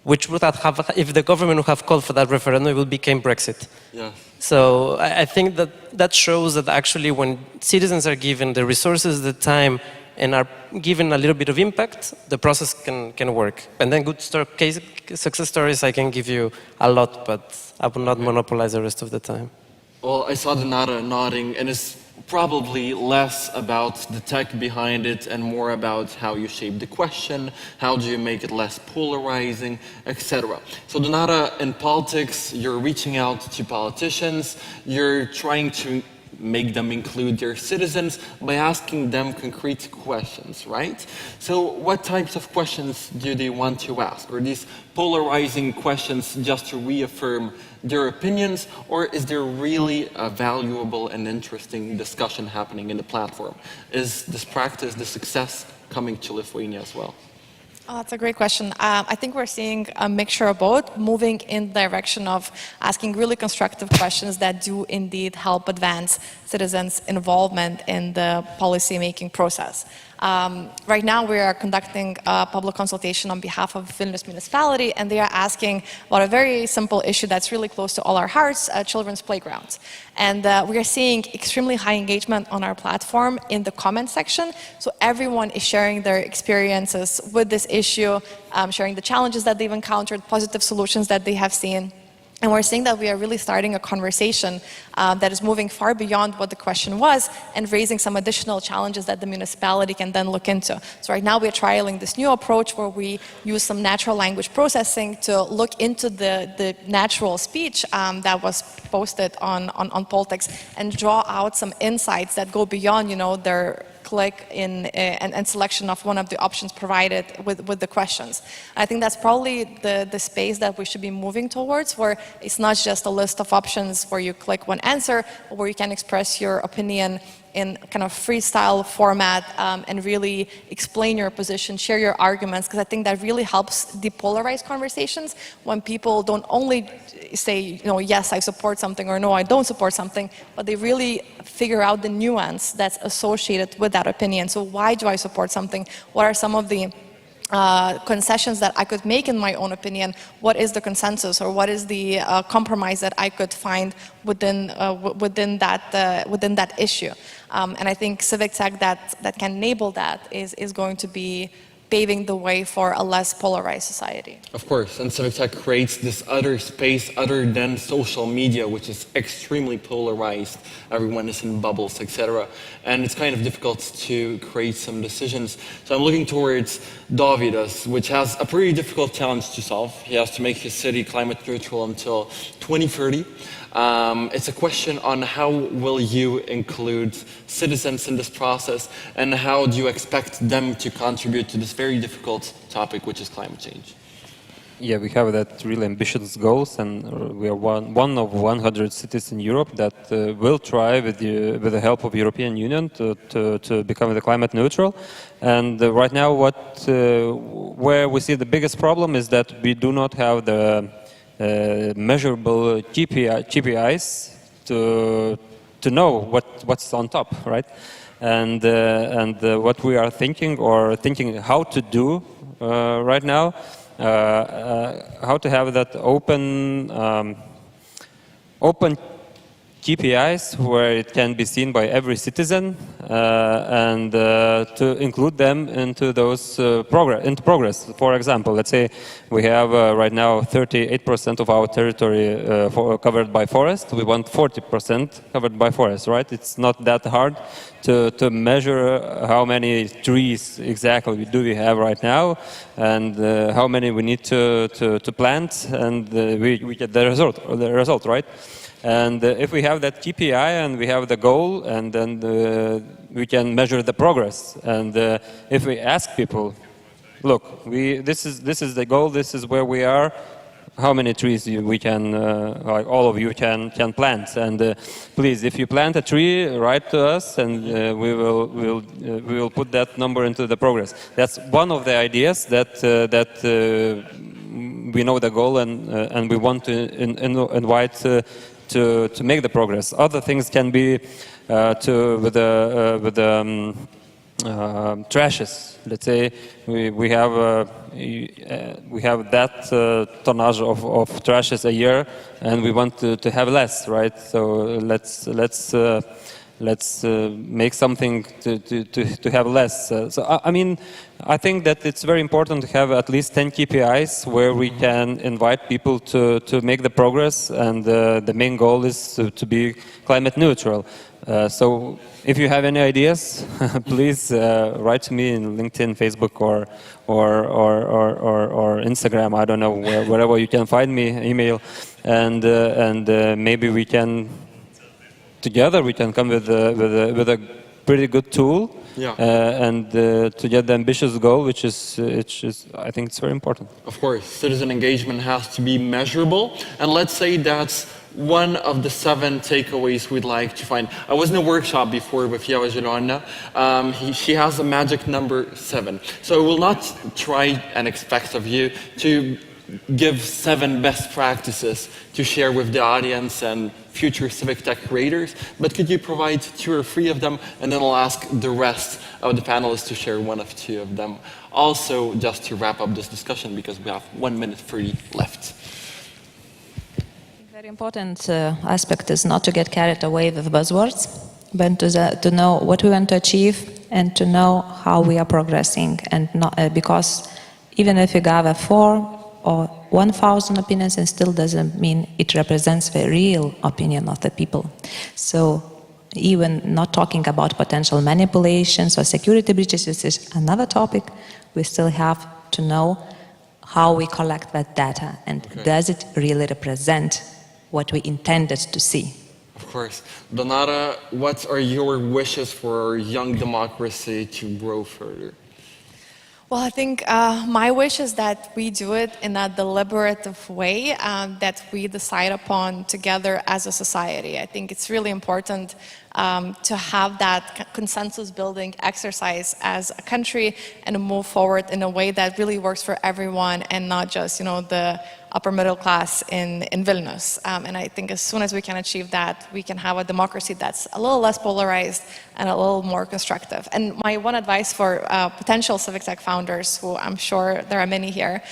which would have, if the government would have called for that referendum, it would become Brexit. Yeah. So I think that shows that actually when citizens are given the resources, the time, and are given a little bit of impact, the process can work. And then success stories, I can give you a lot, but I will not monopolize the rest of the time. Well, I saw the Nara nodding, and it's probably less about the tech behind it and more about how you shape the question, how do you make it less polarizing, etc. So Donata, in politics, you're reaching out to politicians, you're trying to make them include their citizens by asking them concrete questions, right? So what types of questions do they want to ask? Are these polarizing questions just to reaffirm their opinions, or is there really a valuable and interesting discussion happening in the platform? Is this practice, the success, coming to Lithuania as well? Oh, that's a great question. I think we're seeing a mixture of both, moving in the direction of asking really constructive questions that do indeed help advance citizens' involvement in the policy-making process. Right now, we are conducting a public consultation on behalf of Vilnius municipality, and they are asking about a very simple issue that's really close to all our hearts, children's playgrounds. And we are seeing extremely high engagement on our platform in the comment section. So everyone is sharing their experiences with this issue, sharing the challenges that they've encountered, positive solutions that they have seen. And we're seeing that we are really starting a conversation that is moving far beyond what the question was and raising some additional challenges that the municipality can then look into. So right now we're trialing this new approach where we use some natural language processing to look into the natural speech that was posted on Politics and draw out some insights that go beyond, you know, their click in and selection of one of the options provided with the questions. I think that's probably the space that we should be moving towards, where it's not just a list of options where you click one answer, but where you can express your opinion in kind of freestyle format and really explain your position, share your arguments, because I think that really helps depolarize conversations when people don't only say, you know, yes, I support something, or no, I don't support something, but they really figure out the nuance that's associated with that opinion. So why do I support something? What are some of the concessions that I could make in my own opinion? What is the consensus, or what is the compromise that I could find within that issue? And I think Civic Tech that can enable that is going to be paving the way for a less polarized society. Of course, and Civic Tech creates this other space other than social media, which is extremely polarized. Everyone is in bubbles, etc. And it's kind of difficult to create some decisions. So I'm looking towards Dovydas, which has a pretty difficult challenge to solve. He has to make his city climate neutral until 2030. It's a question on how will you include citizens in this process, and how do you expect them to contribute to this very difficult topic, which is climate change? Yeah, we have that really ambitious goals, and we are one of 100 cities in Europe that will try with the help of European Union to become the climate neutral. And right now, where we see the biggest problem is that we do not have the measurable KPIs to know what's on top, right? And what we are thinking how to do right now. How to have that open KPIs where it can be seen by every citizen, and to include them into those progress. For example, let's say we have right now 38% of our territory covered by forest. We want 40% covered by forest, right? It's not that hard to measure how many trees exactly do we have right now, and how many we need to plant, and we get the result, right? And if we have that KPI and we have the goal, and then we can measure the progress. And if we ask people, look, this is the goal, this is where we are, how many trees we can, like all of you can plant. And please, if you plant a tree, write to us, and we will put that number into the progress. That's one of the ideas that we know the goal, and we want to invite to make the progress. Other things can be with the trashes. Let's say we have that tonnage of trashes a year, and we want to have less, right? So let's make something to have less. So I mean, I think that it's very important to have at least 10 KPIs where we can invite people to make the progress, and the main goal is to be climate neutral. So if you have any ideas, please write to me in LinkedIn, Facebook, or Instagram. I don't know, wherever you can find me, email, and maybe we can together we can come with a pretty good tool. Yeah. And to get the ambitious goal, which is I think it's very important. Of course, citizen engagement has to be measurable, and let's say that's one of the 7 takeaways we'd like to find. I was in a workshop before with Java Zilona. She has a magic number 7. So I will not try and expect of you to give 7 best practices to share with the audience and future Civic Tech creators, but could you provide 2 or 3 of them, and then I'll ask the rest of the panelists to share 1 of 2 of them. Also, just to wrap up this discussion, because we have 1 minute 30 left. Very important aspect is not to get carried away with buzzwords, but to know what we want to achieve and to know how we are progressing, and not because even if you gather 4 or 1,000 opinions, it still doesn't mean it represents the real opinion of the people. So even not talking about potential manipulations or security breaches, this is another topic. We still have to know how we collect that data, and does it really represent what we intended to see. Of course. Donata, what are your wishes for young democracy to grow further? Well, I think my wish is that we do it in a deliberative way, that we decide upon together as a society. I think it's really important to have that consensus-building exercise as a country and to move forward in a way that really works for everyone, and not just, the upper middle class in Vilnius. And I think as soon as we can achieve that, we can have a democracy that's a little less polarized and a little more constructive. And my one advice for potential Civic Tech founders, who I'm sure there are many here,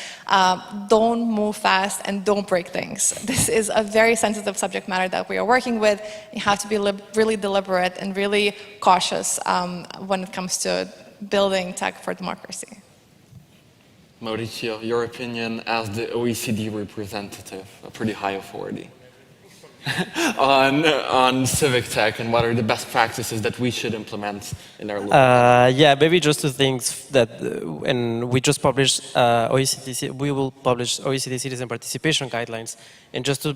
don't move fast and don't break things. This is a very sensitive subject matter that we are working with. You have to be really deliberate and really cautious when it comes to building tech for democracy. Mauricio, your opinion as the OECD representative, a pretty high authority, on civic tech, and what are the best practices that we should implement in our local Yeah, maybe just two things that, and we just published we will publish OECD citizen participation guidelines, and just to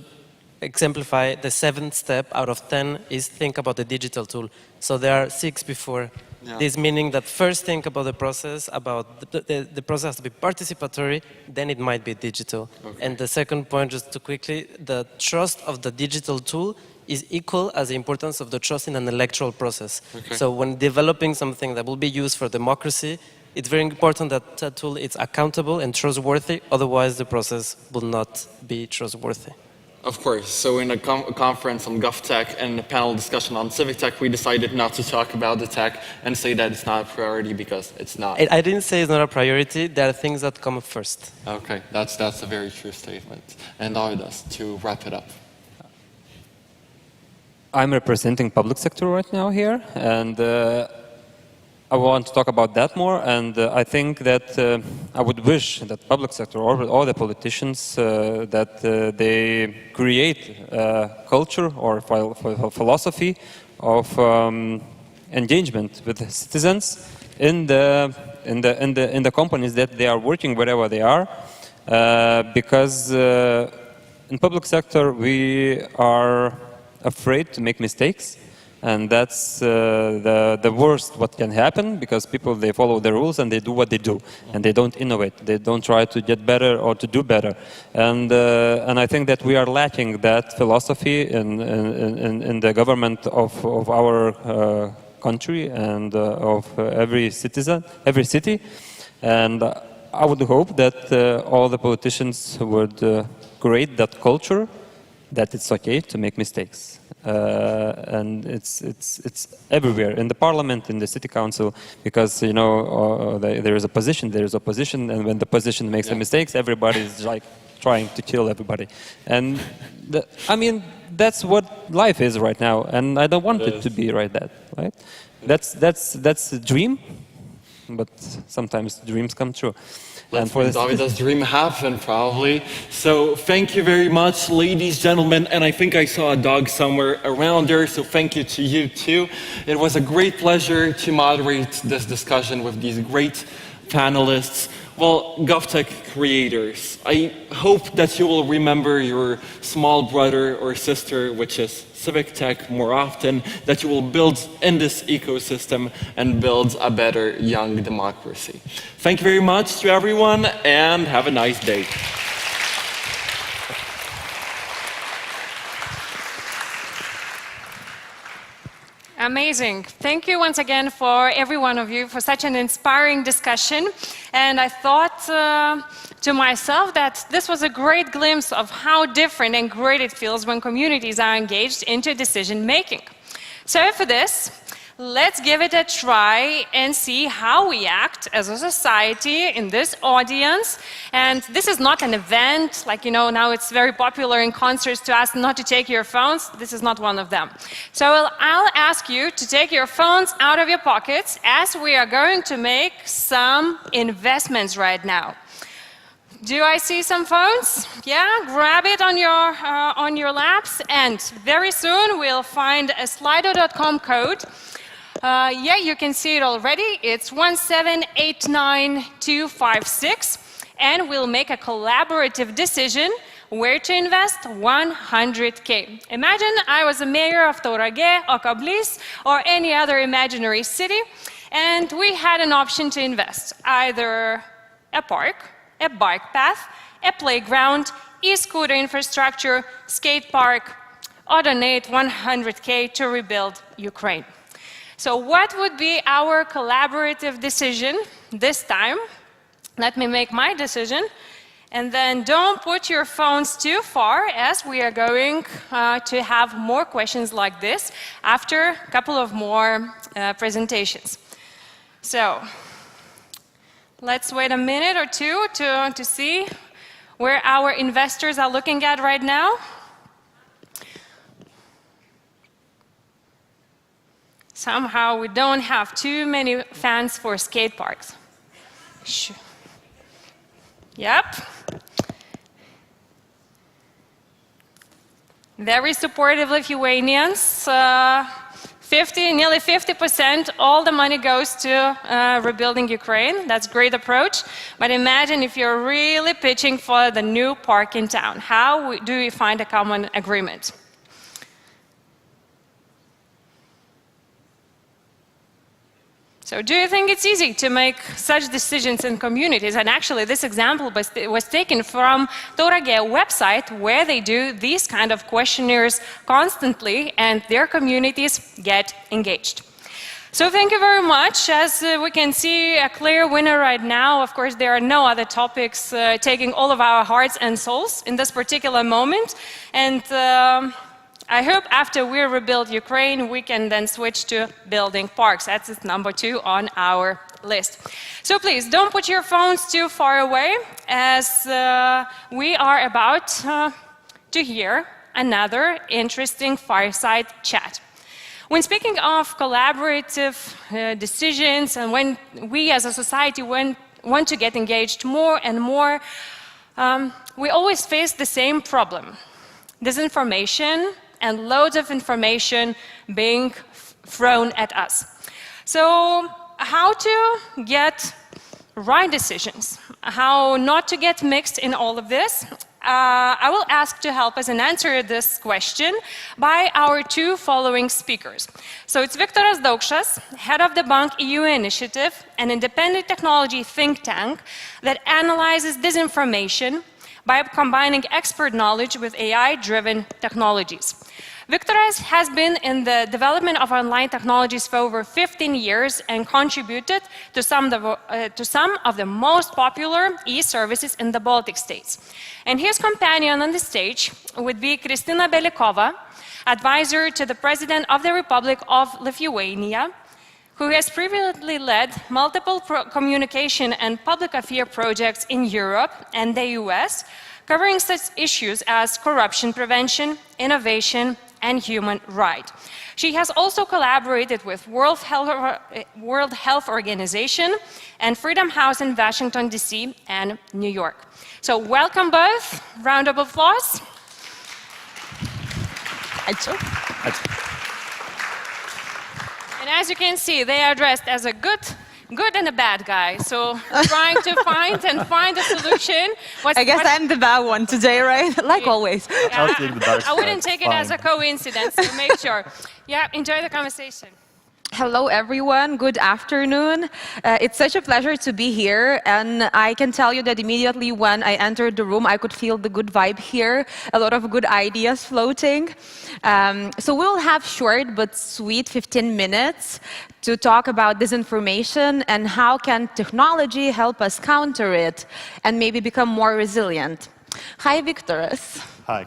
exemplify, the 7th step out of 10 is think about the digital tool. So there are 6 before. Yeah. This meaning that first think about the process, about the process has to be participatory, then it might be digital. Okay. And the second point, just to quickly, the trust of the digital tool is equal as the importance of the trust in an electoral process. Okay. So when developing something that will be used for democracy, it's very important that that tool is accountable and trustworthy, otherwise the process will not be trustworthy. Of course. So in a conference on GovTech and a panel discussion on civic tech, we decided not to talk about the tech and say that it's not a priority because it's not. I didn't say it's not a priority. There are things that come first. Okay, that's a very true statement. And Davidas, to wrap it up. I'm representing public sector right now here, and I want to talk about that more. And I think that I would wish that public sector or all the politicians that they create a culture or philosophy of engagement with the citizens in the companies that they are working wherever they are, because in public sector we are afraid to make mistakes. And that's the worst what can happen, because people, they follow the rules and they do what they do, and they don't innovate. They don't try to get better or to do better. And I think that we are lacking that philosophy in the government of our country and of every citizen, every city. And I would hope that all the politicians would create that culture that it's okay to make mistakes. And it's everywhere, in the parliament, in the city council, because, you know, there is opposition, and when the opposition makes the mistakes, everybody is like trying to kill everybody. And I mean, that's what life is right now, and I don't want it to be like that, right? That's a dream, but sometimes dreams come true. Let's make Davida's dream happen, probably. So thank you very much, ladies, gentlemen, and I think I saw a dog somewhere around there, so thank you to you too. It was a great pleasure to moderate this discussion with these great panelists. Well, GovTech creators, I hope that you will remember your small brother or sister, which is Civic Tech, more often, that you will build in this ecosystem and build a better young democracy. Thank you very much to everyone, and have a nice day. Amazing. Thank you once again for every one of you for such an inspiring discussion. And I thought to myself that this was a great glimpse of how different and great it feels when communities are engaged into decision making. So for this, let's give it a try and see how we act as a society in this audience. And this is not an event, like, you know, now it's very popular in concerts to ask not to take your phones. This is not one of them. So I'll ask you to take your phones out of your pockets, as we are going to make some investments right now. Do I see some phones? Yeah, grab it on your laps, and very soon we'll find a slido.com code. Yeah, you can see it already. It's 1789256, and we'll make a collaborative decision where to invest 100K. Imagine I was a mayor of Tauragė, Okablis, or any other imaginary city, and we had an option to invest either a park, a bike path, a playground, e-scooter infrastructure, skate park, or donate 100K to rebuild Ukraine. So what would be our collaborative decision this time? Let me make my decision. And then don't put your phones too far, as we are going to have more questions like this after a couple of more presentations. So let's wait a minute or two to see where our investors are looking at right now. Somehow we don't have too many fans for skate parks. Yep. Very supportive Lithuanians. Nearly 50%, all the money goes to rebuilding Ukraine. That's a great approach. But imagine if you're really pitching for the new park in town. How do we find a common agreement? So do you think it's easy to make such decisions in communities? And actually, this example was taken from Tauragė website, where they do these kind of questionnaires constantly, and their communities get engaged. So thank you very much. As we can see, a clear winner right now. Of course, there are no other topics taking all of our hearts and souls in this particular moment. And I hope after we rebuild Ukraine, we can then switch to building parks. That's number 2 on our list. So please, don't put your phones too far away, as we are about to hear another interesting fireside chat. When speaking of collaborative decisions, and when we as a society want to get engaged more and more, we always face the same problem: disinformation and loads of information being thrown at us. So how to get right decisions, how not to get mixed in all of this, I will ask to help us and answer this question by our 2 following speakers. So it's Viktoras Daukšas, head of the Bank EU Initiative, an independent technology think tank that analyzes disinformation by combining expert knowledge with AI-driven technologies. Viktoras has been in the development of online technologies for over 15 years and contributed to some of the most popular e-services in the Baltic states. And his companion on the stage would be Kristina Belikova, advisor to the President of the Republic of Lithuania, who has previously led multiple communication and public affairs projects in Europe and the US, covering such issues as corruption prevention, innovation, and human rights. She has also collaborated with World Health Organization and Freedom House in Washington, D.C. and New York. So welcome both. Round of applause. And as you can see, they are dressed as a good and a bad guy. So trying to find a solution. I guess I'm the bad one today, right? Like always. Yeah, I wouldn't take it as a coincidence, so make sure. Yeah, enjoy the conversation. Hello, everyone. Good afternoon. It's such a pleasure to be here, and I can tell you that immediately when I entered the room, I could feel the good vibe here, a lot of good ideas floating. So we'll have short but sweet 15 minutes to talk about disinformation and how can technology help us counter it and maybe become more resilient. Hi, Viktoras. Hi.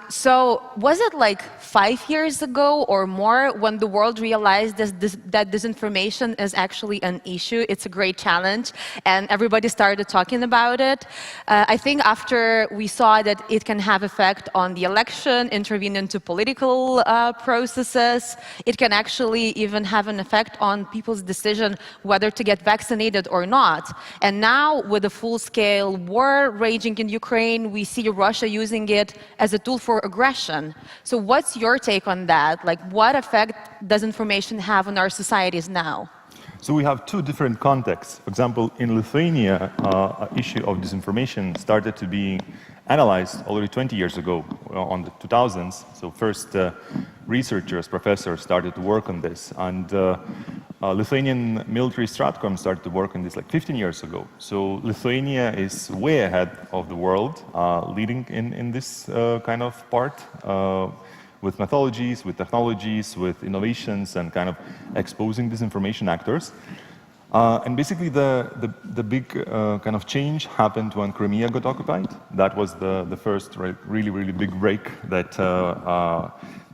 So was it like 5 years ago or more when the world realized that disinformation is actually an issue? It's a great challenge, and everybody started talking about it. I think after we saw that it can have effect on the election, intervene into political processes, it can actually even have an effect on people's decision whether to get vaccinated or not. And now with the full-scale war raging in Ukraine, we see Russia using it as a tool for aggression. So what's your take on that? Like, what effect does information have on our societies now? So we have 2 different contexts. For example, in Lithuania, an issue of disinformation started to be analyzed already 20 years ago, on the 2000s. So first researchers, professors started to work on this. And Lithuanian military Stratcom started to work on this like 15 years ago. So Lithuania is way ahead of the world, leading in this kind of part, with methodologies, with technologies, with innovations, and kind of exposing disinformation actors. And basically the big kind of change happened when Crimea got occupied. That was the first really big break that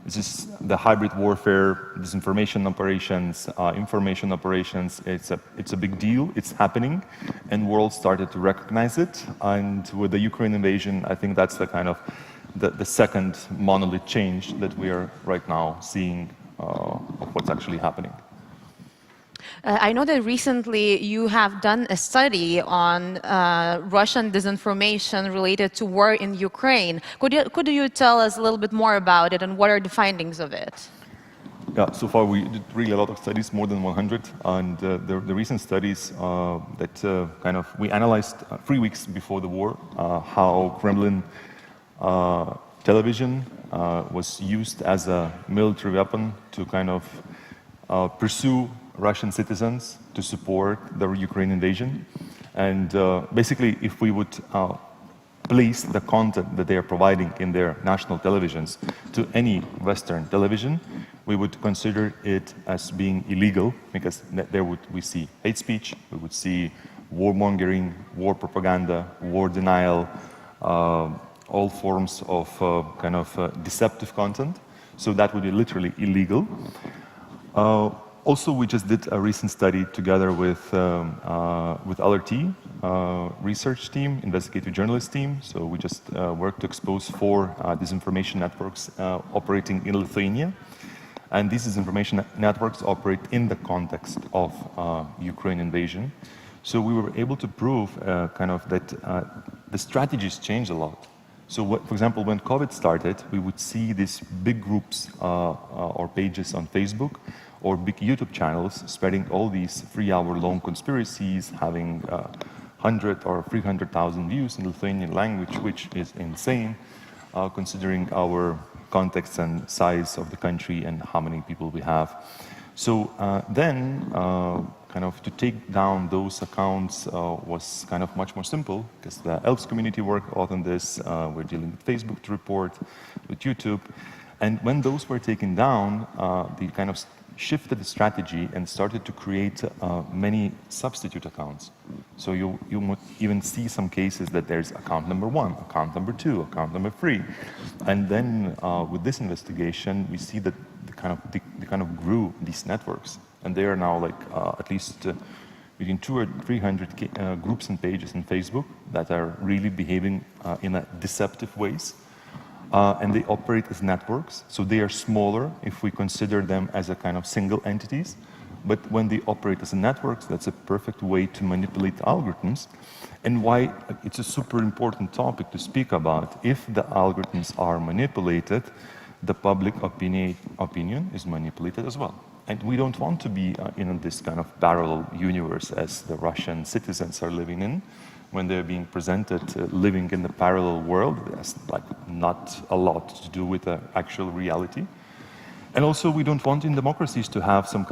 this is the hybrid warfare, disinformation operations, information operations. It's a big deal. It's happening, and world started to recognize it. And with the Ukraine invasion, I think that's the kind of the second monolith change that we are right now seeing of what's actually happening. I know that recently you have done a study on Russian disinformation related to war in Ukraine. Could you tell us a little bit more about it and what are the findings of it? Yeah, so far we did really a lot of studies, more than 100, and the recent studies that we analyzed 3 weeks before the war, how Kremlin television was used as a military weapon to pursue Russian citizens to support the Ukraine invasion. And basically, if we would place the content that they are providing in their national televisions to any Western television, we would consider it as being illegal, because there we see hate speech, we would see warmongering, war propaganda, war denial, all forms of deceptive content. So that would be literally illegal. Also, we just did a recent study together with LRT research team, investigative journalist team. So we just worked to expose 4 disinformation networks operating in Lithuania. And these disinformation networks operate in the context of Ukraine invasion. So we were able to prove that the strategies changed a lot. So, for example, when COVID started, we would see these big groups or pages on Facebook or big YouTube channels spreading all these 3-hour-long conspiracies, having 100 or 300,000 views in Lithuanian language, which is insane, considering our context and size of the country and how many people we have. So then, to take down those accounts was much more simple, because the ELPS community worked a lot on this. We're dealing with Facebook to report, with YouTube. And when those were taken down, they shifted the strategy and started to create many substitute accounts. So you might even see some cases that there's account number 1, account number 2, account number 3. And then with this investigation, we see that they grew these networks. And they are now at least between 200 or 300 groups and pages in Facebook that are really behaving in a deceptive ways. And they operate as networks, so they are smaller if we consider them as a single entities. But when they operate as networks, that's a perfect way to manipulate algorithms. And why it's a super important topic to speak about. If the algorithms are manipulated, the public opinion is manipulated as well. And we don't want to be in this parallel universe as the Russian citizens are living in, when they're being presented living in the parallel world. There's not a lot to do with the actual reality. And also, we don't want in democracies to have some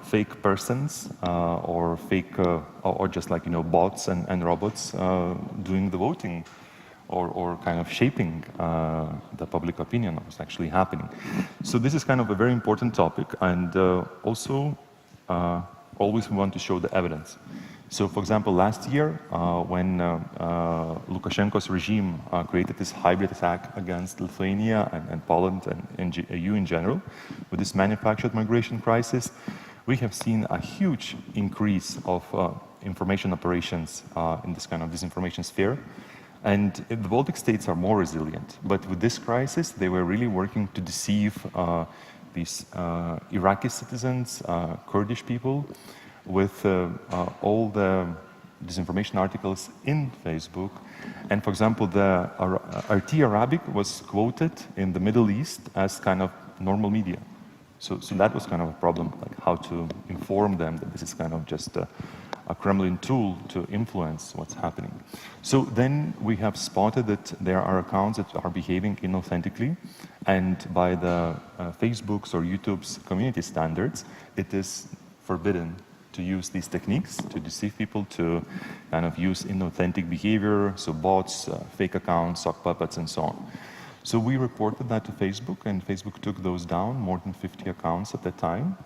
fake persons or fake, or just bots and robots doing the voting or shaping the public opinion of what's actually happening. So this is a very important topic, and also always we want to show the evidence. So, for example, last year, when Lukashenko's regime created this hybrid attack against Lithuania and Poland and EU in general, with this manufactured migration crisis, we have seen a huge increase of information operations in this disinformation sphere. And the Baltic states are more resilient. But with this crisis, they were really working to deceive these Iraqi citizens, Kurdish people, with all the disinformation articles in Facebook. And for example, the RT Arabic was quoted in the Middle East as normal media. So that was a problem, how to inform them that this is just a Kremlin tool to influence what's happening. So then we have spotted that there are accounts that are behaving inauthentically, and by the Facebook's or YouTube's community standards, it is forbidden to use these techniques to deceive people, to use inauthentic behavior, so bots, fake accounts, sock puppets, and so on. So we reported that to Facebook, and Facebook took those down, more than 50 accounts at that time,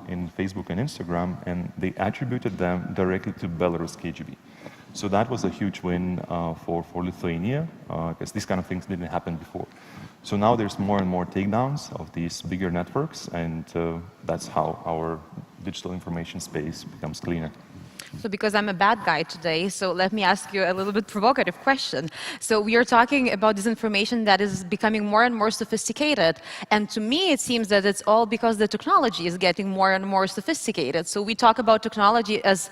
in Facebook and Instagram, and they attributed them directly to Belarus KGB. So that was a huge win for Lithuania, because these things didn't happen before. So now there's more and more takedowns of these bigger networks, and that's how our digital information space becomes cleaner. So because I'm a bad guy today, so let me ask you a little bit provocative question. So we are talking about disinformation that is becoming more and more sophisticated. And to me, it seems that it's all because the technology is getting more and more sophisticated. So we talk about technology as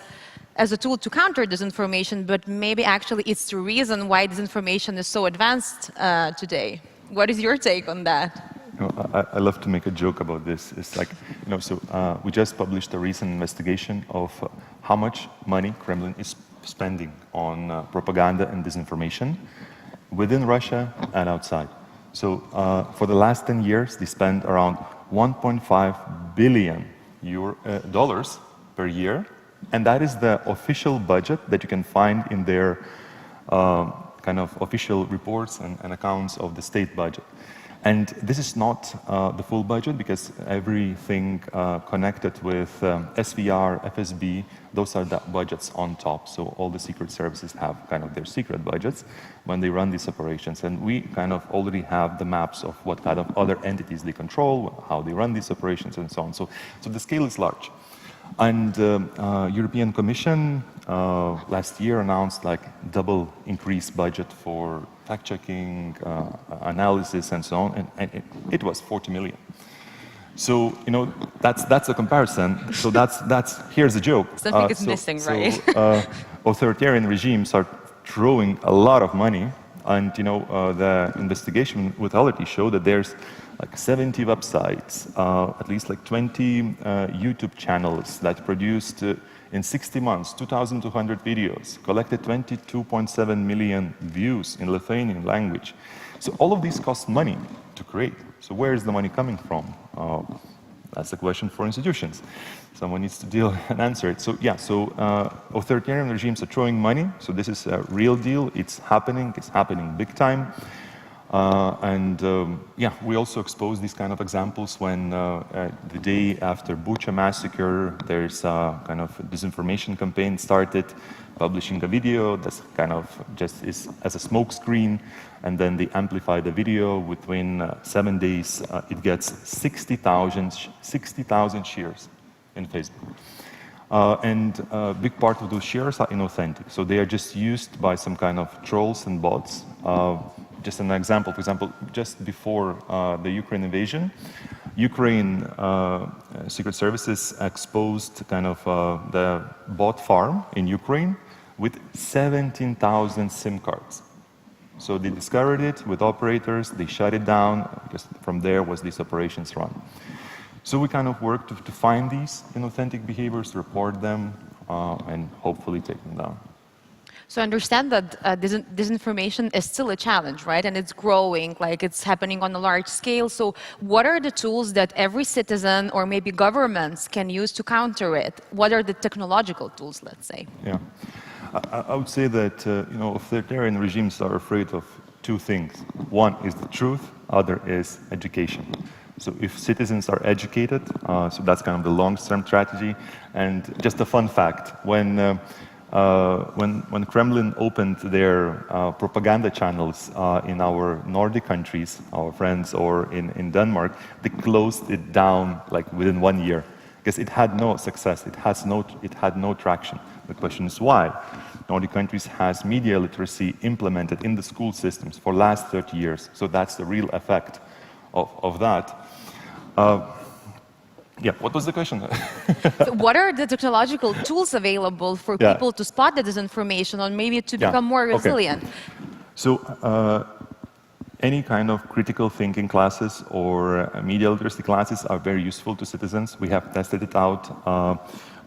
a tool to counter disinformation, but maybe actually it's the reason why disinformation is so advanced today. What is your take on that? You know, I love to make a joke about this. It's like, you know, so we just published a recent investigation of how much money Kremlin is spending on propaganda and disinformation within Russia and outside. So for the last 10 years, they spent around $1.5 billion dollars per year, and that is the official budget that you can find in their kind of official reports and accounts of the state budget. And this is not the full budget, because everything connected with SVR, FSB, those are the budgets on top. So all the secret services have kind of their secret budgets when they run these operations. And we kind of already have the maps of what kind of other entities they control, how they run these operations, and so on. So the scale is large. And European Commission last year announced like double increased budget for fact-checking, analysis, and so on, and it was 40 million. So, you know, that's a comparison. So that's here's the joke. Something is missing, right? Authoritarian regimes are throwing a lot of money, and you know, the investigation with Ality showed that there's like 70 websites, at least like 20 YouTube channels that produced in 60 months 2,200 videos, collected 22.7 million views in Lithuanian language. So all of these cost money to create. So where is the money coming from? That's a question for institutions. Someone needs to deal and answer it. So yeah, so authoritarian regimes are throwing money. So this is a real deal. It's happening big time. Yeah, we also expose these kind of examples when the day after Bucha massacre, there's a kind of disinformation campaign started, publishing a video that's kind of just is as a smoke screen, and then they amplify the video. Within 7 days, it gets 60,000 shares in Facebook. And a big part of those shares are inauthentic. So they are just used by some kind of trolls and bots. Just an example, for example, just before the Ukraine invasion, Ukraine secret services exposed kind of the bot farm in Ukraine with 17,000 SIM cards. So they discovered it with operators, they shut it down, because from there was these operations run. So we kind of work to find these inauthentic behaviors, report them, and hopefully take them down. So I understand that disinformation is still a challenge, right? And it's growing, like it's happening on a large scale. So what are the tools that every citizen or maybe governments can use to counter it? What are the technological tools, let's say? Yeah, I would say that you know, authoritarian regimes are afraid of two things. One is the truth, other is education. So if citizens are educated, so that's kind of the long-term strategy. And just a fun fact, when Kremlin opened their propaganda channels in our Nordic countries, our friends, or in Denmark, they closed it down like within 1 year, because it had no success, it had no traction. The question is why? Nordic countries has media literacy implemented in the school systems for the last 30 years, so that's the real effect of that. Yeah, what was the question? So what are the technological tools available for people to spot the disinformation or maybe to become more resilient? Okay. So any kind of critical thinking classes or media literacy classes are very useful to citizens. We have tested it out.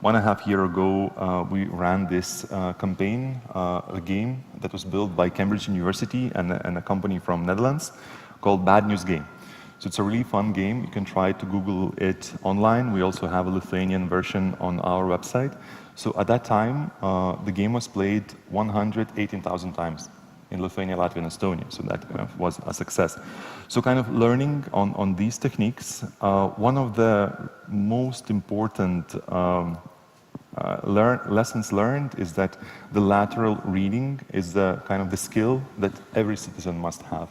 1.5 years ago, we ran this campaign, a game that was built by Cambridge University and a company from Netherlands called Bad News Game. So it's a really fun game. You can try to Google it online. We also have a Lithuanian version on our website. So at that time, the game was played 118,000 times in Lithuania, Latvia, and Estonia. So that kind of was a success. So kind of learning on these techniques, one of the most important lessons learned is that the lateral reading is the kind of the skill that every citizen must have.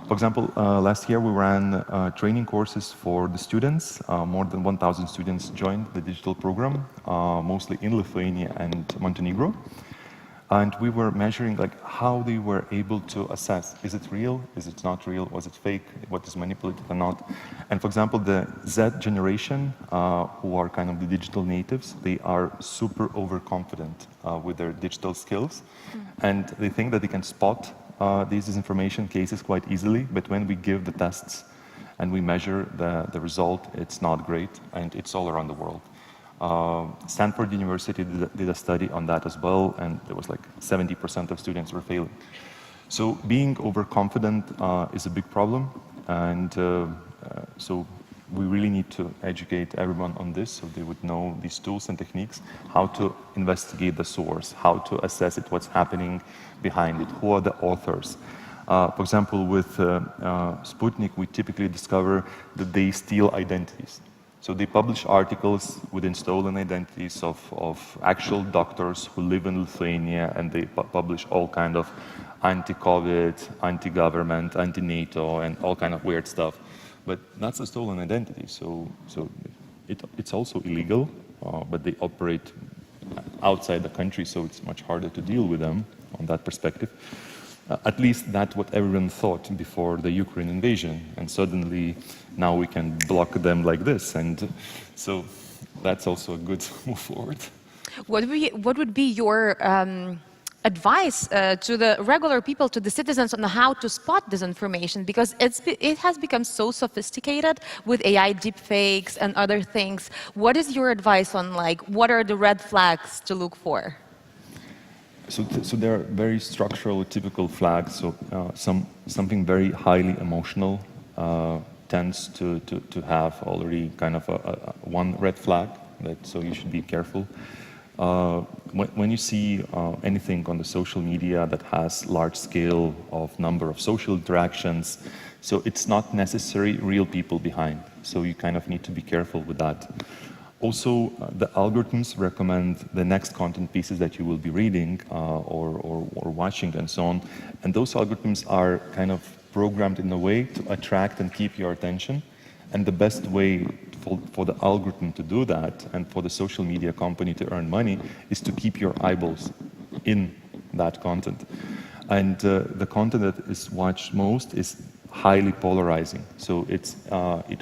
For example, last year we ran training courses for the students. More than 1,000 students joined the digital program, mostly in Lithuania and Montenegro. And we were measuring like how they were able to assess, is it real, is it not real, was it fake, what is manipulated or not. And for example, the Z generation, who are kind of the digital natives, they are super overconfident with their digital skills. And they think that they can spot these disinformation cases quite easily, but when we give the tests and we measure the result, it's not great, and it's all around the world. Stanford University did a study on that as well, and there was like 70% of students were failing. So being overconfident is a big problem, and so we really need to educate everyone on this so they would know these tools and techniques, how to investigate the source, how to assess it, what's happening behind it, who are the authors. For example, with Sputnik, we typically discover that they steal identities. So they publish articles within stolen identities of actual doctors who live in Lithuania, and they publish all kind of anti-COVID, anti-government, anti-NATO, and all kind of weird stuff. But that's a stolen identity, so it's also illegal, but they operate outside the country, so it's much harder to deal with them on that perspective. At least that's what everyone thought before the Ukraine invasion, and suddenly now we can block them like this, and so that's also a good move forward. What would be your advice to the regular people, to the citizens, on how to spot disinformation? Because it has become so sophisticated with AI deepfakes and other things. What is your advice on, like, what are the red flags to look for? So there are very structural, typical flags. So something very highly emotional tends to have already kind of one red flag. So you should be careful. When you see anything on the social media that has large scale of number of social interactions, so it's not necessarily real people behind. So you kind of need to be careful with that. Also, the algorithms recommend the next content pieces that you will be reading or watching and so on. And those algorithms are kind of programmed in a way to attract and keep your attention. And the best way for the algorithm to do that and for the social media company to earn money is to keep your eyeballs in that content. And the content that is watched most is highly polarizing. So it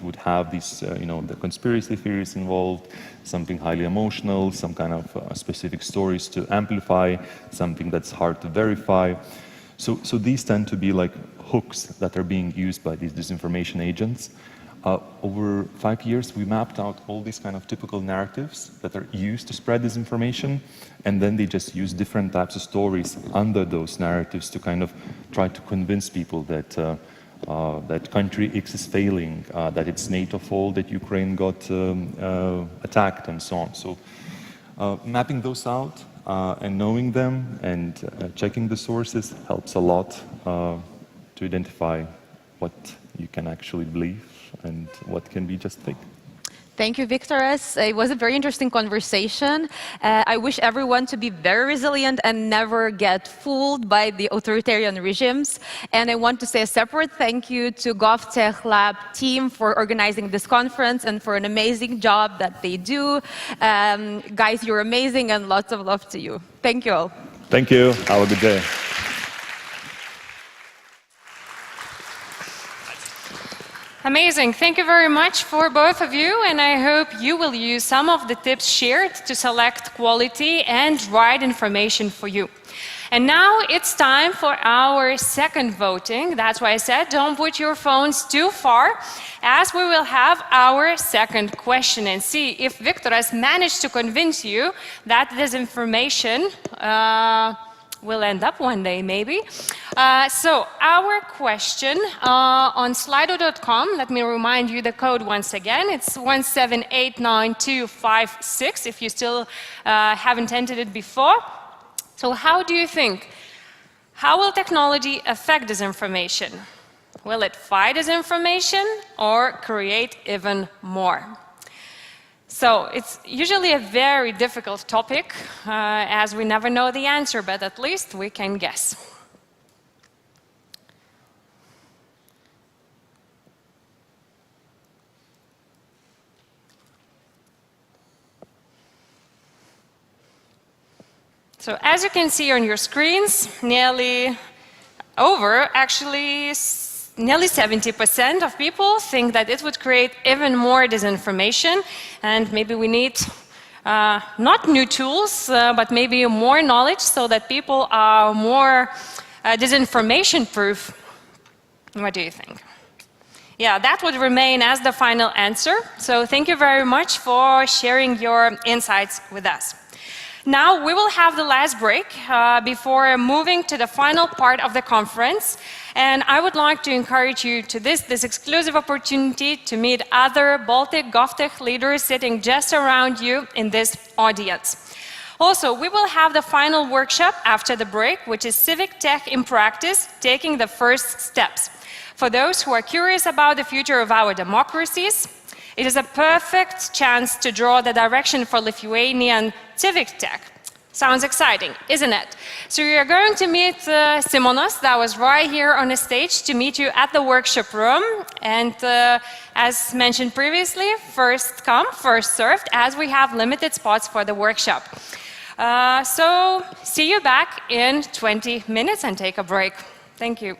would have these, the conspiracy theories involved, something highly emotional, some kind of specific stories to amplify, something that's hard to verify. So these tend to be like hooks that are being used by these disinformation agents. Over 5 years, we mapped out all these kind of typical narratives that are used to spread disinformation, and then they just use different types of stories under those narratives to kind of try to convince people that that country X is failing, that it's NATO fault that Ukraine got attacked, and so on. So mapping those out and knowing them and checking the sources helps a lot to identify what you can actually believe and what can be just fake. Thank you, Viktoras. It was a very interesting conversation. I wish everyone to be very resilient and never get fooled by the authoritarian regimes. And I want to say a separate thank you to GovTech Lab team for organizing this conference and for an amazing job that they do. Guys, you're amazing, and lots of love to you. Thank you all. Thank you. Have a good day. Amazing. Thank you very much for both of you, and I hope you will use some of the tips shared to select quality and right information for you. And now it's time for our second voting. That's why I said don't put your phones too far, as we will have our second question and see if Viktoras managed to convince you that this information will end up one day, maybe. So our question on slido.com, let me remind you the code once again, it's 1789256 if you still haven't entered it before. So how do you think, how will technology affect disinformation? Will it fight disinformation or create even more? So it's usually a very difficult topic, as we never know the answer, but at least we can guess. So as you can see on your screens, nearly 70% of people think that it would create even more disinformation, and maybe we need not new tools, but maybe more knowledge so that people are more disinformation proof. What do you think? Yeah, that would remain as the final answer. So thank you very much for sharing your insights with us. Now we will have the last break before moving to the final part of the conference. And I would like to encourage you to this exclusive opportunity to meet other Baltic GovTech leaders sitting just around you in this audience. Also, we will have the final workshop after the break, which is Civic Tech in practice, taking the first steps. For those who are curious about the future of our democracies, it is a perfect chance to draw the direction for Lithuanian Civic Tech. Sounds exciting, isn't it? So we are going to meet Simonas, that was right here on the stage, to meet you at the workshop room. And as mentioned previously, first come, first served, as we have limited spots for the workshop. So see you back in 20 minutes and take a break. Thank you.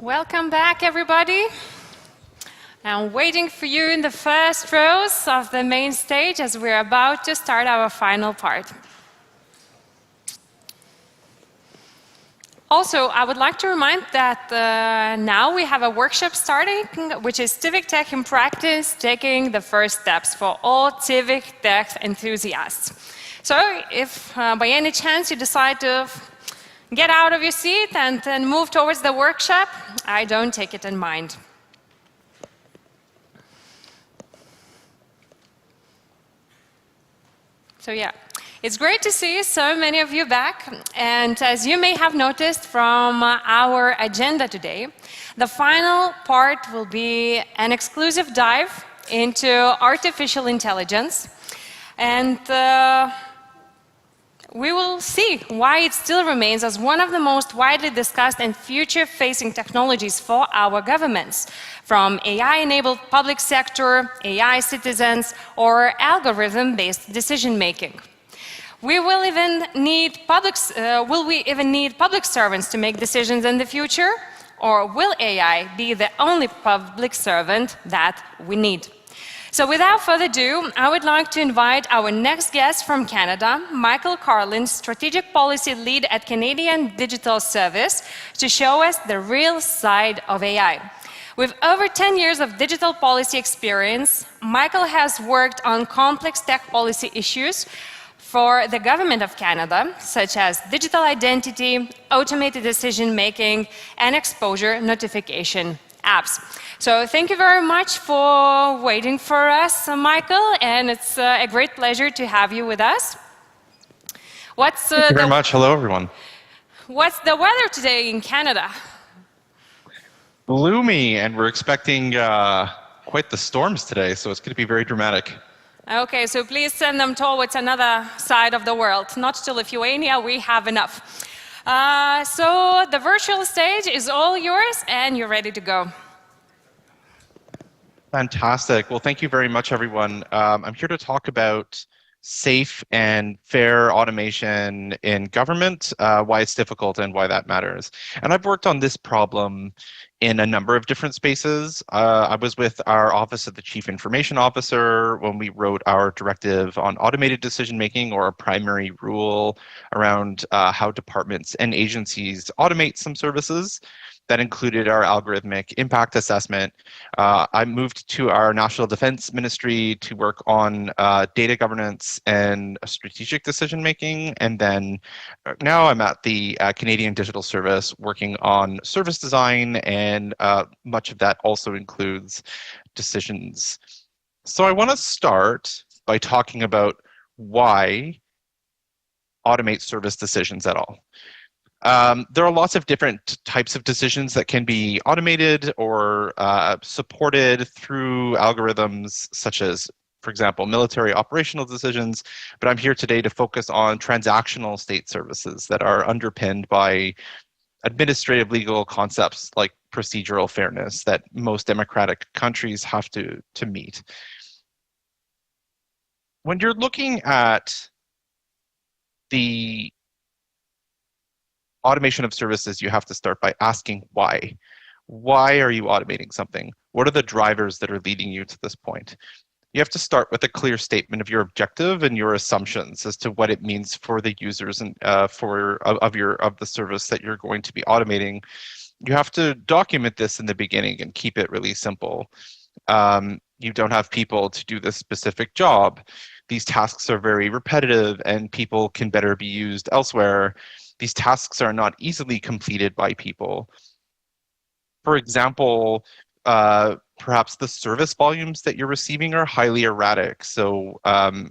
Welcome back, everybody. I'm waiting for you in the first rows of the main stage as we're about to start our final part. Also, I would like to remind that now we have a workshop starting, which is Civic Tech in practice, taking the first steps for all Civic Tech enthusiasts. So if by any chance you decide to get out of your seat and move towards the workshop, I don't take it in mind. So yeah, it's great to see so many of you back. And as you may have noticed from our agenda today, the final part will be an exclusive dive into artificial intelligence. And we will see why it still remains as one of the most widely discussed and future-facing technologies for our governments, from AI-enabled public sector, AI citizens, or algorithm-based decision-making. Will we even need public servants to make decisions in the future? Or will AI be the only public servant that we need? So without further ado, I would like to invite our next guest from Canada, Michael Carlin, Strategic Policy Lead at Canadian Digital Service, to show us the real side of AI. With over 10 years of digital policy experience, Michael has worked on complex tech policy issues for the Government of Canada, such as digital identity, automated decision-making, and exposure notification apps. So thank you very much for waiting for us, Michael, and it's a great pleasure to have you with us. Thank you very much. Hello, everyone. What's the weather today in Canada? Gloomy, and we're expecting quite the storms today, so it's going to be very dramatic. Okay, so please send them towards another side of the world, not to Lithuania, we have enough. So the virtual stage is all yours, and you're ready to go. Fantastic. Well, thank you very much, everyone. I'm here to talk about safe and fair automation in government, why it's difficult and why that matters. And I've worked on this problem in a number of different spaces. I was with our Office of the Chief Information Officer when we wrote our directive on automated decision-making, or a primary rule around how departments and agencies automate some services. That included our algorithmic impact assessment. I moved to our National Defense Ministry to work on data governance and strategic decision-making. And then now I'm at the Canadian Digital Service working on service design, and much of that also includes decisions. So I want to start by talking about why automate service decisions at all. There are lots of different types of decisions that can be automated or supported through algorithms such as, for example, military operational decisions, but I'm here today to focus on transactional state services that are underpinned by administrative legal concepts like procedural fairness that most democratic countries have to meet. When you're looking at the automation of services, you have to start by asking why. Why are you automating something? What are the drivers that are leading you to this point? You have to start with a clear statement of your objective and your assumptions as to what it means for the users and of the service that you're going to be automating. You have to document this in the beginning and keep it really simple. You don't have people to do this specific job. These tasks are very repetitive and people can better be used elsewhere. These tasks are not easily completed by people. For example, perhaps the service volumes that you're receiving are highly erratic. So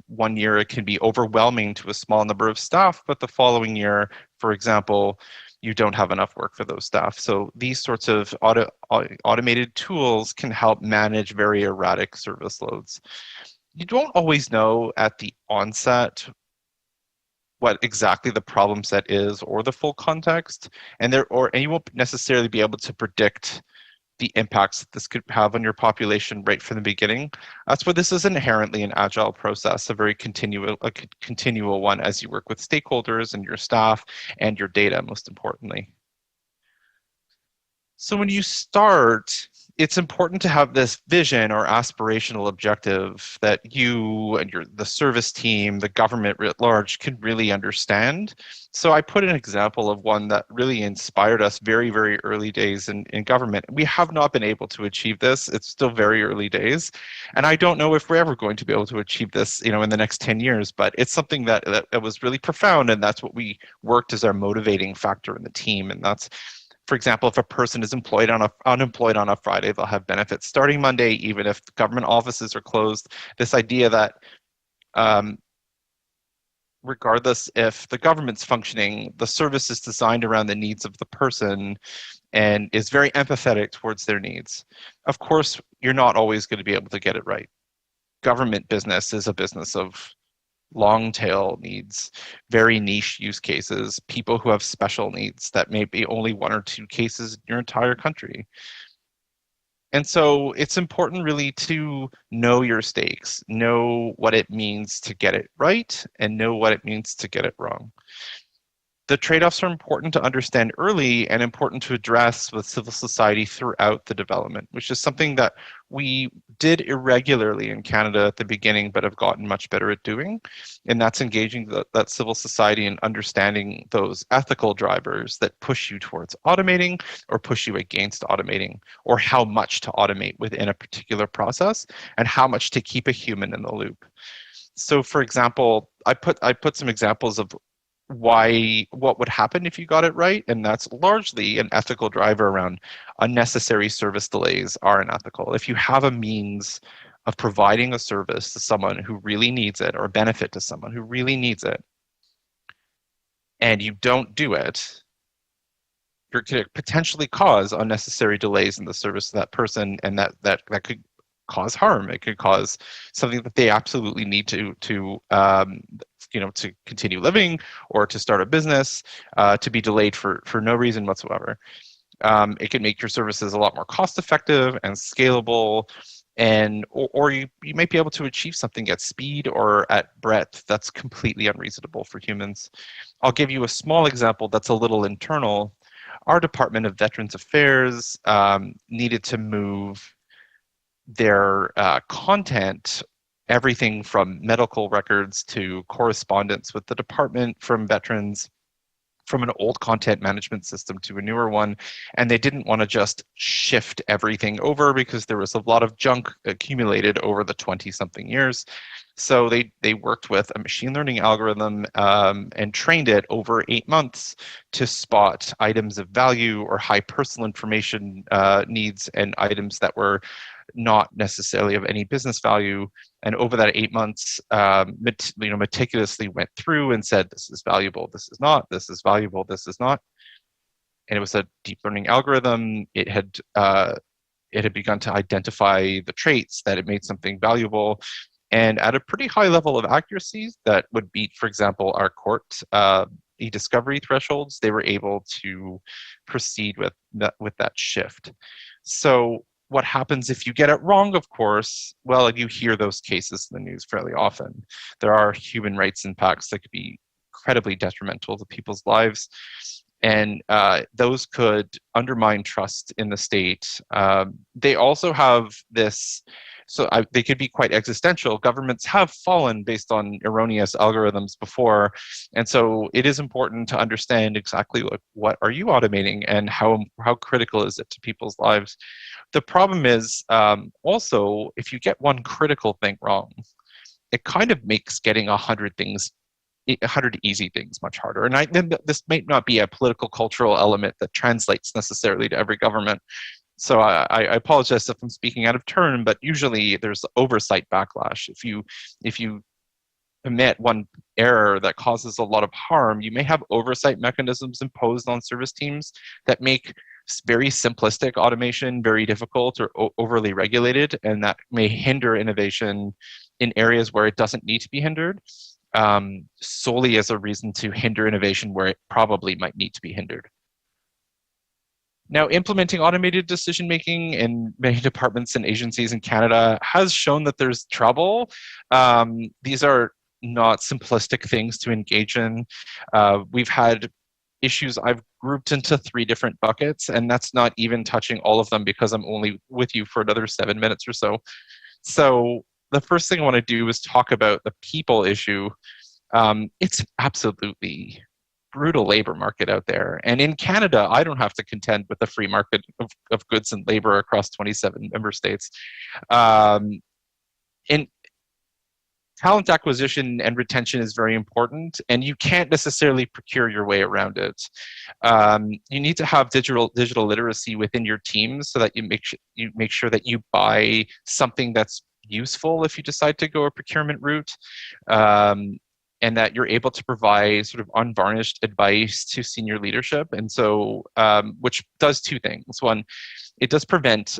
1 year it can be overwhelming to a small number of staff, but the following year, for example, you don't have enough work for those staff. So these sorts of automated tools can help manage very erratic service loads. You don't always know at the onset what exactly the problem set is or the full context, and you won't necessarily be able to predict the impacts that this could have on your population right from the beginning. That's why this is inherently an agile process, a very continual one as you work with stakeholders and your staff and your data, most importantly. So when you start, it's important to have this vision or aspirational objective that you and the service team, the government writ large can really understand. So I put an example of one that really inspired us very, very early days in government. We have not been able to achieve this. It's still very early days. And I don't know if we're ever going to be able to achieve this, in the next 10 years, but it's something that was really profound. And that's what we worked as our motivating factor in the team. And that's, for example, if a person is unemployed on a Friday, they'll have benefits starting Monday, even if government offices are closed. This idea that regardless if the government's functioning, the service is designed around the needs of the person and is very empathetic towards their needs. Of course, you're not always going to be able to get it right. Government business is a business of long tail needs, very niche use cases, people who have special needs that may be only 1 or 2 cases in your entire country. And so it's important really to know your stakes, know what it means to get it right, and know what it means to get it wrong. The trade-offs are important to understand early and important to address with civil society throughout the development, which is something that we did irregularly in Canada at the beginning, but have gotten much better at doing. And that's engaging that civil society and understanding those ethical drivers that push you towards automating or push you against automating, or how much to automate within a particular process and how much to keep a human in the loop. So for example, I put some examples of what would happen if you got it right, and that's largely an ethical driver around unnecessary service delays are unethical. If you have a means of providing a service to someone who really needs it, or a benefit to someone who really needs it, and you don't do it, you're going to potentially cause unnecessary delays in the service to that person, and that could cause harm. It could cause something that they absolutely need to continue living or to start a business to be delayed for no reason whatsoever. It can make your services a lot more cost effective and scalable, and or you might be able to achieve something at speed or at breadth that's completely unreasonable for humans. I'll give you a small example that's a little internal. Our Department of Veterans Affairs needed to move their content, everything from medical records to correspondence with the department from veterans, from an old content management system to a newer one. And they didn't want to just shift everything over because there was a lot of junk accumulated over the 20-something years. So they worked with a machine learning algorithm and trained it over 8 months to spot items of value or high personal information needs and items that were not necessarily of any business value. And over that 8 months, meticulously went through and said, this is valuable, this is not, this is valuable, this is not. And it was a deep learning algorithm. It had begun to identify the traits that it made something valuable, and at a pretty high level of accuracy that would beat, for example, our court e-discovery thresholds. They were able to proceed with that shift. So what happens if you get it wrong, of course? Well, you hear those cases in the news fairly often. There are human rights impacts that could be incredibly detrimental to people's lives, and those could undermine trust in the state. They also have this, they could be quite existential. Governments have fallen based on erroneous algorithms before, and so it is important to understand exactly what are you automating and how critical is it to people's lives. The problem is also, if you get one critical thing wrong, it kind of makes getting 100 easy things much harder. And this might not be a political cultural element that translates necessarily to every government. So I apologize if I'm speaking out of turn, but usually there's oversight backlash. If you commit one error that causes a lot of harm, you may have oversight mechanisms imposed on service teams that make very simplistic automation very difficult or overly regulated, and that may hinder innovation in areas where it doesn't need to be hindered, solely as a reason to hinder innovation where it probably might need to be hindered. Now, implementing automated decision-making in many departments and agencies in Canada has shown that there's trouble. These are not simplistic things to engage in. We've had issues I've grouped into 3 different buckets, and that's not even touching all of them because I'm only with you for another 7 minutes or so. So the first thing I want to do is talk about the people issue. It's absolutely brutal labor market out there. And in Canada, I don't have to contend with the free market of goods and labor across 27 member states. In talent acquisition and retention is very important, and you can't necessarily procure your way around it. You need to have digital literacy within your teams so that you make sure that you buy something that's useful if you decide to go a procurement route, and that you're able to provide sort of unvarnished advice to senior leadership. And so, which does 2 things. One, it does prevent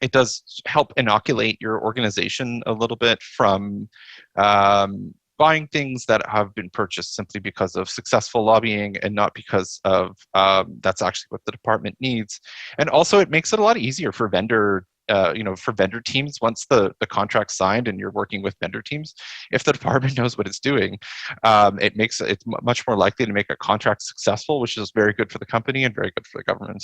it does help inoculate your organization a little bit from buying things that have been purchased simply because of successful lobbying and not because of that's actually what the department needs. And also it makes it a lot easier for vendor teams once the contract's signed and you're working with vendor teams. If the department knows what it's doing, it makes it much more likely to make a contract successful, which is very good for the company and very good for the government.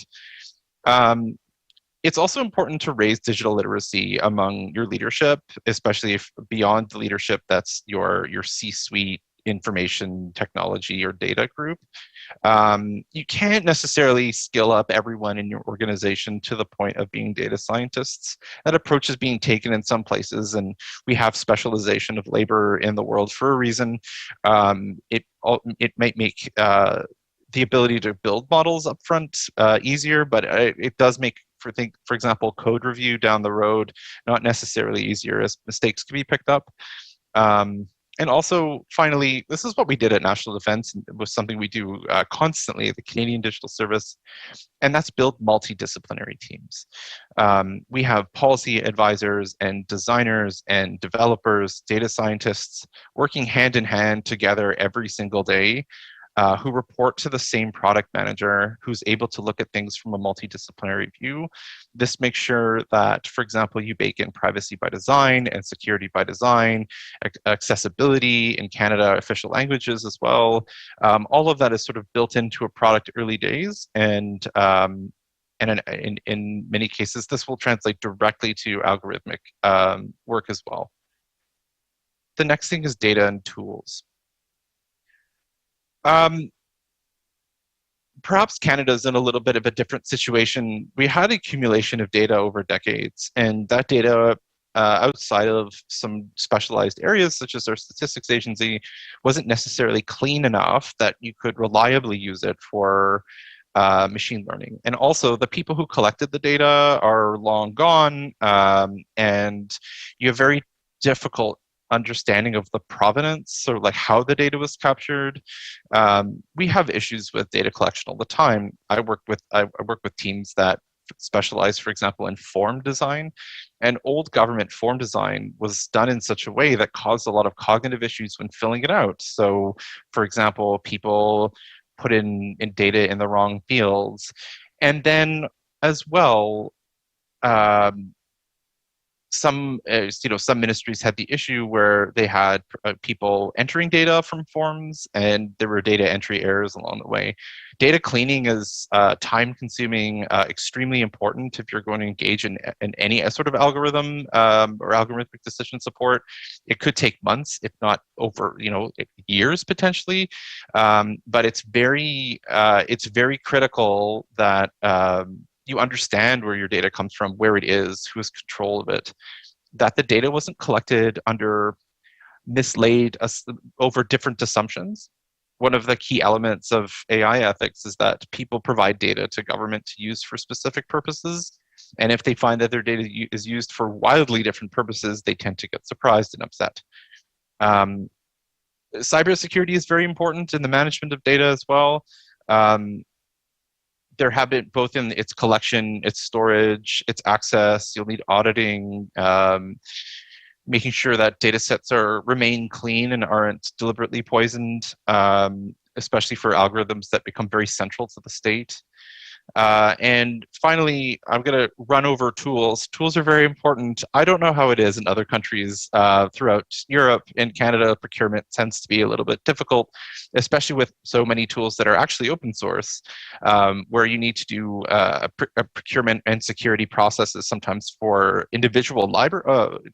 It's also important to raise digital literacy among your leadership, especially if beyond the leadership that's your C-suite information technology or data group. You can't necessarily skill up everyone in your organization to the point of being data scientists. That approach is being taken in some places, and we have specialization of labor in the world for a reason. It might make the ability to build models upfront easier, but it does make, for example, code review down the road not necessarily easier, as mistakes can be picked up. And also, finally, this is what we did at National Defense. It was something we do constantly at the Canadian Digital Service, and that's build multidisciplinary teams. We have policy advisors and designers and developers, data scientists working hand in hand together every single day, who report to the same product manager who's able to look at things from a multidisciplinary view. This makes sure that, for example, you bake in privacy by design and security by design, accessibility in Canada, official languages as well. All of that is sort of built into a product early days, and in many cases, this will translate directly to algorithmic work as well. The next thing is data and tools. Perhaps Canada's in a little bit of a different situation. We had accumulation of data over decades, and that data outside of some specialized areas, such as our statistics agency, wasn't necessarily clean enough that you could reliably use it for machine learning. And also, the people who collected the data are long gone, and you have very difficult understanding of the provenance, or like how the data was captured. We have issues with data collection all the time. I work with teams that specialize, for example, in form design, and old government form design was done in such a way that caused a lot of cognitive issues when filling it out. So, for example, people put in data in the wrong fields, and then as well, some ministries had the issue where they had people entering data from forms, and there were data entry errors along the way. Data cleaning is time-consuming, extremely important if you're going to engage in any sort of algorithm or algorithmic decision support. It could take months, if not over years potentially. But it's very critical that you understand where your data comes from, where it is, who has control of it, that the data wasn't collected under mislaid over different assumptions. One of the key elements of AI ethics is that people provide data to government to use for specific purposes. And if they find that their data is used for wildly different purposes, they tend to get surprised and upset. Cybersecurity is very important in the management of data as well. There have been both in its collection, its storage, its access. You'll need auditing, making sure that data sets remain clean and aren't deliberately poisoned, especially for algorithms that become very central to the state. And finally, I'm going to run over tools. Tools are very important. I don't know how it is in other countries throughout Europe. In Canada, procurement tends to be a little bit difficult, especially with so many tools that are actually open source, where you need to do a procurement and security processes sometimes for individual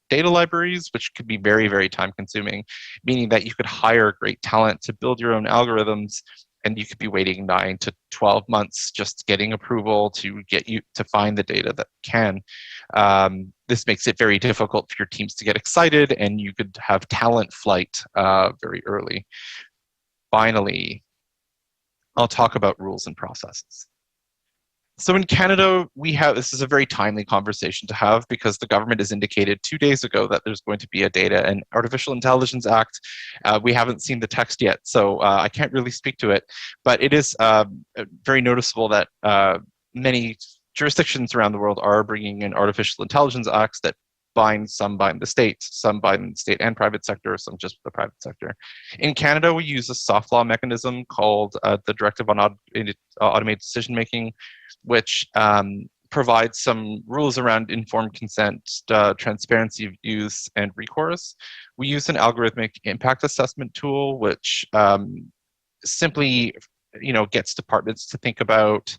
data libraries, which could be very, very time consuming, meaning that you could hire great talent to build your own algorithms, and you could be waiting 9 to 12 months just getting approval to get you to find the data that can. This makes it very difficult for your teams to get excited, and you could have talent flight very early. Finally, I'll talk about rules and processes. So in Canada, this is a very timely conversation to have because the government has indicated 2 days ago that there's going to be a Data and Artificial Intelligence Act. We haven't seen the text yet, so I can't really speak to it, but it is very noticeable that many jurisdictions around the world are bringing in artificial intelligence acts that some bind the state, some bind the state and private sector, some just the private sector. In Canada, we use a soft law mechanism called the Directive on Automated Decision Making, which provides some rules around informed consent, transparency of use, and recourse. We use an algorithmic impact assessment tool, which simply gets departments to think about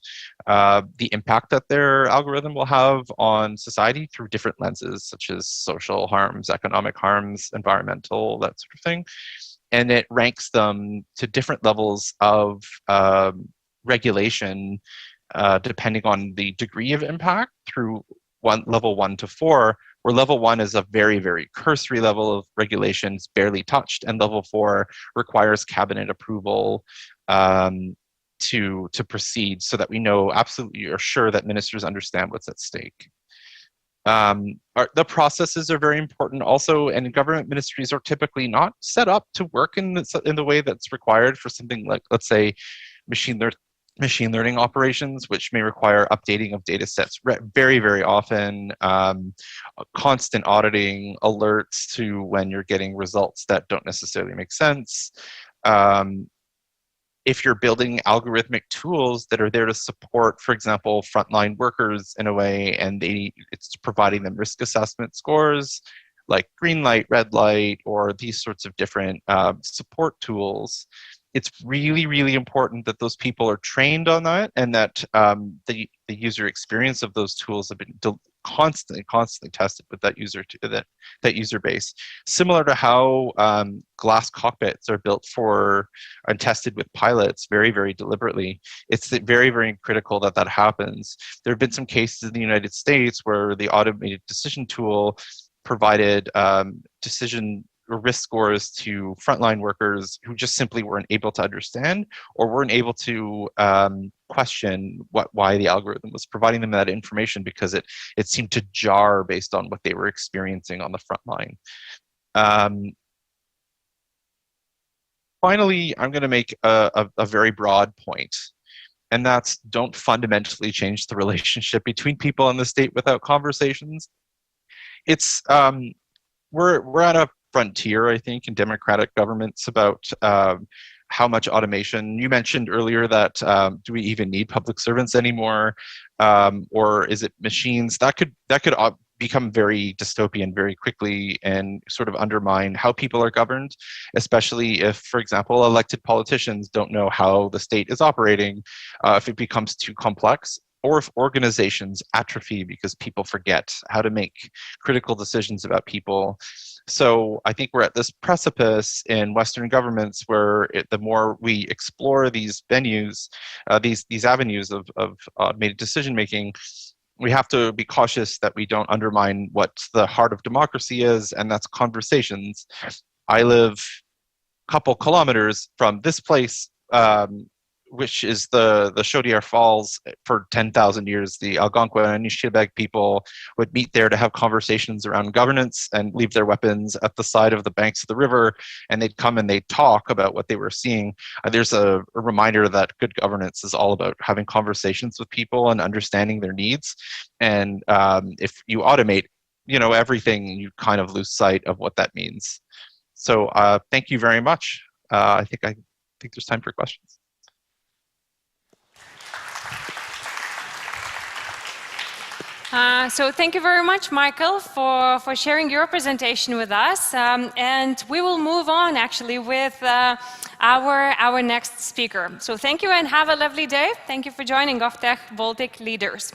the impact that their algorithm will have on society through different lenses, such as social harms, economic harms, environmental, that sort of thing. And it ranks them to different levels of regulation depending on the degree of impact through level 1 to 4, where level 1 is a very, very cursory level of regulations, barely touched, and level 4 requires cabinet approval to proceed, so that we know absolutely are sure that ministers understand what's at stake. The processes are very important also, and government ministries are typically not set up to work in the way that's required for something like, let's say, machine learning operations, which may require updating of data sets very, very often, constant auditing, alerts to when you're getting results that don't necessarily make sense. If you're building algorithmic tools that are there to support, for example, frontline workers in a way, and it's providing them risk assessment scores like green light, red light, or these sorts of different support tools, it's really, really important that those people are trained on that, and that the user experience of those tools have been constantly tested with that user base. Similar to how glass cockpits are built for and tested with pilots very, very deliberately. It's very, very critical that that happens. There have been some cases in the United States where the automated decision tool provided decision or risk scores to frontline workers who just simply weren't able to understand or weren't able to question why the algorithm was providing them that information, because it seemed to jar based on what they were experiencing on the front line. Finally, I'm going to make a very broad point, and that's don't fundamentally change the relationship between people and the state without conversations. It's we're at a frontier, I think, in democratic governments about how much automation. You mentioned earlier that do we even need public servants anymore, or is it machines? That could become very dystopian very quickly and sort of undermine how people are governed, especially if, for example, elected politicians don't know how the state is operating, if it becomes too complex, or if organizations atrophy because people forget how to make critical decisions about people. So I think we're at this precipice in Western governments where the more we explore these venues, these avenues of automated decision making, we have to be cautious that we don't undermine what the heart of democracy is, and that's conversations. I live a couple kilometers from this place, which is the Chaudière Falls. For 10,000 years, the Algonquin and Anishinaabe people would meet there to have conversations around governance and leave their weapons at the side of the banks of the river, and they'd come and they'd talk about what they were seeing. There's a reminder that good governance is all about having conversations with people and understanding their needs. And if you automate, everything, you kind of lose sight of what that means. So thank you very much. I think there's time for questions. So thank you very much, Michael, for sharing your presentation with us. And we will move on, actually, with our next speaker. So thank you and have a lovely day. Thank you for joining GovTech Baltic Leaders.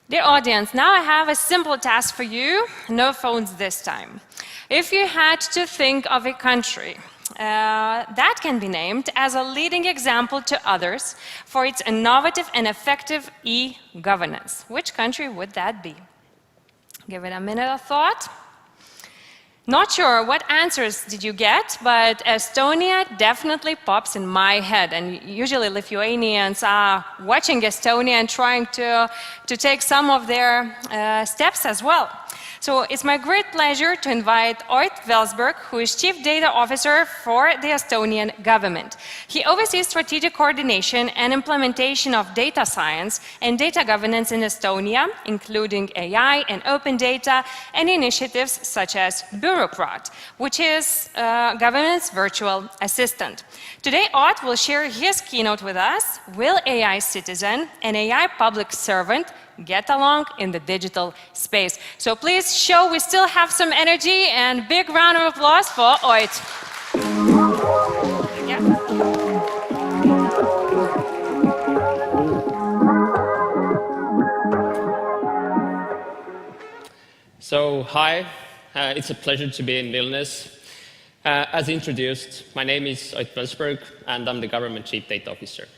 Dear audience, now I have a simple task for you. No phones this time. If you had to think of a country that can be named as a leading example to others for its innovative and effective e-governance, which country would that be? Give it a minute of thought. Not sure what answers did you get, but Estonia definitely pops in my head. And usually Lithuanians are watching Estonia and trying to take some of their steps as well. So it's my great pleasure to invite Oit Velsberg, who is Chief Data Officer for the Estonian government. He oversees strategic coordination and implementation of data science and data governance in Estonia, including AI and open data, and initiatives such as Bureaucrat, which is government's virtual assistant. Today, Oit will share his keynote with us. Will AI citizen and AI public servant get along in the digital space? So please show we still have some energy, and big round of applause for Oit. Yeah. So hi, it's a pleasure to be in Vilnius. As introduced, my name is Oit Velsberg and I'm the Government Chief Data Officer.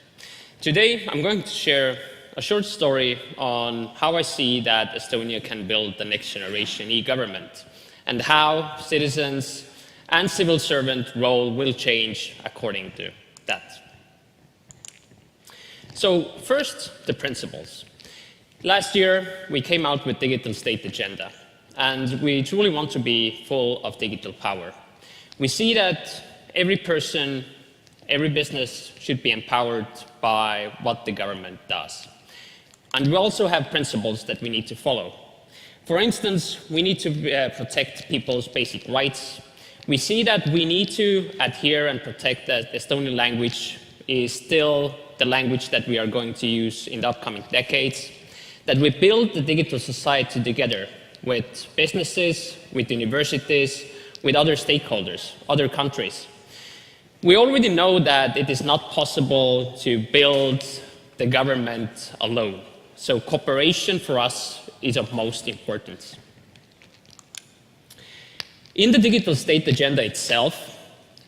Today I'm going to share a short story on how I see that Estonia can build the next generation e-government and how citizens and civil servant role will change according to that. So first, the principles. Last year, we came out with Digital State Agenda, and we truly want to be full of digital power. We see that every person, every business should be empowered by what the government does. And we also have principles that we need to follow. For instance, we need to protect people's basic rights. We see that we need to adhere and protect that the Estonian language is still the language that we are going to use in the upcoming decades, that we build the digital society together with businesses, with universities, with other stakeholders, other countries. We already know that it is not possible to build the government alone. So cooperation for us is of most importance. In the Digital State Agenda itself,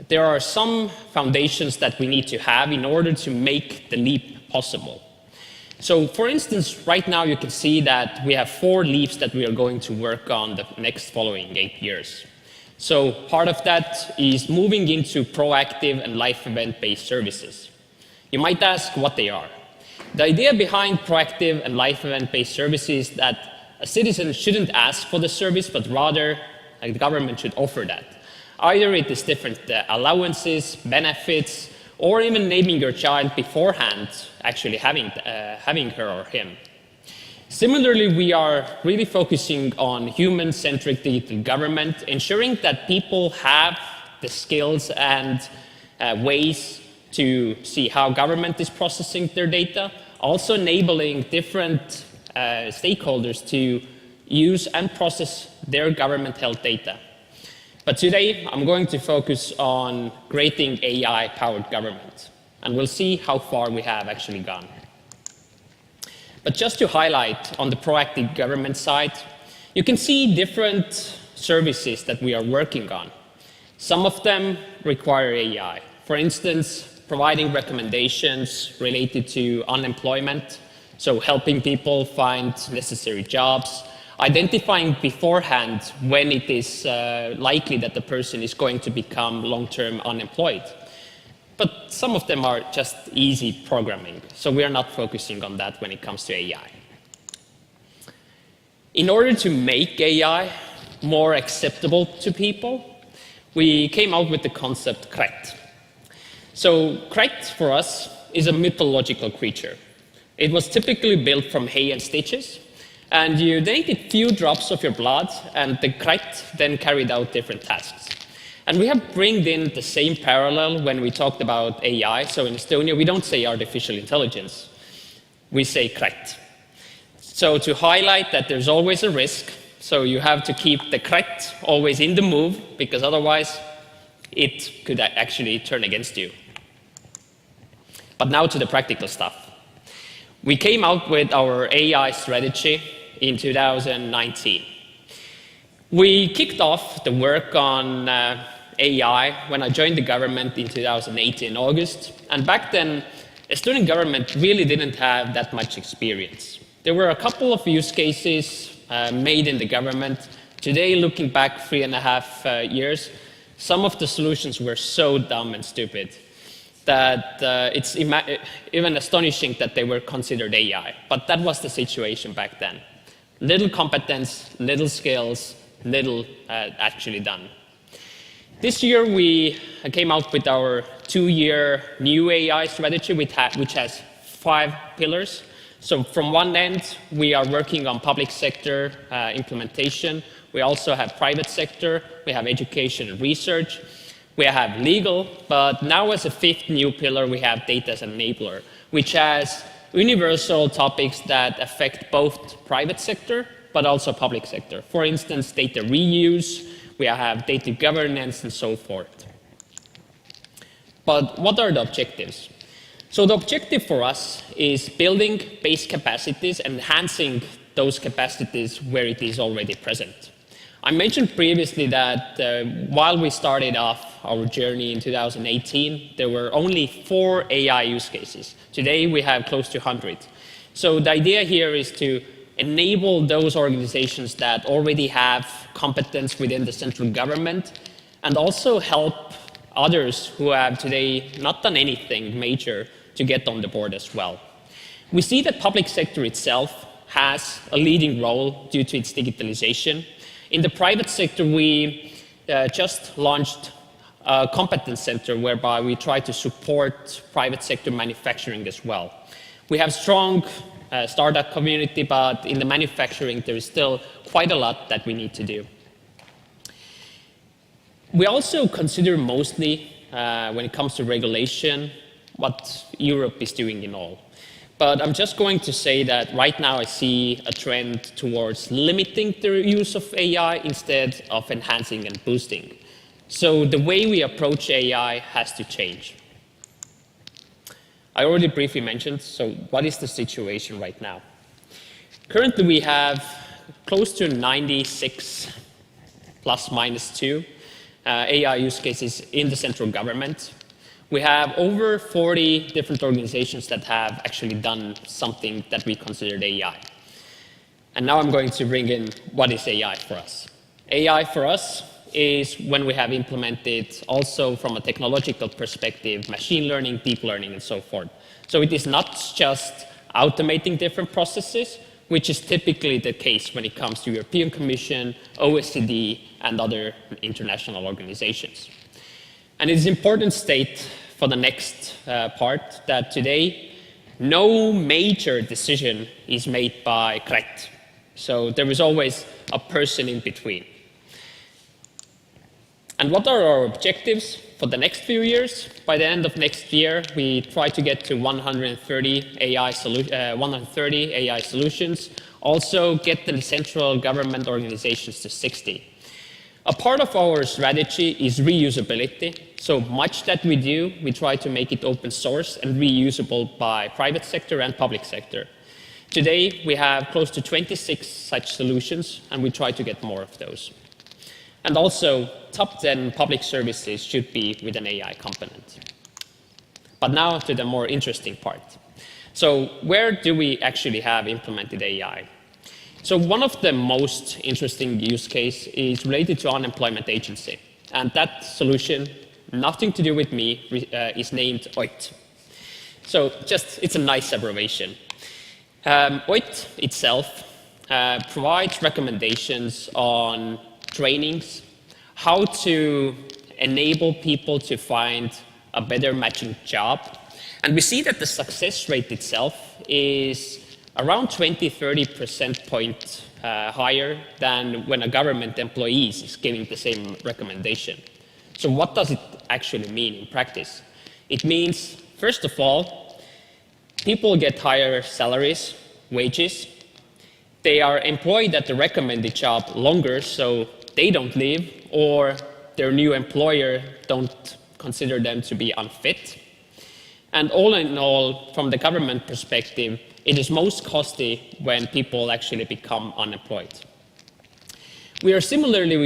there are some foundations that we need to have in order to make the leap possible. So for instance, right now you can see that we have 4 leaps that we are going to work on the next following 8 years. So part of that is moving into proactive and life event-based services. You might ask what they are. The idea behind proactive and life event-based services is that a citizen shouldn't ask for the service, but rather the government should offer that. Either it is different allowances, benefits, or even naming your child beforehand, actually having her or him. Similarly, we are really focusing on human-centric digital government, ensuring that people have the skills and ways to see how government is processing their data, also enabling different stakeholders to use and process their government health data. But today, I'm going to focus on creating AI-powered government, and we'll see how far we have actually gone. But just to highlight on the proactive government side, you can see different services that we are working on. Some of them require AI. For instance, providing recommendations related to unemployment, so helping people find necessary jobs, identifying beforehand when it is likely that the person is going to become long-term unemployed. But some of them are just easy programming, so we are not focusing on that when it comes to AI. In order to make AI more acceptable to people, we came out with the concept Kret. So Kret, for us, is a mythological creature. It was typically built from hay and stitches, and you donated few drops of your blood, and the Kret then carried out different tasks. And we have brought in the same parallel when we talked about AI. So in Estonia, we don't say artificial intelligence. We say Kret. So to highlight that there's always a risk, so you have to keep the threat always in the move, because otherwise it could actually turn against you. But now to the practical stuff. We came out with our AI strategy in 2019. We kicked off the work on AI when I joined the government in 2018 in August. And back then, Estonian government really didn't have that much experience. There were a couple of use cases made in the government. Today, looking back 3.5 years, some of the solutions were so dumb and stupid that it's even astonishing that they were considered AI. But that was the situation back then. Little competence, little skills, little actually done. This year, we came out with our 2-year new AI strategy, which has 5 pillars. So from one end, we are working on public sector implementation. We also have private sector. We have education and research. We have legal. But now as a 5th new pillar, we have data as an enabler, which has universal topics that affect both private sector, but also public sector. For instance, data reuse. We have data governance and so forth. But what are the objectives? So the objective for us is building base capacities and enhancing those capacities where it is already present. I mentioned previously that while we started off our journey in 2018, there were only 4 AI use cases. Today we have close to 100. So the idea here is to enable those organizations that already have competence within the central government and also help others who have today not done anything major to get on the board as well. We see that public sector itself has a leading role due to its digitalization. In the private sector, we just launched a competence center whereby we try to support private sector manufacturing as well. We have strong startup community, but in the manufacturing, there is still quite a lot that we need to do. We also consider mostly, when it comes to regulation, what Europe is doing in all. But I'm just going to say that right now I see a trend towards limiting the use of AI instead of enhancing and boosting. So the way we approach AI has to change. I already briefly mentioned, so what is the situation right now? Currently, we have close to 96 plus minus 2 AI use cases in the central government. We have over 40 different organizations that have actually done something that we considered AI. And now I'm going to bring in what is AI for us. AI for us is when we have implemented also from a technological perspective, machine learning, deep learning, and so forth. So it is not just automating different processes, which is typically the case when it comes to European Commission, OECD, and other international organizations. And it is important to state for the next part that today, no major decision is made by Kret. So there is always a person in between. And what are our objectives for the next few years? By the end of next year, we try to get to 130 AI solutions. Also get the central government organizations to 60. A part of our strategy is reusability. So much that we do, we try to make it open source and reusable by private sector and public sector. Today, we have close to 26 such solutions, and we try to get more of those. And also, top 10 public services should be with an AI component. But now to the more interesting part. So where do we actually have implemented AI? So one of the most interesting use case is related to unemployment agency. And that solution, nothing to do with me, is named OIT. So just, it's a nice abbreviation. OIT itself provides recommendations on trainings, how to enable people to find a better matching job. And we see that the success rate itself is around 20–30% point higher than when a government employee is giving the same recommendation. So what does it actually mean in practice? It means, first of all, people get higher salaries, wages. They are employed at the recommended job longer, so they don't leave, or their new employer don't consider them to be unfit. And all in all, from the government perspective, it is most costly when people actually become unemployed. We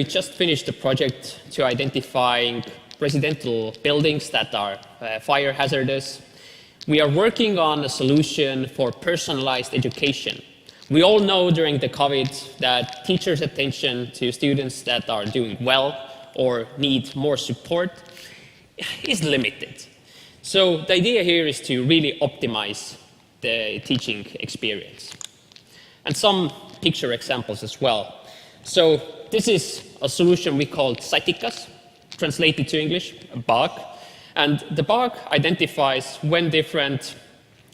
just finished a project to identifying residential buildings that are fire hazardous. We are working on a solution for personalized education. We all know during the COVID that teachers' attention to students that are doing well or need more support is limited. So the idea here is to really optimize the teaching experience. And some picture examples as well. So this is a solution we call Satikas, translated to English, a bug. And the bug identifies when different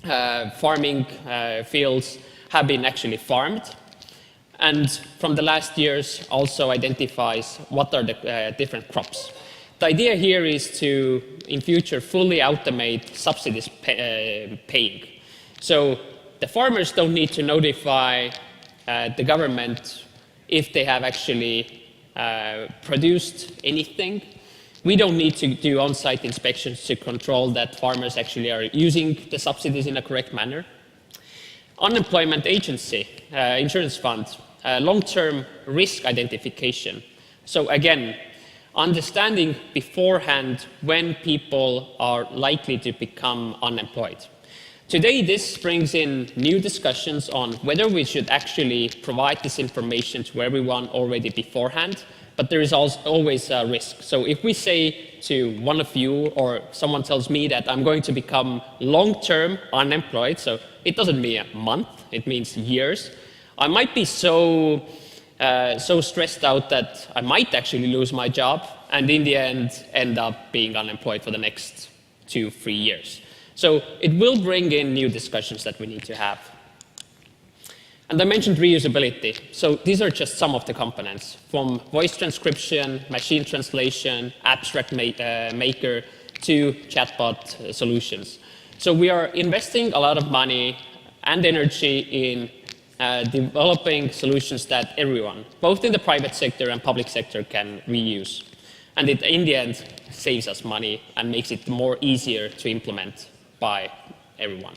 farming fields have been actually farmed. And from the last years also identifies what are the different crops. The idea here is to, in future, fully automate subsidies paying. So the farmers don't need to notify the government if they have actually produced anything. We don't need to do on-site inspections to control that farmers actually are using the subsidies in a correct manner. Unemployment agency, insurance fund, long-term risk identification. So again, understanding beforehand when people are likely to become unemployed. Today, this brings in new discussions on whether we should actually provide this information to everyone already beforehand, but there is always a risk. So if we say to one of you or someone tells me that I'm going to become long-term unemployed, so it doesn't mean a month, it means years, I might be so stressed out that I might actually lose my job and in the end up being unemployed for the next 2-3 years. So it will bring in new discussions that we need to have. And I mentioned reusability. So these are just some of the components, from voice transcription, machine translation, abstract maker, to chatbot solutions. So we are investing a lot of money and energy in developing solutions that everyone, both in the private sector and public sector, can reuse. And it, in the end, saves us money and makes it more easier to implement by everyone.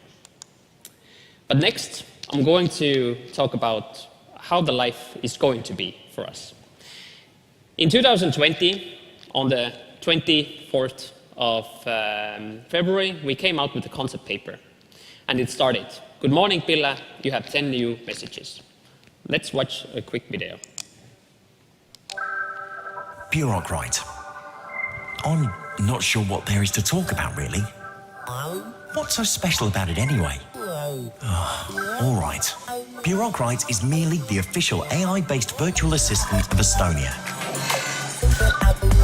But next, I'm going to talk about how the life is going to be for us. In 2020, on the 24th of February, we came out with a concept paper. And it started, "Good morning, Pilla, you have 10 new messages." Let's watch a quick video. Bureaucrat. I'm not sure what there is to talk about, really. What's so special about it anyway? All right. Bureaucrat is merely the official AI-based virtual assistant of Estonia.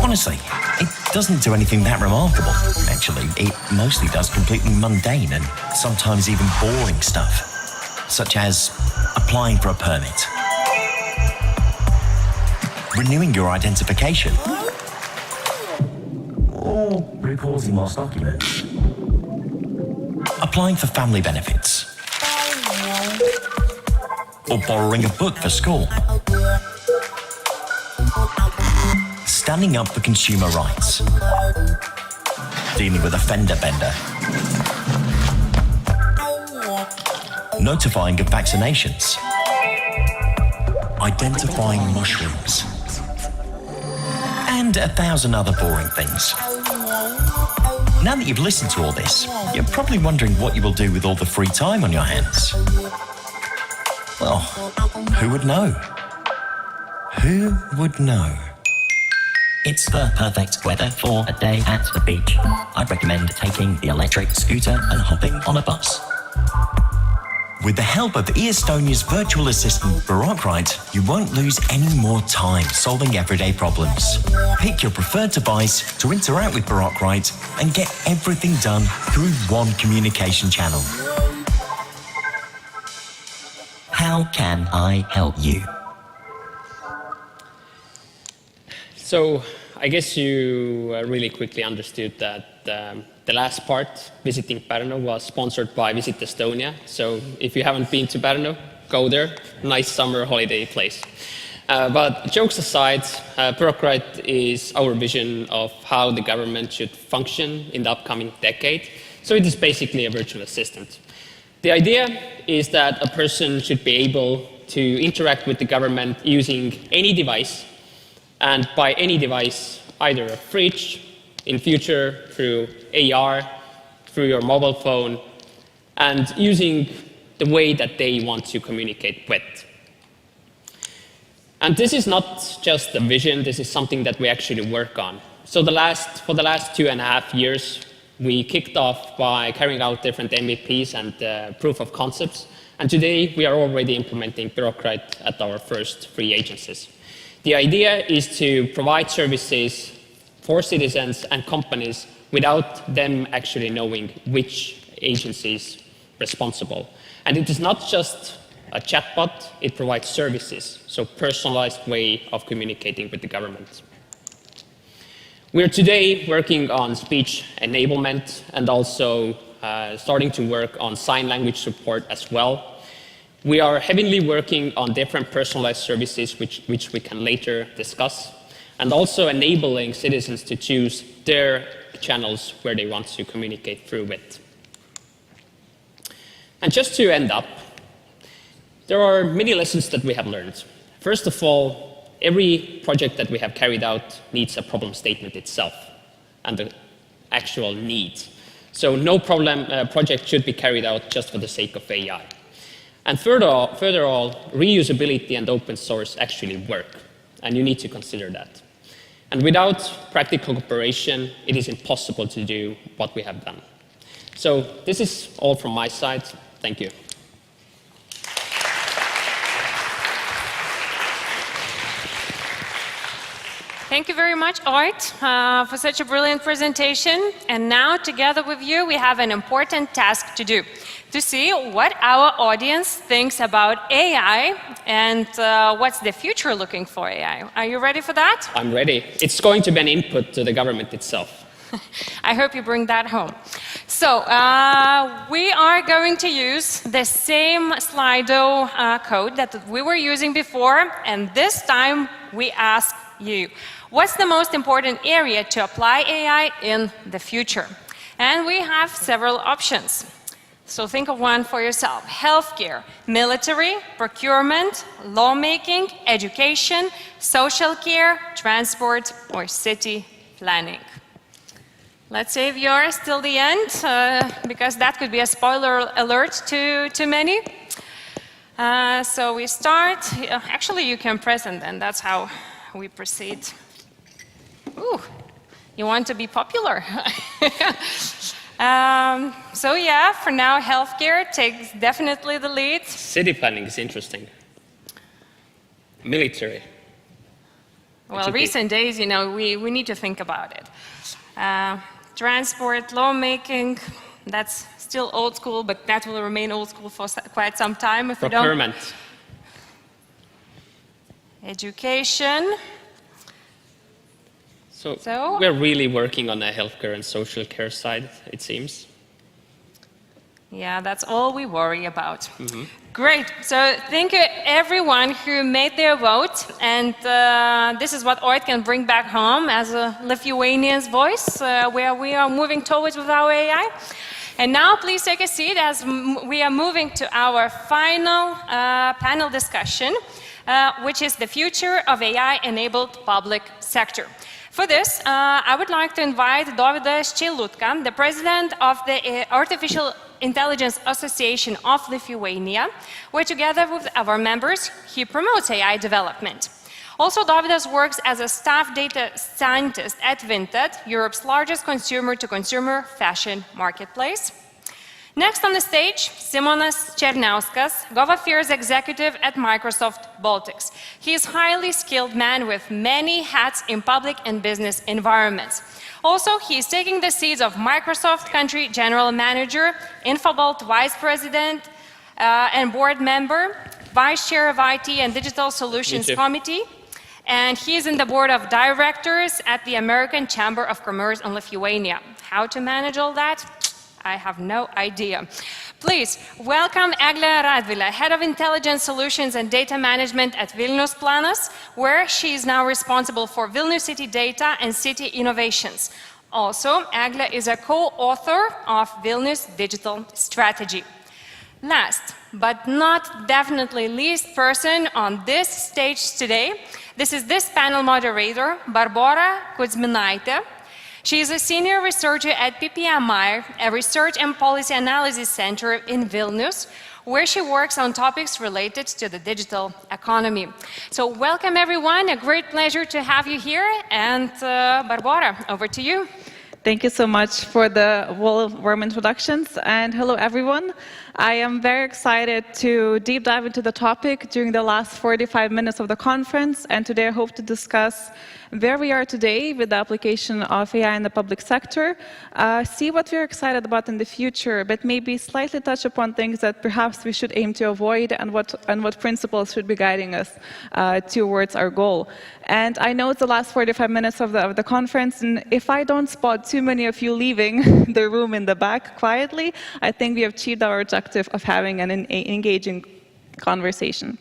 Honestly, it doesn't do anything that remarkable. Actually, it mostly does completely mundane and sometimes even boring stuff, such as applying for a permit, renewing your identification, or reporting lost documents, applying for family benefits, or borrowing a book for school, standing up for consumer rights, dealing with a fender bender, notifying of vaccinations, identifying mushrooms, and 1,000 other boring things. Now that you've listened to all this, you're probably wondering what you will do with all the free time on your hands. Well, who would know? Who would know? It's the perfect weather for a day at the beach. I'd recommend taking the electric scooter and hopping on a bus. With the help of Estonia's virtual assistant, Bureaucrat, you won't lose any more time solving everyday problems. Pick your preferred device to interact with Bureaucrat and get everything done through one communication channel. How can I help you? So I guess you really quickly understood that the last part, visiting Pärnu, was sponsored by Visit Estonia. So if you haven't been to Pärnu, go there. Nice summer holiday place. But jokes aside, bureaucrat is our vision of how the government should function in the upcoming decade. So it is basically a virtual assistant. The idea is that a person should be able to interact with the government using any device, and by any device, either a fridge, in future through AR, through your mobile phone, and using the way that they want to communicate with. And this is not just a vision, this is something that we actually work on. So for the last 2.5 years, we kicked off by carrying out different MVPs and proof of concepts. And today, we are already implementing bureaucrat at our first 3 agencies. The idea is to provide services for citizens and companies without them actually knowing which agency is responsible. And it is not just a chatbot, it provides services, so personalized way of communicating with the government. We're today working on speech enablement and also starting to work on sign language support as well. We are heavily working on different personalized services which we can later discuss, and also enabling citizens to choose their channels where they want to communicate through it. And just to end up, there are many lessons that we have learned. First of all, every project that we have carried out needs a problem statement itself and the actual need. So no project should be carried out just for the sake of AI. And further all, reusability and open source actually work, and you need to consider that. And without practical cooperation, it is impossible to do what we have done. So this is all from my side. Thank you. Thank you very much, Art, for such a brilliant presentation. And now, together with you, we have an important task to do, to see what our audience thinks about AI and what's the future looking for AI. Are you ready for that? I'm ready. It's going to be an input to the government itself. I hope you bring that home. So we are going to use the same Slido code that we were using before, and this time we ask you, what's the most important area to apply AI in the future? And we have several options. So think of one for yourself. Healthcare, military, procurement, lawmaking, education, social care, transport, or city planning. Let's save yours till the end, because that could be a spoiler alert to many. So we start. Actually, you can press and then that's how we proceed. Ooh, you want to be popular. So yeah, for now, healthcare takes definitely the lead. City planning is interesting. Military. Well, recent days, you know, we need to think about it. Transport, lawmaking, that's still old school, but that will remain old school for quite some time if we don't. Procurement. Education. So we're really working on the healthcare and social care side, it seems. Yeah, that's all we worry about. Great. So thank you everyone who made their vote. And this is what Oit can bring back home as a Lithuanian's voice, where we are moving towards with our AI. And now please take a seat as we are moving to our final panel discussion, which is the future of AI-enabled public sector. For this, I would like to invite Dovydas Čeilutka, the president of the Artificial Intelligence Association of Lithuania, where together with our members, he promotes AI development. Also, Dovydas works as a staff data scientist at Vinted, Europe's largest consumer-to-consumer fashion marketplace. Next on the stage, Simonas Černiauskas, GovAffairs executive at Microsoft Baltics. He is a highly skilled man with many hats in public and business environments. Also, he is taking the seats of Microsoft Country General Manager, Infobalt Vice President and Board Member, Vice Chair of IT and Digital Solutions Committee, and he is in the Board of Directors at the American Chamber of Commerce in Lithuania. How to manage all that? I have no idea. Please welcome Eglė Radvilė, Head of Intelligence Solutions and Data Management at Vilnius Planas, where she is now responsible for Vilnius City Data and City Innovations. Also, Eglė is a co-author of Vilnius Digital Strategy. Last, but not definitely least person on this stage today, this is this panel moderator, Barbora Kuzminaitė. She is a senior researcher at PPMI, a research and policy analysis center in Vilnius, where she works on topics related to the digital economy. So welcome everyone, a great pleasure to have you here, and Barbora, over to you. Thank you so much for the warm introductions, and hello everyone. I am very excited to deep dive into the topic during the last 45 minutes of the conference, and today I hope to discuss where we are today with the application of AI in the public sector, see what we're excited about in the future, but maybe slightly touch upon things that perhaps we should aim to avoid and what principles should be guiding us towards our goal. And I know it's the last 45 minutes of the conference, and if I don't spot too many of you leaving the room in the back quietly, I think we have achieved our objective of having an engaging conversation.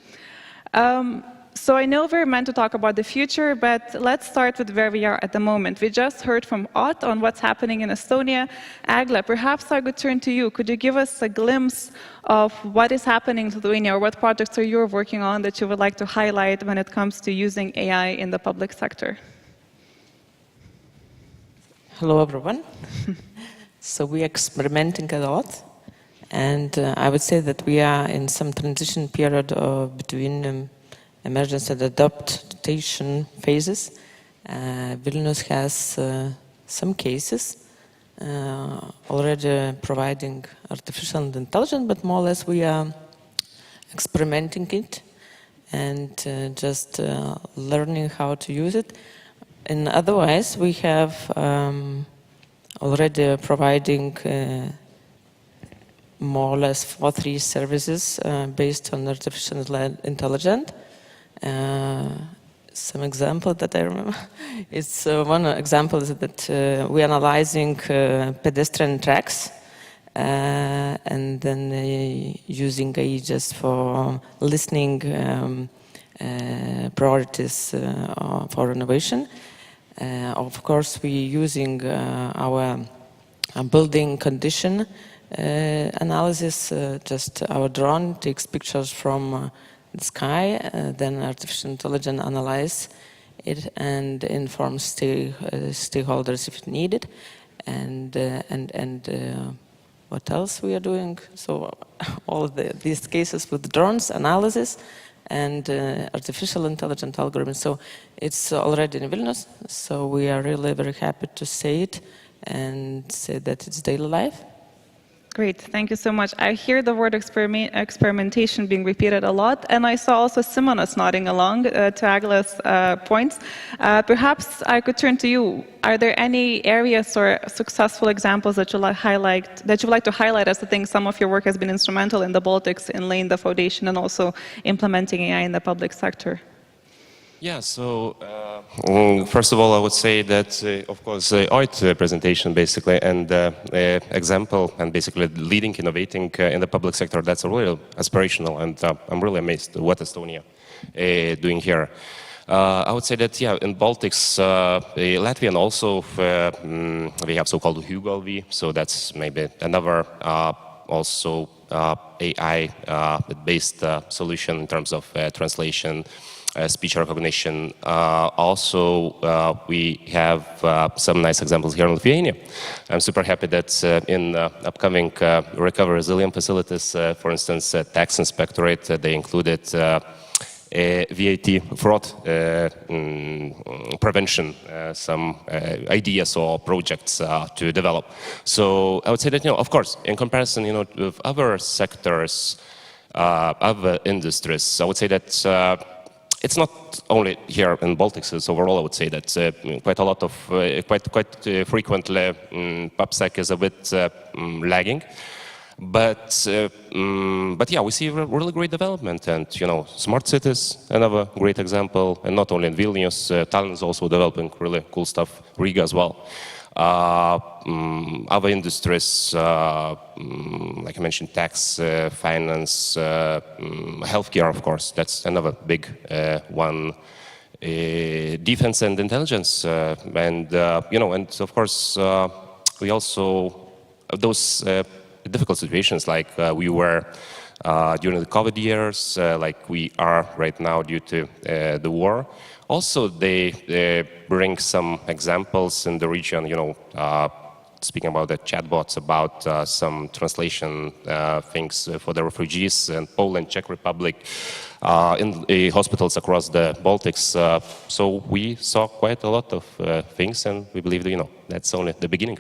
So I know we're meant to talk about the future, but let's start with where we are at the moment. We just heard from Ott on what's happening in Estonia. Eglė, perhaps I could turn to you. Could you give us a glimpse of what is happening in Lithuania, or what projects are you working on that you would like to highlight when it comes to using AI in the public sector? Hello, everyone. So we are experimenting a lot, and I would say that we are in some transition period between emergency and adaptation phases. Vilnius has some cases already providing artificial intelligence, but more or less we are experimenting it and just learning how to use it. And otherwise, we have already providing more or less 3 services based on artificial intelligence. Some example that I remember, it's one example is that we are analyzing pedestrian tracks and then using AI just for listening priorities for innovation. Of course, we're using our building condition analysis, just our drone takes pictures from the sky, then artificial intelligence analyze it and informs stakeholders if needed, and what else we are doing. So all of these cases with drones analysis and artificial intelligence algorithms. So it's already in Vilnius. So we are really very happy to say it and say that it's daily life. Great, thank you so much. I hear the word experimentation being repeated a lot, and I saw also Simonas nodding along to Eglė's points. Perhaps I could turn to you. Are there any areas or successful examples that you would like to highlight as the things some of your work has been instrumental in the Baltics in laying the foundation and also implementing AI in the public sector? Yeah, so first of all, I would say that, of course, OIT presentation basically and example and basically leading, innovating in the public sector, that's a really aspirational, and I'm really amazed what Estonia doing here. I would say that, yeah, in Baltics, Latvia and also we have so-called HugoLV, so that's maybe another also AI-based solution in terms of translation, speech recognition. Also, we have some nice examples here in Lithuania. I'm super happy that in upcoming recovery resilient facilities, for instance, Tax Inspectorate, they included VAT fraud prevention, some ideas or projects to develop. So I would say that, of course, in comparison, with other sectors, other industries, I would say that it's not only here in Baltics, it's overall, I would say that quite a lot of, quite frequently, PubSec is a bit lagging. But yeah, we see really great development, and smart cities, another great example, and not only in Vilnius, Tallinn is also developing really cool stuff, Riga as well. other industries, like I mentioned, tax, finance, healthcare, of course, that's another big one. Defense and intelligence, and and of course we also those difficult situations like we were during the COVID years, like we are right now due to the war. Also, they bring some examples in the region, speaking about the chatbots, about some translation things for the refugees in Poland, Czech Republic, in hospitals across the Baltics. So we saw quite a lot of things, and we believe that, that's only the beginning.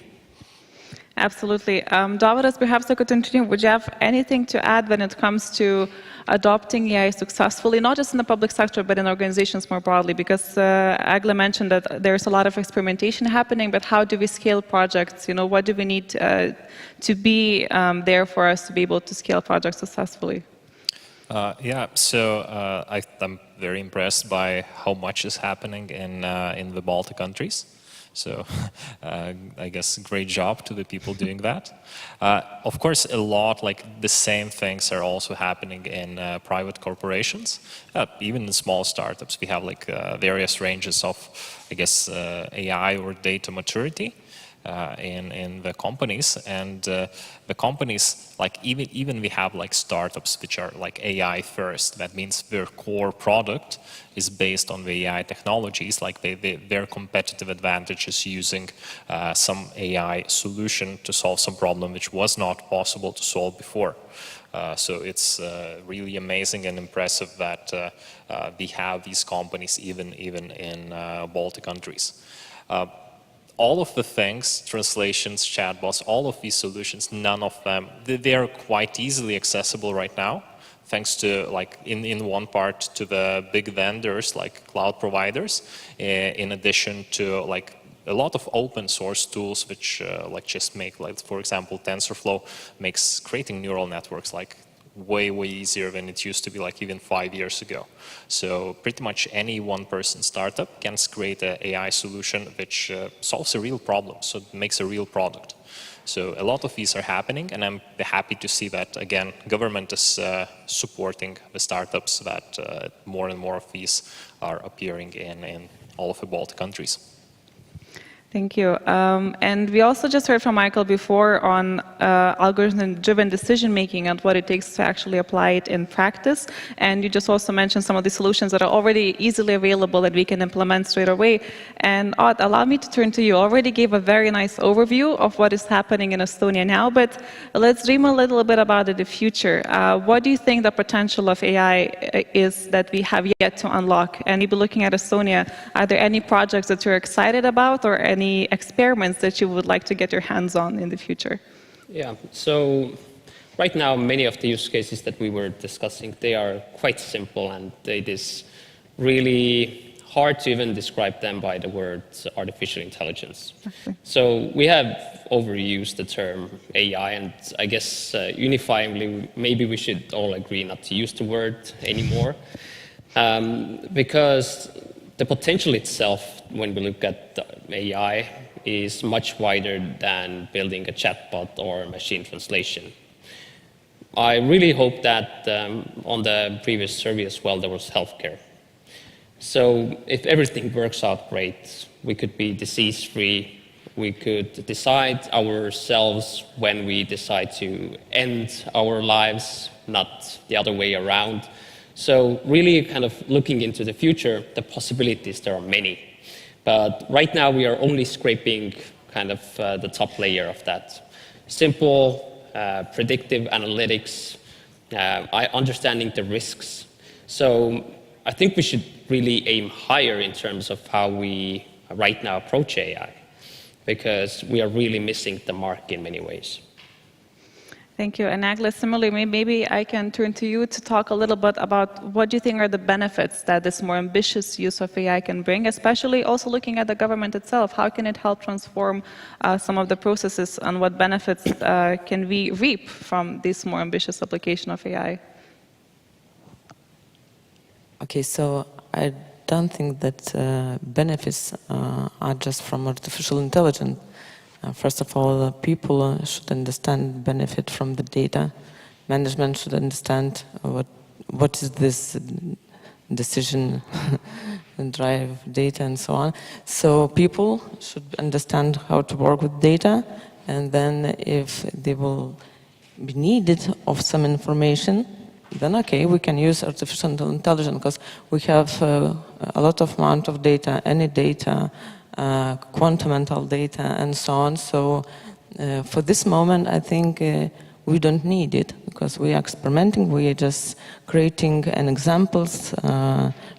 Absolutely. Dovydas, perhaps I could continue. Would you have anything to add when it comes to adopting AI successfully, not just in the public sector, but in organizations more broadly? Because Egle mentioned that there's a lot of experimentation happening, but how do we scale projects? What do we need to be there for us to be able to scale projects successfully? So I'm very impressed by how much is happening in the Baltic countries. So I guess great job to the people doing that. Of course, a lot like the same things are also happening in private corporations, even in small startups. We have like various ranges of, I guess, AI or data maturity in the companies, and the companies, like even we have like startups which are like AI first. That means their core product is based on the AI technologies, like their competitive advantage is using some AI solution to solve some problem which was not possible to solve before. So it's really amazing and impressive that we have these companies even in Baltic countries. All of the things, translations, chatbots, all of these solutions, none of them, they are quite easily accessible right now, thanks to, like, in one part to the big vendors like cloud providers, in addition to like a lot of open source tools which like just make, like, for example, TensorFlow makes creating neural networks like way easier than it used to be, like even 5 years ago. So pretty much any one-person startup can create an AI solution which solves a real problem, so it makes a real product. So a lot of these are happening, and I'm happy to see that, again, government is supporting the startups, that more and more of these are appearing in all of the Baltic countries. Thank you. And we also just heard from Michael before on algorithm-driven decision-making and what it takes to actually apply it in practice. And you just also mentioned some of the solutions that are already easily available that we can implement straight away. And Odd, allow me to turn to you. You already gave a very nice overview of what is happening in Estonia now, but let's dream a little bit about the future. What do you think the potential of AI is that we have yet to unlock? And maybe looking at Estonia, are there any projects that you're excited about, or any experiments that you would like to get your hands on in the future? Yeah, so right now many of the use cases that we were discussing, they are quite simple, and it is really hard to even describe them by the word artificial intelligence. Okay. So we have overused the term AI, and I guess unifyingly maybe we should all agree not to use the word anymore, because the potential itself, when we look at AI, is much wider than building a chatbot or machine translation. I really hope that on the previous survey as well, there was healthcare. So if everything works out great, we could be disease-free, we could decide ourselves when we decide to end our lives, not the other way around. So really kind of looking into the future, the possibilities, there are many. But right now we are only scraping kind of the top layer of that. Simple, predictive analytics, understanding the risks. So I think we should really aim higher in terms of how we right now approach AI, because we are really missing the mark in many ways. Thank you. And Egle, similarly, maybe I can turn to you to talk a little bit about what do you think are the benefits that this more ambitious use of AI can bring, especially also looking at the government itself. How can it help transform some of the processes, and what benefits can we reap from this more ambitious application of AI? Okay, so I don't think that benefits are just from artificial intelligence. First of all, people should understand benefit from the data. Management should understand what is this decision drive data and so on. So people should understand how to work with data, and then if they will be needed of some information, then okay, we can use artificial intelligence, because we have a lot of amount of data, any data, quantum data, and so on. So for this moment, I think we don't need it, because we are experimenting, we are just creating an examples,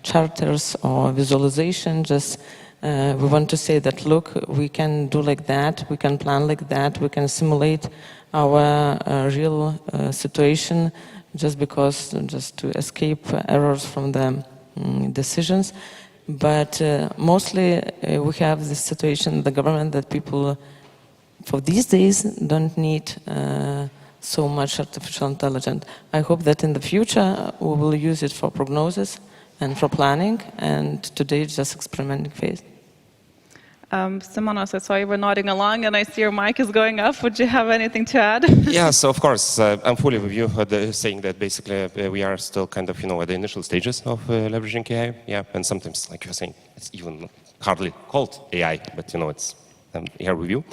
charters or visualization, just we want to say that, look, we can do like that, we can plan like that, we can simulate our real situation, just to escape errors from the decisions. But mostly we have this situation in the government that people for these days don't need so much artificial intelligence. I hope that in the future we will use it for prognosis and for planning, and today it's just experimenting phase. Simonas, I saw you were nodding along, and I see your mic is going up. Would you have anything to add? Yes, of course. I'm fully with you, saying that basically we are still kind of, at the initial stages of leveraging AI. Yeah, and sometimes, like you're saying, it's even hardly called AI, but it's here with you.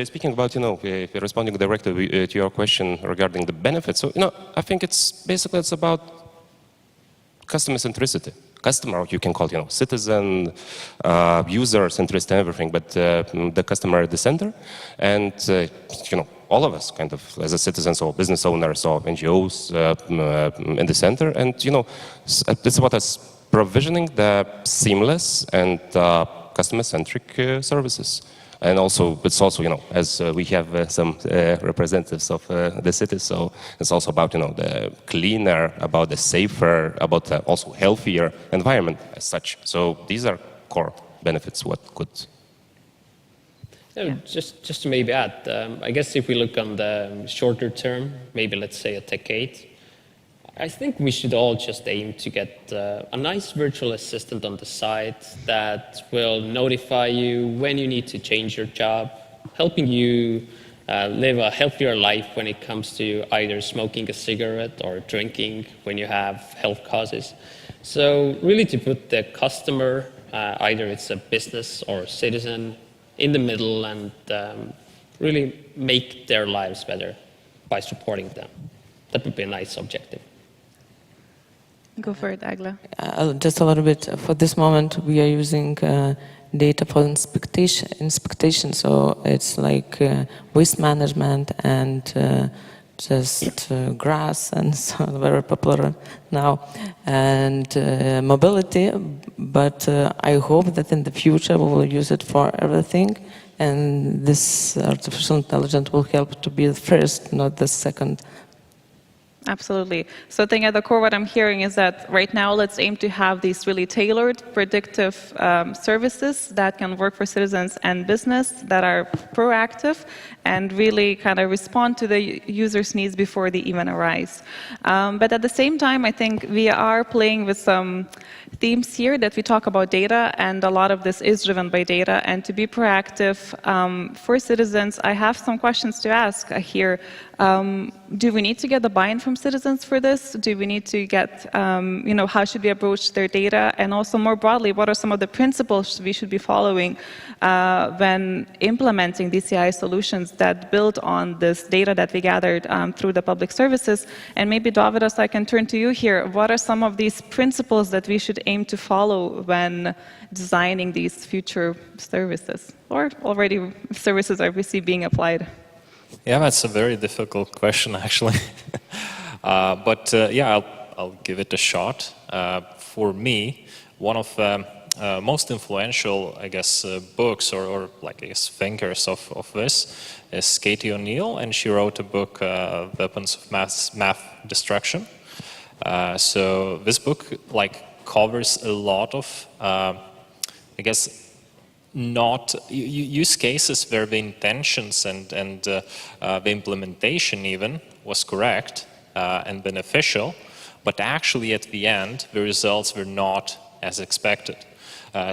Speaking about, responding directly to your question regarding the benefits. So, I think it's about customer centricity. Customer, you can call citizen, user centricity, everything, but the customer at the center, and all of us, kind of as a citizens or business owners or NGOs in the center, and it's about us provisioning the seamless and customer-centric services. And also, it's also, as we have some representatives of the city, so it's also about, the cleaner, about the safer, about the also healthier environment as such. So these are core benefits, what could... Just to maybe add, I guess if we look on the shorter term, maybe let's say a decade, I think we should all just aim to get a nice virtual assistant on the side that will notify you when you need to change your job, helping you live a healthier life when it comes to either smoking a cigarette or drinking when you have health causes. So really to put the customer, either it's a business or a citizen, in the middle and really make their lives better by supporting them. That would be a nice objective. Go for it, Agla. Just a little bit. For this moment, we are using data for inspection. So it's like waste management and just grass, and so very popular now, and mobility. But I hope that in the future we will use it for everything, and this artificial intelligence will help to be the first, not the second. Absolutely. So I think at the core what I'm hearing is that right now let's aim to have these really tailored predictive services that can work for citizens and business, that are proactive and really kind of respond to the user's needs before they even arise. But at the same time, I think we are playing with some themes here that we talk about data, and a lot of this is driven by data. And to be proactive for citizens, I have some questions to ask here. Do we need to get the buy-in from citizens for this? Do we need to get, how should we approach their data? And also more broadly, what are some of the principles we should be following when implementing these AI solutions that build on this data that we gathered through the public services? And maybe Dovydas, I can turn to you here. What are some of these principles that we should aim to follow when designing these future services, or already services are we see being applied? Yeah, that's a very difficult question, actually. Yeah, I'll give it a shot. For me, one of the most influential, I guess, books or like, I guess, thinkers of this is Katie O'Neill, and she wrote a book, Weapons of Math Destruction. So this book, covers a lot of, I guess, not use cases where the intentions and the implementation even was correct and beneficial, but actually at the end the results were not as expected.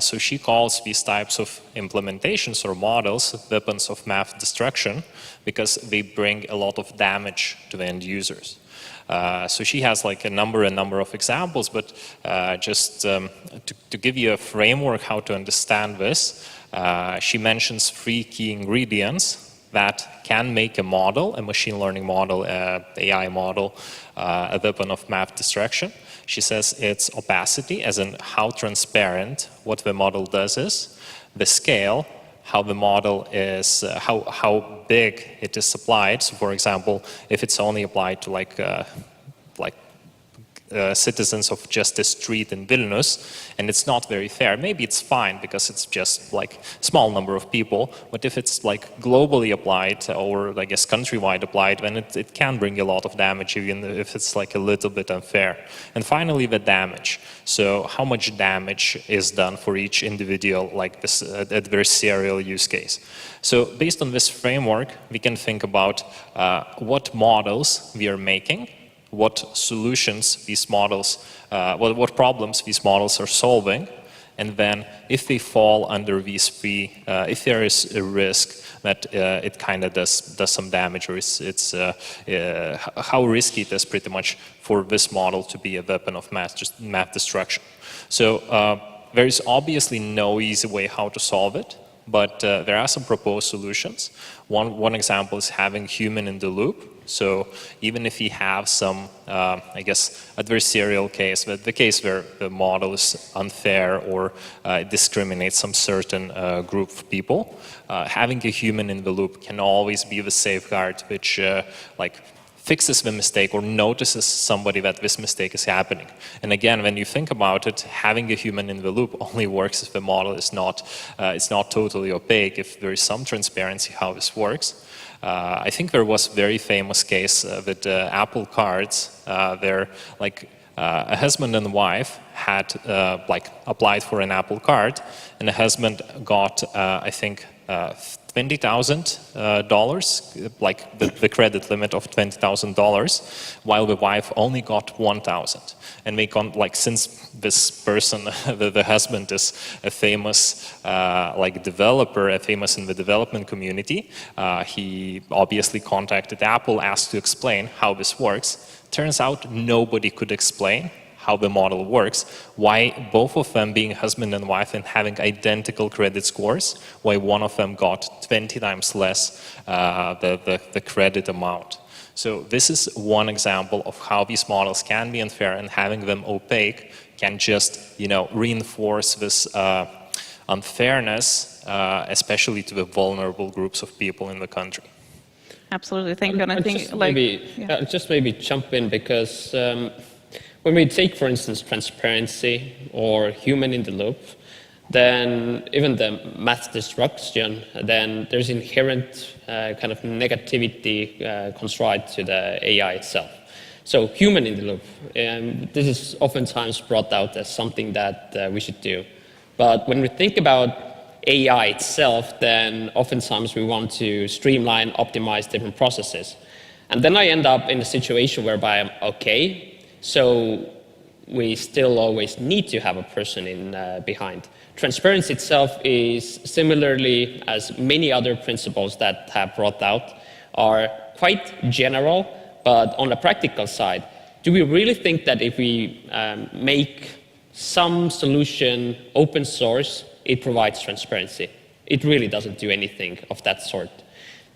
So she calls these types of implementations or models weapons of mass destruction because they bring a lot of damage to the end users. So she has like a number of examples, but just to give you a framework how to understand this, she mentions 3 key ingredients that can make a model, a machine learning model, AI model, a weapon of mass destruction. She says it's opacity, as in how transparent what the model does is, the scale, how the model is, how big it is applied. So for example, if it's only applied to citizens of just a street in Vilnius, and it's not very fair. Maybe it's fine because it's just like small number of people, but if it's like globally applied or I guess countrywide applied, then it can bring a lot of damage even if it's like a little bit unfair. And finally, the damage. So how much damage is done for each individual, like this adversarial use case. So based on this framework, we can think about what models we are making, what solutions these models, what problems these models are solving, and then if they fall under these 3, if there is a risk that it kind of does some damage, or it's how risky it is pretty much for this model to be a weapon of mass destruction. So there is obviously no easy way how to solve it, but there are some proposed solutions. One example is having human in the loop. So even if you have some, I guess, adversarial case, the case where the model is unfair or discriminates some certain group of people, having a human in the loop can always be the safeguard which fixes the mistake or notices somebody that this mistake is happening. And again, when you think about it, having a human in the loop only works if the model is not totally opaque, if there is some transparency how this works. I think there was a very famous case with Apple cards. Where a husband and wife had applied for an Apple card, and the husband got I think $20,000, like the credit limit of $20,000, while the wife only got $1,000. And they since this person, the husband is a famous developer, famous in the development community, he obviously contacted Apple, asked to explain how this works. Turns out nobody could explain how the model works, why both of them being husband and wife and having identical credit scores, why one of them got 20 times less the credit amount. So this is one example of how these models can be unfair, and having them opaque can just reinforce this unfairness, especially to the vulnerable groups of people in the country. Absolutely, thank you. And I think just maybe jump in because when we take, for instance, transparency or human in the loop, then even the mass destruction, then there's inherent kind of negativity construct to the AI itself. So human in the loop, this is oftentimes brought out as something that we should do. But when we think about AI itself, then oftentimes we want to streamline, optimize different processes. And then I end up in a situation whereby I'm okay, so we still always need to have a person in behind. Transparency itself is similarly as many other principles that have brought out are quite general, but on the practical side, do we really think that if we make some solution open source, it provides transparency? It really doesn't do anything of that sort.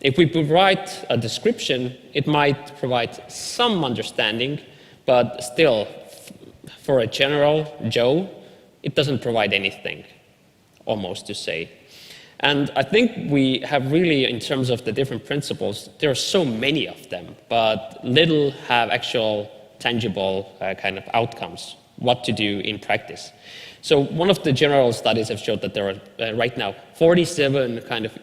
If we provide a description, it might provide some understanding, but still, for a general Joe, it doesn't provide anything, almost to say. And I think we have really, in terms of the different principles, there are so many of them, but little have actual tangible kind of outcomes, what to do in practice. So one of the general studies have showed that there are right now 47 kind of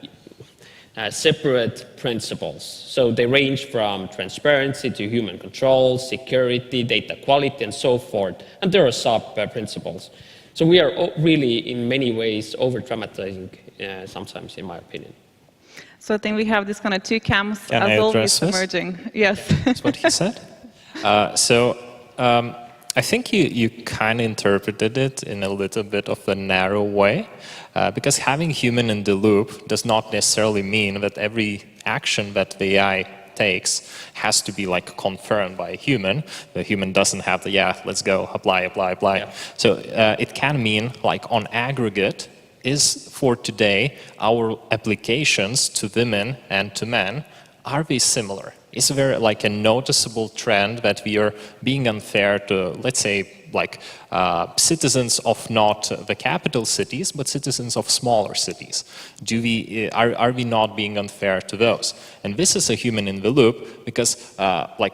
separate principles. So they range from transparency to human control, security, data quality, and so forth. And there are sub-principles. So we are really, in many ways, over-dramatizing sometimes, in my opinion. So I think we have this kind of two camps as always emerging. Yes. That's what he said. I think you kind of interpreted it in a little bit of a narrow way, because having human in the loop does not necessarily mean that every action that the AI takes has to be like confirmed by a human. The human doesn't have the, yeah, let's go, apply. Yeah. So it can mean like on aggregate, is for today our applications to women and to men, are they similar? Is there like a noticeable trend that we are being unfair to, let's say, like citizens of not the capital cities, but citizens of smaller cities? Are we not being unfair to those? And this is a human in the loop, because like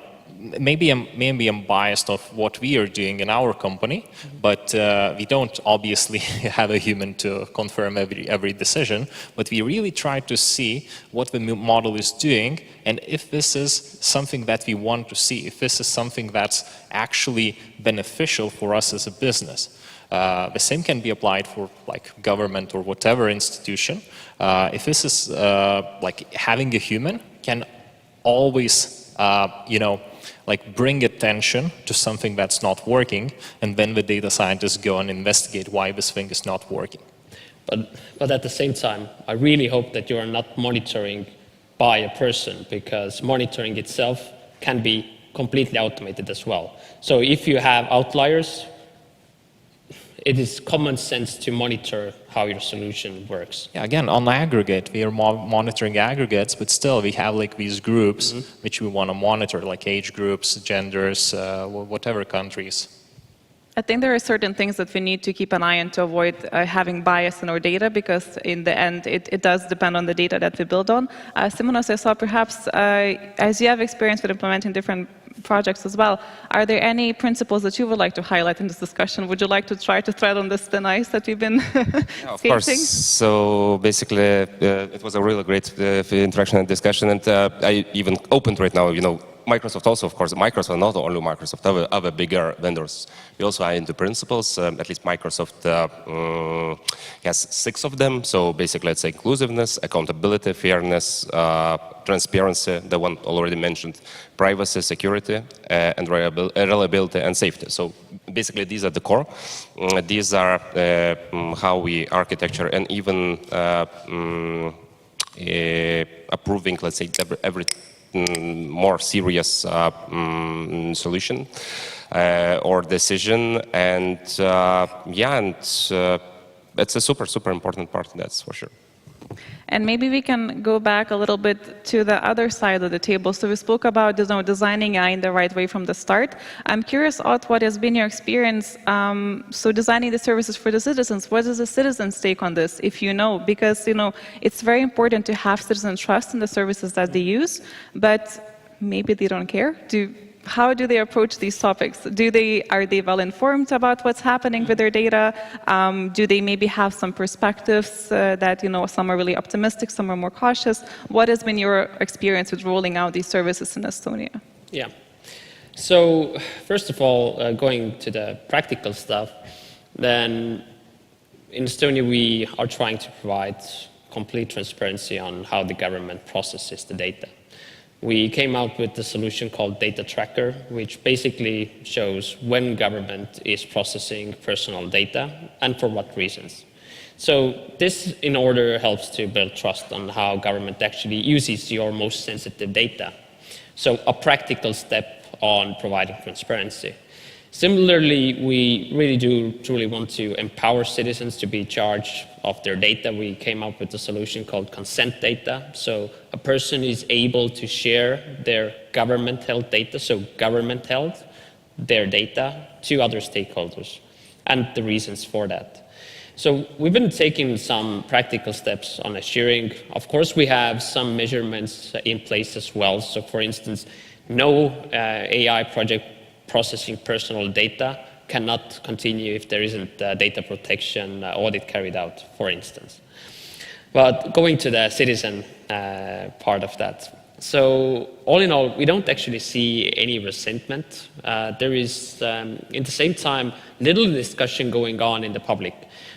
maybe I'm biased of what we are doing in our company, but we don't obviously have a human to confirm every decision, but we really try to see what the model is doing, and if this is something that we want to see, if this is something that's actually beneficial for us as a business. The same can be applied for like government or whatever institution. If this is like having a human can always, you know, like bring attention to something that's not working, and then the data scientists go and investigate why this thing is not working. But at the same time, I really hope that you are not monitoring by a person, because monitoring itself can be completely automated as well. So if you have outliers, it is common sense to monitor how your solution works. Yeah, again, on aggregate, we are monitoring aggregates, but still we have like these groups which we want to monitor, like age groups, genders, whatever countries. I think there are certain things that we need to keep an eye on to avoid having bias in our data, because in the end, it does depend on the data that we build on. Simonas, I saw perhaps, as you have experience with implementing different projects as well, are there any principles that you would like to highlight in this discussion? Would you like to try to thread on this thin ice that we've been Yeah, of course. So basically, it was a really great interaction and discussion, and I even opened right now, you know, Microsoft also, of course, Microsoft, not only Microsoft, other bigger vendors. We also are into principles, at least Microsoft has 6 of them. So basically, it's inclusiveness, accountability, fairness, transparency, the one already mentioned, privacy, security, and reliability and safety. So basically, these are the core. These are how we architecture and even approving, let's say, every more serious solution or decision, and yeah, and it's a super important part, that's for sure. And maybe we can go back a little bit to the other side of the table. So we spoke about designing AI in the right way from the start. I'm curious, Ott, what has been your experience? So designing the services for the citizens, what is the citizens' take on this, if you know? Because it's very important to have citizen trust in the services that they use, but maybe they don't care. How do they approach these topics? Are they well informed about what's happening with their data? Do they maybe have some perspectives that, some are really optimistic, some are more cautious? What has been your experience with rolling out these services in Estonia? Yeah. So first of all, going to the practical stuff, then in Estonia we are trying to provide complete transparency on how the government processes the data. We came out with a solution called Data Tracker, which basically shows when government is processing personal data and for what reasons. So this, in order, helps to build trust on how government actually uses your most sensitive data. So a practical step on providing transparency. Similarly, we really do truly want to empower citizens to be in charge of their data. We came up with a solution called consent data. So a person is able to share their government held data, so government held their data to other stakeholders, and the reasons for that. So we've been taking some practical steps on assuring. Of course, we have some measurements in place as well. So for instance, no AI project processing personal data cannot continue if there isn't a data protection audit carried out, for instance. But going to the citizen part of that. So all in all, we don't actually see any resentment. There is, in the same time, little discussion going on in the public.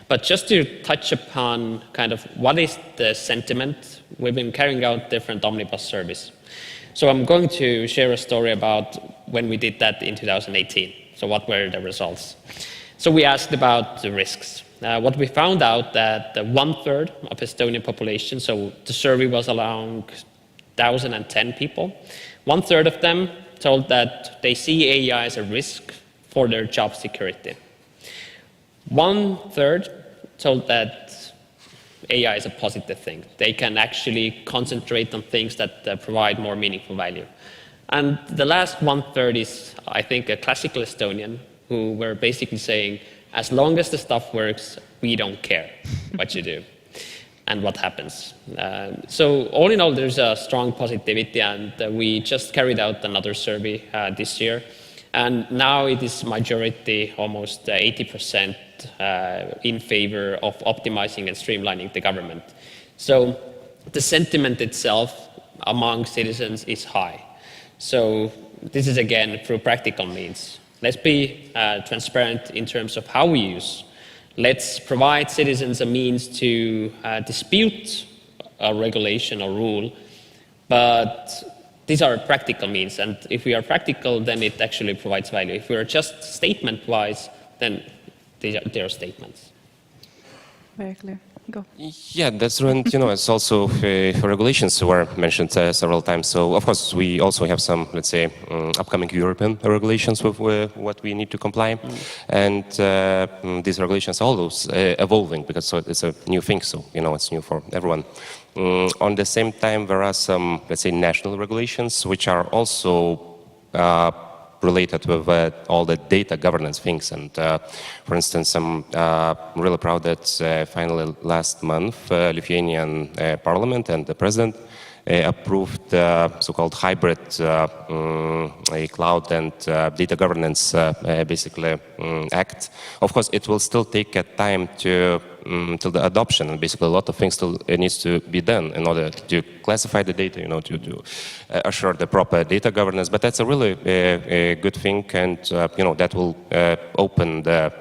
But just to touch upon kind of what is the sentiment, we've been carrying out different omnibus surveys. So I'm going to share a story about when we did that in 2018. So what were the results? So we asked about the risks. What we found out that 1/3 of Estonian population, so the survey was around 1,010 people, 1/3 of them told that they see AI as a risk for their job security. 1/3 told that AI is a positive thing. They can actually concentrate on things that provide more meaningful value. And the last 1/3 is, I think, a classical Estonian who were basically saying, as long as the stuff works, we don't care what you do and what happens. So all in all, there's a strong positivity, and we just carried out another survey this year. And now it is majority, almost 80%, in favor of optimizing and streamlining the government. So the sentiment itself among citizens is high. So this is again through practical means. Let's be transparent in terms of how we use. Let's provide citizens a means to dispute a regulation or rule, but these are practical means, and if we are practical, then it actually provides value. If we are just statement-wise, then they are statements. Very clear. Go. Yeah, that's when, it's also regulations were mentioned several times. So, of course, we also have some, let's say, upcoming European regulations with what we need to comply. And these regulations are always evolving because it's a new thing, so, it's new for everyone. On the same time, there are some, let's say, national regulations which are also related with all the data governance things. And for instance, I'm really proud that finally last month, Lithuanian parliament and the president approved the so-called hybrid cloud and data governance basically act. Of course, it will still take a time till the adoption, and basically a lot of things still needs to be done in order to classify the data, to assure the proper data governance. But that's a really good thing, and that will open the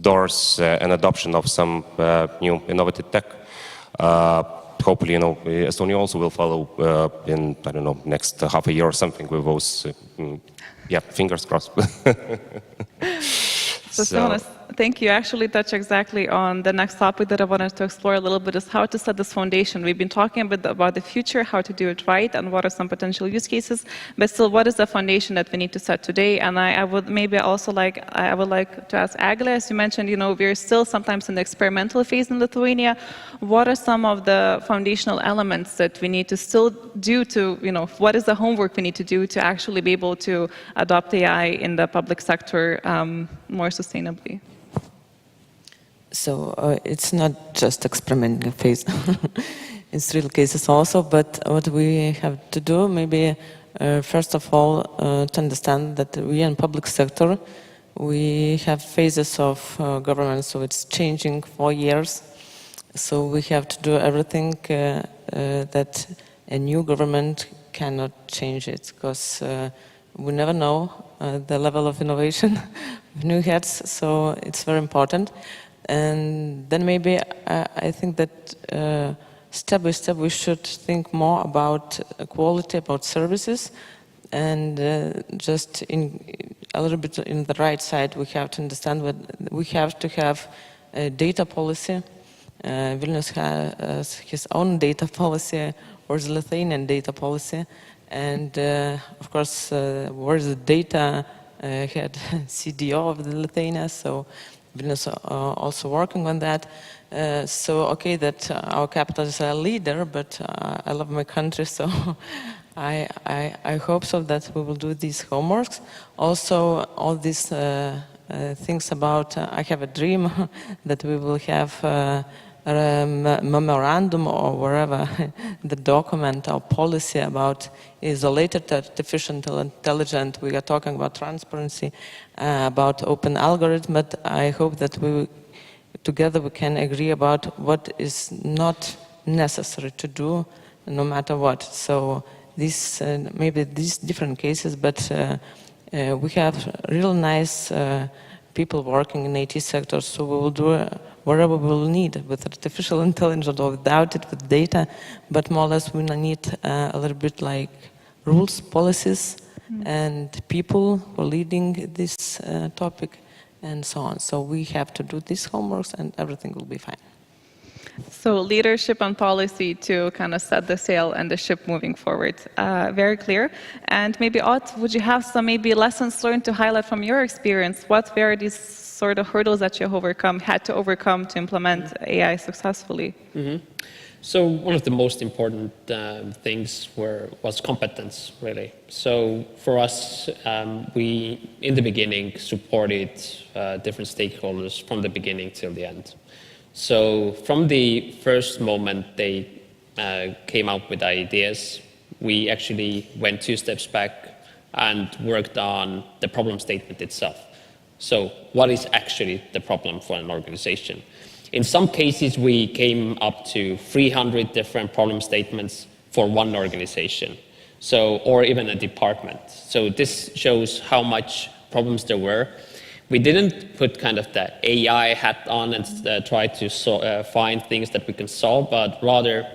doors and adoption of some new innovative tech. Hopefully, Estonia also will follow in, I don't know, next half a year or something with those, fingers crossed. So, Simonas, thank you. Actually touch exactly on the next topic that I wanted to explore a little bit is how to set this foundation. We've been talking a bit about the future, how to do it right, and what are some potential use cases. But still, what is the foundation that we need to set today? And I would maybe also like to ask Egle, as you mentioned, we're still sometimes in the experimental phase in Lithuania. What are some of the foundational elements that we need to still do to, what is the homework we need to do to actually be able to adopt AI in the public sector more sustainably? So it's not just experimental phase. It's real cases also, but what we have to do, maybe first of all, to understand that we in public sector, we have phases of government, so it's changing for years. So we have to do everything that a new government cannot change it, because we never know the level of innovation of new heads, so it's very important. And then maybe I think that step by step we should think more about quality, about services, and just a little bit in the right side we have to understand that we have to have a data policy. Vilnius has his own data policy, or the Lithuanian data policy, and of course where's the data head CDO of the Lithuania, so Vilnius also working on that. So okay, that our capital is a leader, but I love my country, so I hope so that we will do these homeworks. Also, all these things about, I have a dream that we will have a memorandum or wherever, the document or policy about isolated artificial intelligence. We are talking about transparency, about open algorithm, but I hope that together we can agree about what is not necessary to do no matter what. So this, maybe these different cases, but we have real nice people working in IT sector, so we will do whatever we will need with artificial intelligence or without it, with data, but more or less we need a little bit like rules, policies, and people who are leading this topic, and so on. So we have to do these homeworks, and everything will be fine. So leadership and policy to kind of set the sail and the ship moving forward. Very clear. And maybe, Ott, would you have some maybe lessons learned to highlight from your experience? What were these sort of hurdles that you had to overcome to implement AI successfully? So one of the most important things was competence, really. So for us, we, in the beginning, supported different stakeholders from the beginning till the end. So from the first moment they came up with ideas, we actually went 2 steps back and worked on the problem statement itself. So what is actually the problem for an organization? In some cases, we came up to 300 different problem statements for one organization, so, or even a department. So this shows how much problems there were. We didn't put kind of the AI hat on and try to find things that we can solve, but rather,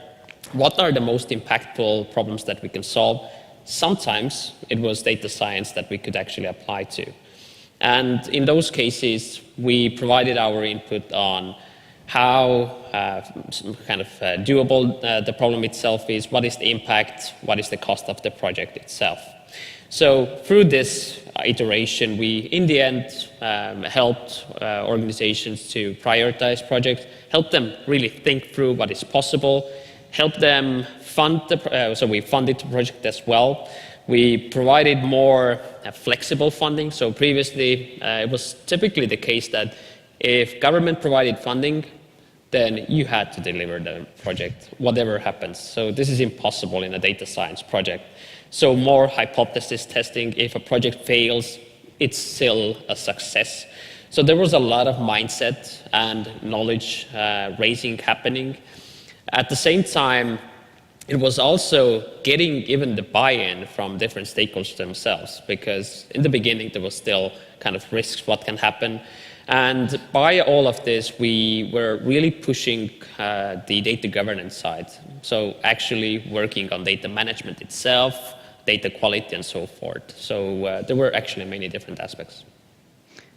what are the most impactful problems that we can solve? Sometimes it was data science that we could actually apply to. And in those cases, we provided our input on how doable the problem itself is, what is the impact, what is the cost of the project itself. So through this iteration, we, in the end, helped organizations to prioritize projects, help them really think through what is possible, help them fund so we funded the project as well. We provided more flexible funding. So previously, it was typically the case that if government provided funding, then you had to deliver the project, whatever happens. So this is impossible in a data science project. So more hypothesis testing. If a project fails, it's still a success. So there was a lot of mindset and knowledge raising happening. At the same time, it was also getting even the buy-in from different stakeholders themselves, because in the beginning there was still kind of risks, what can happen. And by all of this, we were really pushing the data governance side. So actually working on data management itself, data quality, and so forth. So there were actually many different aspects.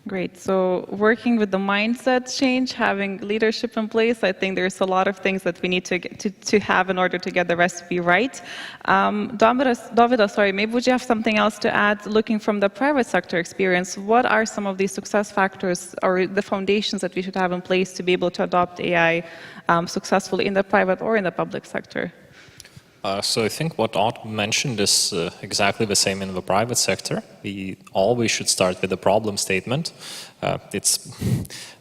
Great. So working with the mindset change, having leadership in place, I think there's a lot of things that we need to have in order to get the recipe right. Dovydas, sorry, maybe would you have something else to add, looking from the private sector experience? What are some of these success factors or the foundations that we should have in place to be able to adopt AI successfully in the private or in the public sector? So I think what Ott mentioned is exactly the same in the private sector. We always should start with a problem statement. It's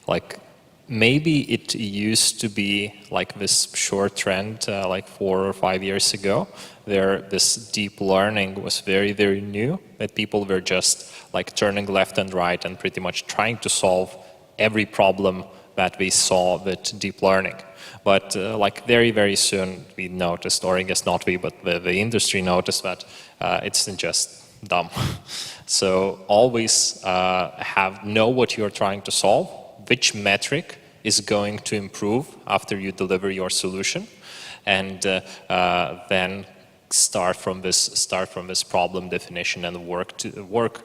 like, maybe it used to be like this short trend like 4 or 5 years ago, where this deep learning was very, very new, that people were just like turning left and right and pretty much trying to solve every problem that we saw with deep learning. But like very, very soon we noticed, or I guess not we, but the industry noticed that it's just dumb. So always know what you're trying to solve, which metric is going to improve after you deliver your solution, and then start from this problem definition and work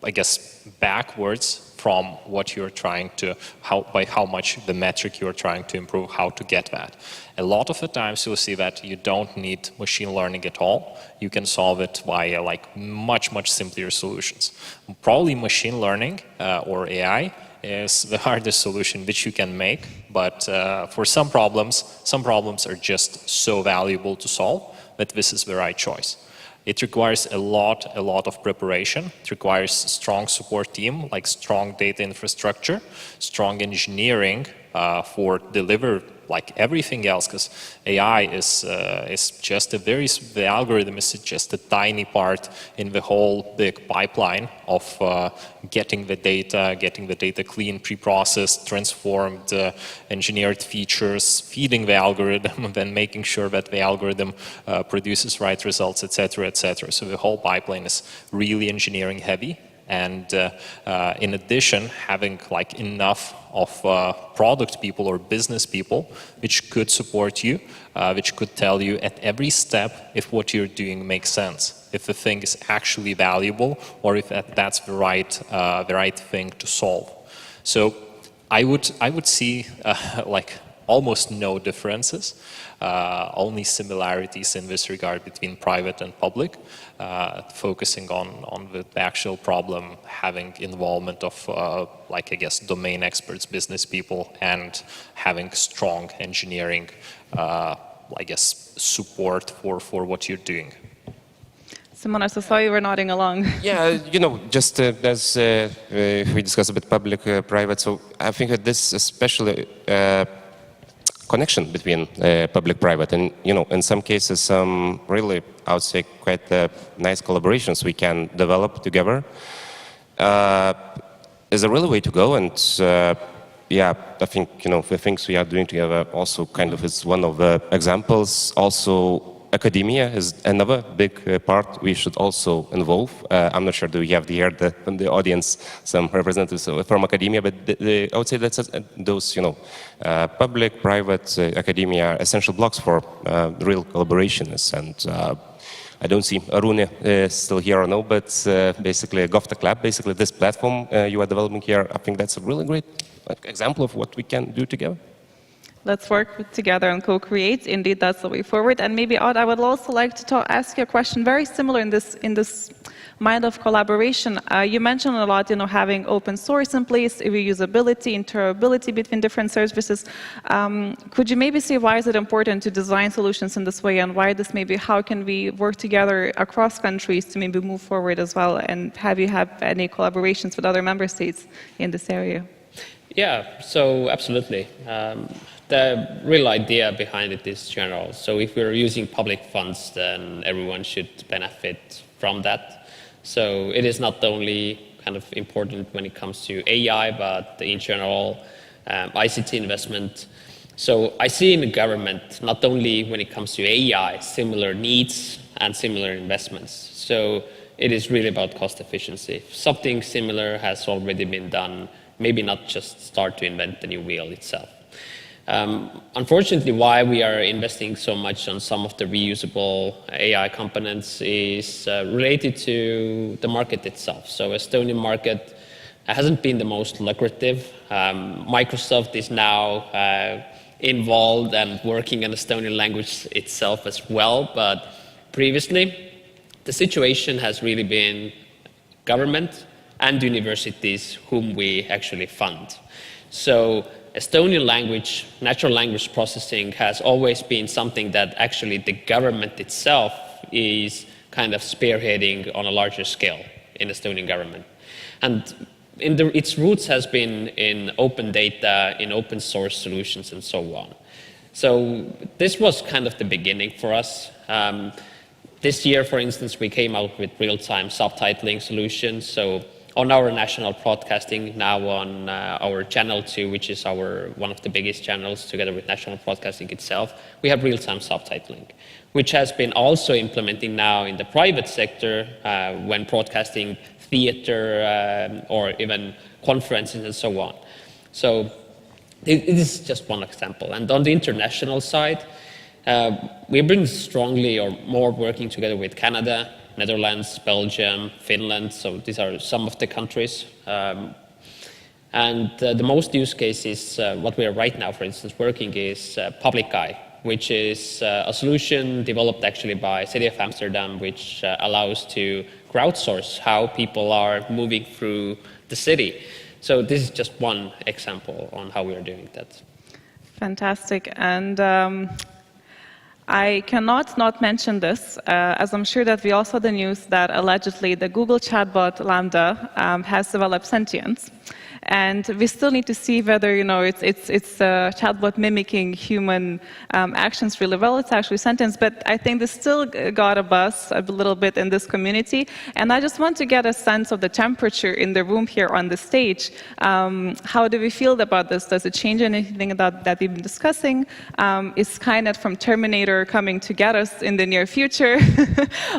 I guess backwards from what you're trying to, by how much the metric you're trying to improve, how to get that. A lot of the times you'll see that you don't need machine learning at all. You can solve it via like much, much simpler solutions. Probably machine learning or AI is the hardest solution which you can make, but for some problems are just so valuable to solve that this is the right choice. It requires a lot of preparation. It requires a strong support team, like strong data infrastructure, strong engineering for deliver like everything else, because AI is just the algorithm is just a tiny part in the whole big pipeline of getting the data clean, pre-processed, transformed, engineered features, feeding the algorithm, and then making sure that the algorithm produces right results, etc., etc. So the whole pipeline is really engineering heavy. And in addition, having like enough of product people or business people which could support you, which could tell you at every step if what you're doing makes sense. if the thing is actually valuable or if that's the right thing to solve. So I would see like almost no differences, only similarities in this regard between private and public, focusing on the actual problem, having involvement of, like I guess, domain experts, business people, and having strong engineering, I guess, support for what you're doing. Simonas, I saw you were nodding along. Yeah, you know, just as we discussed a bit public-private, so I think that this especially connection between public-private and, you know, in some cases, some really, I would say, quite nice collaborations we can develop together is a really way to go. And yeah, I think, you know, the things we are doing together also kind of is one of the examples. Also, academia is another big part we should also involve. I'm not sure, do we have here in the audience some representatives from academia, but I would say that's those, you know, public, private, academia, essential blocks for real collaborations. And I don't see Arune still here or no, but basically a GovTech lab, basically this platform you are developing here, I think that's a really great example of what we can do together. Let's work together and co-create. Indeed, that's the way forward. And maybe, Odd, I would also like to ask you a question very similar in this mind of collaboration. You mentioned a lot, you know, having open source in place, reusability, interoperability between different services. Could you maybe say why is it important to design solutions in this way, and why this maybe, how can we work together across countries to maybe move forward as well? And have you had any collaborations with other member states in this area? Yeah, so absolutely. The real idea behind it is general. So if we're using public funds, then everyone should benefit from that. So it is not only kind of important when it comes to AI, but in general, ICT investment. So I see in the government, not only when it comes to AI, similar needs and similar investments. So it is really about cost efficiency. If something similar has already been done, maybe not just start to invent the new wheel itself. Unfortunately, why we are investing so much on some of the reusable AI components is related to the market itself. So Estonian market hasn't been the most lucrative. Microsoft is now involved and working on Estonian language itself as well. But previously, the situation has really been government and universities whom we actually fund. So Estonian language, natural language processing has always been something that actually the government itself is kind of spearheading on a larger scale in Estonian government. And its roots has been in open data, in open source solutions and so on. So this was kind of the beginning for us. This year, for instance, we came out with real-time subtitling solutions. So on our national broadcasting, now on our channel 2, which is one of the biggest channels together with national broadcasting itself, we have real-time subtitling, which has been also implementing now in the private sector when broadcasting theater or even conferences and so on. So it is just one example. And on the international side, we bring strongly or more working together with Canada, Netherlands, Belgium, Finland, so these are some of the countries. And the most use cases, what we are right now, for instance, working is Public Eye, which is a solution developed actually by City of Amsterdam, which allows to crowdsource how people are moving through the city. So this is just one example on how we are doing that. Fantastic. And I cannot not mention this, as I'm sure that we all saw the news that allegedly the Google chatbot Lambda has developed sentience. And we still need to see whether, you know, it's a chatbot mimicking human actions really well. It's actually sentence, but I think this still got a buzz a little bit in this community. And I just want to get a sense of the temperature in the room here on the stage. How do we feel about this? Does it change anything that we've been discussing? Is Skynet from Terminator coming to get us in the near future?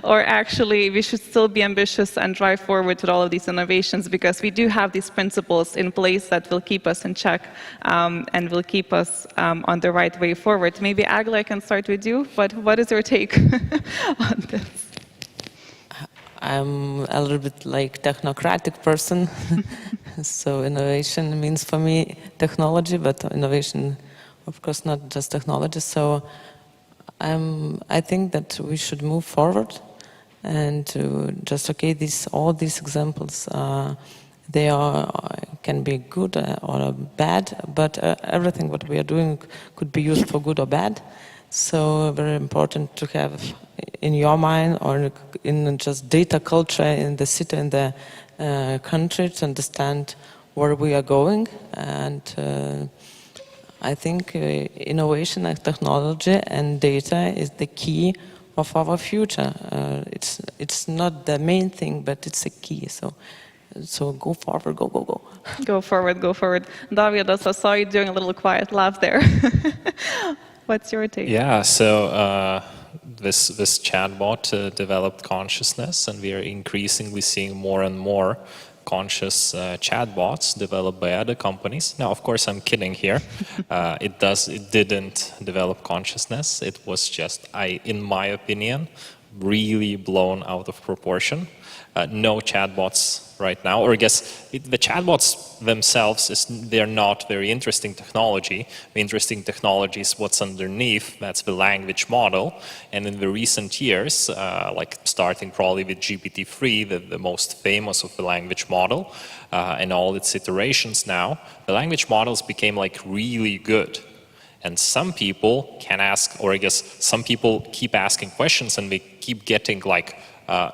Or actually, we should still be ambitious and drive forward with all of these innovations, because we do have these principles in place that will keep us in check and will keep us on the right way forward. Maybe Agla, I can start with you. What is your take on this? I'm a little bit like technocratic person. So innovation means for me technology, but innovation, of course, not just technology. So I think that we should move forward and just, okay, all these examples, they can be good or bad, but everything what we are doing could be used for good or bad. So very important to have in your mind or in just data culture in the city, in the country, to understand where we are going. And I think innovation and technology and data is the key of our future. It's not the main thing, but it's a key. So go forward, go, go, go. Go forward, go forward. Davidas, I saw you doing a little quiet laugh there. What's your take? Yeah, so this chatbot developed consciousness, and we are increasingly seeing more and more conscious chatbots developed by other companies. Now, of course, I'm kidding here. It didn't develop consciousness. It was just, in my opinion, really blown out of proportion. No chatbots right now, or I guess the chatbots themselves, they're not very interesting technology. The interesting technology is what's underneath, that's the language model. And in the recent years, like starting probably with GPT-3, the most famous of the language model, and all its iterations now, the language models became like really good. And some people can ask, or I guess some people keep asking questions and they keep getting like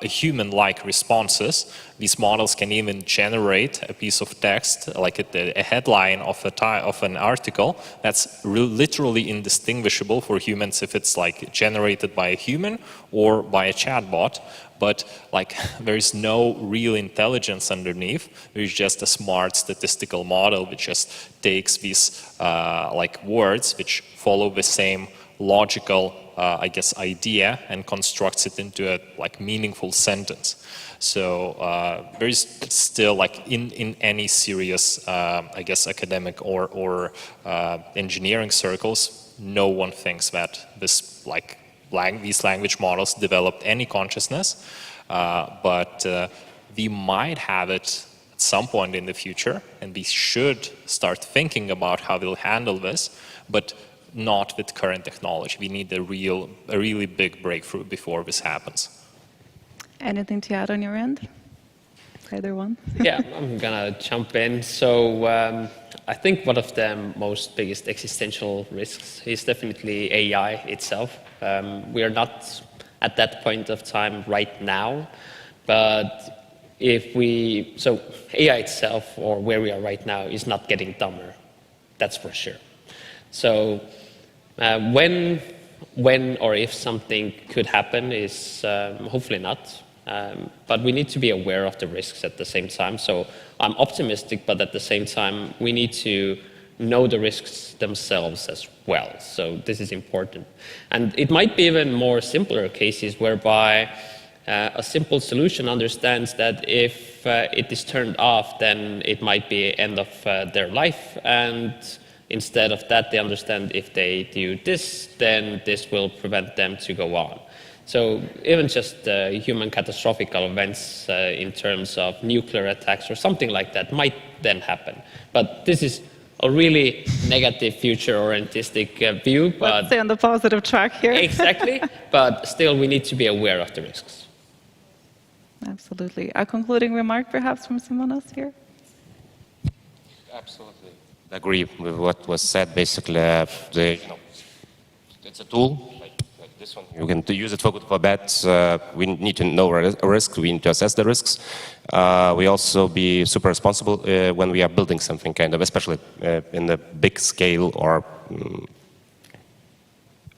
human-like responses. These models can even generate a piece of text, like a headline of an article, that's literally indistinguishable for humans if it's like generated by a human or by a chatbot. But like there is no real intelligence underneath. There is just a smart statistical model which just takes these like words which follow the same logical I guess idea and constructs it into a like meaningful sentence. So there is still like in any serious I guess academic or engineering circles, no one thinks that this like these language models developed any consciousness, but we might have it at some point in the future, and we should start thinking about how we'll handle this, but not with current technology. We need a really big breakthrough before this happens. Anything to add on your end? Either one? Yeah, I'm gonna jump in. So I think one of the most biggest existential risks is definitely AI itself. We are not at that point of time right now, but so AI itself, or where we are right now, is not getting dumber. That's for sure. So when or if something could happen is hopefully not, but we need to be aware of the risks at the same time. So I'm optimistic, but at the same time, we need to know the risks themselves as well. So this is important. And it might be even more simpler cases whereby a simple solution understands that if it is turned off, then it might be end of their life, and instead of that, they understand if they do this, then this will prevent them to go on. So even just human catastrophic events in terms of nuclear attacks or something like that might then happen. But this is a really negative future-orientistic view. But let's stay on the positive track here. Exactly, but still we need to be aware of the risks. Absolutely. A concluding remark perhaps from someone else here? Absolutely. I agree with what was said. Basically, it's a tool like this one. You can use it for good, for bad. We need to know risks. We need to assess the risks. We also be super responsible when we are building something, kind of, especially in the big scale or.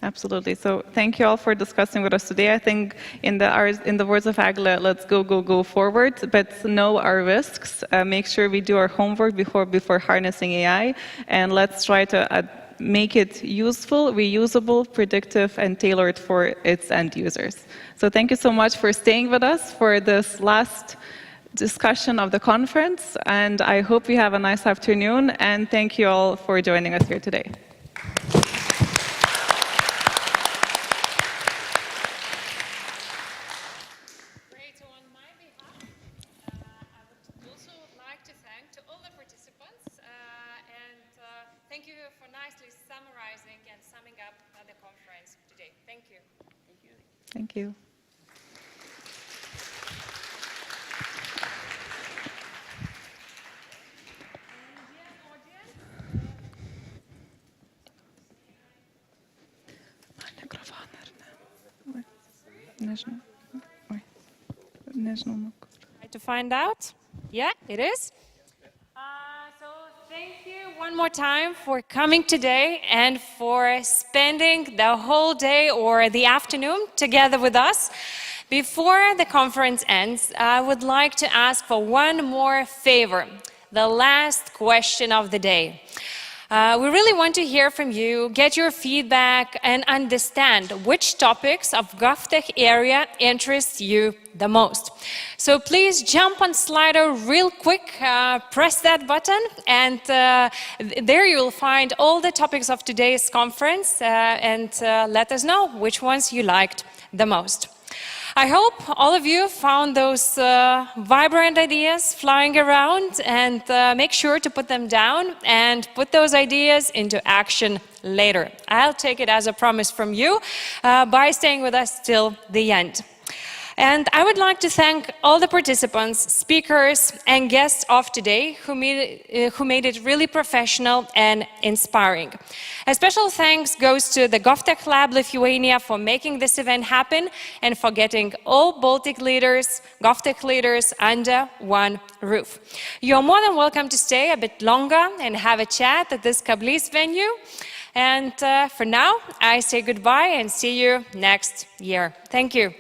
Absolutely. So thank you all for discussing with us today. I think in the words of Agla, let's go forward, but know our risks. Make sure we do our homework before harnessing AI, and let's try to make it useful, reusable, predictive, and tailored for its end users. So thank you so much for staying with us for this last discussion of the conference, and I hope you have a nice afternoon, and thank you all for joining us here today. Great. So on my Thank you for nicely summarizing and summing up the conference today. Thank you. Thank you. To find out? Yeah, it is. So thank you one more time for coming today and for spending the whole day or the afternoon together with us. Before the conference ends, I would like to ask for one more favor, the last question of the day. We really want to hear from you, get your feedback, and understand which topics of GovTech area interest you the most. So please jump on Slido real quick, press that button, and there you'll find all the topics of today's conference, and let us know which ones you liked the most. I hope all of you found those vibrant ideas flying around, and make sure to put them down and put those ideas into action later. I'll take it as a promise from you by staying with us till the end. And I would like to thank all the participants, speakers, and guests of today who made it really professional and inspiring. A special thanks goes to the GovTech Lab Lithuania for making this event happen and for getting all Baltic leaders, GovTech leaders under one roof. You're more than welcome to stay a bit longer and have a chat at this Kablis venue. And for now, I say goodbye and see you next year. Thank you.